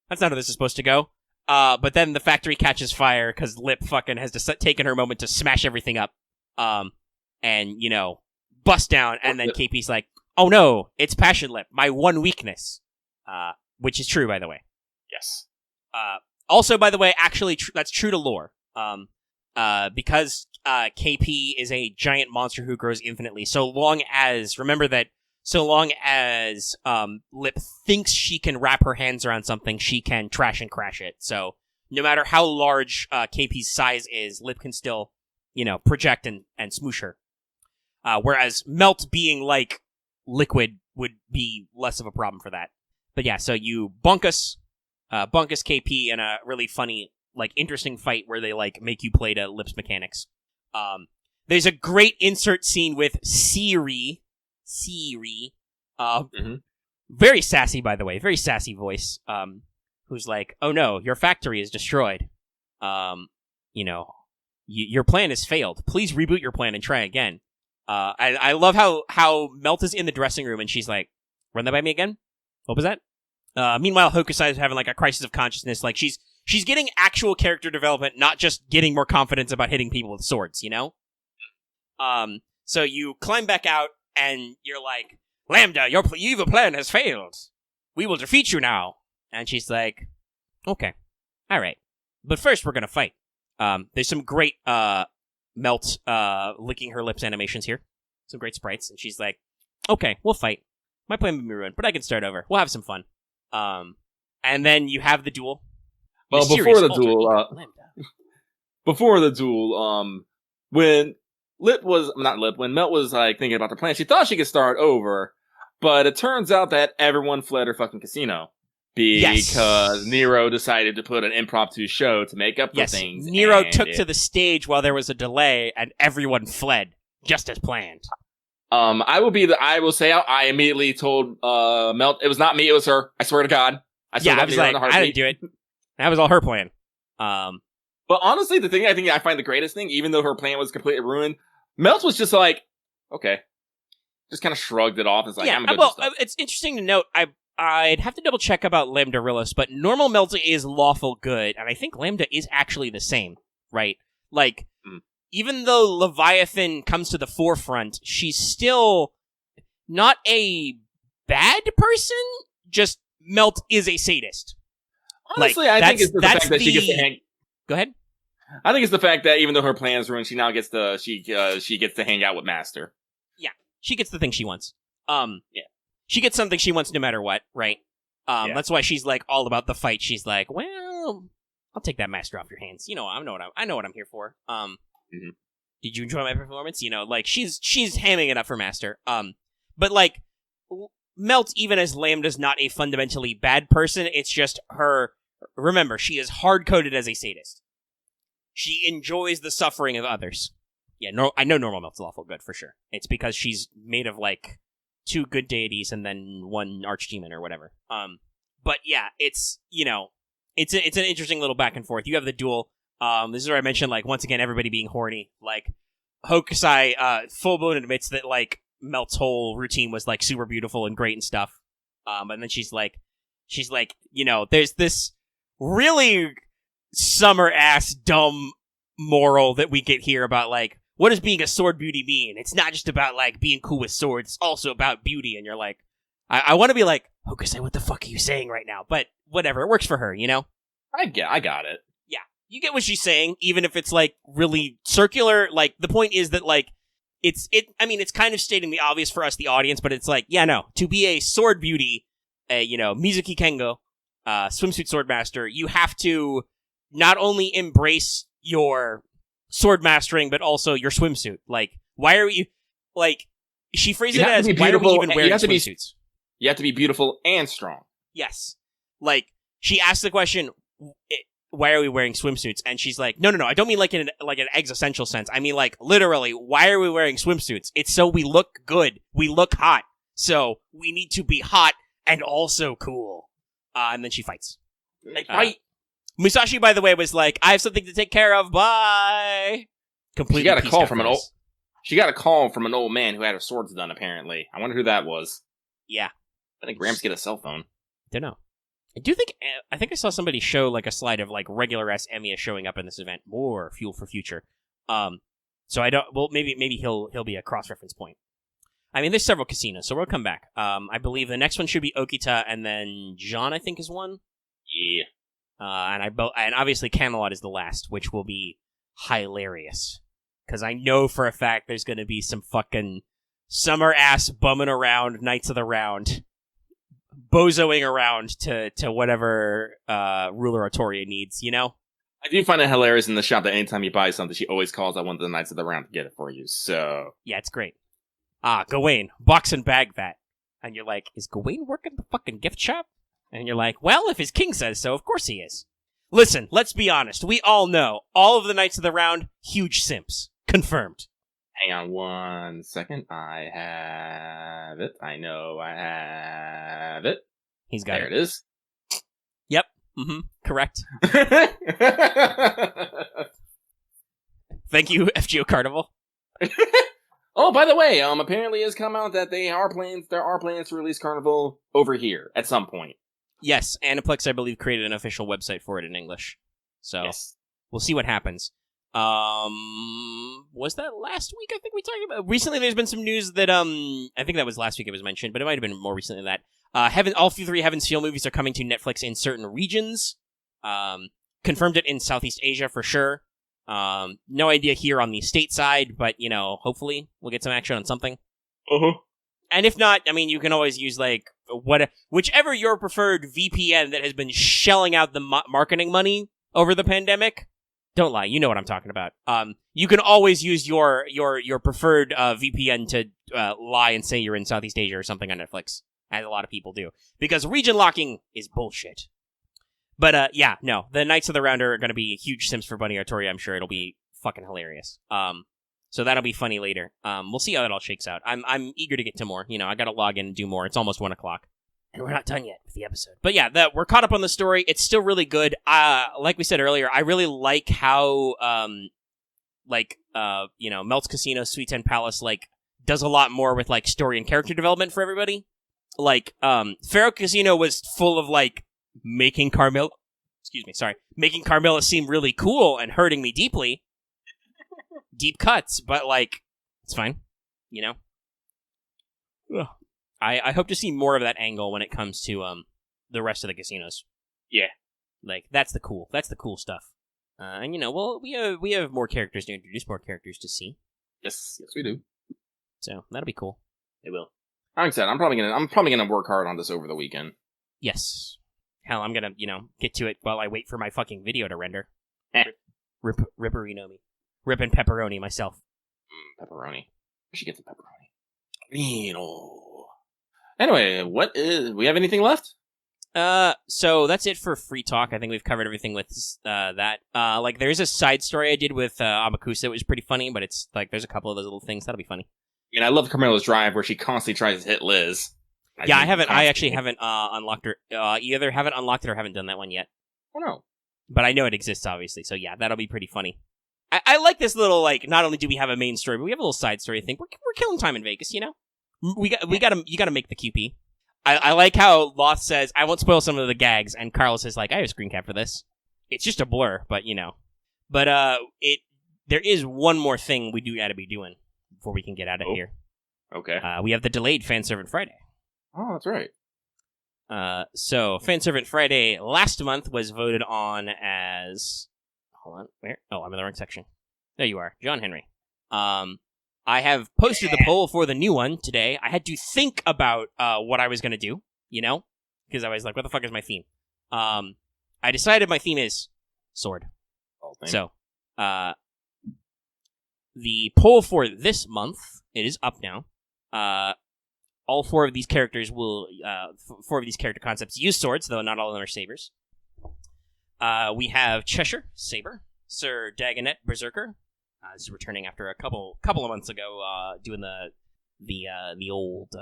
Speaker 1: That's not how this is supposed to go. But then the factory catches fire because Lip fucking has taken her moment to smash everything up. And, bust down. And then KP's like, oh no, it's Passion Lip, my one weakness. Which is true, by the way.
Speaker 2: Yes.
Speaker 1: Also, by the way, actually, that's true to lore. Because KP is a giant monster who grows infinitely, so long as Lip thinks she can wrap her hands around something, she can trash and crash it. So no matter how large KP's size is, Lip can still, project and smoosh her. Whereas Melt being like liquid would be less of a problem for that. But yeah, so you bunkus KP in a really funny, interesting fight where they, make you play to Lip's mechanics. There's a great insert scene with Siri. Very sassy, by the way, very sassy voice, who's like, oh no, your factory is destroyed. Your plan has failed. Please reboot your plan and try again. I love how Melt is in the dressing room and she's like, run that by me again? What was that? Meanwhile, Hokusai is having a crisis of consciousness. She's getting actual character development, not just getting more confidence about hitting people with swords, So you climb back out and you're like, Lambda, your evil plan has failed. We will defeat you now. And she's like, okay, all right. But first we're going to fight. There's some great Melt licking her lips animations here. Some great sprites. And she's like, okay, we'll fight. My plan may be ruined, but I can start over. We'll have some fun. And then you have the duel.
Speaker 2: Well, before the duel, when Melt was thinking about the plan, she thought she could start over, but it turns out that everyone fled her fucking casino because Nero decided to put an impromptu show to make up for things.
Speaker 1: Nero took to the stage while there was a delay, and everyone fled, just as planned.
Speaker 2: I will immediately told Melt it was not me, it was her. I swear to God. I was like, I didn't do it. That was all her plan. But honestly, the thing I find the greatest thing, even though her plan was completely ruined, Melt was just like, okay. Just kind of shrugged it off. It's like, I'm gonna go do stuff.
Speaker 1: It's interesting to note, I'd have to double check about Lambda Rillis, but normal Melt is lawful good, and I think Lambda is actually the same, right? Even though Leviathan comes to the forefront, she's still not a bad person, just Melt is a sadist.
Speaker 2: Honestly, I think it's the fact that she gets to hang...
Speaker 1: Go ahead.
Speaker 2: I think it's the fact that even though her plan is ruined, she now gets to she gets to hang out with Master.
Speaker 1: Yeah, she gets the thing she wants. She gets something she wants no matter what, right? That's why she's all about the fight. She's like, well, I'll take that Master off your hands. I know what I'm here for. Did you enjoy my performance? She's hamming it up for Master. But Melt, even as Lambda's not a fundamentally bad person, it's just her. Remember, she is hard-coded as a sadist. She enjoys the suffering of others. Yeah, I know normal Melt's lawful good for sure. It's because she's made of 2 good deities and then 1 archdemon or whatever. But yeah, it's it's an interesting little back and forth. You have the duel. This is where I mentioned once again everybody being horny. Hokusai full blown admits that Melt's whole routine was super beautiful and great and stuff. And then she's like, there's this really summer ass dumb moral that we get here about what does being a sword beauty mean? It's not just about being cool with swords, it's also about beauty. And you're like, I want to be like, Hokusai, what the fuck are you saying right now? But whatever, it works for her,
Speaker 2: I got it.
Speaker 1: Yeah, you get what she's saying, even if it's really circular. The point is that it's kind of stating the obvious for us, the audience, but it's to be a sword beauty, Mizuki Kengo, swimsuit sword master, you have to not only embrace your sword mastering, but also your swimsuit. Why are you, she phrased it as, why are we even wearing swimsuits?
Speaker 2: You have to be beautiful and strong.
Speaker 1: Yes. She asked the question, why are we wearing swimsuits? And she's like, no, I don't mean in an existential sense. I mean literally, why are we wearing swimsuits? It's so we look good. We look hot. So we need to be hot and also cool. And then she fights. Musashi, by the way, was like, I have something to take care of. Bye. Completely.
Speaker 2: She got a call from an old man who had her swords done, apparently. I wonder who that was.
Speaker 1: Yeah.
Speaker 2: I think Gramps get a cell phone.
Speaker 1: Don't know. I think I saw somebody show like a slide of like regular ass Emiya showing up in this event. More fuel for future. So I don't. Well, maybe he'll be a cross reference point. I mean, there's several casinos, so we'll come back. I believe the next one should be Okita, and then John, I think, is one.
Speaker 2: Yeah.
Speaker 1: And obviously Camelot is the last, which will be hilarious. Because I know for a fact there's going to be some fucking summer ass bumming around Knights of the Round, bozoing around to whatever Ruler Otoria needs, you know?
Speaker 2: I do find it hilarious in the shop that anytime you buy something, she always calls out one of the Knights of the Round to get it for you, so...
Speaker 1: Yeah, it's great. Gawain, box and bag that. And you're like, is Gawain working the fucking gift shop? And you're like, well, if his king says so, of course he is. Listen, let's be honest. We all know, all of the Knights of the Round, huge simps. Confirmed.
Speaker 2: Hang on 1 second. I have it. I know I have it.
Speaker 1: He's got
Speaker 2: it. There it is.
Speaker 1: Yep. Mm-hmm. Correct. Thank you, FGO Carnival.
Speaker 2: Oh, by the way, apparently it's come out that there are plans to release Carnival over here at some point.
Speaker 1: Yes, Aniplex, I believe, created an official website for it in English. So,
Speaker 2: yes.
Speaker 1: We'll see what happens. Was that last week? I think we talked about. Recently, there's been some news that I think that was last week. It was mentioned, but it might have been more recently than that. All 3 Heaven's Feel movies are coming to Netflix in certain regions. Confirmed it in Southeast Asia for sure. No idea here on the stateside, but hopefully we'll get some action on something. And if not, I mean, you can always use whichever your preferred VPN that has been shelling out the marketing money over the pandemic. Don't lie, you know what I'm talking about. You can always use your preferred VPN to lie and say you're in Southeast Asia or something on Netflix, as a lot of people do, because region locking is bullshit. But the Knights of the Round are going to be huge sims for Bunny Artoria. I'm sure it'll be fucking hilarious. So that'll be funny later. We'll see how that all shakes out. I'm eager to get to more. I got to log in and do more. It's almost 1 o'clock. And we're not done yet with the episode. But yeah, we're caught up on the story. It's still really good. Like we said earlier, I really like how, Melt's Casino, Sweet 10 Palace, does a lot more with, story and character development for everybody. Pharaoh Casino was full of, making Carmilla seem really cool and hurting me deeply. Deep cuts, but, it's fine. Ugh. I hope to see more of that angle when it comes to the rest of the casinos.
Speaker 2: Yeah,
Speaker 1: that's the cool stuff. And we have more characters to introduce, more characters to see.
Speaker 2: Yes, we do.
Speaker 1: So that'll be cool.
Speaker 2: It will. Like I said, I'm probably gonna work hard on this over the weekend.
Speaker 1: Yes. Hell, I'm gonna get to it while I wait for my fucking video to render. Ripperino me. Rippin' pepperoni myself.
Speaker 2: Pepperoni. We should get the pepperoni. Anyway, we have anything left?
Speaker 1: So that's it for free talk. I think we've covered everything with that. There's a side story I did with Amakusa. It was pretty funny, but it's there's a couple of those little things that'll be funny.
Speaker 2: I mean, I love Carmella's Drive where she constantly tries to hit Liz.
Speaker 1: I actually haven't unlocked her. Either haven't unlocked it or haven't done that one yet.
Speaker 2: Oh no.
Speaker 1: But I know it exists, obviously. So yeah, that'll be pretty funny. I like this little not only do we have a main story, but we have a little side story thing. We're killing time in Vegas, you gotta make the QP. I like how Loth says, I won't spoil some of the gags, and Carlos is like, I have a screen cap for this. It's just a blur, but But there is one more thing we do gotta be doing before we can get out of here.
Speaker 2: Okay.
Speaker 1: We have the delayed Fanservant Friday.
Speaker 2: Oh, that's right.
Speaker 1: So Fanservant Friday last month was voted on as... Hold on, where? Oh, I'm in the wrong section. There you are, John Henry. I have posted the poll for the new one today. I had to think about what I was going to do, because I was like, what the fuck is my theme? I decided my theme is sword. So, the poll for this month, it is up now. All 4 of these characters will, 4 of these character concepts use swords, though not all of them are sabers. We have Cheshire, Saber, Sir Dagonet, Berserker. This is returning after a couple of months ago, doing the old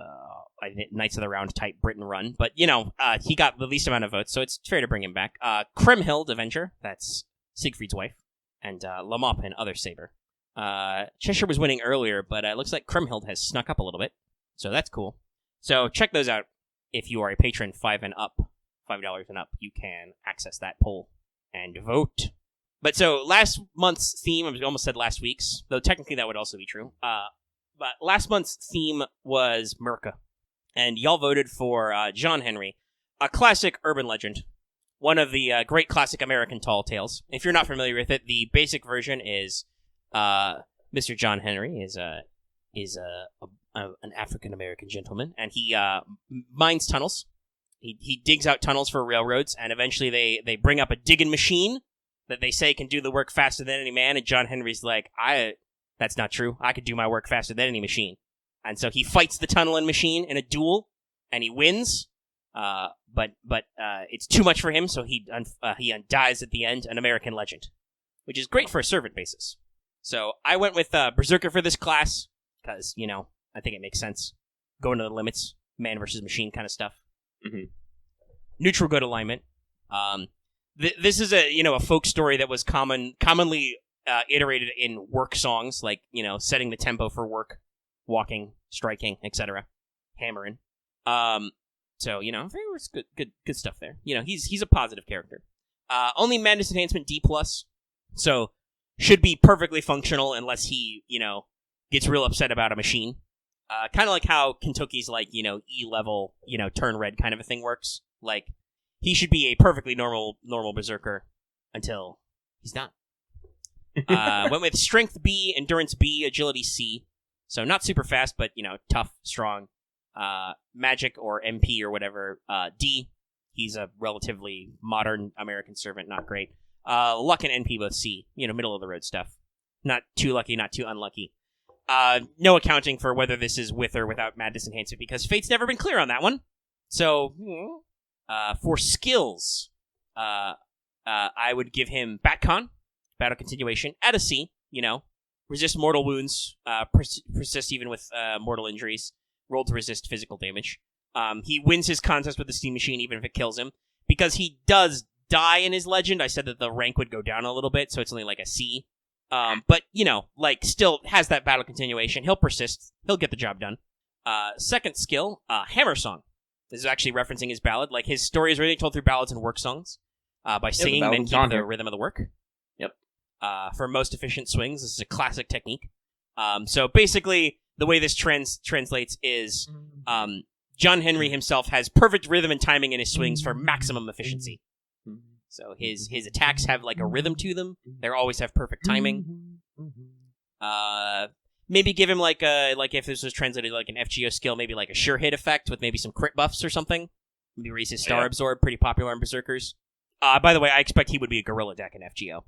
Speaker 1: Knights of the Round type Britain run. But he got the least amount of votes, so it's fair to bring him back. Kriemhild, Avenger, that's Siegfried's wife, and Lamop, and other Saber. Cheshire was winning earlier, but it looks like Kriemhild has snuck up a little bit, so that's cool. So check those out. If you are a patron, $5 and up, you can access that poll and vote. But so last month's theme, I almost said last week's, though technically that would also be true. But last month's theme was Merca. And y'all voted for John Henry, a classic urban legend. One of the great classic American tall tales. If you're not familiar with it, the basic version is Mr. John Henry is an African American gentleman, and he mines tunnels. He digs out tunnels for railroads, and eventually they bring up a digging machine that they say can do the work faster than any man. And John Henry's like, that's not true. I could do my work faster than any machine. And so he fights the tunneling machine in a duel, and he wins. But it's too much for him, so he dies at the end, an American legend, which is great for a servant basis. So I went with Berserker for this class, because, I think it makes sense. Going to the limits, man versus machine kind of stuff.
Speaker 2: Mm-hmm.
Speaker 1: Neutral good alignment. This is a folk story that was commonly iterated in work songs, like, setting the tempo for work, walking, striking, etc., hammering. So, it's good stuff there. He's a positive character. Only Madness Enhancement D+, so should be perfectly functional unless he, gets real upset about a machine. Kind of like how Kentucky's, like, E-level, turn red kind of a thing works. Like, he should be a perfectly normal Berserker until he's not. Went with Strength B, Endurance B, Agility C. So not super fast, but, tough, strong. Magic or MP or whatever, D. He's a relatively modern American servant, not great. Luck and NP both C, middle of the road stuff. Not too lucky, not too unlucky. No accounting for whether this is with or without Madness Enhancement, because Fate's never been clear on that one. So, for skills, I would give him Batcon, Battle Continuation, at a C, resist mortal wounds, persist even with mortal injuries. Roll to resist physical damage. He wins his contest with the Steam Machine even if it kills him. Because he does die in his legend, I said that the rank would go down a little bit, so it's only like a C. But, still has that battle continuation. He'll persist. He'll get the job done. Second skill, Hammer Song. This is actually referencing his ballad. Like, his story is really told through ballads and work songs. By singing, then keep the rhythm of the work.
Speaker 2: Yep.
Speaker 1: For most efficient swings, this is a classic technique. So basically, the way this translates is John Henry himself has perfect rhythm and timing in his swings for maximum efficiency. So his attacks have like a rhythm to them. They always have perfect timing. Maybe give him like if this was translated like an FGO skill, maybe like a sure hit effect with maybe some crit buffs or something. Maybe raise his Star Absorb, pretty popular in Berserkers. By the way, I expect he would be a gorilla deck in FGO.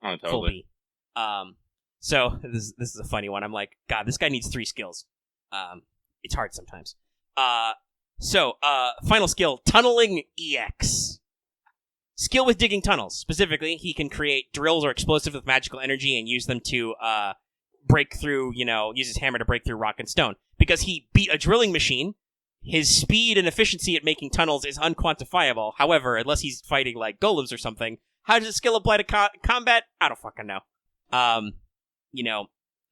Speaker 2: Oh, totally.
Speaker 1: Full B. So this is a funny one. I'm like, God, this guy needs 3 skills. It's hard sometimes. So final skill, Tunneling EX. Skill with digging tunnels. Specifically, he can create drills or explosives with magical energy and use them to break through, use his hammer to break through rock and stone. Because he beat a drilling machine, his speed and efficiency at making tunnels is unquantifiable. However, unless he's fighting like golems or something, how does the skill apply to combat? I don't fucking know.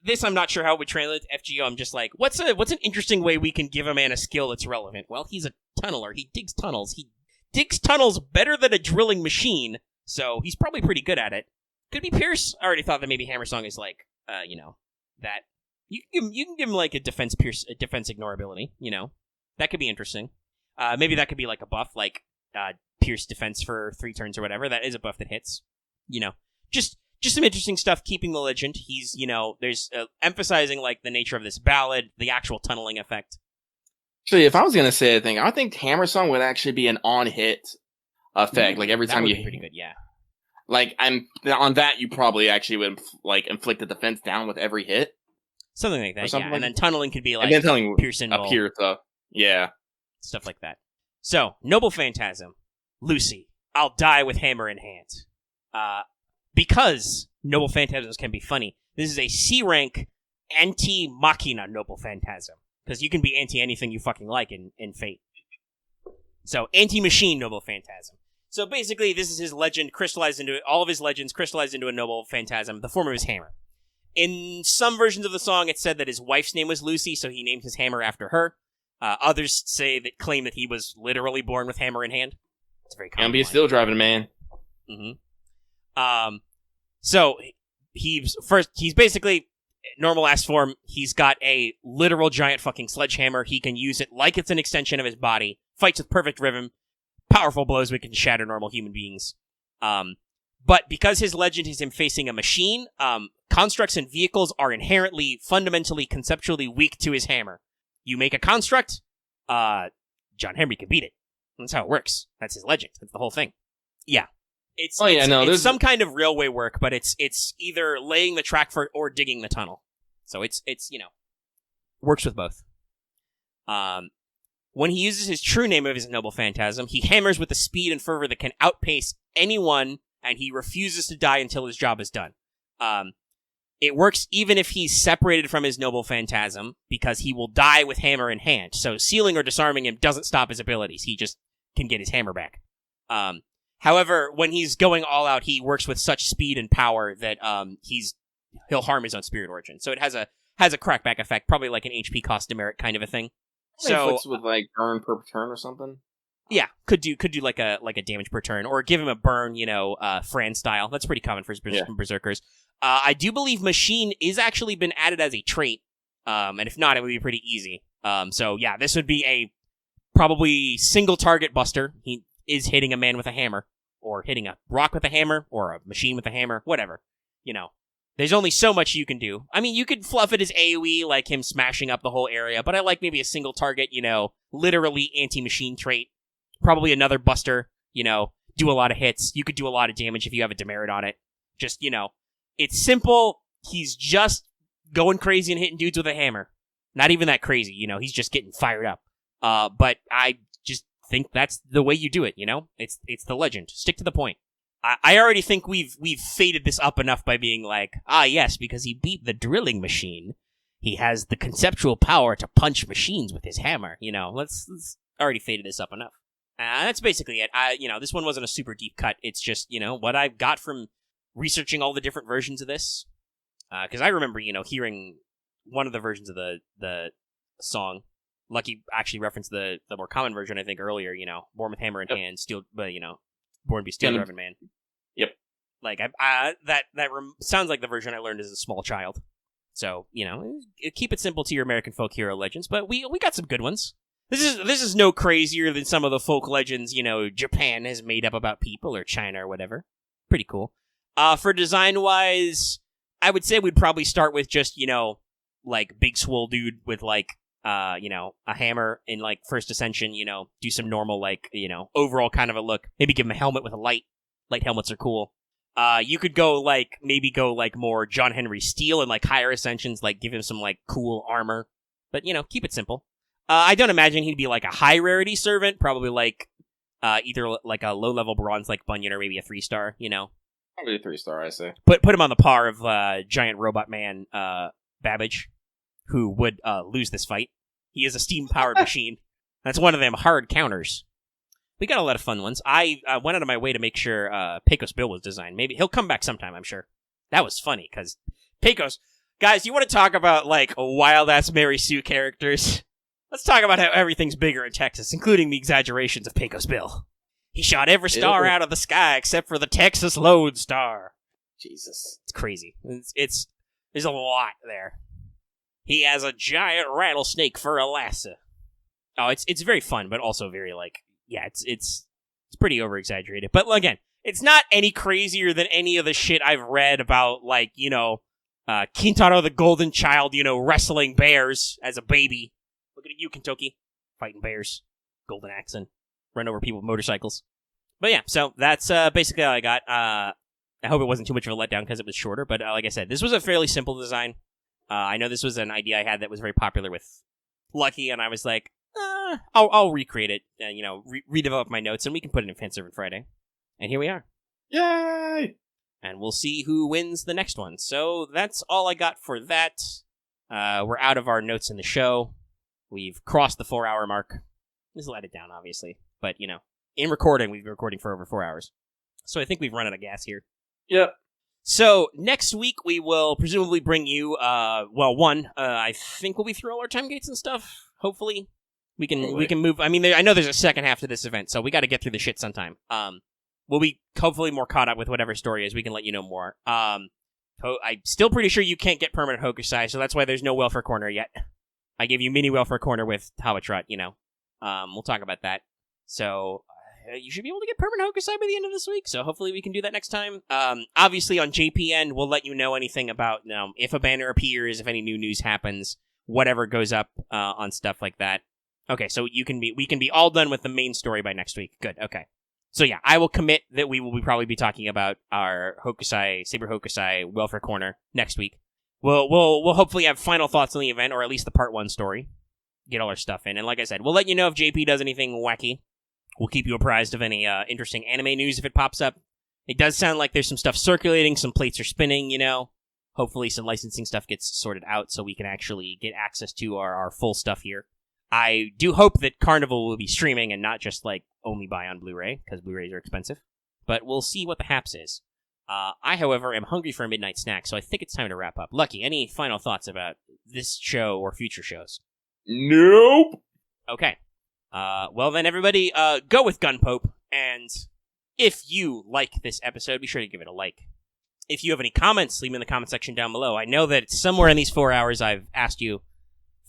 Speaker 1: This I'm not sure how it would translate to FGO. I'm just like, what's an interesting way we can give a man a skill that's relevant? Well, he's a tunneler. He digs tunnels. He digs tunnels better than a drilling machine, so he's probably pretty good at it. Could be Pierce. I already thought that maybe Hammer Song is like, that you can give him like a defense ignore ability. That could be interesting. Maybe that could be like a buff, like Pierce defense for 3 turns or whatever. That is a buff that hits. Just some interesting stuff. Keeping the legend. He's there's emphasizing like the nature of this ballad, the actual tunneling effect.
Speaker 2: Actually, if I was gonna say anything, I think Hammer Song would actually be an on-hit effect. Like every time
Speaker 1: you, pretty good, yeah.
Speaker 2: Like on that, you probably actually would like inflict the defense down with every hit,
Speaker 1: something like that. Yeah,
Speaker 2: like
Speaker 1: and then tunneling could be like
Speaker 2: and then tunneling
Speaker 1: Pierce symbol,
Speaker 2: yeah,
Speaker 1: stuff like that. So Noble Phantasm, Lucy, I'll die with hammer in hand. Because Noble Phantasms can be funny. This is a C rank anti-machina Noble Phantasm. Because you can be anti-anything you fucking like in Fate. So, anti-machine Noble Phantasm. So basically, this is his legend all of his legends crystallized into a Noble Phantasm, the form of his hammer. In some versions of the song, it said that his wife's name was Lucy, so he named his hammer after her. Others claim that he was literally born with hammer in hand. It's very common.
Speaker 2: And be a still driving man.
Speaker 1: Mm-hmm. So he's basically normal ass form. He's got a literal giant fucking sledgehammer. He can use it like it's an extension of his body. Fights with perfect rhythm. Powerful blows that can shatter normal human beings. But because his legend is him facing a machine, constructs and vehicles are inherently, fundamentally, conceptually weak to his hammer. You make a construct, John Henry can beat it. That's how it works. That's his legend. That's the whole thing. Yeah. It's some kind of railway work, but it's either laying the track for it or digging the tunnel. So it's works with both. When he uses his true name of his noble phantasm, he hammers with a speed and fervor that can outpace anyone, and he refuses to die until his job is done. It works even if he's separated from his noble phantasm, because he will die with hammer in hand. So sealing or disarming him doesn't stop his abilities. He just can get his hammer back. However, when he's going all out, he works with such speed and power that he'll harm his own spirit origin. So it has a crackback effect, probably like an HP cost demerit kind of a thing. So
Speaker 2: inflicts with like burn per turn or something.
Speaker 1: Yeah, could do like a damage per turn, or give him a burn, Fran style. That's pretty common for berserkers. I do believe machine is actually been added as a trait, and if not, it would be pretty easy. So yeah, this would be a probably single target buster. He is hitting a man with a hammer, or hitting a rock with a hammer, or a machine with a hammer, whatever. There's only so much you can do. I mean, you could fluff it as AoE, like him smashing up the whole area, but I like maybe a single target, literally anti-machine trait. Probably another buster, do a lot of hits. You could do a lot of damage if you have a demerit on it. Just, it's simple. He's just going crazy and hitting dudes with a hammer. Not even that crazy, he's just getting fired up. But I just think that's the way you do it, It's the legend. Stick to the point. I already think we've faded this up enough by being like, yes, because he beat the drilling machine. He has the conceptual power to punch machines with his hammer, Let's already faded this up enough. That's basically it. This one wasn't a super deep cut. It's just, what I've got from researching all the different versions of this. Because I remember, hearing one of the versions of the song. Lucky actually referenced the more common version, I think, earlier, born with hammer in hand, steel, but, born to be steel driving man.
Speaker 2: Yep.
Speaker 1: Like, that sounds like the version I learned as a small child. So, keep it simple to your American folk hero legends, but we got some good ones. This is no crazier than some of the folk legends, Japan has made up about people, or China, or whatever. Pretty cool. For design-wise, I would say we'd probably start with just, like, big swole dude with, like, a hammer in, like, first ascension, do some normal, like, overall kind of a look. Maybe give him a helmet with a light. Light helmets are cool. You could go more John Henry Steel and, like, higher ascensions, like, give him some, like, cool armor. But, keep it simple. I don't imagine he'd be like a high rarity servant, probably like either like a low level bronze like Bunyan, or maybe a 3-star,
Speaker 2: Probably a 3-star, I say.
Speaker 1: Put him on the par of giant robot man Babbage, who would lose this fight. He is a steam powered machine. That's one of them hard counters. We got a lot of fun ones. I went out of my way to make sure Pecos Bill was designed. Maybe he'll come back sometime, I'm sure. That was funny, because Pecos... Guys, you want to talk about, like, wild-ass Mary Sue characters? Let's talk about how everything's bigger in Texas, including the exaggerations of Pecos Bill. He shot every star out of the sky except for the Texas Lodestar.
Speaker 2: Jesus.
Speaker 1: It's crazy. There's a lot there. He has a giant rattlesnake for a lasso. Oh, it's very fun, but also very, like, yeah, it's pretty over-exaggerated. But, again, it's not any crazier than any of the shit I've read about, like, Kintaro the Golden Child, wrestling bears as a baby. Look at you, Kentucky. Fighting bears. Golden accent. Run over people with motorcycles. But yeah, so that's basically all I got. I hope it wasn't too much of a letdown because it was shorter, but like I said, this was a fairly simple design. I know this was an idea I had that was very popular with Lucky, and I was like, I'll recreate it, redevelop my notes, and we can put it in Fanservant Friday. And here we are.
Speaker 2: Yay!
Speaker 1: And we'll see who wins the next one. So that's all I got for that. We're out of our notes in the show. We've crossed the 4-hour mark. Just let it down, obviously. But, in recording, we've been recording for over 4 hours. So I think we've run out of gas here.
Speaker 2: Yep.
Speaker 1: So next week, we will presumably bring you, I think we'll be through all our time gates and stuff, hopefully. We can
Speaker 2: Totally.
Speaker 1: move. I mean, I know there's a second half to this event, so we got to get through the shit sometime. We'll be hopefully more caught up with whatever story is. We can let you know more. I'm still pretty sure you can't get permanent Hokusai, so that's why there's no welfare corner yet. I gave you mini welfare corner with Habetrot, we'll talk about that. So you should be able to get permanent Hokusai by the end of this week, so hopefully we can do that next time. Obviously on JPN, we'll let you know anything about if a banner appears, if any new news happens, whatever goes up on stuff like that. Okay, so we can be all done with the main story by next week. Good, okay. So yeah, I will commit that we will probably be talking about our Saber Hokusai welfare corner next week. We'll hopefully have final thoughts on the event, or at least the part 1 story. Get all our stuff in, and like I said, we'll let you know if JP does anything wacky. We'll keep you apprised of any interesting anime news if it pops up. It does sound like there's some stuff circulating, some plates are spinning, Hopefully some licensing stuff gets sorted out so we can actually get access to our full stuff here. I do hope that Carnival will be streaming and not just, only buy on Blu-ray, because Blu-rays are expensive. But we'll see what the haps is. I, however, am hungry for a midnight snack, so I think it's time to wrap up. Lucky, any final thoughts about this show or future shows?
Speaker 2: Nope.
Speaker 1: Okay. Well then, everybody, go with Gun Pope, and if you like this episode, be sure to give it a like. If you have any comments, leave them in the comment section down below. I know that somewhere in these 4 hours I've asked you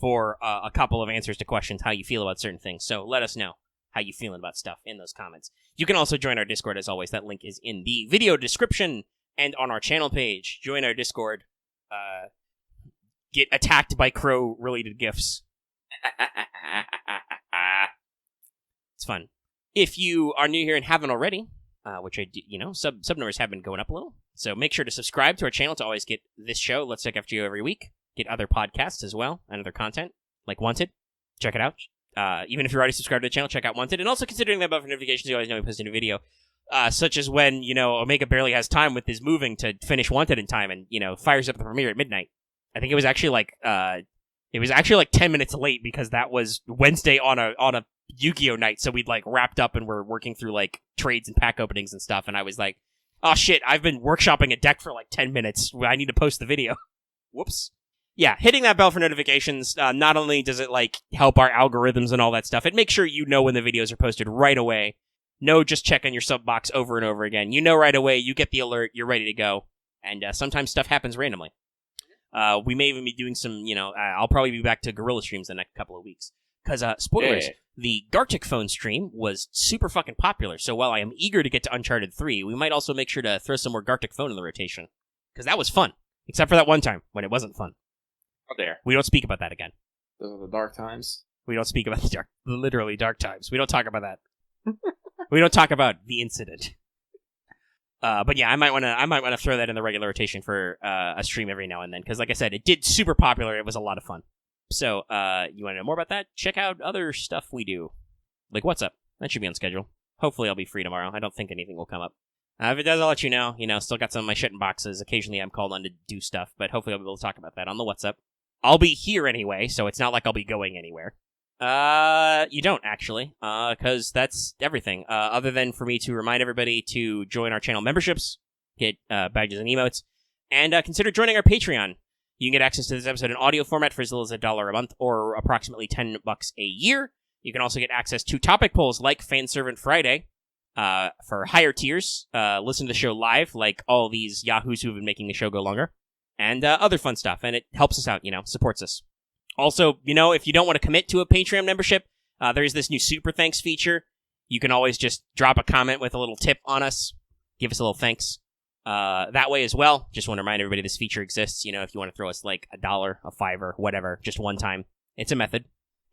Speaker 1: for a couple of answers to questions, how you feel about certain things, so let us know how you feeling about stuff in those comments. You can also join our Discord, as always. That link is in the video description and on our channel page. Join our Discord. Get attacked by crow-related gifs. It's fun. If you are new here and haven't already, which I do, sub numbers have been going up a little, so make sure to subscribe to our channel to always get this show, Let's Check FGO, every week. Get other podcasts as well, and other content, like Wanted. Check it out. Even if you're already subscribed to the channel, check out Wanted. And also considering that bell for notifications, you always know we post a new video. Such as when, Omega barely has time with his moving to finish Wanted in time and, fires up the premiere at midnight. I think it was actually 10 minutes late because that was Wednesday on a Yu-Gi-Oh night. So we'd wrapped up and we're working through trades and pack openings and stuff. And I was like, oh shit, I've been workshopping a deck for 10 minutes. I need to post the video. Whoops. Yeah, hitting that bell for notifications, not only does it, help our algorithms and all that stuff, it makes sure you know when the videos are posted right away. No, just checking your sub box over and over again. You know right away, you get the alert, you're ready to go. And sometimes stuff happens randomly. We may even be doing some, I'll probably be back to Gorilla streams the next couple of weeks. Because, spoilers, the Gartic phone stream was super fucking popular, so while I am eager to get to Uncharted 3, we might also make sure to throw some more Gartic phone in the rotation. Because that was fun. Except for that one time, when it wasn't fun.
Speaker 2: Out there.
Speaker 1: We don't speak about that again.
Speaker 2: Those are the dark times.
Speaker 1: We don't speak about the literally dark times. We don't talk about that. We don't talk about the incident. But yeah, I might want to throw that in the regular rotation for a stream every now and then, because like I said, it did super popular. It was a lot of fun. So you want to know more about that? Check out other stuff we do, like What's Up. That should be on schedule. Hopefully, I'll be free tomorrow. I don't think anything will come up. If it does, I'll let you know. Still got some of my shit in boxes. Occasionally, I'm called on to do stuff, but hopefully, I'll be able to talk about that on the What's Up. I'll be here anyway, so it's not like I'll be going anywhere. You don't, actually, because that's everything. Other than for me to remind everybody to join our channel memberships, get badges and emotes, and consider joining our Patreon. You can get access to this episode in audio format for as little as $1 a month, or approximately $10 a year. You can also get access to topic polls like Fanservant Friday. For higher tiers, listen to the show live, like all these yahoos who have been making the show go longer. And other fun stuff, and it helps us out, supports us. Also, if you don't want to commit to a Patreon membership, there's this new Super Thanks feature. You can always just drop a comment with a little tip on us. Give us a little thanks. That way as well. Just want to remind everybody this feature exists. If you want to throw us $1, a $5, whatever, just one time. It's a method.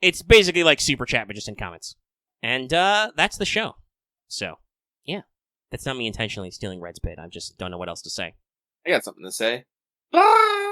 Speaker 1: It's basically like Super Chat, but just in comments. And that's the show. So, yeah. That's not me intentionally stealing Red's bit. I just don't know what else to say.
Speaker 2: I got something to say. Bye!